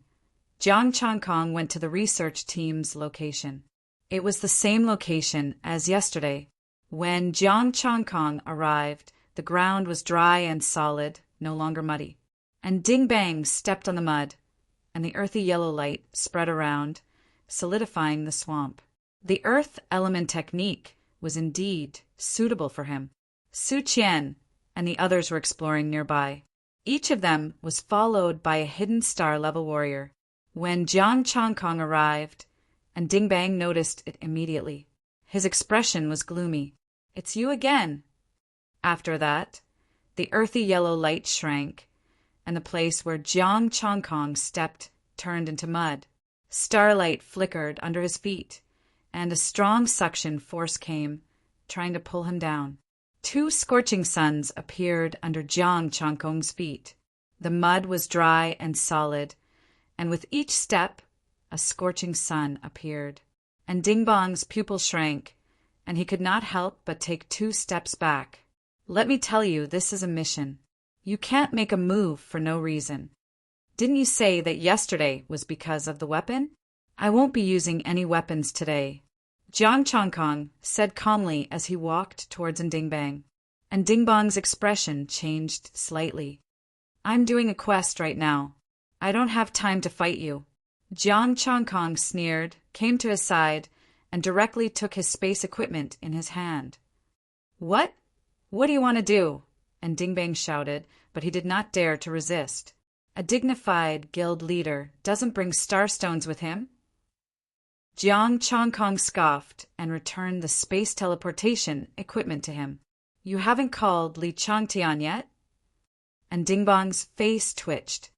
Jiang Changkong went to the research team's location. It was the same location as yesterday. When Jiang Changkong arrived, the ground was dry and solid, no longer muddy. And Dingbang stepped on the mud, and the earthy yellow light spread around, solidifying the swamp. The earth element technique was indeed suitable for him. Su Qian and the others were exploring nearby. Each of them was followed by a hidden star-level warrior. When Jiang Changkong arrived, and Dingbang noticed it immediately. His expression was gloomy. "It's you again." After that, the earthy yellow light shrank, and the place where Jiang Changkong stepped turned into mud. Starlight flickered under his feet, and a strong suction force came, trying to pull him down. Two scorching suns appeared under Jiang Changkong's feet. The mud was dry and solid, and with each step, a scorching sun appeared. And Dingbang's pupil shrank, and he could not help but take 2 steps back. Let me tell you, this is a mission. You can't make a move for no reason. Didn't you say that yesterday was because of the weapon? I won't be using any weapons today. Jiang Changkong said calmly as he walked towards Dingbang, and Dingbang's expression changed slightly. I'm doing a quest right now. I don't have time to fight you. Jiang Changkong sneered, came to his side, and directly took his space equipment in his hand. What? What do you want to do? And Dingbang shouted, but he did not dare to resist. A dignified guild leader doesn't bring starstones with him. Jiang Changkong scoffed and returned the space teleportation equipment to him. You haven't called Li Changtian yet? And Dingbang's face twitched.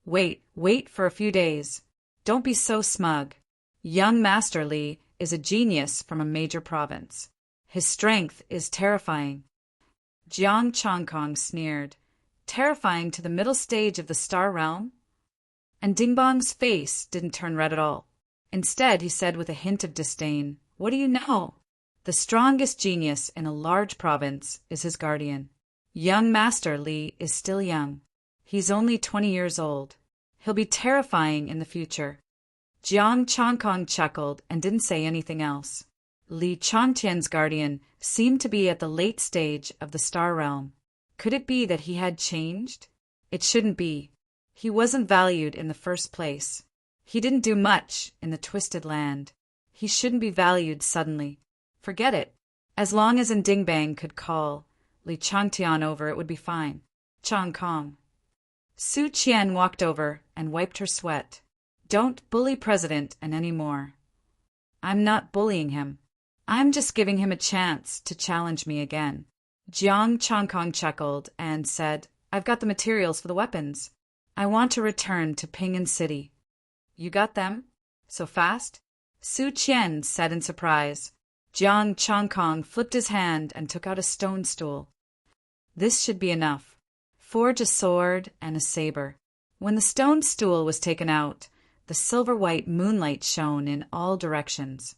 Wait for a few days. Don't be so smug. Young Master Li is a genius from a major province. His strength is terrifying. Jiang Changkong sneered. Terrifying to the middle stage of the star realm? And Dingbang's face didn't turn red at all. Instead, he said with a hint of disdain, What do you know? The strongest genius in a large province is his guardian. Young Master Li is still young. He's only 20 years old. He'll be terrifying in the future. Jiang Changkong chuckled and didn't say anything else. Li Changtian's guardian seemed to be at the late stage of the star realm. Could it be that he had changed? It shouldn't be. He wasn't valued in the first place. He didn't do much in the Twisted Land. He shouldn't be valued suddenly. Forget it. As long as Dingbang could call Li Changtian over, it would be fine. Chang Kong. Su Qian walked over and wiped her sweat. Don't bully President N anymore. I'm not bullying him. I'm just giving him a chance to challenge me again. Jiang Changkong chuckled and said, I've got the materials for the weapons. I want to return to Ping'an City. You got them? So fast? Su Qian said in surprise. Jiang Changkong flipped his hand and took out a stone stool. This should be enough. Forge a sword and a saber. When the stone stool was taken out, the silver-white moonlight shone in all directions.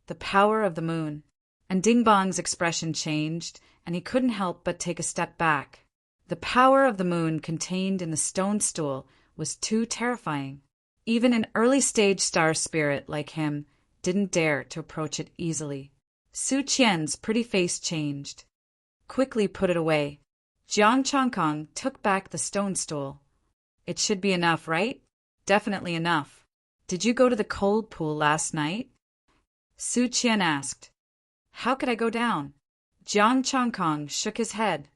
The power of the moon. And Dingbang's expression changed, and he couldn't help but take a step back. The power of the moon contained in the stone stool was too terrifying. Even an early-stage star spirit like him didn't dare to approach it easily. Su Qian's pretty face changed. Quickly put it away. Jiang Changkong took back the stone stool. It should be enough, right? Definitely enough. Did you go to the cold pool last night? Su Qian asked. How could I go down? Jiang Changkong shook his head.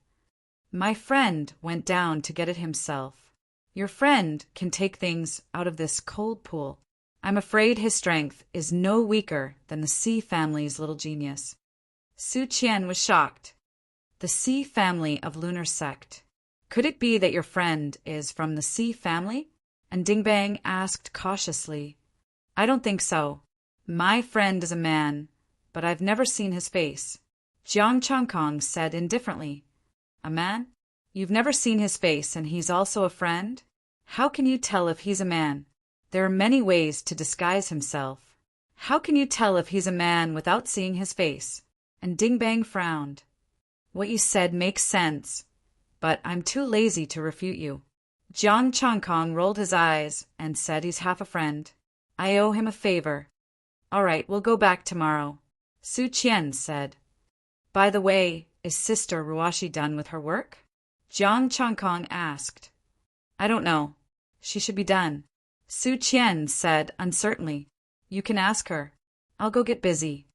My friend went down to get it himself. Your friend can take things out of this cold pool. I'm afraid his strength is no weaker than the Sea family's little genius. Su Qian was shocked. The Sea family of lunar sect. Could it be that your friend is from the Sea family? And Dingbang asked cautiously. I don't think so. My friend is a man, but I've never seen his face. Jiang Changkong said indifferently. A man? You've never seen his face and he's also a friend? How can you tell if he's a man? There are many ways to disguise himself. How can you tell if he's a man without seeing his face? And Dingbang frowned. What you said makes sense, but I'm too lazy to refute you. Jiang Changkong rolled his eyes and said he's half a friend. I owe him a favor. All right, we'll go back tomorrow. Su Qian said. By the way, is Sister Ruashi done with her work? Jiang Changkong asked. I don't know. She should be done. Su Qian said uncertainly. You can ask her. I'll go get busy.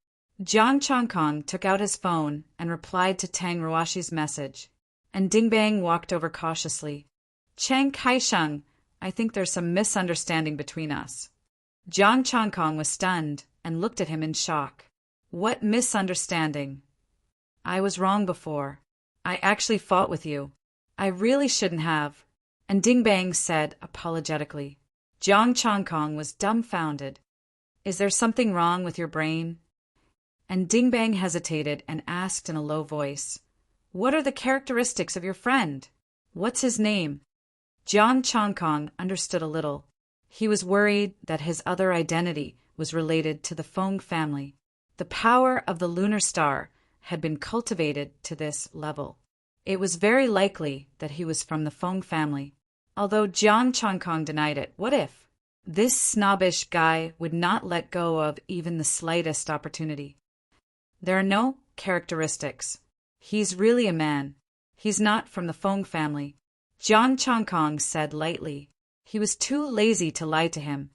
Jiang Changkong took out his phone and replied to Tang Ruashi's message. And Dingbang walked over cautiously. Chang Kaisheng, I think there's some misunderstanding between us. Jiang Changkong was stunned and looked at him in shock. What misunderstanding? I was wrong before. I actually fought with you. I really shouldn't have. And Dingbang said apologetically. Jiang Changkong was dumbfounded. Is there something wrong with your brain? And Dingbang hesitated and asked in a low voice. What are the characteristics of your friend? What's his name? Jiang Changkong understood a little. He was worried that his other identity was related to the Feng family. The power of the lunar star had been cultivated to this level. It was very likely that he was from the Feng family. Although Jiang Changkong denied it, what if? This snobbish guy would not let go of even the slightest opportunity. There are no characteristics. He's really a man. He's not from the Feng family. Jiang Changkong said lightly. He was too lazy to lie to him.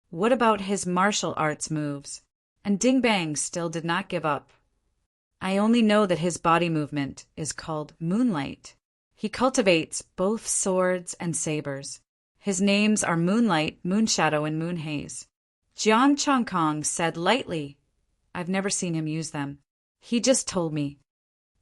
What about his martial arts moves? And Dingbang still did not give up. I only know that his body movement is called Moonlight. He cultivates both swords and sabers. His names are Moonlight, Moonshadow, and Moonhaze. Jiang Changkong said lightly. I've never seen him use them. He just told me.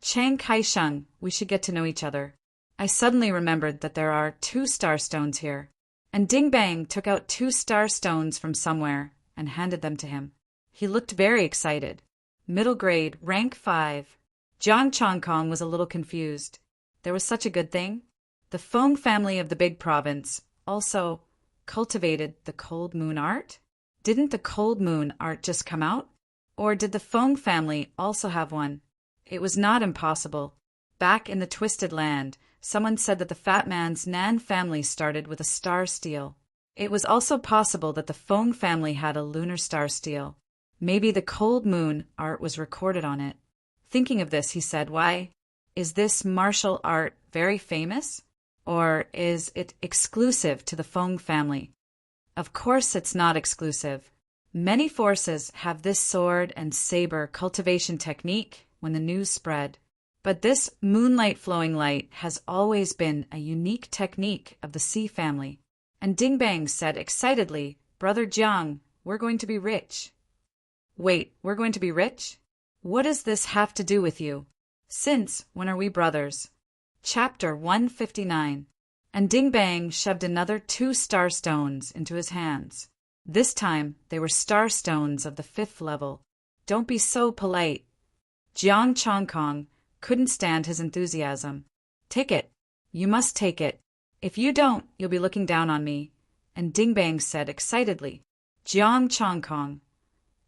Chang Kaisheng, we should get to know each other. I suddenly remembered that there are 2 star stones here. And Dingbang took out 2 star stones from somewhere and handed them to him. He looked very excited. Middle grade, rank 5. Jiang Changkong was a little confused. There was such a good thing? The Feng family of the big province also cultivated the cold moon art? Didn't the cold moon art just come out? Or did the Feng family also have one? It was not impossible. Back in the Twisted Land, someone said that the Fat Man's Nan family started with a star steel. It was also possible that the Feng family had a lunar star stele. Maybe the cold moon art was recorded on it. Thinking of this, he said, "Why, is this martial art very famous? Or is it exclusive to the Feng family?" Of course it's not exclusive. Many forces have this sword and saber cultivation technique when the news spread. But this moonlight flowing light has always been a unique technique of the Sea family. And Dingbang said excitedly, "Brother Jiang, we're going to be rich." "Wait, we're going to be rich? What does this have to do with you? Since when are we brothers?" Chapter 159. And Dingbang shoved another 2 star stones into his hands. This time they were star stones of the 5th level. "Don't be so polite." Jiang Chongkong couldn't stand his enthusiasm. "Take it. You must take it. If you don't, you'll be looking down on me." And Dingbang said excitedly, "Jiang Chongkong,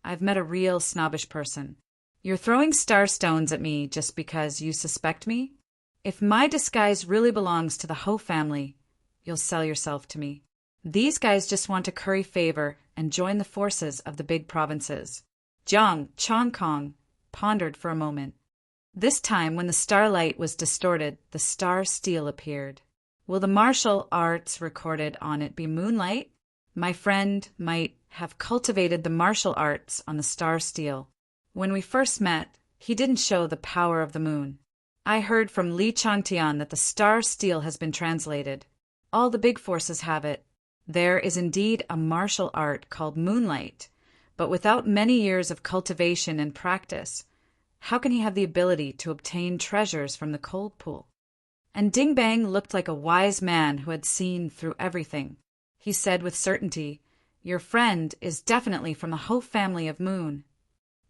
I've met a real snobbish person. You're throwing star stones at me just because you suspect me? If my disguise really belongs to the Ho family, you'll sell yourself to me. These guys just want to curry favor and join the forces of the big provinces." Jiang Chongkong pondered for a moment. This time, when the starlight was distorted, the star stele appeared. "Will the martial arts recorded on it be moonlight? My friend might have cultivated the martial arts on the star stele. When we first met, he didn't show the power of the moon. I heard from Li Changtian that the star stele has been translated. All the big forces have it. There is indeed a martial art called moonlight, but without many years of cultivation and practice, how can he have the ability to obtain treasures from the cold pool?" And Dingbang looked like a wise man who had seen through everything. He said with certainty, "Your friend is definitely from the Ho family of moon."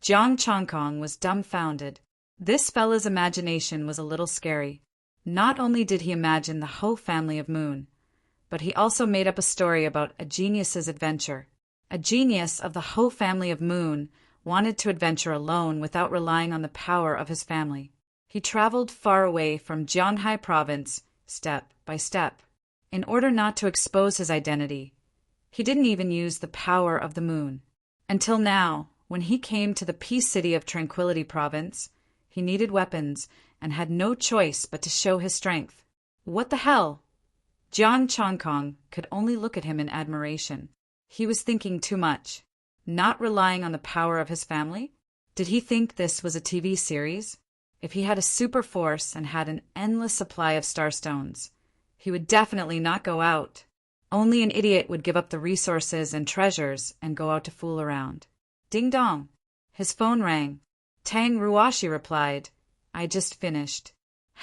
Jiang Chongkong was dumbfounded. This fella's imagination was a little scary. Not only did he imagine the Ho family of moon, but he also made up a story about a genius's adventure. A genius of the Ho family of moon wanted to adventure alone without relying on the power of his family. He traveled far away from Jianghai province, step by step. In order not to expose his identity, he didn't even use the power of the moon. Until now, when he came to the Peace City of Tranquility province, he needed weapons and had no choice but to show his strength. What the hell? Jiang Chongkong could only look at him in admiration. He was thinking too much. Not relying on the power of his family? Did he think this was a TV series? If he had a super force and had an endless supply of starstones, he would definitely not go out. Only an idiot would give up the resources and treasures and go out to fool around. Ding dong! His phone rang. Tang Ruashi replied, "I just finished.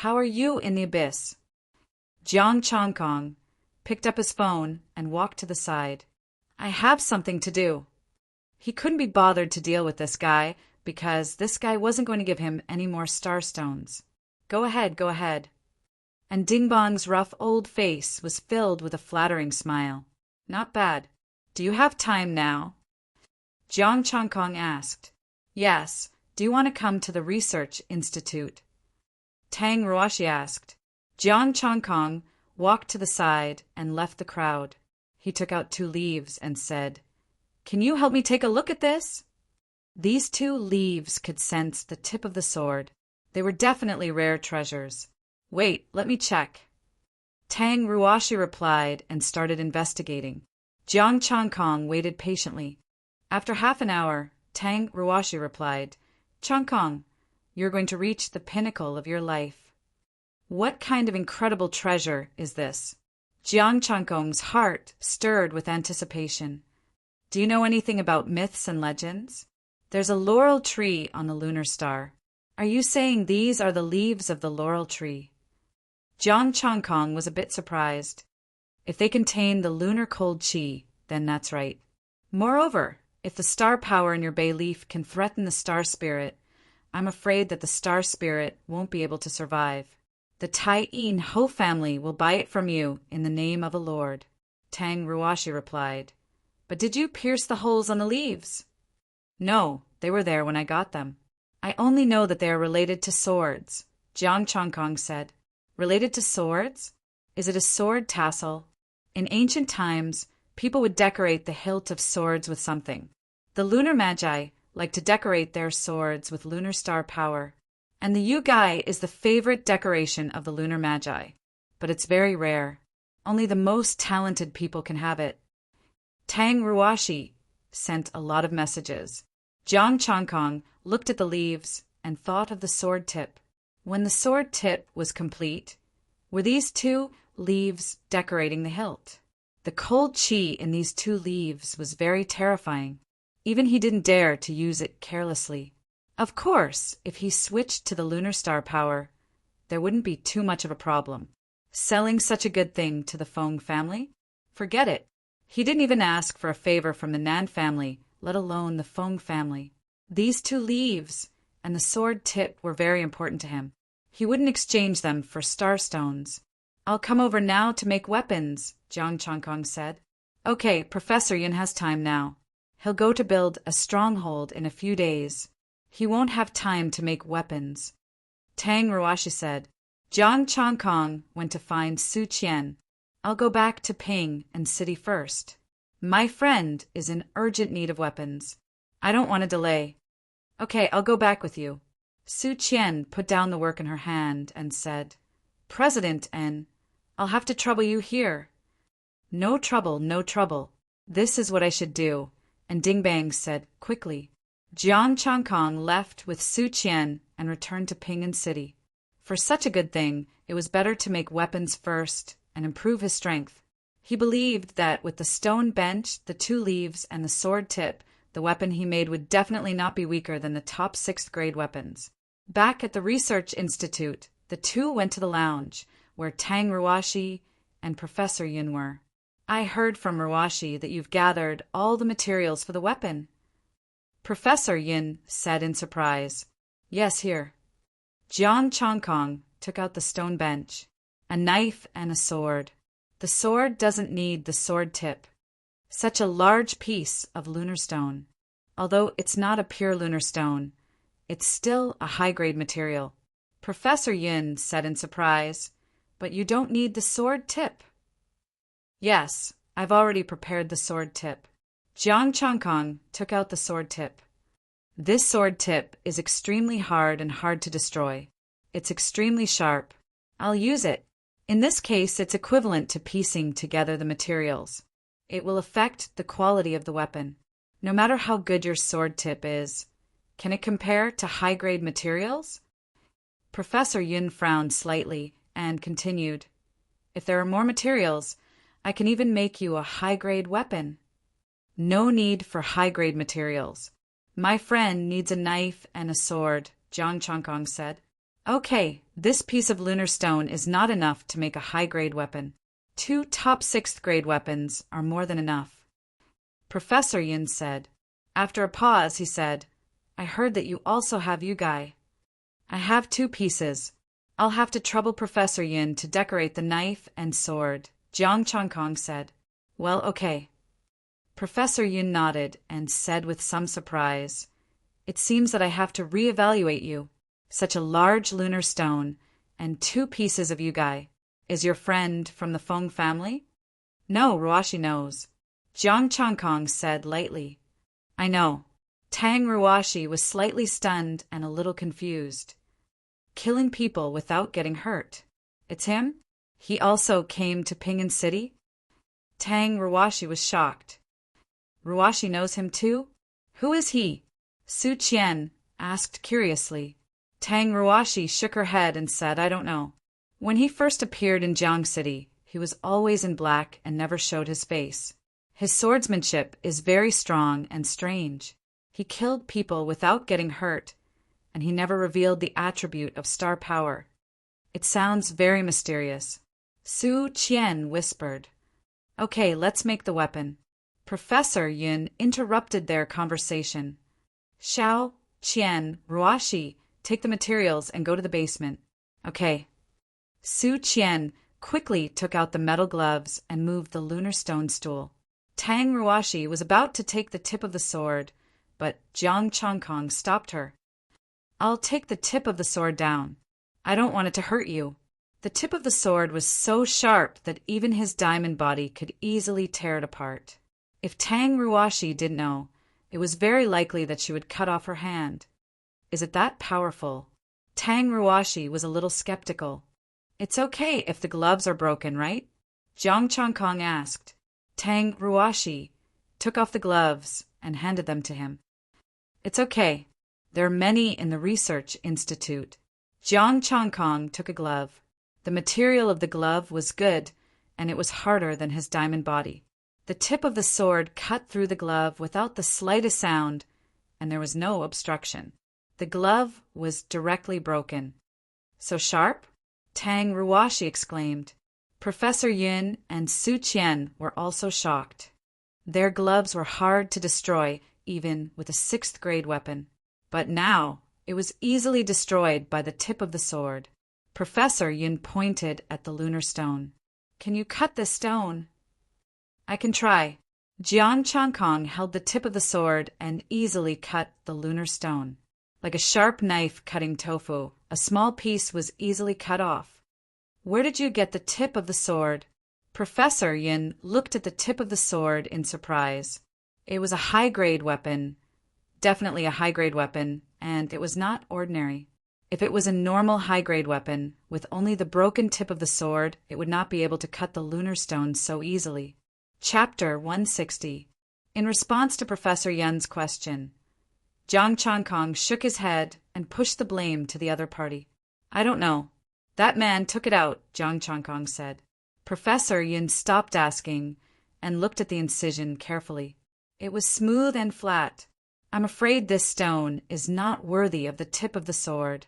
How are you in the abyss?" Jiang Chongkong picked up his phone and walked to the side. "I have something to do." He couldn't be bothered to deal with this guy because this guy wasn't going to give him any more starstones. Go ahead, go ahead." And Dingbang's rough old face was filled with a flattering smile. "Not bad. Do you have time now?" Jiang Chongkong asked. "Yes. Do you want to come to the Research Institute?" Tang Ruashi asked. Jiang Chongkong walked to the side and left the crowd. He took out 2 leaves and said, "Can you help me take a look at this?" These 2 leaves could sense the tip of the sword. They were definitely rare treasures. "Wait, let me check." Tang Ruashi replied and started investigating. Jiang Chongkong waited patiently. After half an hour, Tang Ruashi replied, "Chongkong, you're going to reach the pinnacle of your life." What kind of incredible treasure is this? Jiang Chongkong's heart stirred with anticipation. "Do you know anything about myths and legends? There's a laurel tree on the lunar star. Are you saying these are the leaves of the laurel tree?" Jiang Chongkong was a bit surprised. If they contain the lunar cold chi, then that's right. Moreover, if the star power in your bay leaf can threaten the star spirit, I'm afraid that the star spirit won't be able to survive. The Tai Yin Ho family will buy it from you in the name of a lord," Tang Ruashi replied. "But did you pierce the holes on the leaves?" "No, they were there when I got them. I only know that they are related to swords," Jiang Chongkong said. "Related to swords? Is it a sword tassel? In ancient times, people would decorate the hilt of swords with something. The lunar magi like to decorate their swords with lunar star power, and the yugai is the favorite decoration of the lunar magi, but it's very rare. Only the most talented people can have it. Tang Ruashi sent a lot of messages. Jiang Changkong looked at the leaves and thought of the sword tip. When the sword tip was complete, were these 2 leaves decorating the hilt? The cold chi in these 2 leaves was very terrifying. Even he didn't dare to use it carelessly. Of course, if he switched to the lunar star power, there wouldn't be too much of a problem. Selling such a good thing to the Feng family? Forget it. He didn't even ask for a favor from the Nan family, let alone the Feng family. These 2 leaves and the sword tip were very important to him. He wouldn't exchange them for star stones. I'll come over now to make weapons, Jiang Changkong said. Okay, Professor Yun has time now. He'll go to build a stronghold in a few days. He won't have time to make weapons. Tang Ruashi said. Jiang Changkong went to find Su Qian. I'll go back to Ping and city first. My friend is in urgent need of weapons. I don't want to delay. Okay, I'll go back with you. Su Qian put down the work in her hand and said, President N, I'll have to trouble you here. No trouble, no trouble. This is what I should do. And Ding Bang said quickly. Jiang Changkong left with Su Qian and returned to Ping'an City. For such a good thing, it was better to make weapons first and improve his strength. He believed that with the stone bench, the 2 leaves, and the sword tip, the weapon he made would definitely not be weaker than the top 6th grade weapons. Back at the research institute, the 2 went to the lounge, where Tang Ruashi and Professor Yun were. I heard from Ruashi that you've gathered all the materials for the weapon. Professor Yin said in surprise. Yes, here. Jiang Changkong took out the stone bench, a knife and a sword. The sword doesn't need the sword tip. Such a large piece of lunar stone. Although it's not a pure lunar stone, it's still a high-grade material. Professor Yin said in surprise, but you don't need the sword tip. Yes, I've already prepared the sword tip. Jiang Changkong took out the sword tip. This sword tip is extremely hard and hard to destroy. It's extremely sharp. I'll use it. In this case, it's equivalent to piecing together the materials. It will affect the quality of the weapon. No matter how good your sword tip is, can it compare to high-grade materials? Professor Yun frowned slightly and continued, If there are more materials, I can even make you a high-grade weapon. No need for high-grade materials. My friend needs a knife and a sword, Jiang Changkong said. Okay, this piece of lunar stone is not enough to make a high-grade weapon. 2 top 6th grade weapons are more than enough. Professor Yin said. After a pause, he said, I heard that you also have yugai. I have 2 pieces. I'll have to trouble Professor Yin to decorate the knife and sword, Jiang Changkong said. Well, okay. Professor Yin nodded and said with some surprise, It seems that I have to reevaluate you. Such a large lunar stone and 2 pieces of yugai. Is your friend from the Feng family? No, Ruashi knows. Jiang Changkong said lightly. I know. Tang Ruashi was slightly stunned and a little confused. Killing people without getting hurt. It's him? He also came to Ping'an City? Tang Ruashi was shocked. Ruashi knows him too? Who is he? Su Qian asked curiously. Tang Ruashi shook her head and said, I don't know. When he first appeared in Jiang City, he was always in black and never showed his face. His swordsmanship is very strong and strange. He killed people without getting hurt, and he never revealed the attribute of star power. It sounds very mysterious. Su Qian whispered. Okay, let's make the weapon. Professor Yun interrupted their conversation. Xiao, Qian, Ruashi, take the materials and go to the basement. Okay. Su Qian quickly took out the metal gloves and moved the lunar stone stool. Tang Ruashi was about to take the tip of the sword, but Jiang Changkong stopped her. I'll take the tip of the sword down. I don't want it to hurt you. The tip of the sword was so sharp that even his diamond body could easily tear it apart. If Tang Ruashi didn't know, it was very likely that she would cut off her hand. Is it that powerful? Tang Ruashi was a little skeptical. It's okay if the gloves are broken, right? Jiang Changkong asked. Tang Ruashi took off the gloves and handed them to him. It's okay. There are many in the research institute. Jiang Changkong took a glove. The material of the glove was good, and it was harder than his diamond body. The tip of the sword cut through the glove without the slightest sound, and there was no obstruction. The glove was directly broken. So sharp? Tang Ruashi exclaimed. Professor Yun and Su Qian were also shocked. Their gloves were hard to destroy, even with a 6th grade weapon. But now it was easily destroyed by the tip of the sword. Professor Yun pointed at the lunar stone. Can you cut this stone? I can try. Jiang Changkong held the tip of the sword and easily cut the lunar stone. Like a sharp knife cutting tofu, a small piece was easily cut off. Where did you get the tip of the sword? Professor Yin looked at the tip of the sword in surprise. It was a high-grade weapon, definitely a high-grade weapon, and it was not ordinary. If it was a normal high-grade weapon, with only the broken tip of the sword, it would not be able to cut the lunar stone so easily. Chapter 160. In response to Professor Yun's question, Jiang Changkong shook his head and pushed the blame to the other party. I don't know. That man took it out, Jiang Changkong said. Professor Yun stopped asking and looked at the incision carefully. It was smooth and flat. I'm afraid this stone is not worthy of the tip of the sword.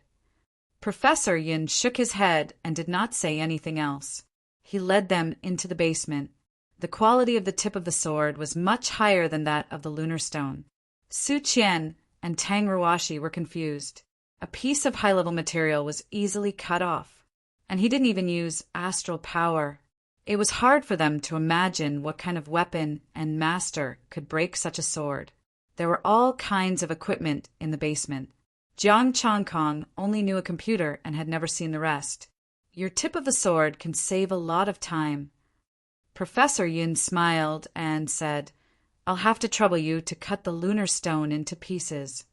Professor Yin shook his head and did not say anything else. He led them into the basement. The quality of the tip of the sword was much higher than that of the lunar stone. Su Qian and Tang Ruashi were confused. A piece of high-level material was easily cut off, and he didn't even use astral power. It was hard for them to imagine what kind of weapon and master could break such a sword. There were all kinds of equipment in the basement. Jiang Changkong only knew a computer and had never seen the rest. Your tip of the sword can save a lot of time. Professor Yun smiled and said, I'll have to trouble you to cut the lunar stone into pieces.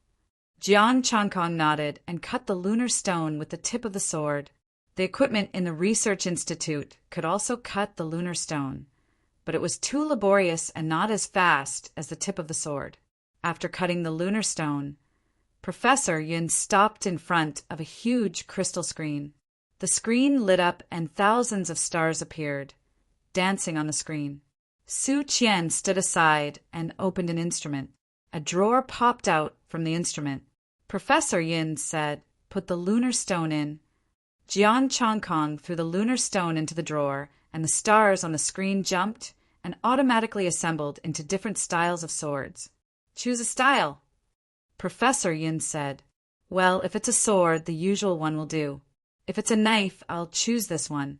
Jiang Changkong nodded and cut the lunar stone with the tip of the sword. The equipment in the research institute could also cut the lunar stone, but it was too laborious and not as fast as the tip of the sword. After cutting the lunar stone, Professor Yun stopped in front of a huge crystal screen. The screen lit up and thousands of stars appeared, dancing on the screen. Su Qian stood aside and opened an instrument. A drawer popped out from the instrument. Professor Yin said, Put the lunar stone in. Jiang Changkong threw the lunar stone into the drawer, and the stars on the screen jumped and automatically assembled into different styles of swords. Choose a style. Professor Yin said, Well, if it's a sword, the usual one will do. If it's a knife, I'll choose this one.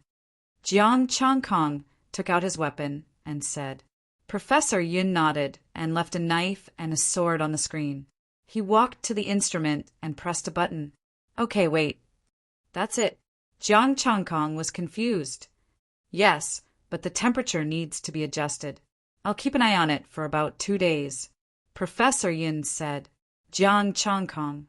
Jiang Changkong took out his weapon and said. Professor Yin nodded and left a knife and a sword on the screen. He walked to the instrument and pressed a button. Okay, wait. That's it. Jiang Changkong was confused. Yes, but the temperature needs to be adjusted. I'll keep an eye on it for about 2 days. Professor Yin said. Jiang Changkong.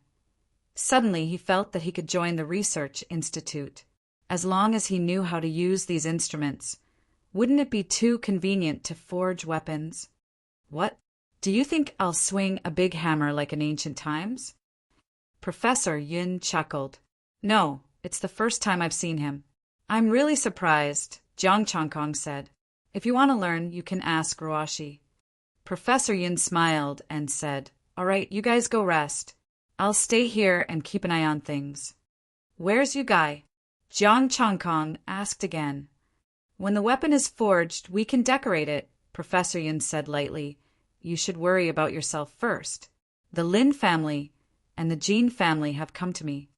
Suddenly he felt that he could join the research institute. As long as he knew how to use these instruments, wouldn't it be too convenient to forge weapons? What? Do you think I'll swing a big hammer like in ancient times? Professor Yun chuckled. No, it's the first time I've seen him. I'm really surprised, Jiang Changkong said. If you want to learn, you can ask Ruashi. Professor Yun smiled and said, All right, you guys go rest. I'll stay here and keep an eye on things. Where's you guy? Jiang Changkong asked again. When the weapon is forged, we can decorate it, Professor Yin said lightly. You should worry about yourself first. The Lin family and the Jean family have come to me.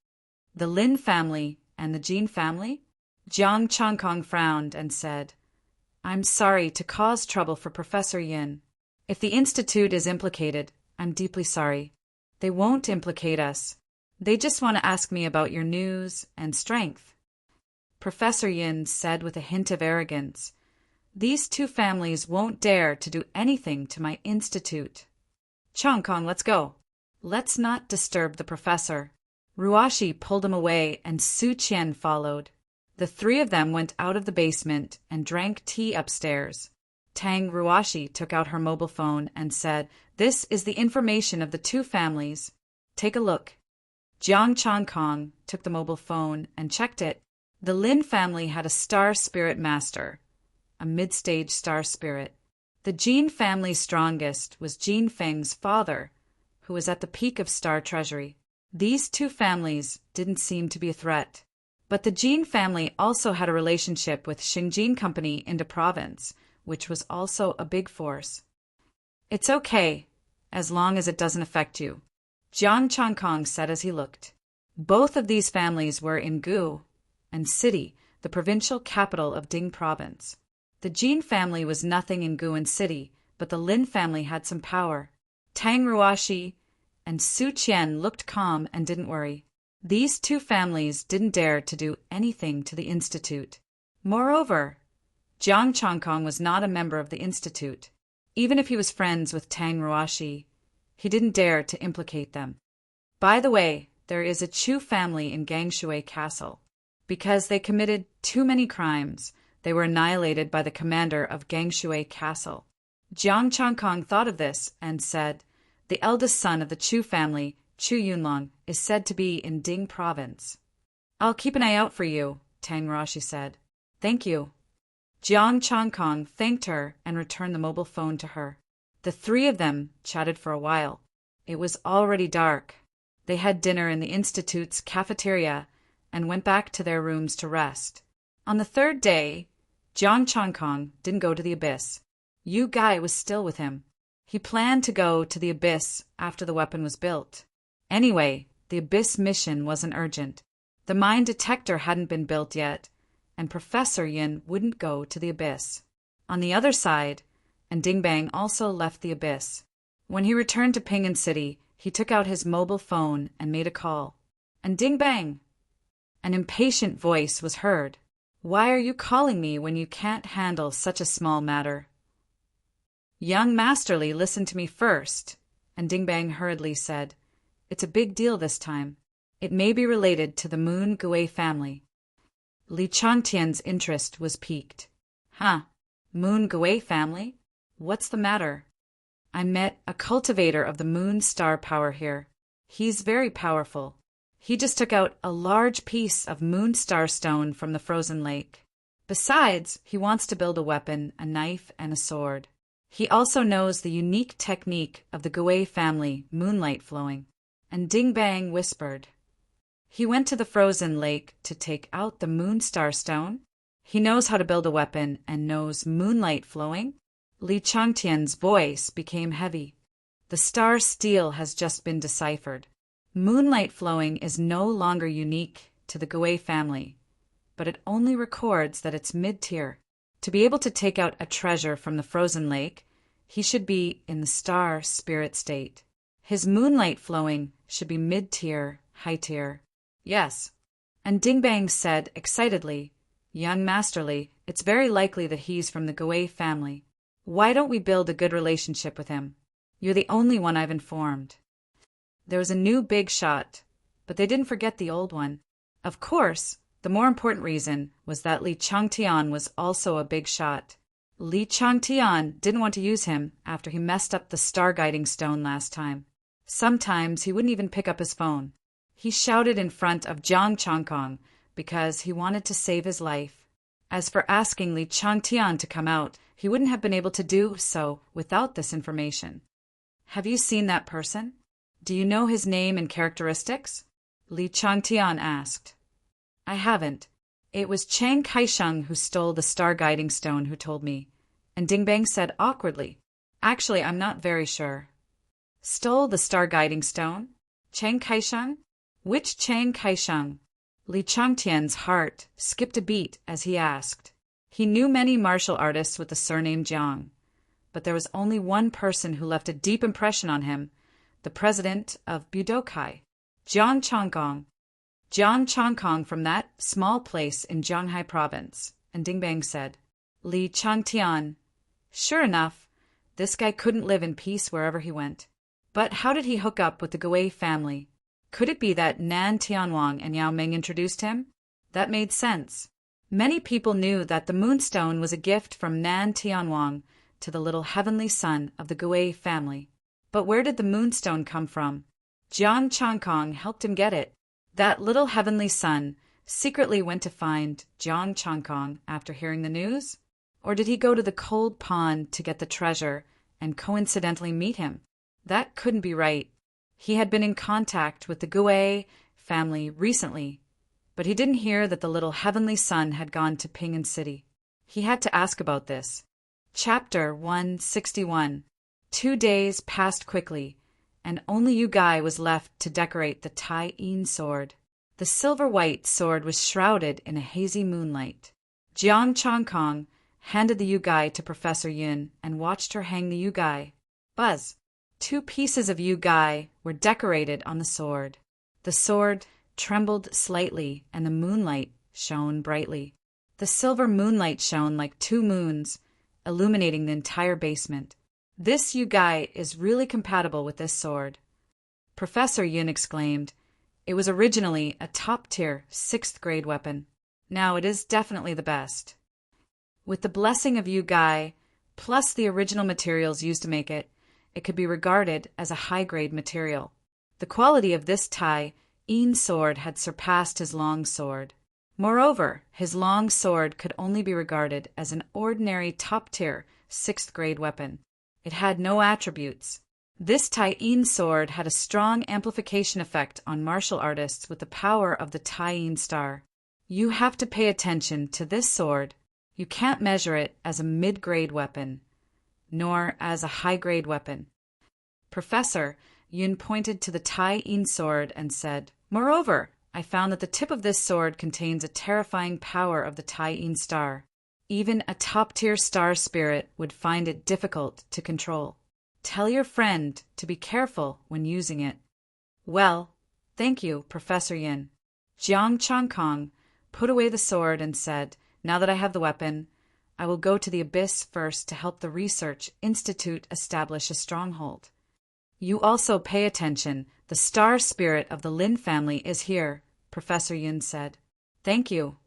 The Lin family and the Jean family? Jiang Changkong frowned and said, I'm sorry to cause trouble for Professor Yin. If the institute is implicated, I'm deeply sorry. They won't implicate us. They just want to ask me about your news and strength. Professor Yin said with a hint of arrogance. "These two families won't dare to do anything to my institute." "Chong Kong, let's go." "Let's not disturb the professor." Ruashi pulled him away and Su Qian followed. The three of them went out of the basement and drank tea upstairs. Tang Ruashi took out her mobile phone and said, "This is the information of the two families. Take a look." Jiang Chong Kong took the mobile phone and checked it. The Lin family had a star spirit master, a mid-stage star spirit. The Jin family's strongest was Jin Feng's father, who was at the peak of star treasury. These two families didn't seem to be a threat. But the Jin family also had a relationship with Xingjin Company into province, which was also a big force. "It's okay, as long as it doesn't affect you," Jiang Chongkong said as he looked. Both of these families were in Gu and City, the provincial capital of Ding province. The Jin family was nothing in Gu and City, but the Lin family had some power. Tang Ruashi and Su Qian looked calm and didn't worry. These two families didn't dare to do anything to the institute. Moreover, Jiang Chongkong was not a member of the institute. Even if he was friends with Tang Ruashi, he didn't dare to implicate them. By the way, there is a Chu family in Gangshui Castle. Because they committed too many crimes, they were annihilated by the commander of Gangshui Castle. Jiang Chongkong thought of this and said, "The eldest son of the Chu family, Chu Yunlong, is said to be in Ding province." "I'll keep an eye out for you," Tang Ruashi said. "Thank you." Jiang Chongkong thanked her and returned the mobile phone to her. The three of them chatted for a while. It was already dark. They had dinner in the institute's cafeteria and went back to their rooms to rest. On the third day, Jiang Chongkong didn't go to the abyss. Yu Gai was still with him. He planned to go to the abyss after the weapon was built. Anyway, the abyss mission wasn't urgent. The mine detector hadn't been built yet, and Professor Yin wouldn't go to the abyss. On the other side, and Dingbang also left the abyss. When he returned to Pingan City, he took out his mobile phone and made a call. And Dingbang! An impatient voice was heard. "Why are you calling me when you can't handle such a small matter?" "Young Masterly listened to me first," and Dingbang hurriedly said, "It's a big deal this time. It may be related to the Moon Gui family." Li Changtian's interest was piqued. "Huh, Moon Gui family? What's the matter?" "I met a cultivator of the moon star power here. He's very powerful. He just took out a large piece of moon star stone from the frozen lake. Besides, he wants to build a weapon, a knife, and a sword. He also knows the unique technique of the Gui family, moonlight flowing." And Dingbang whispered, "He went to the frozen lake to take out the moon star stone? He knows how to build a weapon and knows moonlight flowing?" Li Changtian's voice became heavy. "The star steel has just been deciphered. Moonlight flowing is no longer unique to the Gui family, but it only records that it's mid-tier. To be able to take out a treasure from the frozen lake, he should be in the star spirit state. His moonlight flowing should be mid-tier, high-tier." "Yes." And Dingbang said excitedly, "Young Masterly, it's very likely that he's from the Gui family. Why don't we build a good relationship with him? You're the only one I've informed." There was a new big shot, but they didn't forget the old one. Of course, the more important reason was that Li Changtian was also a big shot. Li Changtian didn't want to use him after he messed up the star guiding stone last time. Sometimes he wouldn't even pick up his phone. He shouted in front of Jiang Chongkong because he wanted to save his life. As for asking Li Changtian to come out, he wouldn't have been able to do so without this information. "Have you seen that person? Do you know his name and characteristics?" Li Changtian asked. "I haven't. It was Chang Kaisheng who stole the star guiding stone who told me." And Dingbang said awkwardly, "Actually, I'm not very sure." "Stole the star guiding stone? Chang Kaisheng? Which Chang Kaisheng?" Li Changtian's heart skipped a beat as he asked. He knew many martial artists with the surname Jiang, but there was only one person who left a deep impression on him, the president of Budokai, Jiang Chongkong. Jiang Changkong from that small place in Zhanghai province, and Dingbang said, Li Changtian. Sure enough, this guy couldn't live in peace wherever he went. But how did he hook up with the Gui family? Could it be that Nan Tianwang and Yao Ming introduced him? That made sense. Many people knew that the moonstone was a gift from Nan Tianwang to the little heavenly son of the Gui family. But where did the moonstone come from? Jiang Changkong helped him get it. That little heavenly son secretly went to find Jiang Changkong after hearing the news? Or did he go to the cold pond to get the treasure and coincidentally meet him? That couldn't be right. He had been in contact with the Gui family recently, but he didn't hear that the little heavenly son had gone to Pingan City. He had to ask about this. Chapter 161. 2 days passed quickly, and only Yu Gai was left to decorate the Tai Yin sword. The silver-white sword was shrouded in a hazy moonlight. Jiang Changkong handed the Yu Gai to Professor Yun and watched her hang the Yu Gai. Buzz! 2 pieces of Yu Gai were decorated on the sword. The sword trembled slightly, and the moonlight shone brightly. The silver moonlight shone like 2 moons, illuminating the entire basement. This Yu Gai is really compatible with this sword. Professor Yun exclaimed. It was originally a top-tier 6th grade weapon. Now it is definitely the best. With the blessing of Yu Gai, plus the original materials used to make it, it could be regarded as a high-grade material. The quality of this Tai Yin sword had surpassed his long sword. Moreover, his long sword could only be regarded as an ordinary top-tier 6th grade weapon. It had no attributes. This Tai Yin sword had a strong amplification effect on martial artists with the power of the Tai Yin star. You have to pay attention to this sword. You can't measure it as a mid-grade weapon, nor as a high-grade weapon. Professor Yun pointed to the Tai Yin sword and said, Moreover, I found that the tip of this sword contains a terrifying power of the Tai Yin star. Even a top-tier star spirit would find it difficult to control. Tell your friend to be careful when using it. Well, thank you, Professor Yin. Jiang Changkong put away the sword and said, Now that I have the weapon, I will go to the abyss first to help the Research Institute establish a stronghold. You also pay attention. The star spirit of the Lin family is here, Professor Yun said. Thank you.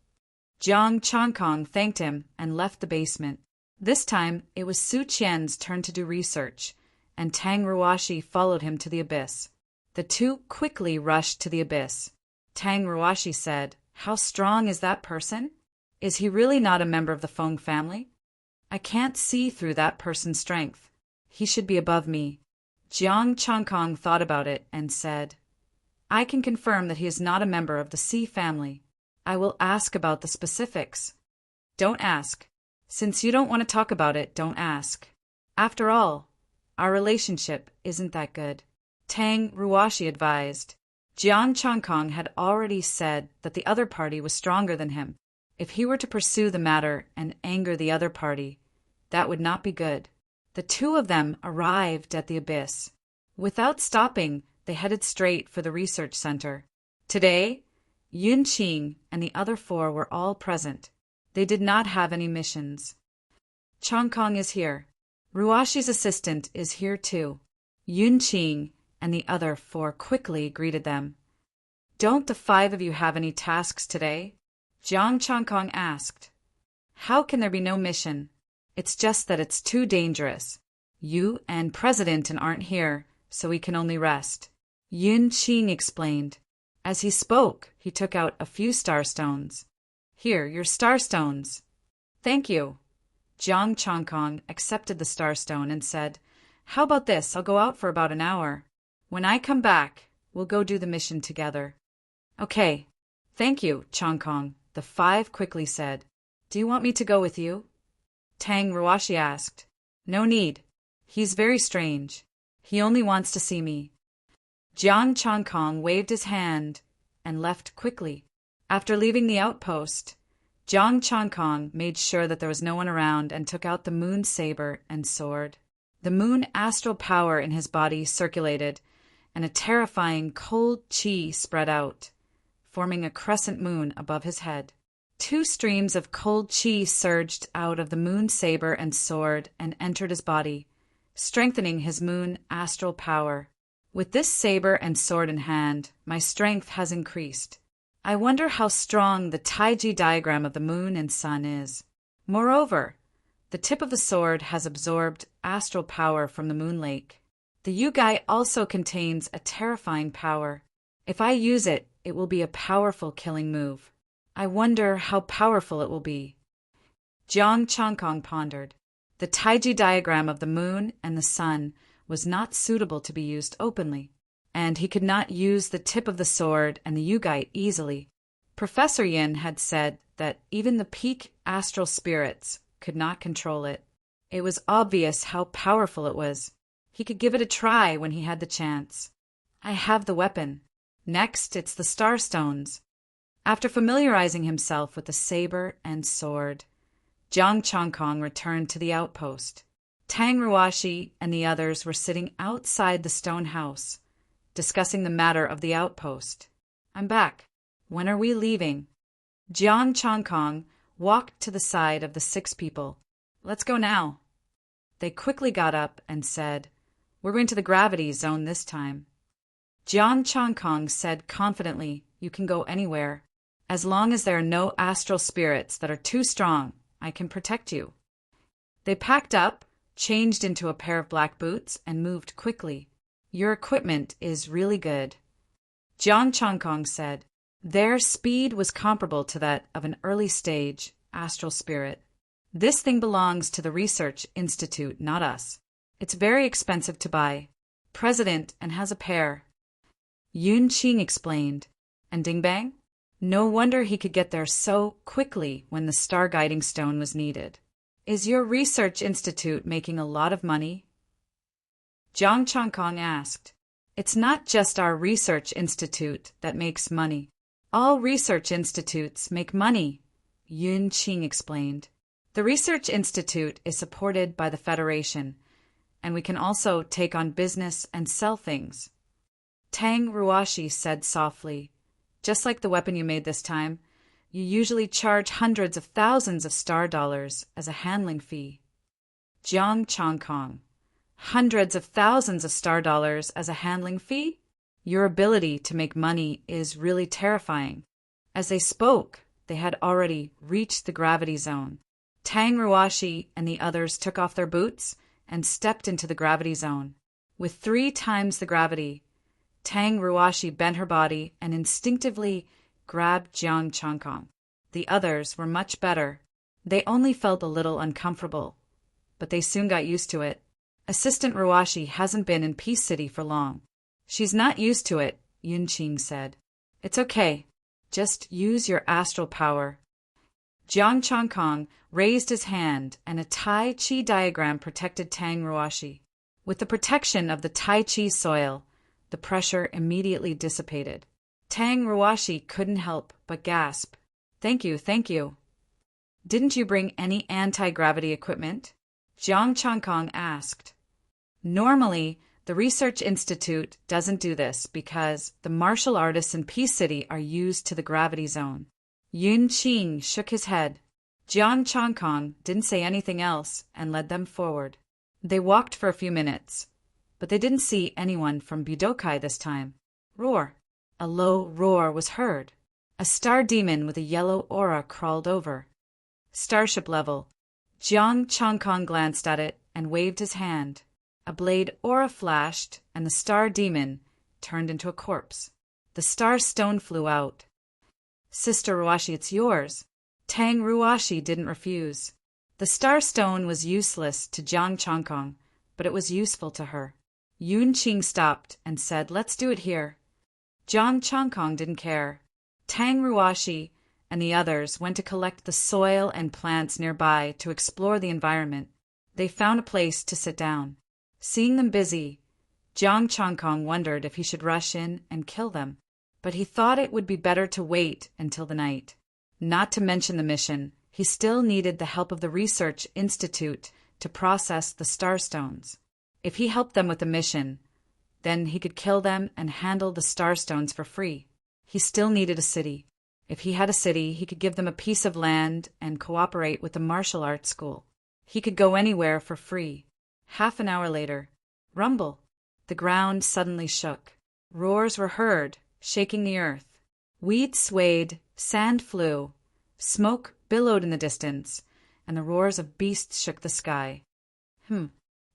Jiang Changkong thanked him and left the basement. This time, it was Su Qian's turn to do research, and Tang Ruoshi followed him to the abyss. The 2 quickly rushed to the abyss. Tang Ruoshi said, How strong is that person? Is he really not a member of the Feng family? I can't see through that person's strength. He should be above me. Jiang Changkong thought about it and said, I can confirm that he is not a member of the Si family. I will ask about the specifics. Don't ask. Since you don't want to talk about it, don't ask. After all, our relationship isn't that good. Tang Ruoshi advised. Jiang Changkong had already said that the other party was stronger than him. If he were to pursue the matter and anger the other party, that would not be good. The 2 of them arrived at the abyss. Without stopping, they headed straight for the research center. Today, Yun Qing and the other 4 were all present. They did not have any missions. Changkong is here. Ruoshi's assistant is here too. Yun Qing and the other 4 quickly greeted them. Don't the 5 of you have any tasks today? Jiang Changkong asked. How can there be no mission? It's just that it's too dangerous. You and President aren't here, so we can only rest. Yun Qing explained. As he spoke, he took out a few starstones. Here, your starstones. Thank you. Jiang Changkong accepted the starstone and said, How about this? I'll go out for about an hour. When I come back, we'll go do the mission together. Okay. Thank you, Changkong, the 5 quickly said. Do you want me to go with you? Tang Ruoshi asked. No need. He's very strange. He only wants to see me. Jiang Changkong waved his hand and left quickly. After leaving the outpost, Jiang Changkong made sure that there was no one around and took out the moon saber and sword. The moon astral power in his body circulated, and a terrifying cold qi spread out. forming a crescent moon above his head. 2 streams of cold chi surged out of the moon saber and sword and entered his body, strengthening his moon astral power. With this saber and sword in hand, my strength has increased. I wonder how strong the Taiji diagram of the moon and sun is. Moreover, the tip of the sword has absorbed astral power from the moon lake. The Yugai also contains a terrifying power. If I use it, it will be a powerful killing move. I wonder how powerful it will be. Jiang Changkong pondered. The Taiji diagram of the moon and the sun was not suitable to be used openly, and he could not use the tip of the sword and the Yugai easily. Professor Yin had said that even the peak astral spirits could not control it. It was obvious how powerful it was. He could give it a try when he had the chance. I have the weapon. Next, it's the star stones. After familiarizing himself with the saber and sword, Jiang Changkong returned to the outpost. Tang Ruashi and the others were sitting outside the stone house, discussing the matter of the outpost. I'm back. When are we leaving? Jiang Changkong walked to the side of the 6 people. Let's go now. They quickly got up and said, We're going to the gravity zone this time. Jiang Changkong said confidently, You can go anywhere. As long as there are no astral spirits that are too strong, I can protect you. They packed up, changed into a pair of black boots, and moved quickly. Your equipment is really good. Jiang Changkong said. Their speed was comparable to that of an early-stage astral spirit. This thing belongs to the Research Institute, not us. It's very expensive to buy. President and has a pair. Yun Qing explained. And Ding Bang? No wonder he could get there so quickly when the star guiding stone was needed. Is your research institute making a lot of money? Jiang Changkong asked. It's not just our research institute that makes money. All research institutes make money, Yun Qing explained. The research institute is supported by the Federation, and we can also take on business and sell things. Tang Ruashi said softly. Just like the weapon you made this time, you usually charge hundreds of thousands of star dollars as a handling fee. Jiang Changkong. Hundreds of thousands of star dollars as a handling fee? Your ability to make money is really terrifying. As they spoke, they had already reached the gravity zone. Tang Ruashi and the others took off their boots and stepped into the gravity zone. With 3 times the gravity, Tang Ruashi bent her body and instinctively grabbed Jiang Changkong. The others were much better. They only felt a little uncomfortable, but they soon got used to it. Assistant Ruashi hasn't been in Peace City for long. She's not used to it, Yun Qing said. It's okay. Just use your astral power. Jiang Changkong raised his hand and a Tai Chi diagram protected Tang Ruashi. With the protection of the Tai Chi soil, the pressure immediately dissipated. Tang Ruashi couldn't help but gasp. Thank you, thank you. Didn't you bring any anti-gravity equipment? Jiang Changkong asked. Normally, the Research Institute doesn't do this because the martial artists in Peace City are used to the gravity zone. Yun Qing shook his head. Jiang Changkong didn't say anything else and led them forward. They walked for a few minutes, but they didn't see anyone from Budokai this time. Roar! A low roar was heard. A star demon with a yellow aura crawled over. Starship level. Jiang Changkong glanced at it and waved his hand. A blade aura flashed, and the star demon turned into a corpse. The star stone flew out. Sister Ruashi, it's yours. Tang Ruashi didn't refuse. The star stone was useless to Jiang Changkong, but it was useful to her. Yun Qing stopped and said, Let's do it here. Jiang Changkong didn't care. Tang Ruashi and the others went to collect the soil and plants nearby to explore the environment. They found a place to sit down. Seeing them busy, Jiang Changkong wondered if he should rush in and kill them, but he thought it would be better to wait until the night. Not to mention the mission, he still needed the help of the Research Institute to process the starstones. If he helped them with the mission, then he could kill them and handle the starstones for free. He still needed a city. If he had a city, he could give them a piece of land and cooperate with the martial arts school. He could go anywhere for free. Half an hour later, rumble! The ground suddenly shook. Roars were heard, shaking the earth. Weeds swayed, sand flew, smoke billowed in the distance, and the roars of beasts shook the sky. Jiang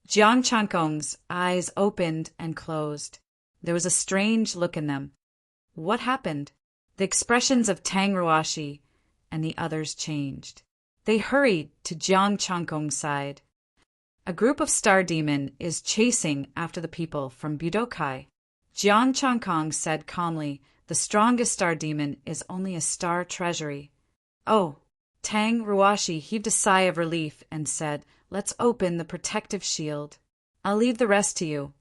Chankong's eyes opened and closed. There was a strange look in them. What happened? The expressions of Tang Ruashi and the others changed. They hurried to Jiang Chankong's side. A group of star demon is chasing after the people from Budokai. Jiang Chankong said calmly, the strongest star demon is only a star treasury. Oh! Tang Ruashi heaved a sigh of relief and said, let's open the protective shield. I'll leave the rest to you.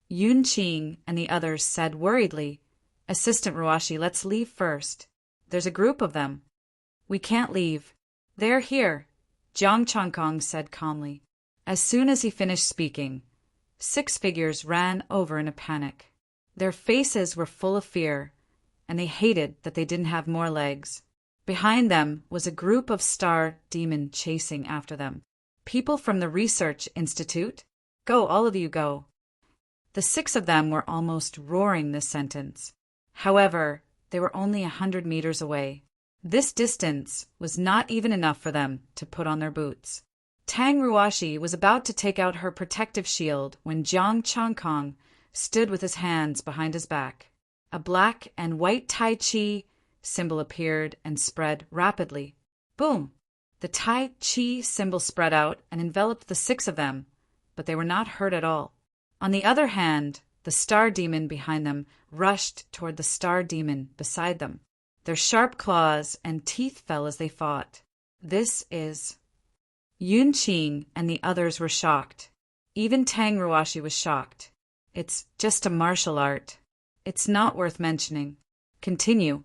Yun Qing and the others said worriedly, Assistant Ruashi, let's leave first. There's a group of them. We can't leave. They're here, Jiang Chankong said calmly. As soon as he finished speaking, 6 figures ran over in a panic. Their faces were full of fear, and they hated that they didn't have more legs. Behind them was a group of star demon chasing after them. People from the research institute? Go, all of you go. The 6 of them were almost roaring this sentence. However, they were only 100 meters away. This distance was not even enough for them to put on their boots. Tang Ruashi was about to take out her protective shield when Jiang Chankong stood with his hands behind his back. A black and white Tai Chi symbol appeared and spread rapidly. Boom! The Tai Chi symbol spread out and enveloped the 6 of them, but they were not hurt at all. On the other hand, the star demon behind them rushed toward the star demon beside them. Their sharp claws and teeth fell as they fought. This is... Yun Qing and the others were shocked. Even Tang Ruashi was shocked. It's just a martial art. It's not worth mentioning. Continue.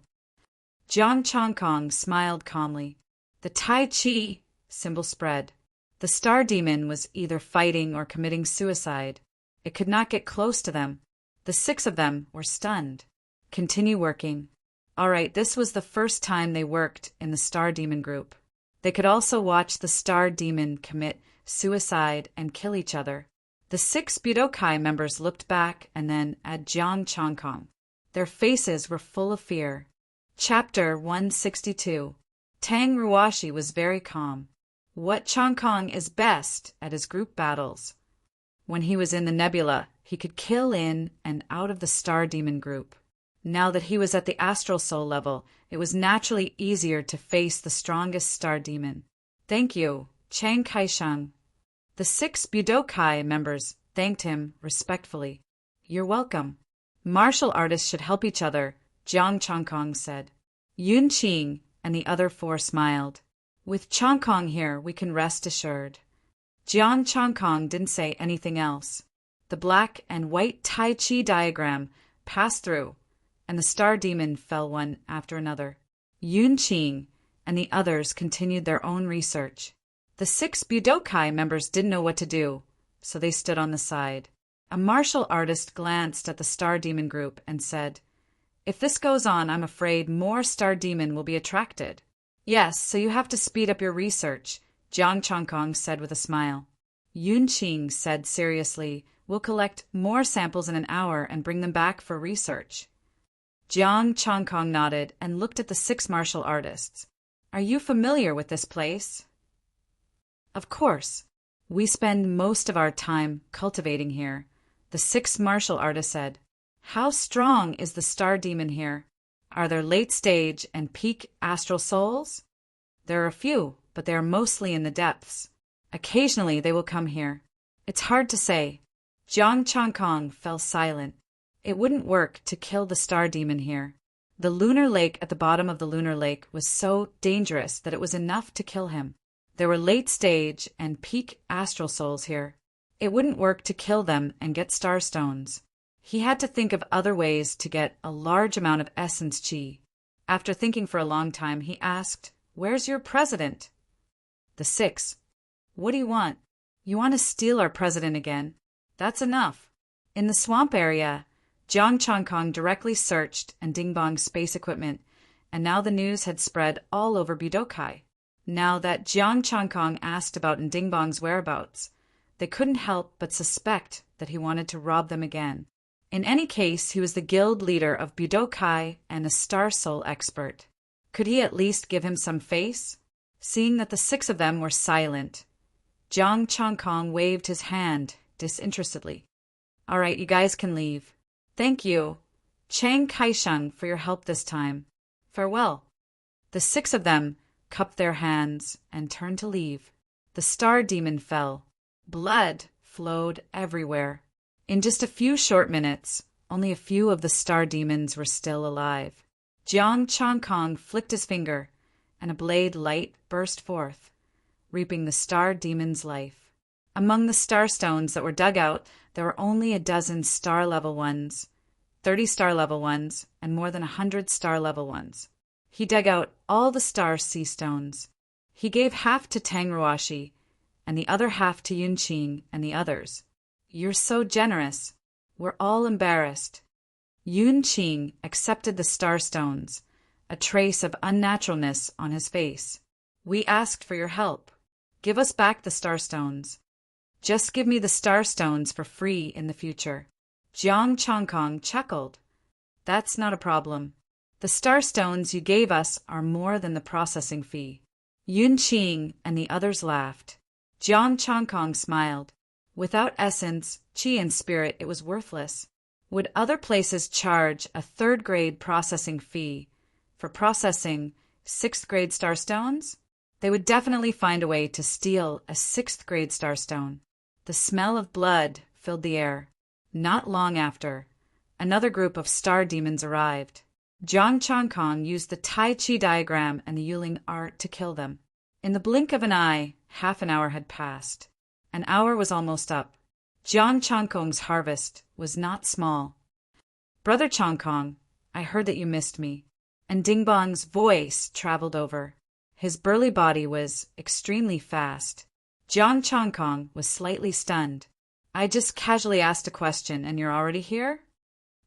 Jiang Chankong smiled calmly. The Tai Chi symbol spread. The star demon was either fighting or committing suicide. It could not get close to them. The 6 of them were stunned. Continue working. All right, this was the first time they worked in the star demon group. They could also watch the star demon commit suicide and kill each other. The 6 Budokai members looked back and then at Jiang Chankong. Their faces were full of fear. Chapter 162. Tang Ruashi was very calm. What Chankong is best at his group battles. When he was in the nebula, he could kill in and out of the star demon group. Now that he was at the astral soul level, it was naturally easier to face the strongest star demon. Thank you, Chang Kaisheng. The 6 Budokai members thanked him respectfully. You're welcome. Martial artists should help each other, Jiang Chankong said. Yun Qing and the other 4 smiled. With Chankong here, we can rest assured. Jiang Chankong didn't say anything else. The black and white Tai Chi diagram passed through, and the star demon fell one after another. Yun Qing and the others continued their own research. The 6 Budokai members didn't know what to do, so they stood on the side. A martial artist glanced at the star demon group and said, If this goes on, I'm afraid more star demon will be attracted. Yes, so you have to speed up your research, Jiang Chankong said with a smile. Yun Qing said seriously, We'll collect more samples in an hour and bring them back for research. Jiang Chankong nodded and looked at the 6 martial artists. Are you familiar with this place? Of course. We spend most of our time cultivating here, the 6 martial artists said. How strong is the star demon here? Are there late-stage and peak astral souls? There are a few, but they are mostly in the depths. Occasionally they will come here. It's hard to say. Jiang Chankong fell silent. It wouldn't work to kill the star demon here. The lunar lake at the bottom of the lunar lake was so dangerous that it was enough to kill him. There were late-stage and peak astral souls here. It wouldn't work to kill them and get star stones. He had to think of other ways to get a large amount of essence chi. After thinking for a long time, he asked, Where's your president? The 6. What do you want? You want to steal our president again? That's enough. In the swamp area, Jiang Chongkong directly searched Dingbang's space equipment, and now the news had spread all over Budokai. Now that Jiang Chongkong asked about Dingbang's whereabouts, they couldn't help but suspect that he wanted to rob them again. In any case, he was the guild leader of Budokai and a Star Soul expert. Could he at least give him some face? Seeing that the 6 of them were silent, Jiang Chongkong waved his hand disinterestedly. "All right, you guys can leave. Thank you, Chang Kaisheng, for your help this time. Farewell." The 6 of them cupped their hands and turned to leave. The star demon fell. Blood flowed everywhere. In just a few short minutes, only a few of the star demons were still alive. Jiang Chongkong flicked his finger, and a blade light burst forth, reaping the star demon's life. Among the star stones that were dug out, there were only a dozen star-level ones, 30 star-level ones, and more than 100 star-level ones. He dug out all the star sea stones. He gave half to Tang Ruashi, and the other half to Yunqing and the others. "You're so generous. We're all embarrassed." Yunqing accepted the star stones, a trace of unnaturalness on his face. "We asked for your help. Give us back the star stones. Just give me the star stones for free in the future." Jiang Chongkong chuckled. "That's not a problem. The star stones you gave us are more than the processing fee." Yunqing and the others laughed. Jiang Chongkong smiled. Without essence, qi, and spirit, it was worthless. Would other places charge a 3rd-grade processing fee for processing 6th-grade starstones? They would definitely find a way to steal a 6th-grade starstone. The smell of blood filled the air. Not long after, another group of star demons arrived. Jiang Chongkong used the Tai Chi diagram and the Yuling art to kill them. In the blink of an eye, half an hour had passed. An hour was almost up. Jiang Chongkong's harvest was not small. "Brother Chongkong, I heard that you missed me." And Dingbang's voice traveled over. His burly body was extremely fast. Jiang Chongkong was slightly stunned. "I just casually asked a question and you're already here?"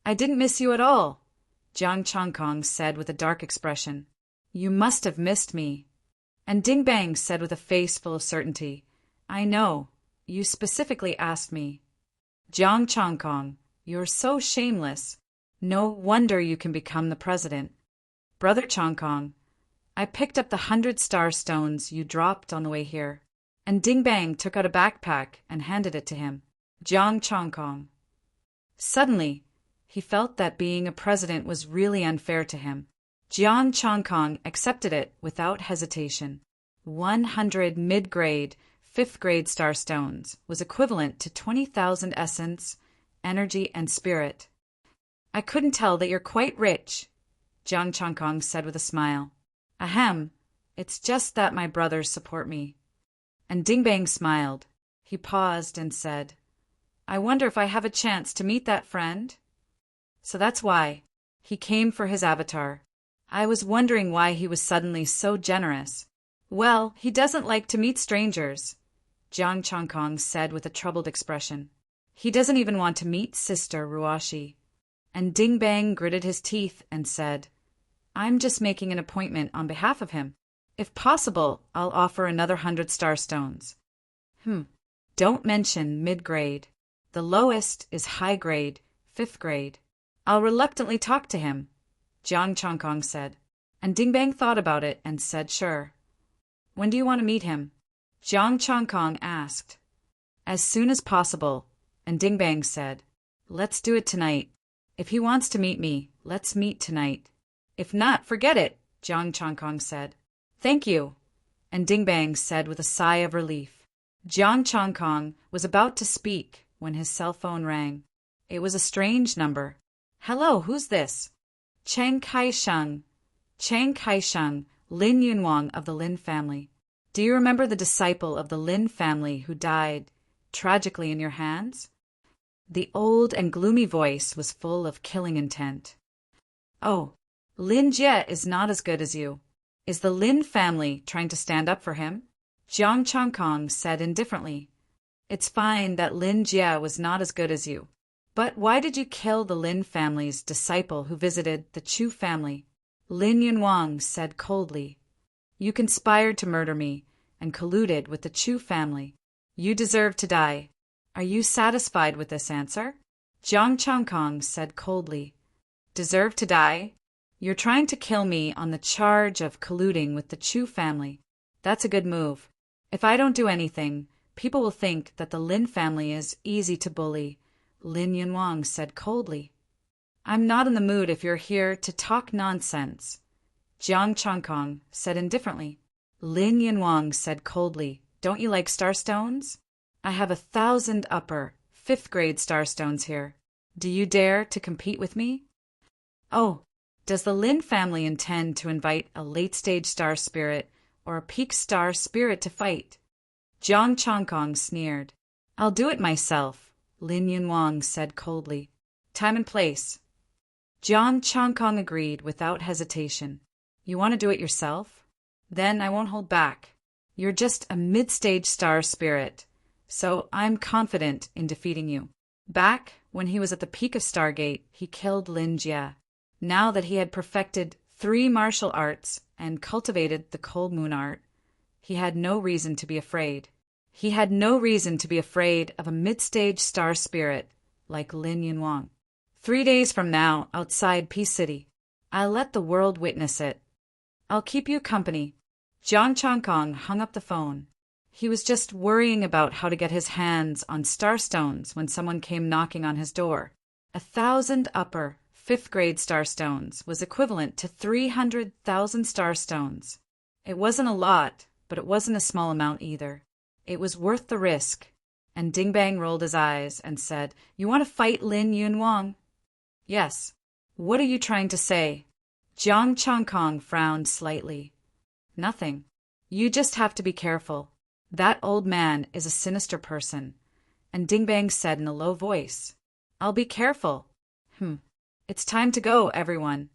"I didn't miss you at all," Jiang Chongkong said with a dark expression. "You must have missed me." And Dingbang said with a face full of certainty, "I know. You specifically asked me." "Jiang Chongkong, you're so shameless. No wonder you can become the president." "Brother Chongkong, I picked up the 100 star stones you dropped on the way here." And Dingbang took out a backpack and handed it to him. Jiang Chongkong. Suddenly, he felt that being a president was really unfair to him. Jiang Chongkong accepted it without hesitation. 100 mid-grade 5th-grade starstones was equivalent to 20,000 essence, energy, and spirit. "I couldn't tell that you're quite rich," Jiang Chongkong said with a smile. "Ahem, it's just that my brothers support me." And Dingbang smiled. He paused and said, "I wonder if I have a chance to meet that friend?" So that's why. He came for his avatar. I was wondering why he was suddenly so generous. "Well, he doesn't like to meet strangers," Jiang Chongkong said with a troubled expression. "He doesn't even want to meet Sister Ruashi." And Dingbang gritted his teeth and said, "I'm just making an appointment on behalf of him. If possible, I'll offer another 100 starstones." Don't mention mid-grade. The lowest is high-grade, 5th grade. "I'll reluctantly talk to him," Jiang Chongkong said. And Dingbang thought about it and said, "Sure." "When do you want to meet him?" Jiang Chongkong asked. "As soon as possible," and Dingbang said, "Let's do it tonight. If he wants to meet me, let's meet tonight. If not, forget it," Jiang Chongkong said. "Thank you," and Dingbang said with a sigh of relief. Jiang Chongkong was about to speak when his cell phone rang. It was a strange number. "Hello, who's this?" "Chang Kaisheng. Chang Kaisheng, Lin Yunwang of the Lin family. Do you remember the disciple of the Lin family who died tragically in your hands?" The old and gloomy voice was full of killing intent. "Oh, Lin Jie is not as good as you. Is the Lin family trying to stand up for him?" Jiang Chongkong said indifferently. "It's fine that Lin Jie was not as good as you. But why did you kill the Lin family's disciple who visited the Chu family? Lin Yunwang said coldly. You conspired to murder me and colluded with the Chu family. You deserve to die. Are you satisfied with this answer? Jiang Changkong said coldly. Deserve to die? You're trying to kill me on the charge of colluding with the Chu family. That's a good move. If I don't do anything, people will think that the Lin family is easy to bully, Lin Yunwang said coldly. I'm not in the mood if you're here to talk nonsense, Jiang Changkong said indifferently. Lin Yunwang said coldly, don't you like starstones? I have 1,000 upper, 5th grade starstones here. Do you dare to compete with me? Oh, does the Lin family intend to invite a late-stage star spirit or a peak star spirit to fight? Jiang Changkong sneered. I'll do it myself, Lin Yunwang said coldly. Time and place. Jiang Changkong agreed without hesitation. You want to do it yourself? Then I won't hold back. You're just a mid-stage star spirit, so I'm confident in defeating you. Back when he was at the peak of Stargate, he killed Lin Jie. Now that he had perfected 3 martial arts and cultivated the cold moon art, he had no reason to be afraid. He had no reason to be afraid of a mid-stage star spirit like Lin Yunwang. 3 days from now, outside Peace City, I'll let the world witness it. I'll keep you company. Jiang Changkong hung up the phone. He was just worrying about how to get his hands on starstones when someone came knocking on his door. 1,000 upper, 5th grade starstones was equivalent to 300,000 starstones. It wasn't a lot, but it wasn't a small amount either. It was worth the risk. And Dingbang rolled his eyes and said, You want to fight Lin Yunwang? Yes. What are you trying to say? Jiang Changkong frowned slightly. Nothing. You just have to be careful. That old man is a sinister person. And Dingbang said in a low voice, I'll be careful. It's time to go, everyone.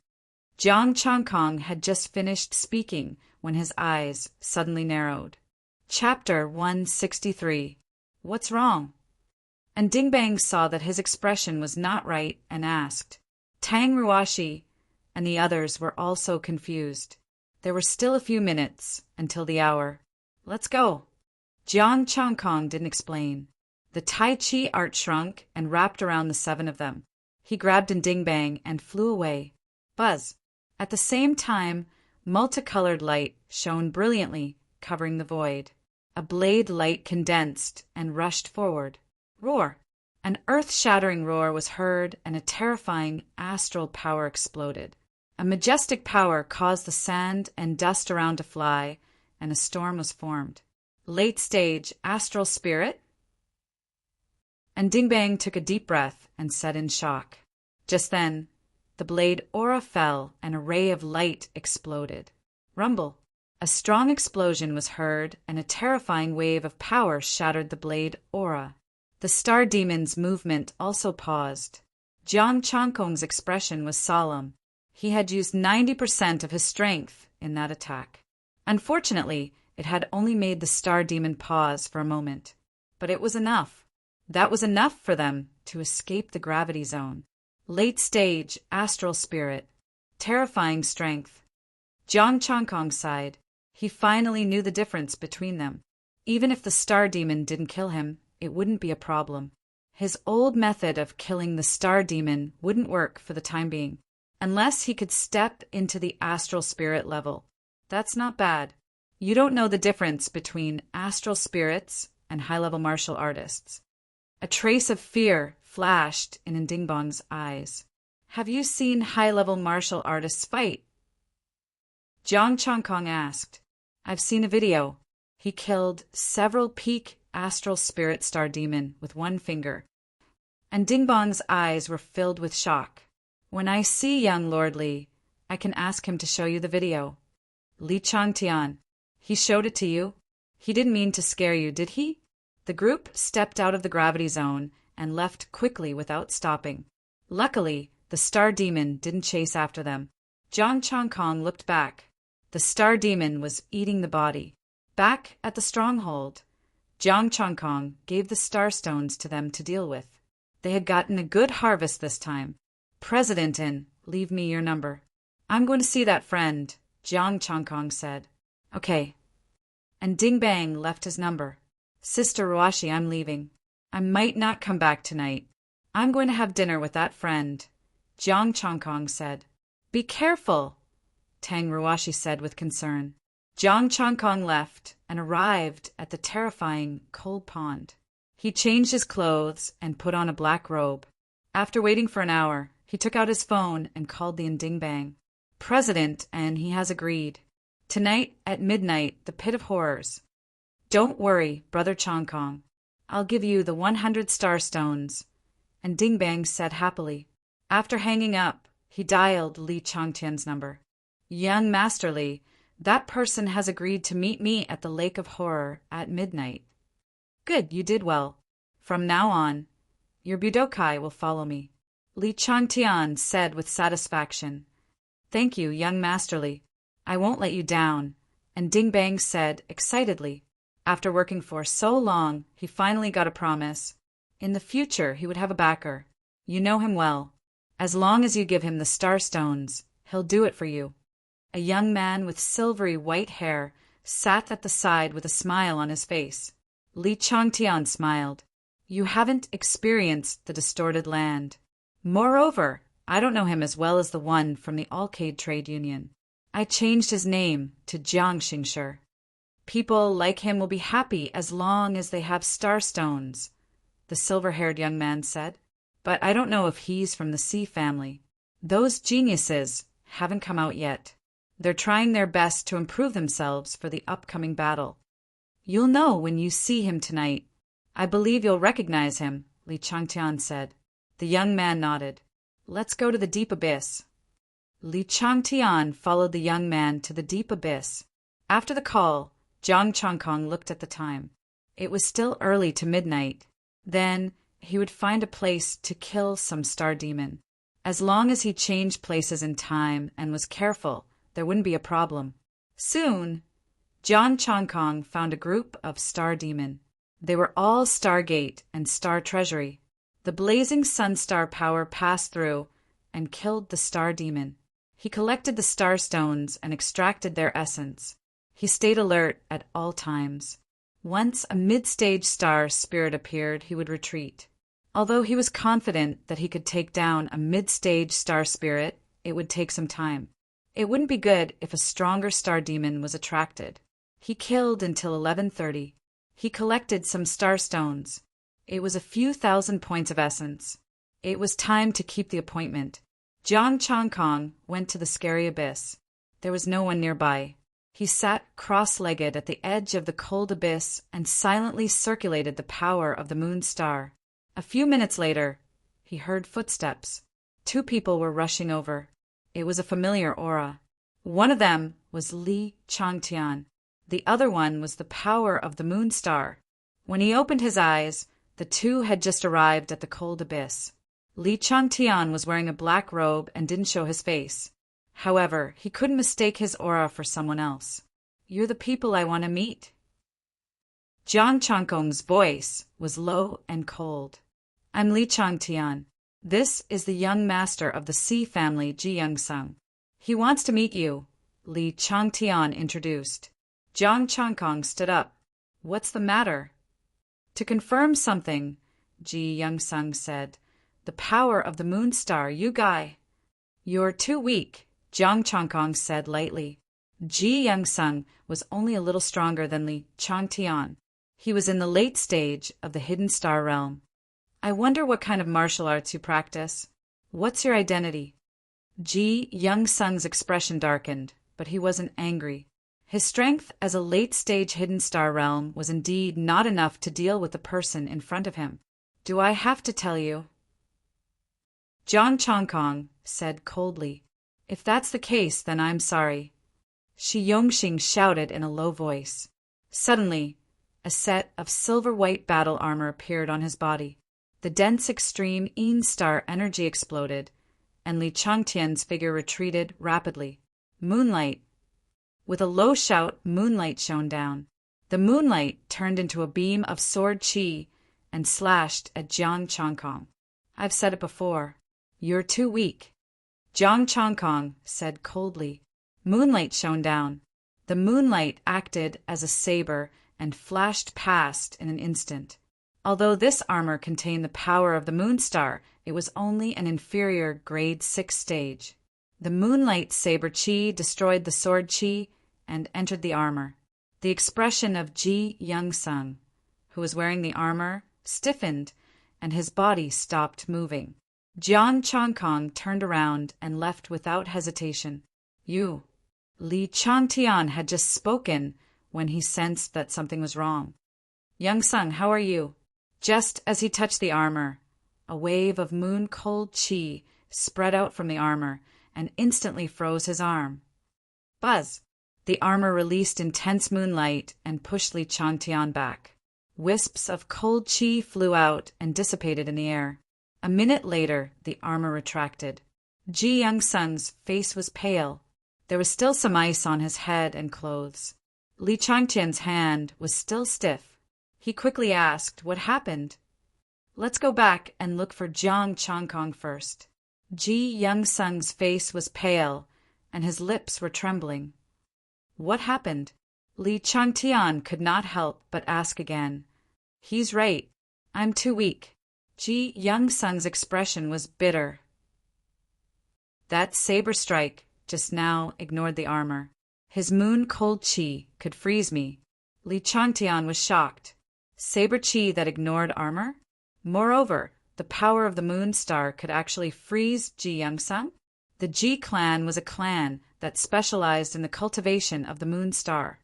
Jiang Changkong had just finished speaking when his eyes suddenly narrowed. Chapter 163. What's wrong? And Dingbang saw that his expression was not right and asked. Tang Ruashi and the others were also confused. There were still a few minutes until the hour. Let's go. Jiang Changkong didn't explain. The Tai Chi art shrunk and wrapped around the 7 of them. He grabbed Dingbang and flew away. Buzz. At the same time, multicolored light shone brilliantly, covering the void. A blade light condensed and rushed forward. Roar. An earth-shattering roar was heard, and a terrifying astral power exploded. A majestic power caused the sand and dust around to fly, and a storm was formed. Late-stage astral spirit? And Dingbang took a deep breath and said in shock. Just then, the blade aura fell, and a ray of light exploded. Rumble. A strong explosion was heard, and a terrifying wave of power shattered the blade aura. The star demon's movement also paused. Jiang Changkong's expression was solemn. He had used 90% of his strength in that attack. Unfortunately, it had only made the star demon pause for a moment. But it was enough. That was enough for them to escape the gravity zone. Late stage astral spirit. Terrifying strength. Jiang Changkong sighed. He finally knew the difference between them. Even if the star demon didn't kill him, it wouldn't be a problem. His old method of killing the star demon wouldn't work for the time being, unless he could step into the astral spirit level. That's not bad. You don't know the difference between astral spirits and high-level martial artists. A trace of fear flashed in Dingbang's eyes. Have you seen high-level martial artists fight? Jiang Changkong asked. I've seen a video. He killed several peak astral spirit star demon with one finger. And Dingbang's eyes were filled with shock. When I see young Lord Li, I can ask him to show you the video. Li Changtian. He showed it to you? He didn't mean to scare you, did he? The group stepped out of the gravity zone and left quickly without stopping. Luckily, the star demon didn't chase after them. Jiang Changkong looked back. The star demon was eating the body. Back at the stronghold, Jiang Changkong gave the starstones to them to deal with. They had gotten a good harvest this time. President in, leave me your number. I'm going to see that friend, Jiang Chongkong said. Okay. And Ding Bang left his number. Sister Ruashi, I'm leaving. I might not come back tonight. I'm going to have dinner with that friend, Jiang Chongkong said. Be careful, Tang Ruashi said with concern. Jiang Chongkong left and arrived at the terrifying cold pond. He changed his clothes and put on a black robe. After waiting for an hour, he took out his phone and called the Ding Bang. President, and he has agreed. Tonight at midnight, the Pit of Horrors. Don't worry, Brother Chongkong. I'll give you the 100 star stones. And Ding Bang said happily. After hanging up, he dialed Li Changtian's number. Young Master Li, that person has agreed to meet me at the Lake of Horror at midnight. Good, you did well. From now on, your Budokai will follow me. Li Changtian said with satisfaction. Thank you, young Master Li. I won't let you down. And Ding Bang said excitedly. After working for so long, he finally got a promise. In the future, he would have a backer. You know him well. As long as you give him the star stones, he'll do it for you. A young man with silvery white hair sat at the side with a smile on his face. Li Changtian smiled. You haven't experienced the distorted land. Moreover, I don't know him as well as the one from the Alcade Trade Union. I changed his name to Jiang Xingshi. People like him will be happy as long as they have star stones, the silver-haired young man said. But I don't know if he's from the Sea family. Those geniuses haven't come out yet. They're trying their best to improve themselves for the upcoming battle. You'll know when you see him tonight. I believe you'll recognize him, Li Changtian said. The young man nodded. Let's go to the deep abyss. Li Changtian followed the young man to the deep abyss. After the call, Jiang Chongkong looked at the time. It was still early to midnight. Then he would find a place to kill some star demon. As long as he changed places in time and was careful, there wouldn't be a problem. Soon, Jiang Chongkong found a group of star demon. They were all Stargate and Star Treasury. The blazing sun star power passed through and killed the star demon. He collected the star stones and extracted their essence. He stayed alert at all times. Once a mid-stage star spirit appeared, he would retreat. Although he was confident that he could take down a mid-stage star spirit, it would take some time. It wouldn't be good if a stronger star demon was attracted. He killed until 11:30. He collected some star stones. It was a few thousand points of essence. It was time to keep the appointment. Jiang Chongkong went to the scary abyss. There was no one nearby. He sat cross-legged at the edge of the cold abyss and silently circulated the power of the moon star. A few minutes later, he heard footsteps. 2 people were rushing over. It was a familiar aura. One of them was Li Changtian. The other one was the power of the moon star. When he opened his eyes, the 2 had just arrived at the cold abyss. Li Changtian was wearing a black robe and didn't show his face. However, he couldn't mistake his aura for someone else. You're the people I want to meet. Jiang Chongkong's voice was low and cold. I'm Li Changtian. This is the young master of the Sea family, Ji Youngsung. He wants to meet you, Li Changtian introduced. Jiang Chongkong stood up. What's the matter? To confirm something, Ji Youngsung said. The power of the moon star, you guy. You're too weak, Jiang Chongkong said lightly. Ji Youngsung was only a little stronger than Li Changtian. He was in the late stage of the hidden star realm. I wonder what kind of martial arts you practice. What's your identity? Ji Youngsung's expression darkened, but he wasn't angry. His strength as a late-stage hidden star realm was indeed not enough to deal with the person in front of him. Do I have to tell you? Jiang Chongkong said coldly. If that's the case, then I'm sorry. Shi Yongxing shouted in a low voice. Suddenly, a set of silver-white battle armor appeared on his body. The dense extreme Yin star energy exploded, and Li Changtian's figure retreated rapidly. Moonlight. With a low shout, moonlight shone down. The moonlight turned into a beam of sword chi and slashed at Jiang Chongkong. I've said it before. You're too weak. Jiang Chongkong said coldly. Moonlight shone down. The moonlight acted as a saber and flashed past in an instant. Although this armor contained the power of the Moonstar, it was only an inferior grade 6 stage. The moonlight saber chi destroyed the sword chi and entered the armor. The expression of Ji Young-sung, who was wearing the armor, stiffened, and his body stopped moving. Jiang Chongkong turned around and left without hesitation. You. Li Changtian had just spoken when he sensed that something was wrong. Young-sung, how are you? Just as he touched the armor, a wave of moon-cold chi spread out from the armor and instantly froze his arm. Buzz! The armor released intense moonlight and pushed Li Changtian back. Wisps of cold chi flew out and dissipated in the air. A minute later, the armor retracted. Ji Young-sung's face was pale. There was still some ice on his head and clothes. Li Changtian's hand was still stiff. He quickly asked what happened. Let's go back and look for Jiang Chongkong first. Ji Young-sung's face was pale, and his lips were trembling. What happened? Li Changtian could not help but ask again. He's right. I'm too weak. Ji Young-sung's expression was bitter. That saber strike just now ignored the armor. His moon-cold chi could freeze me. Li Changtian was shocked. Saber chi that ignored armor? Moreover, the power of the Moonstar could actually freeze Ji Young-sung? The Ji clan was a clan that specialized in the cultivation of the Moonstar.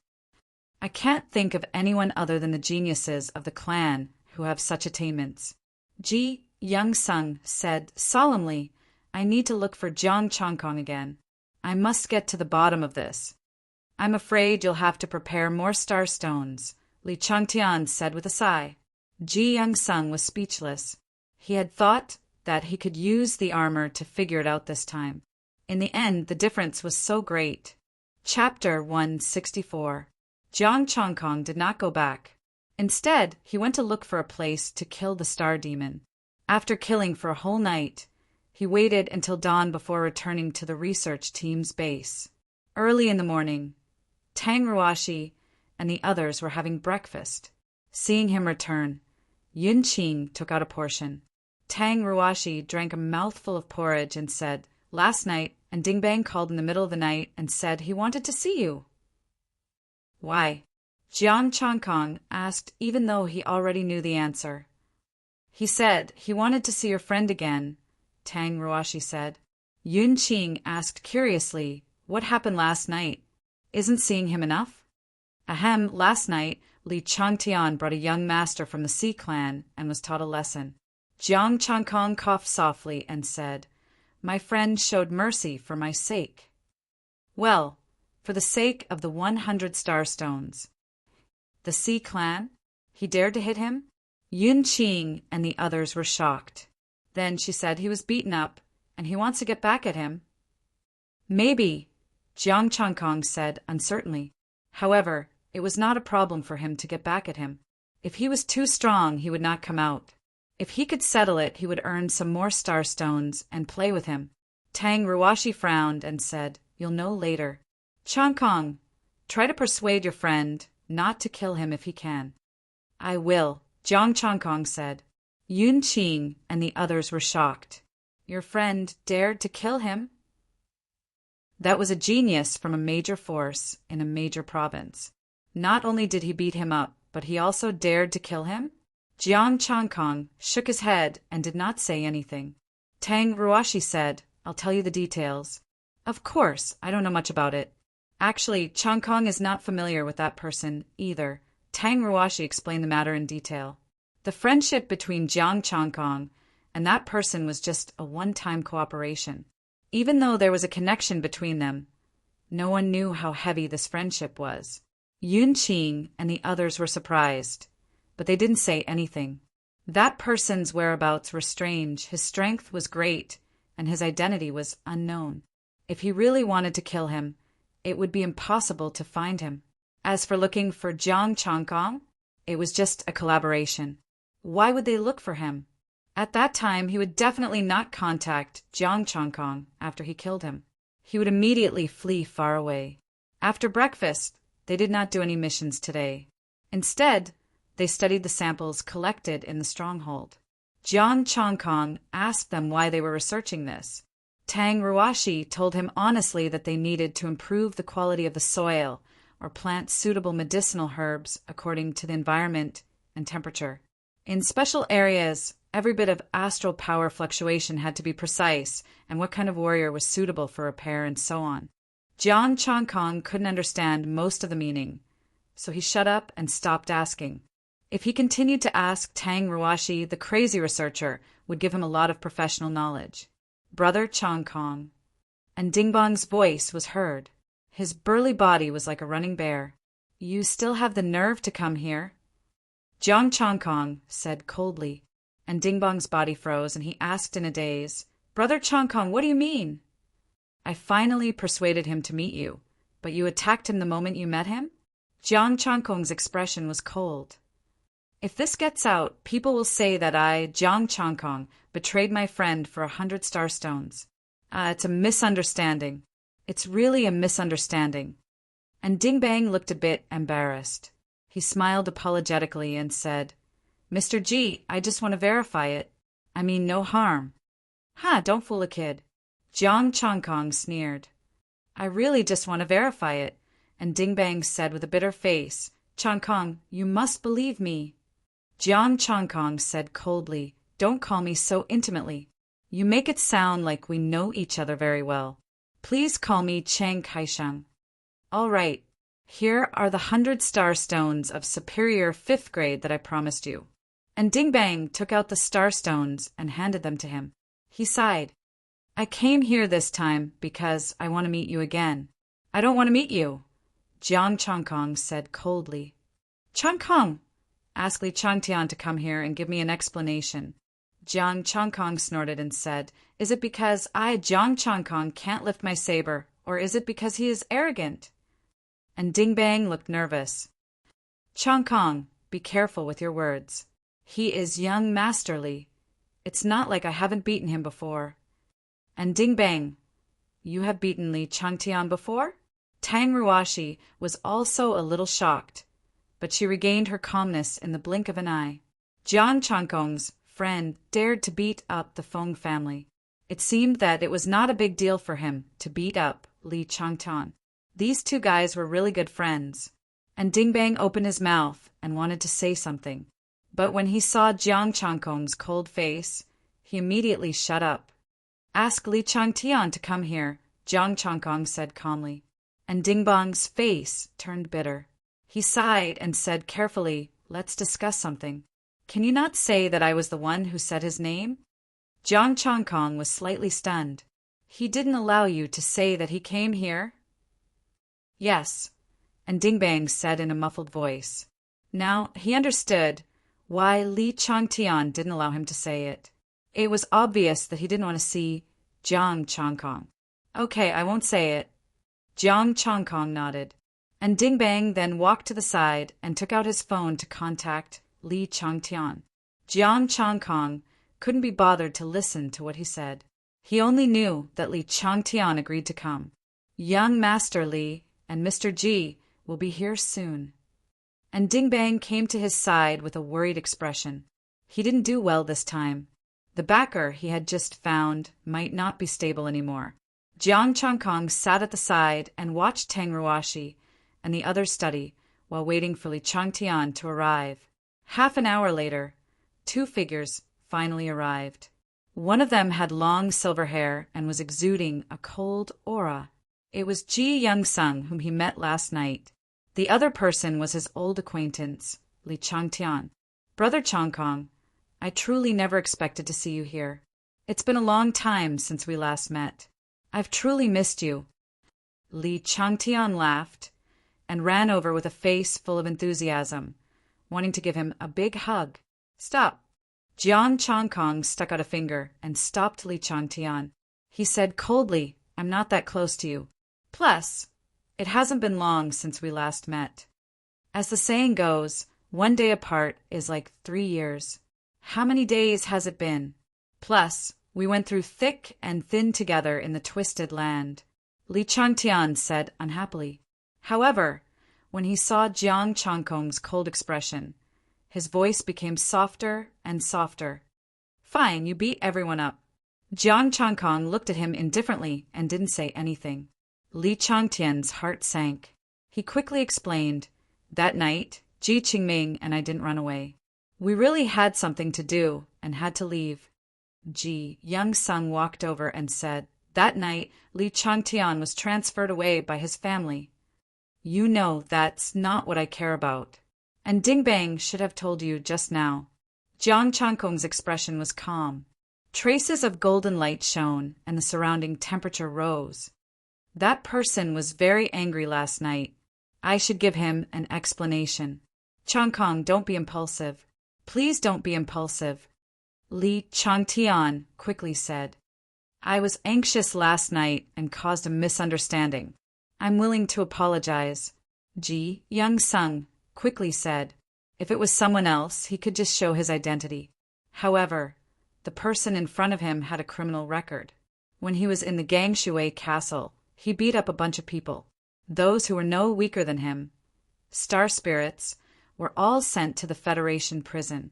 I can't think of anyone other than the geniuses of the clan who have such attainments. Ji Young-sung said solemnly, I need to look for Jiang Chongkong again. I must get to the bottom of this. I'm afraid you'll have to prepare more star stones, Li Changtian said with a sigh. Ji Young-sung was speechless. He had thought that he could use the armor to figure it out this time. In the end, the difference was so great. Chapter 164. Jiang Chongkong did not go back. Instead, he went to look for a place to kill the star demon. After killing for a whole night, he waited until dawn before returning to the research team's base. Early in the morning, Tang Ruashi and the others were having breakfast. Seeing him return, Yun Qing took out a portion. Tang Ruashi drank a mouthful of porridge and said, Last night, and Dingbang called in the middle of the night and said he wanted to see you. Why? Jiang Chongkong asked, even though he already knew the answer. He said he wanted to see your friend again, Tang Ruashi said. Yun Qing asked curiously, what happened last night? Isn't seeing him enough? Ahem, last night, Li Changtian brought a young master from the Sea clan and was taught a lesson. Jiang Chongkong coughed softly and said, My friend showed mercy for my sake. Well, for the sake of the 100 star stones. The Sea clan? He dared to hit him? Yun Qing and the others were shocked. Then she said he was beaten up, and he wants to get back at him. Maybe, Jiang Chongkong said uncertainly. However, it was not a problem for him to get back at him. If he was too strong, he would not come out. If he could settle it, he would earn some more star stones and play with him. Tang Ruashi frowned and said, You'll know later. Chongkong, try to persuade your friend not to kill him if he can. I will, Jiang Chongkong said. Yun Qing and the others were shocked. Your friend dared to kill him? That was a genius from a major force in a major province. Not only did he beat him up, but he also dared to kill him? Jiang Chongkong shook his head and did not say anything. Tang Ruashi said, I'll tell you the details. Of course, I don't know much about it. Actually, Chongkong is not familiar with that person either. Tang Ruashi explained the matter in detail. The friendship between Jiang Chongkong and that person was just a one-time cooperation. Even though there was a connection between them, no one knew how heavy this friendship was. Yun Qing and the others were surprised, but they didn't say anything. That person's whereabouts were strange, his strength was great, and his identity was unknown. If he really wanted to kill him, it would be impossible to find him. As for looking for Jiang Chongkong, it was just a collaboration. Why would they look for him? At that time, he would definitely not contact Jiang Changkong after he killed him. He would immediately flee far away. After breakfast, they did not do any missions today. Instead, they studied the samples collected in the stronghold. Jiang Changkong asked them why they were researching this. Tang Ruashi told him honestly that they needed to improve the quality of the soil or plant suitable medicinal herbs according to the environment and temperature. In special areas, every bit of astral power fluctuation had to be precise, and what kind of warrior was suitable for repair and so on. Jiang Changkong couldn't understand most of the meaning, so he shut up and stopped asking. If he continued to ask, Tang Ruashi, the crazy researcher, would give him a lot of professional knowledge. Brother Changkong. And Dingbang's voice was heard. His burly body was like a running bear. You still have the nerve to come here? Jiang Changkong said coldly, and Dingbang's body froze, and he asked in a daze, Brother Changkong, what do you mean? I finally persuaded him to meet you, but you attacked him the moment you met him? Jiang Changkong's expression was cold. If this gets out, people will say that I, Jiang Changkong, betrayed my friend for 100 starstones. It's a misunderstanding. It's really a misunderstanding. And Dingbang looked a bit embarrassed. He smiled apologetically and said, Mr. G, I just want to verify it. I mean no harm. Don't fool a kid. Jiang Changkong sneered. I really just want to verify it. And Dingbang said with a bitter face, Changkong, you must believe me. Jiang Changkong said coldly, Don't call me so intimately. You make it sound like we know each other very well. Please call me Chang Kaisheng. All right. Here are the 100 star stones of superior 5th grade that I promised you. And Dingbang took out the star stones and handed them to him. He sighed. I came here this time because I want to meet you again. I don't want to meet you, Jiang Changkong said coldly. Changkong, ask Li Changtian to come here and give me an explanation. Jiang Changkong snorted and said, Is it because I, Jiang Changkong, can't lift my saber, or is it because he is arrogant? And Dingbang looked nervous. Changkong, be careful with your words. He is young Master Li. It's not like I haven't beaten him before. And Dingbang, you have beaten Li Changtian before? Tang Ruashi was also a little shocked, but she regained her calmness in the blink of an eye. Jiang Changkong's friend dared to beat up the Feng family. It seemed that it was not a big deal for him to beat up Li Changtian. These two guys were really good friends, and Dingbang opened his mouth and wanted to say something. But when he saw Jiang Changkong's cold face, he immediately shut up. Ask Li Changtian to come here, Jiang Changkong said calmly. And Dingbang's face turned bitter. He sighed and said carefully, Let's discuss something. Can you not say that I was the one who said his name? Jiang Changkong was slightly stunned. He didn't allow you to say that he came here? Yes, and Dingbang said in a muffled voice. Now he understood why Li Changtian didn't allow him to say it. It was obvious that he didn't want to see Jiang Changkong. Okay, I won't say it. Jiang Changkong nodded, and Dingbang then walked to the side and took out his phone to contact Li Changtian. Jiang Changkong couldn't be bothered to listen to what he said. He only knew that Li Changtian agreed to come. Young Master Li and Mr. G will be here soon. And Dingbang came to his side with a worried expression. He didn't do well this time. The backer he had just found might not be stable anymore. Jiang Changkong sat at the side and watched Tang Ruashi and the others study while waiting for Li Changtian to arrive. Half an hour later, 2 figures finally arrived. One of them had long silver hair and was exuding a cold aura. It was Ji Young-sung, whom he met last night. The other person was his old acquaintance, Li Changtian. Brother Changkong, I truly never expected to see you here. It's been a long time since we last met. I've truly missed you. Li Changtian laughed and ran over with a face full of enthusiasm, wanting to give him a big hug. Stop. Jiang Changkong stuck out a finger and stopped Li Changtian. He said coldly, I'm not that close to you. Plus, it hasn't been long since we last met. As the saying goes, 1 day apart is like 3 years. How many days has it been? Plus, we went through thick and thin together in the twisted land, Li Changtian said unhappily. However, when he saw Jiang Changkong's cold expression, his voice became softer and softer. Fine, you beat everyone up. Jiang Changkong looked at him indifferently and didn't say anything. Li Changtian's heart sank. He quickly explained, that night, Ji Qingming and I didn't run away. We really had something to do and had to leave. Ji Young-sung walked over and said, that night, Li Changtian was transferred away by his family. You know that's not what I care about. And Dingbang should have told you just now. Jiang Changkong's expression was calm. Traces of golden light shone, and the surrounding temperature rose. That person was very angry last night. I should give him an explanation. Changkong, don't be impulsive. Please don't be impulsive. Li Changtian quickly said. I was anxious last night and caused a misunderstanding. I'm willing to apologize. Ji Young-sung quickly said. If it was someone else, he could just show his identity. However, the person in front of him had a criminal record. When he was in the Gangshui castle, he beat up a bunch of people. Those who were no weaker than him, star spirits, were all sent to the Federation prison.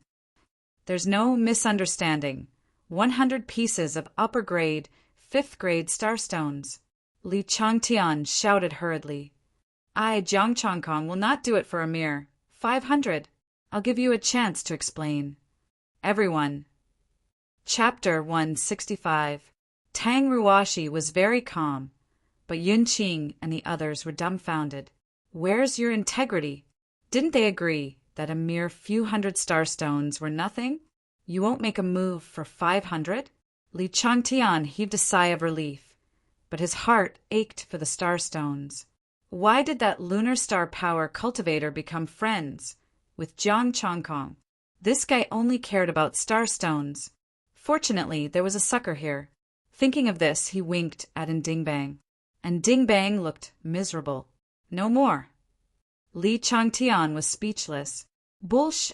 There's no misunderstanding. 100 pieces of upper-grade, 5th-grade starstones. Li Changtian shouted hurriedly. I, Jiang Changkong, will not do it for a mere 500. I'll give you a chance to explain. Everyone. Chapter 165. Tang Ruashi was very calm, but Yun Qing and the others were dumbfounded. Where's your integrity? Didn't they agree that a mere few hundred starstones were nothing? You won't make a move for 500? Li Changtian heaved a sigh of relief, but his heart ached for the starstones. Why did that lunar star power cultivator become friends with Jiang Changkong? This guy only cared about starstones. Fortunately, there was a sucker here. Thinking of this, he winked at Dingbang. And Dingbang looked miserable. No more. Li Changtian was speechless. Bullsh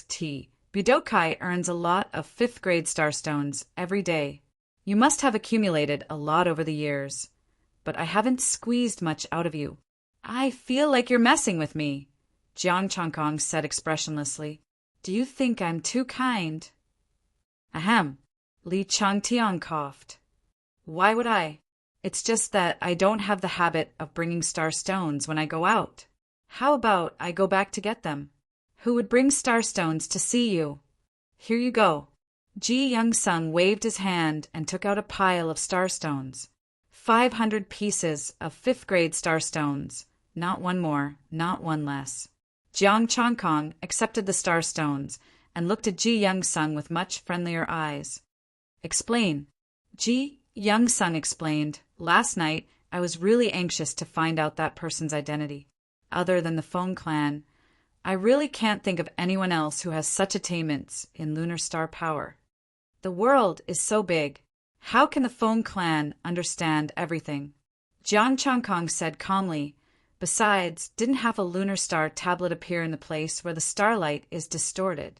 *T. Budokai earns a lot of 5th-grade starstones every day. You must have accumulated a lot over the years. But I haven't squeezed much out of you. I feel like you're messing with me, Jiang Changkong said expressionlessly. Do you think I'm too kind? Ahem. Li Changtian coughed. Why would I? It's just that I don't have the habit of bringing starstones when I go out. How about I go back to get them? Who would bring starstones to see you? Here you go. Ji Young-sung waved his hand and took out a pile of starstones. 500 pieces of 5th-grade starstones. Not one more, not one less. Jiang Changkong accepted the starstones and looked at Ji Young-sung with much friendlier eyes. Explain. Ji Young-sung explained, last night I was really anxious to find out that person's identity. Other than the Feng clan, I really can't think of anyone else who has such attainments in lunar star power. The world is so big. How can the Feng clan understand everything? Jiang Changkong said calmly. Besides, didn't half a lunar star tablet appear in the place where the starlight is distorted?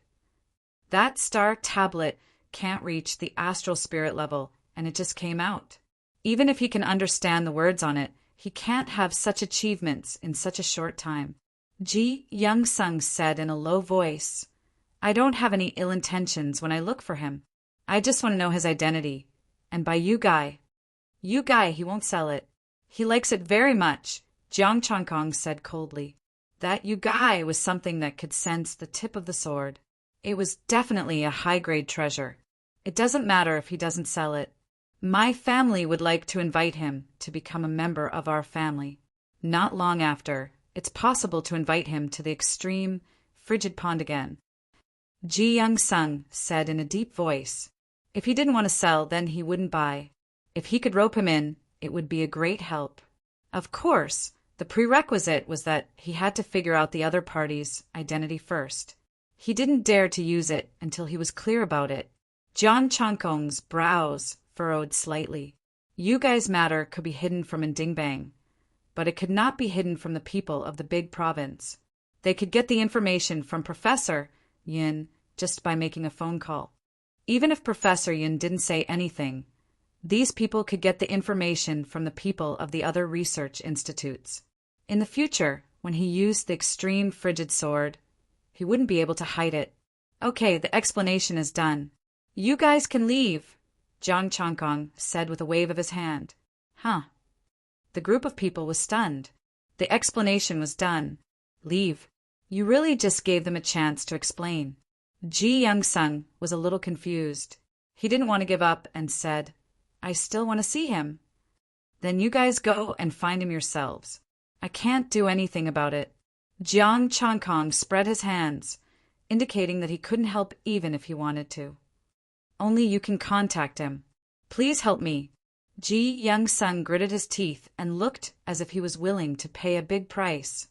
That star tablet can't reach the astral spirit level, and it just came out. Even if he can understand the words on it, he can't have such achievements in such a short time. Ji Young-sung said in a low voice, I don't have any ill intentions when I look for him. I just want to know his identity. And by you guy, he won't sell it. He likes it very much, Jiang Changkong said coldly. That you guy was something that could sense the tip of the sword. It was definitely a high-grade treasure. It doesn't matter if he doesn't sell it. My family would like to invite him to become a member of our family. Not long after, it's possible to invite him to the extreme, frigid pond again. Ji Young-sung said in a deep voice. If he didn't want to sell, then he wouldn't buy. If he could rope him in, it would be a great help. Of course, the prerequisite was that he had to figure out the other party's identity first. He didn't dare to use it until he was clear about it. Jiang Changkong's brows furrowed slightly. You guys' matter could be hidden from Dingbang, but it could not be hidden from the people of the big province. They could get the information from Professor Yin just by making a phone call. Even if Professor Yun didn't say anything, these people could get the information from the people of the other research institutes. In the future, when he used the extreme frigid sword, he wouldn't be able to hide it. Okay, the explanation is done. You guys can leave, Jiang Changkong said with a wave of his hand. Huh. The group of people was stunned. The explanation was done. Leave. You really just gave them a chance to explain. Ji Young-sung was a little confused. He didn't want to give up and said, I still want to see him. Then you guys go and find him yourselves. I can't do anything about it. Jiang Changkong spread his hands, indicating that he couldn't help even if he wanted to. Only you can contact him. Please help me. Ji Young-sung gritted his teeth and looked as if he was willing to pay a big price.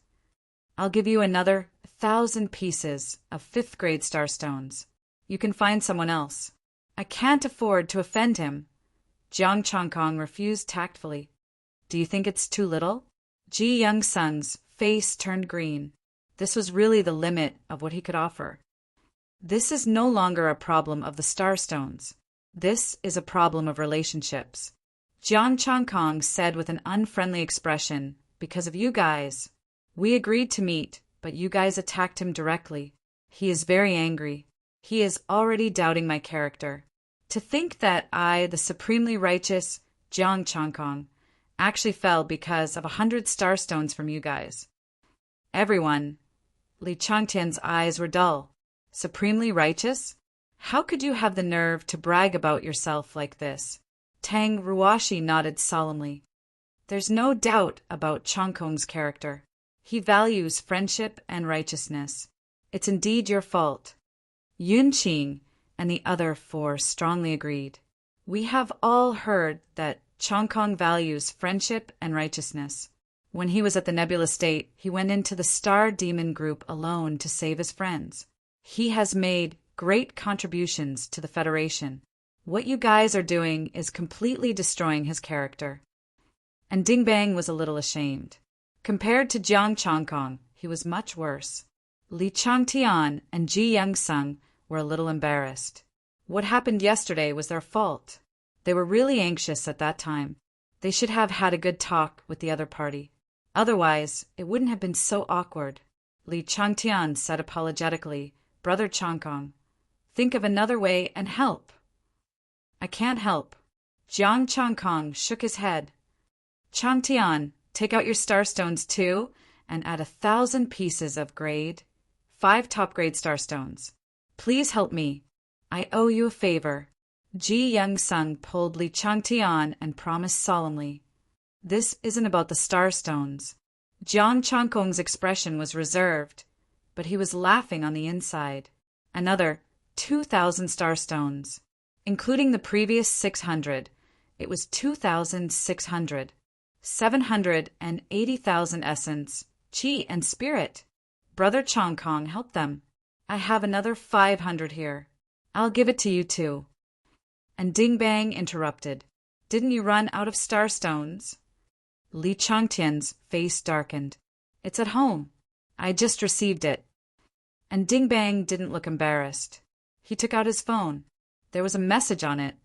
I'll give you another 1,000 pieces of 5th grade starstones. You can find someone else. I can't afford to offend him. Jiang Changkong refused tactfully. Do you think it's too little? Ji Young-sung's face turned green. This was really the limit of what he could offer. This is no longer a problem of the starstones. This is a problem of relationships. Jiang Changkong said with an unfriendly expression, because of you guys. We agreed to meet, but you guys attacked him directly. He is very angry. He is already doubting my character. To think that I, the supremely righteous Jiang Changkong, actually fell because of 100 starstones from you guys. Everyone. Li Changtian's eyes were dull. Supremely righteous? How could you have the nerve to brag about yourself like this? Tang Ruoshi nodded solemnly. There's no doubt about Changkong's character. He values friendship and righteousness. It's indeed your fault. Yun Qing and the other 4 strongly agreed. We have all heard that Changkong values friendship and righteousness. When he was at the Nebula State, he went into the Star Demon group alone to save his friends. He has made great contributions to the Federation. What you guys are doing is completely destroying his character. And Ding Bang was a little ashamed. Compared to Jiang Changkong, he was much worse. Li Changtian and Ji Young-sung were a little embarrassed. What happened yesterday was their fault. They were really anxious at that time. They should have had a good talk with the other party. Otherwise, it wouldn't have been so awkward. Li Changtian said apologetically, Brother Changkong, think of another way and help. I can't help. Jiang Changkong shook his head. Changtian, take out your starstones too, and add 1,000 pieces of grade 5 top-grade starstones. Please help me. I owe you a favor. Ji Young-sung pulled Li Changtian and promised solemnly. This isn't about the starstones. Jiang Changkong's expression was reserved, but he was laughing on the inside. Another 2,000 starstones. Including the previous 600, it was 2,600. 780,000 essence, chi, and spirit. Brother Changkong helped them. I have another 500 here. I'll give it to you too. And Ding Bang interrupted. Didn't you run out of starstones? Li Changtian's face darkened. It's at home. I just received it. And Ding Bang didn't look embarrassed. He took out his phone. There was a message on it.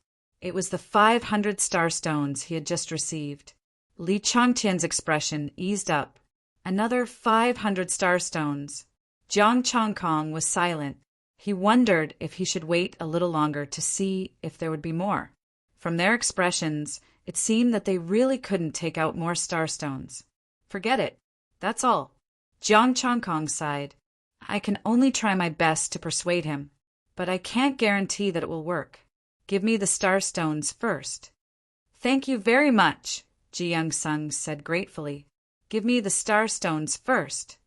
It was the 500 starstones he had just received. Li Changtian's expression eased up. Another 500 starstones. Jiang Changkong was silent. He wondered if he should wait a little longer to see if there would be more. From their expressions, it seemed that they really couldn't take out more starstones. Forget it. That's all. Jiang Changkong sighed. I can only try my best to persuade him, but I can't guarantee that it will work. Give me the starstones first. Thank you very much, Ji Young-sung said gratefully. Give me the starstones first.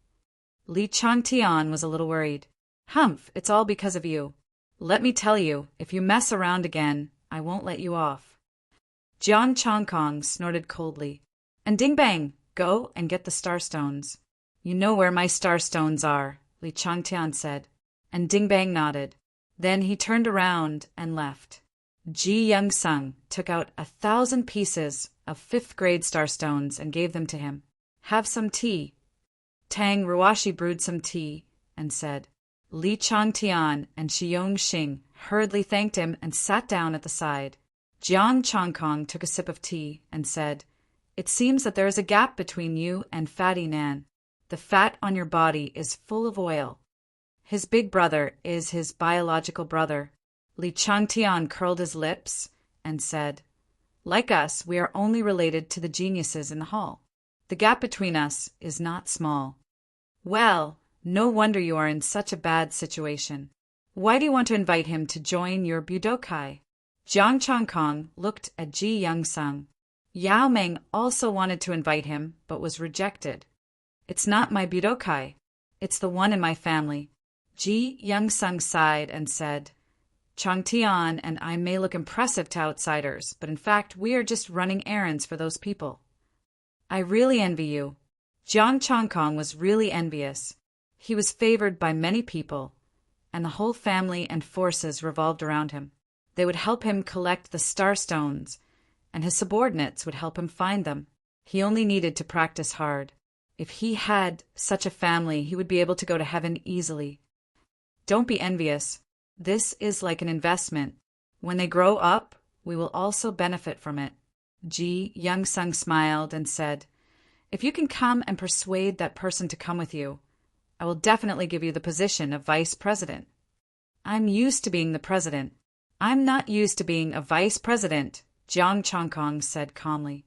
Li Changtian was a little worried. Humph, it's all because of you. Let me tell you, if you mess around again, I won't let you off. Jiang Changkong snorted coldly. And Ding Bang, go and get the starstones. You know where my starstones are, Li Changtian said. And Ding Bang nodded. Then he turned around and left. Ji Young-sung took out 1,000 pieces of 5th grade starstones and gave them to him. Have some tea. Tang Ruoshi brewed some tea and said, Li Changtian and Xiong Xing hurriedly thanked him and sat down at the side. Jiang Changkong took a sip of tea and said, "It seems that there is a gap between you and Fatty Nan. The fat on your body is full of oil." His big brother is his biological brother. Li Changtian curled his lips and said, "Like us, we are only related to the geniuses in the hall. The gap between us is not small." "Well, no wonder you are in such a bad situation. Why do you want to invite him to join your Budokai?" Jiang Changkong looked at Ji Youngsung. Yao Meng also wanted to invite him, but was rejected. "It's not my Budokai. It's the one in my family." Ji Youngsung sighed and said, "Changtian and I may look impressive to outsiders, but in fact we are just running errands for those people." "I really envy you." Jiang Changkong was really envious. He was favored by many people, and the whole family and forces revolved around him. They would help him collect the star stones, and his subordinates would help him find them. He only needed to practice hard. If he had such a family, he would be able to go to heaven easily. Don't be envious. This is like an investment. When they grow up, we will also benefit from it. Ji Youngsung smiled and said, "If you can come and persuade that person to come with you, I will definitely give you the position of vice president." "I'm used to being the president." "I'm not used to being a vice president," Jiang Changkong said calmly.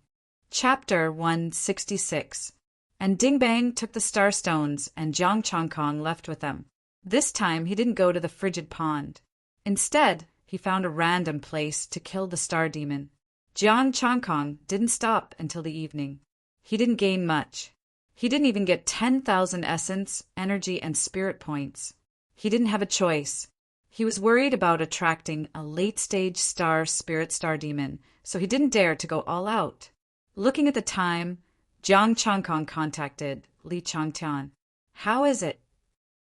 Chapter 166. And Ding Bang took the star stones and Jiang Changkong left with them. This time he didn't go to the frigid pond. Instead, he found a random place to kill the star demon. Jiang Changkong didn't stop until the evening. He didn't gain much. He didn't even get 10,000 essence, energy, and spirit points. He didn't have a choice. He was worried about attracting a late-stage spirit star demon, so he didn't dare to go all out. Looking at the time, Jiang Changkong contacted Li Changtian. "How is it?"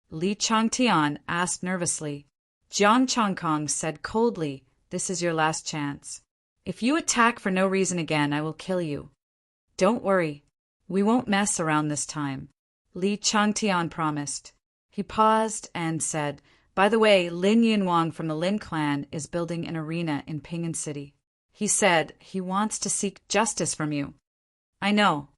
Li Changtian asked nervously. Jiang Changkong said coldly, "This is your last chance. If you attack for no reason again, I will kill you." "Don't worry. We won't mess around this time," Li Changtian promised. He paused and said, "By the way, Lin Yunwang from the Lin clan is building an arena in Ping'an City. He said he wants to seek justice from you." "I know.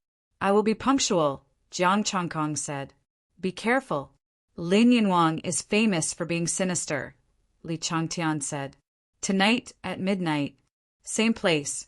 I will be punctual," Jiang Changkong said. "Be careful. Lin Yunwang is famous for being sinister," Li Changtian said. "Tonight at midnight. Same place."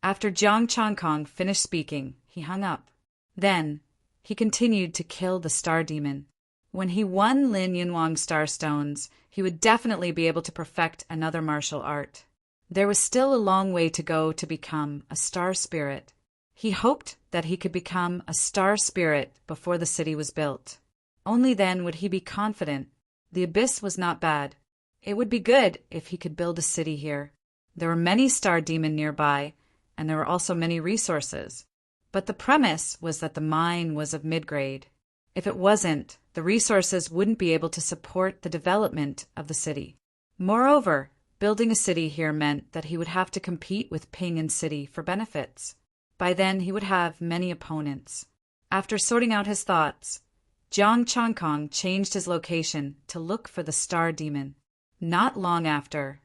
After Jiang Changkong finished speaking, he hung up. Then, he continued to kill the star demon. When he won Lin Yunwang's star stones, he would definitely be able to perfect another martial art. There was still a long way to go to become a star spirit. He hoped that he could become a star spirit before the city was built. Only then would he be confident. The abyss was not bad. It would be good if he could build a city here. There were many star demon nearby, and there were also many resources. But the premise was that the mine was of mid-grade. If it wasn't, the resources wouldn't be able to support the development of the city. Moreover, building a city here meant that he would have to compete with Ping'an City for benefits. By then, he would have many opponents. After sorting out his thoughts, Jiang Changkong changed his location to look for the star demon. Not long after,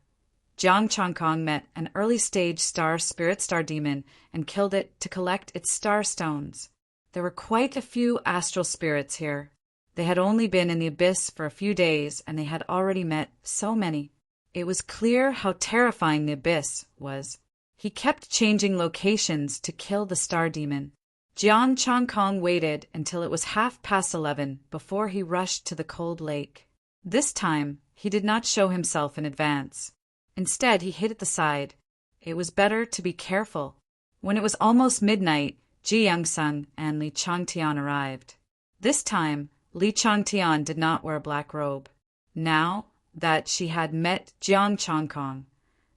Jiang Changkong met an early-stage spirit star demon and killed it to collect its star stones. There were quite a few astral spirits here. They had only been in the abyss for a few days, and they had already met so many. It was clear how terrifying the abyss was. He kept changing locations to kill the star demon. Jiang Changkong waited until it was 11:30 before he rushed to the cold lake. This time, he did not show himself in advance. Instead, he hid at the side. It was better to be careful. When it was almost midnight, Ji Youngsung and Li Changtian arrived. This time, Li Changtian did not wear a black robe. Now that she had met Jiang Changkong,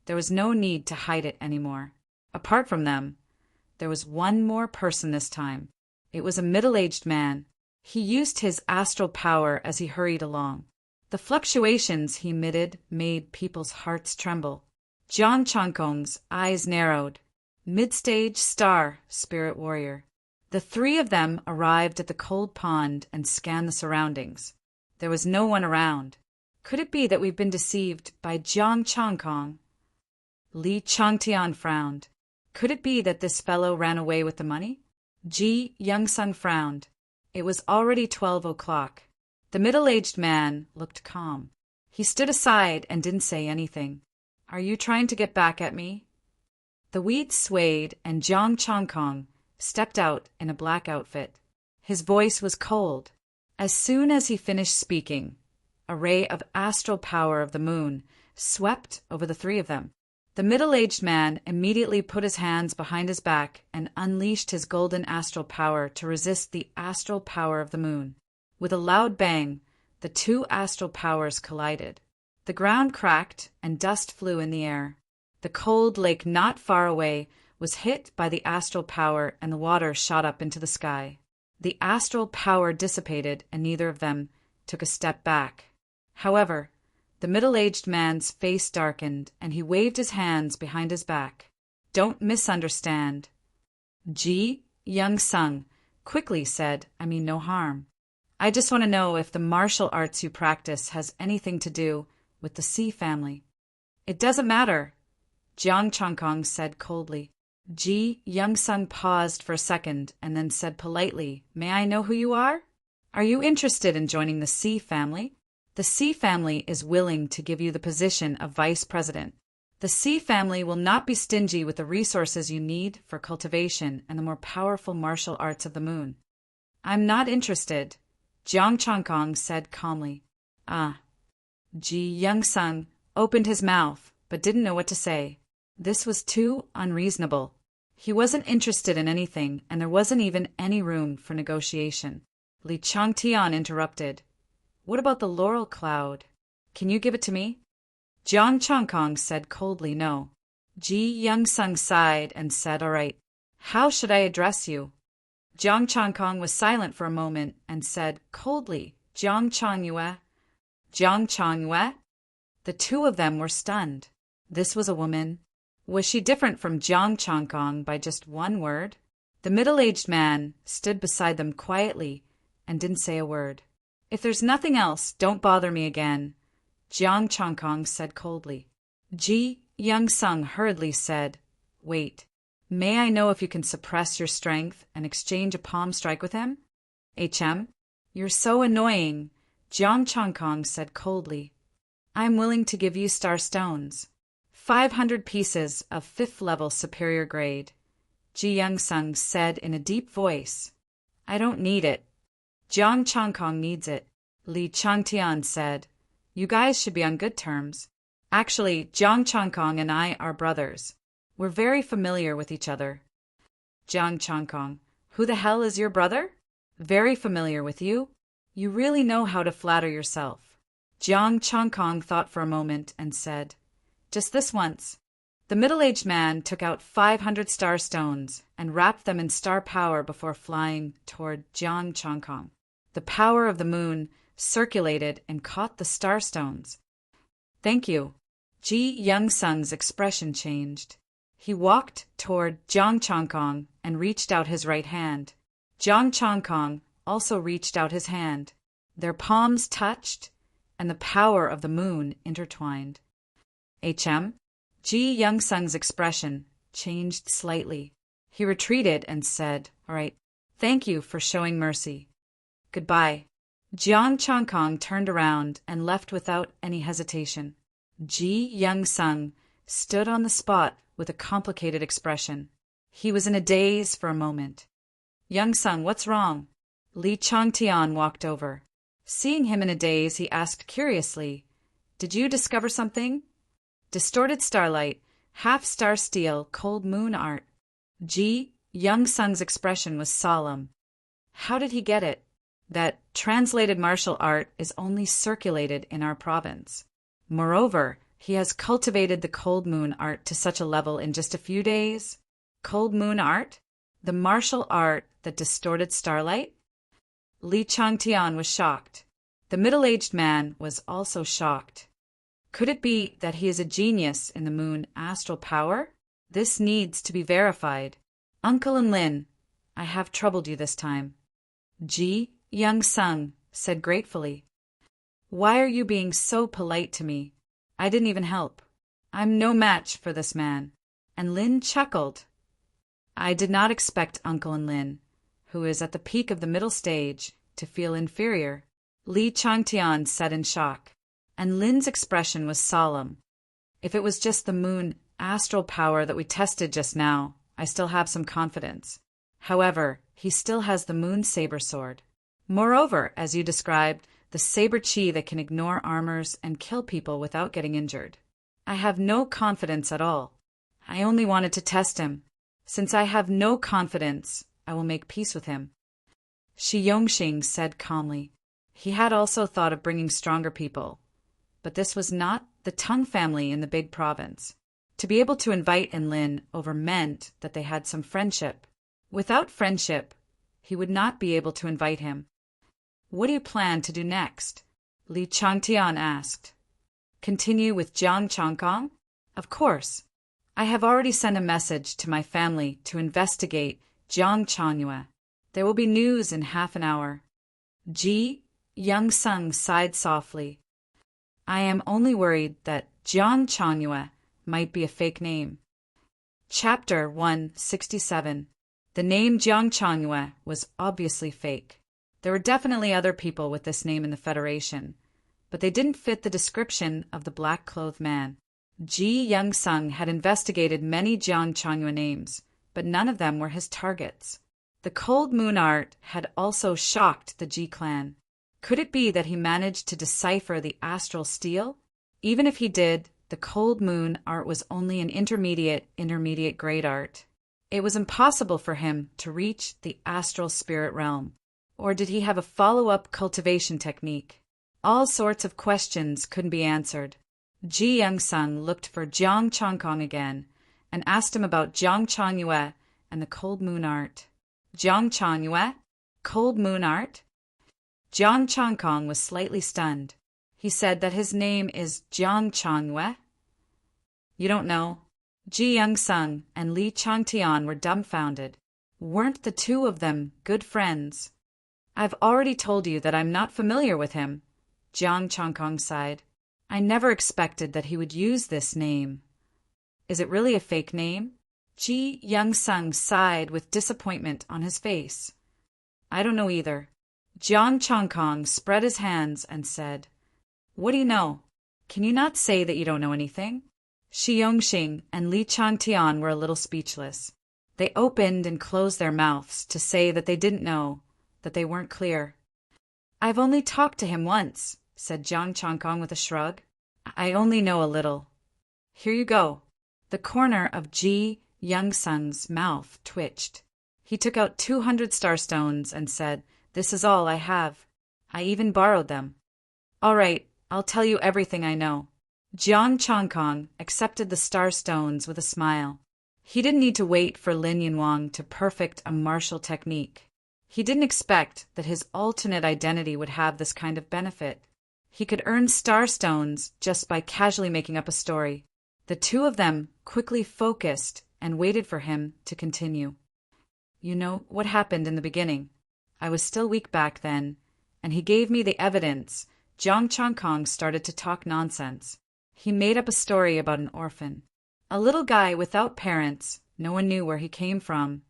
there was no need to hide it anymore. Apart from them, there was one more person this time. It was a middle-aged man. He used his astral power as he hurried along. The fluctuations he emitted made people's hearts tremble. Jiang Changkong's eyes narrowed. Mid-stage spirit warrior. The three of them arrived at the cold pond and scanned the surroundings. There was no one around. Could it be that we've been deceived by Jiang Changkong? Li Changtian frowned. Could it be that this fellow ran away with the money? Ji Youngsung frowned. It was already 12 o'clock. The middle-aged man looked calm. He stood aside and didn't say anything. Are you trying to get back at me? The weeds swayed and Jiang Changkong stepped out in a black outfit. His voice was cold. As soon as he finished speaking, a ray of astral power of the moon swept over the three of them. The middle-aged man immediately put his hands behind his back and unleashed his golden astral power to resist the astral power of the moon. With a loud bang, the two astral powers collided. The ground cracked and dust flew in the air. The cold lake not far away was hit by the astral power and the water shot up into the sky. The astral power dissipated and neither of them took a step back. However, the middle-aged man's face darkened and he waved his hands behind his back. Don't misunderstand. Ji Youngsung quickly said, I mean no harm. I just want to know if the martial arts you practice has anything to do with the C family. It doesn't matter, Jiang Changkong said coldly. Ji Youngsung paused for a second and then said politely, May I know who you are? Are you interested in joining the C family? The C family is willing to give you the position of vice president. The C family will not be stingy with the resources you need for cultivation and the more powerful martial arts of the moon. I'm not interested, Jiang Changkong said calmly. Ji Youngsung opened his mouth but didn't know what to say. This was too unreasonable. He wasn't interested in anything, and there wasn't even any room for negotiation. Li Changtian interrupted. What about the laurel cloud? Can you give it to me? Jiang Changkong said coldly no. Ji Youngsung sighed and said, All right. How should I address you? Jiang Changkong was silent for a moment and said coldly, Jiang Changyue. Jiang Changyue? The two of them were stunned. This was a woman. Was she different from Jiang Changkong by just one word? The middle-aged man stood beside them quietly and didn't say a word. If there's nothing else, don't bother me again, Jiang Changkong said coldly. Ji Youngsung hurriedly said, Wait, may I know if you can suppress your strength and exchange a palm strike with him? You're so annoying, Jiang Changkong said coldly. I'm willing to give you star stones. 500 pieces of 5th level superior grade, Ji Youngsung said in a deep voice. I don't need it. Jiang Changkong needs it, Li Changtian said. You guys should be on good terms. Actually, Jiang Changkong and I are brothers. We're very familiar with each other. Jiang Changkong, who the hell is your brother? Very familiar with you? You really know how to flatter yourself. Jiang Changkong thought for a moment and said, Just this once. The middle-aged man took out 500 star stones and wrapped them in star power before flying toward Jiang Changkong. The power of the moon circulated and caught the star stones. Thank you. Ji Youngsung's expression changed. He walked toward Jiang Changkong and reached out his right hand. Jiang Changkong also reached out his hand. Their palms touched, and the power of the moon intertwined. Ji Youngsung's expression changed slightly. He retreated and said, All right, thank you for showing mercy. Goodbye. Jiang Changkong turned around and left without any hesitation. Ji Youngsung stood on the spot with a complicated expression. He was in a daze for a moment. Youngsung, what's wrong? Li Changtian walked over. Seeing him in a daze, he asked curiously, Did you discover something? Distorted starlight, half-star steel, cold moon art. Ji Youngsung's expression was solemn. How did he get it? That translated martial art is only circulated in our province. Moreover, he has cultivated the cold moon art to such a level in just a few days. Cold moon art? The martial art that distorted starlight? Li Changtian was shocked. The middle-aged man was also shocked. Could it be that he is a genius in the moon astral power? This needs to be verified. Uncle and Lin, I have troubled you this time. Ji Youngsung said gratefully. Why are you being so polite to me? I didn't even help. I'm no match for this man. And Lin chuckled. I did not expect Uncle and Lin, who is at the peak of the middle stage, to feel inferior. Li Changtian said in shock, and Lin's expression was solemn. If it was just the moon astral power that we tested just now, I still have some confidence. However, he still has the moon saber sword. Moreover, as you described, the saber chi that can ignore armors and kill people without getting injured. I have no confidence at all. I only wanted to test him. Since I have no confidence, I will make peace with him. Shi Yongxing said calmly. He had also thought of bringing stronger people, but this was not the Tang family in the big province. To be able to invite Enlin over meant that they had some friendship. Without friendship, he would not be able to invite him. What do you plan to do next? Li Changtian asked. Continue with Jiang Changkong? Of course. I have already sent a message to my family to investigate Jiang Changyue. There will be news in half an hour. Ji Young-sung sighed softly. I am only worried that Jiang Changyue might be a fake name. Chapter 167. The name Jiang Changyue was obviously fake. There were definitely other people with this name in the Federation, but they didn't fit the description of the black-clothed man. Ji Young-sung had investigated many Jiang Changyue names, but none of them were his targets. The cold moon art had also shocked the Ji clan. Could it be that he managed to decipher the astral steel? Even if he did, the cold moon art was only an intermediate grade art. It was impossible for him to reach the astral spirit realm. Or did he have a follow-up cultivation technique? All sorts of questions couldn't be answered. Ji Young-sung looked for Jiang Changkong again and asked him about Jiang Changyue and the cold moon art. Jiang Changyue? Cold moon art? Jiang Changkong was slightly stunned. He said that his name is Jiang Changyue. You don't know? Ji Young-sung and Li Changtian were dumbfounded. Weren't the two of them good friends? I've already told you that I'm not familiar with him. Jiang Changkong sighed. I never expected that he would use this name. Is it really a fake name? Ji Young-sung sighed with disappointment on his face. I don't know either. Jiang Changkong spread his hands and said, What do you know? Can you not say that you don't know anything? Shi Yongxing and Li Changtian were a little speechless. They opened and closed their mouths to say that they didn't know, that they weren't clear. I've only talked to him once, said Jiang Changkong with a shrug. I only know a little. Here you go. The corner of Ji Young-sung's mouth twitched. He took out 200 starstones and said, This is all I have. I even borrowed them. All right, I'll tell you everything I know. Jiang Changkong accepted the starstones with a smile. He didn't need to wait for Lin Yunwang to perfect a martial technique. He didn't expect that his alternate identity would have this kind of benefit. He could earn starstones just by casually making up a story. The two of them quickly focused and waited for him to continue. You know what happened in the beginning. I was still weak back then, and he gave me the evidence. Jiang Changkong started to talk nonsense. He made up a story about an orphan. A little guy without parents, no one knew where he came from,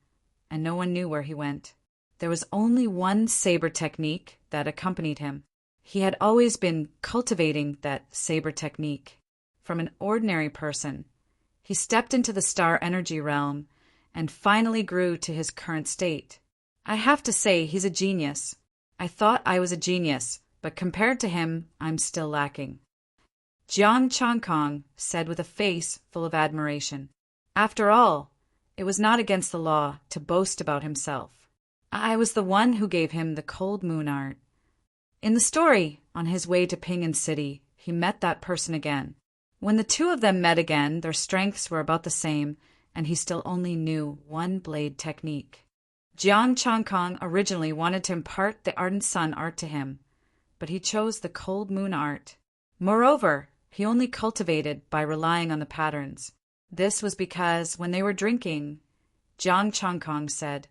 and no one knew where he went. There was only one saber technique that accompanied him. He had always been cultivating that saber technique. From an ordinary person, he stepped into the star energy realm and finally grew to his current state. I have to say he's a genius. I thought I was a genius, but compared to him, I'm still lacking. Jiang Changkong said with a face full of admiration. After all, it was not against the law to boast about himself. I was the one who gave him the cold moon art. In the story, on his way to Pingan City, he met that person again. When the two of them met again, their strengths were about the same, and he still only knew one blade technique. Jiang Changkong originally wanted to impart the Ardent Sun art to him, but he chose the cold moon art. Moreover, he only cultivated by relying on the patterns. This was because when they were drinking, Jiang Changkong said,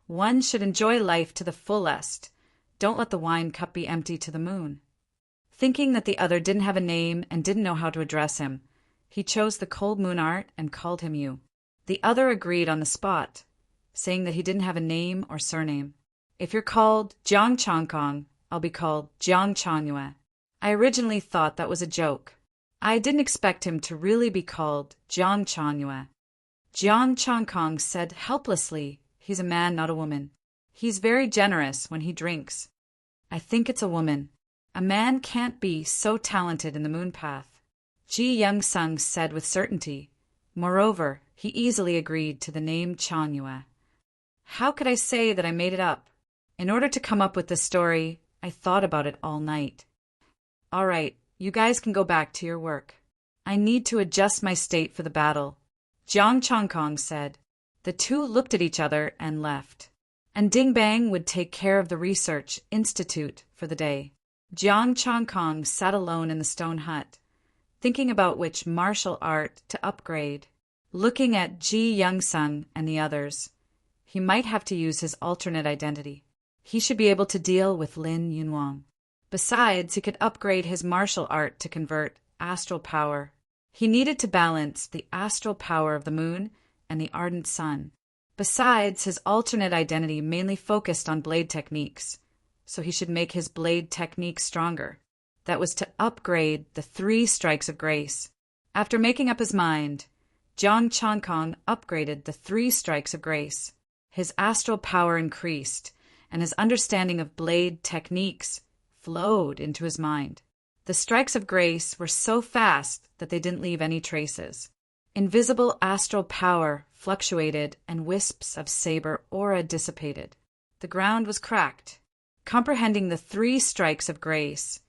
One should enjoy life to the fullest. Don't let the wine cup be empty to the moon. Thinking that the other didn't have a name and didn't know how to address him, he chose the cold moon art and called him you. The other agreed on the spot, saying that he didn't have a name or surname. If you're called Jiang Changkong, I'll be called Jiang Changyue. I originally thought that was a joke. I didn't expect him to really be called Jiang Changyue. Jiang Changkong said helplessly, he's a man, not a woman. He's very generous when he drinks. I think it's a woman. A man can't be so talented in the moon path. Ji Young-sung said with certainty. Moreover, he easily agreed to the name Changyue. How could I say that I made it up? In order to come up with this story, I thought about it all night. All right, you guys can go back to your work. I need to adjust my state for the battle, Jiang Changkong said. The two looked at each other and left. And Ding Bang would take care of the research institute for the day. Jiang Changkong sat alone in the stone hut, thinking about which martial art to upgrade. Looking at Ji Young-sung and the others, he might have to use his alternate identity. He should be able to deal with Lin Yunwang. Besides, he could upgrade his martial art to convert astral power. He needed to balance the astral power of the moon and the ardent sun. Besides, his alternate identity mainly focused on blade techniques, so he should make his blade technique stronger. That was to upgrade the 3 strikes of grace. After making up his mind, Jiang Changkong upgraded the 3 strikes of grace. His astral power increased, and his understanding of blade techniques flowed into his mind. The strikes of grace were so fast that they didn't leave any traces. Invisible astral power fluctuated, and wisps of saber aura dissipated. The ground was cracked. Comprehending the 3 strikes of grace,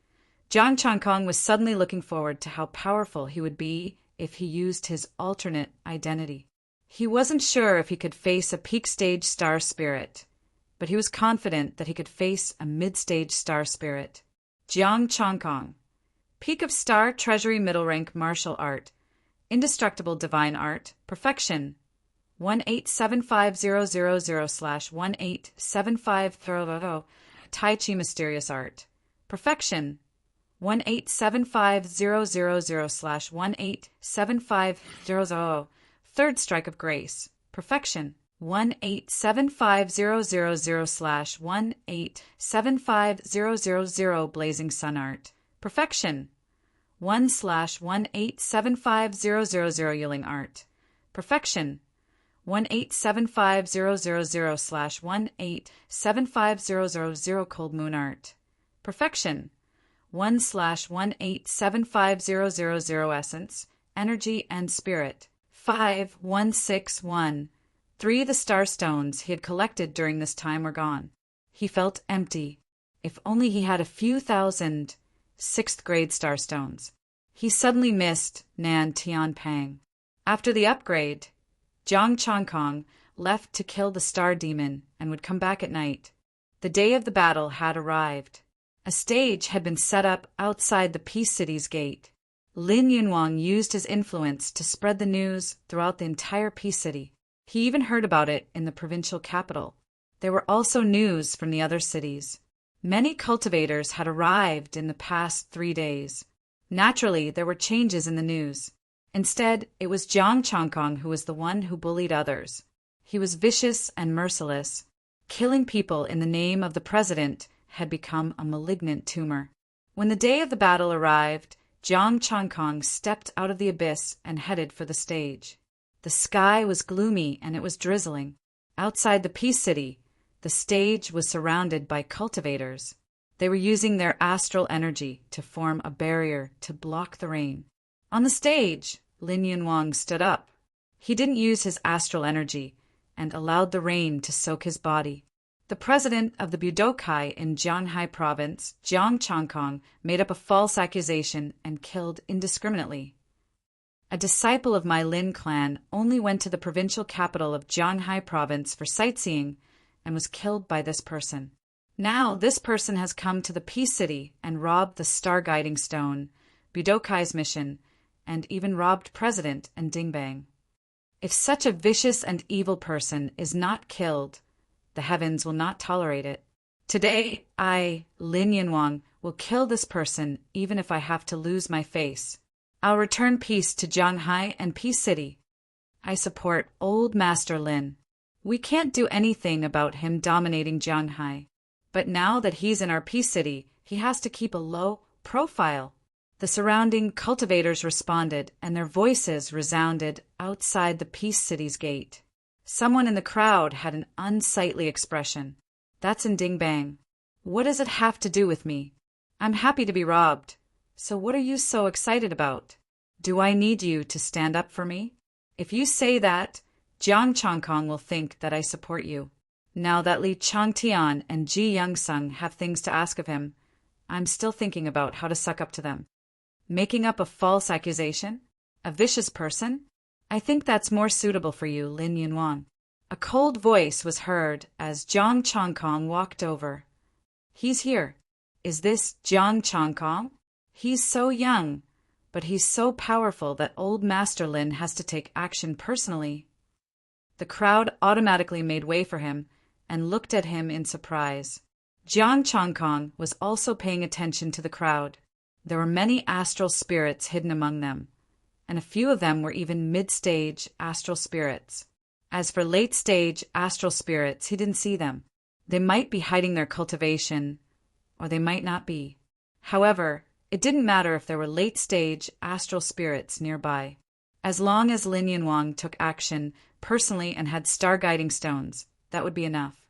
Jiang Changkong was suddenly looking forward to how powerful he would be if he used his alternate identity. He wasn't sure if he could face a peak-stage star spirit, but he was confident that he could face a mid-stage star spirit. Jiang Changkong. Peak of Star Treasury Middle Rank Martial Art. Indestructible Divine Art. Perfection. 1875000/1875000. Tai Chi Mysterious Art. Perfection. 1875000/1875000. Third Strike of Grace. Perfection. 1875000/1875000. Blazing Sun Art. Perfection. 1/1875000. Yelling Art. Perfection. 1875000/1875000. Cold Moon Art. Perfection. 1/1875000. Essence, Energy, and Spirit. 5161. 3 of the star stones he had collected during this time were gone. He felt empty. If only he had a few thousand 6th grade star stones. He suddenly missed Nan Tianpang. After the upgrade, Jiang Changkong left to kill the star demon and would come back at night. The day of the battle had arrived. A stage had been set up outside the Peace City's gate. Lin Yunwang used his influence to spread the news throughout the entire Peace City. He even heard about it in the provincial capital. There were also news from the other cities. Many cultivators had arrived in the past 3 days. Naturally, there were changes in the news. Instead, it was Jiang Changkong who was the one who bullied others. He was vicious and merciless. Killing people in the name of the president had become a malignant tumor. When the day of the battle arrived, Jiang Changkong stepped out of the abyss and headed for the stage. The sky was gloomy and it was drizzling. Outside the Peace City, the stage was surrounded by cultivators. They were using their astral energy to form a barrier to block the rain. On the stage, Lin Yunwang stood up. He didn't use his astral energy and allowed the rain to soak his body. The president of the Budokai in Jianghai province, Jiang Changkong, made up a false accusation and killed indiscriminately. A disciple of my Lin clan only went to the provincial capital of Jianghai province for sightseeing and was killed by this person. Now this person has come to the Peace City and robbed the Star Guiding Stone, Budokai's mission, and even robbed President and Dingbang. If such a vicious and evil person is not killed, the heavens will not tolerate it. Today, I, Lin Yunwang, will kill this person even if I have to lose my face. I'll return peace to Shanghai and Peace City. I support Old Master Lin. We can't do anything about him dominating Shanghai. But now that he's in our Peace City, he has to keep a low profile. The surrounding cultivators responded, and their voices resounded outside the Peace City's gate. Someone in the crowd had an unsightly expression. That's in Ding Bang. What does it have to do with me? I'm happy to be robbed. So what are you so excited about? Do I need you to stand up for me? If you say that, Jiang Changkong will think that I support you. Now that Li Changtian and Ji Youngsung have things to ask of him, I'm still thinking about how to suck up to them. Making up a false accusation? A vicious person? I think that's more suitable for you, Lin Yunwang. A cold voice was heard as Jiang Changkong walked over. He's here. Is this Jiang Changkong? He's so young, but he's so powerful that old Master Lin has to take action personally. The crowd automatically made way for him and looked at him in surprise. Jiang Changkong was also paying attention to the crowd. There were many astral spirits hidden among them, and a few of them were even mid-stage astral spirits. As for late-stage astral spirits, he didn't see them. They might be hiding their cultivation, or they might not be. However, it didn't matter if there were late-stage astral spirits nearby. As long as Lin Yunwang took action personally and had star guiding stones, that would be enough.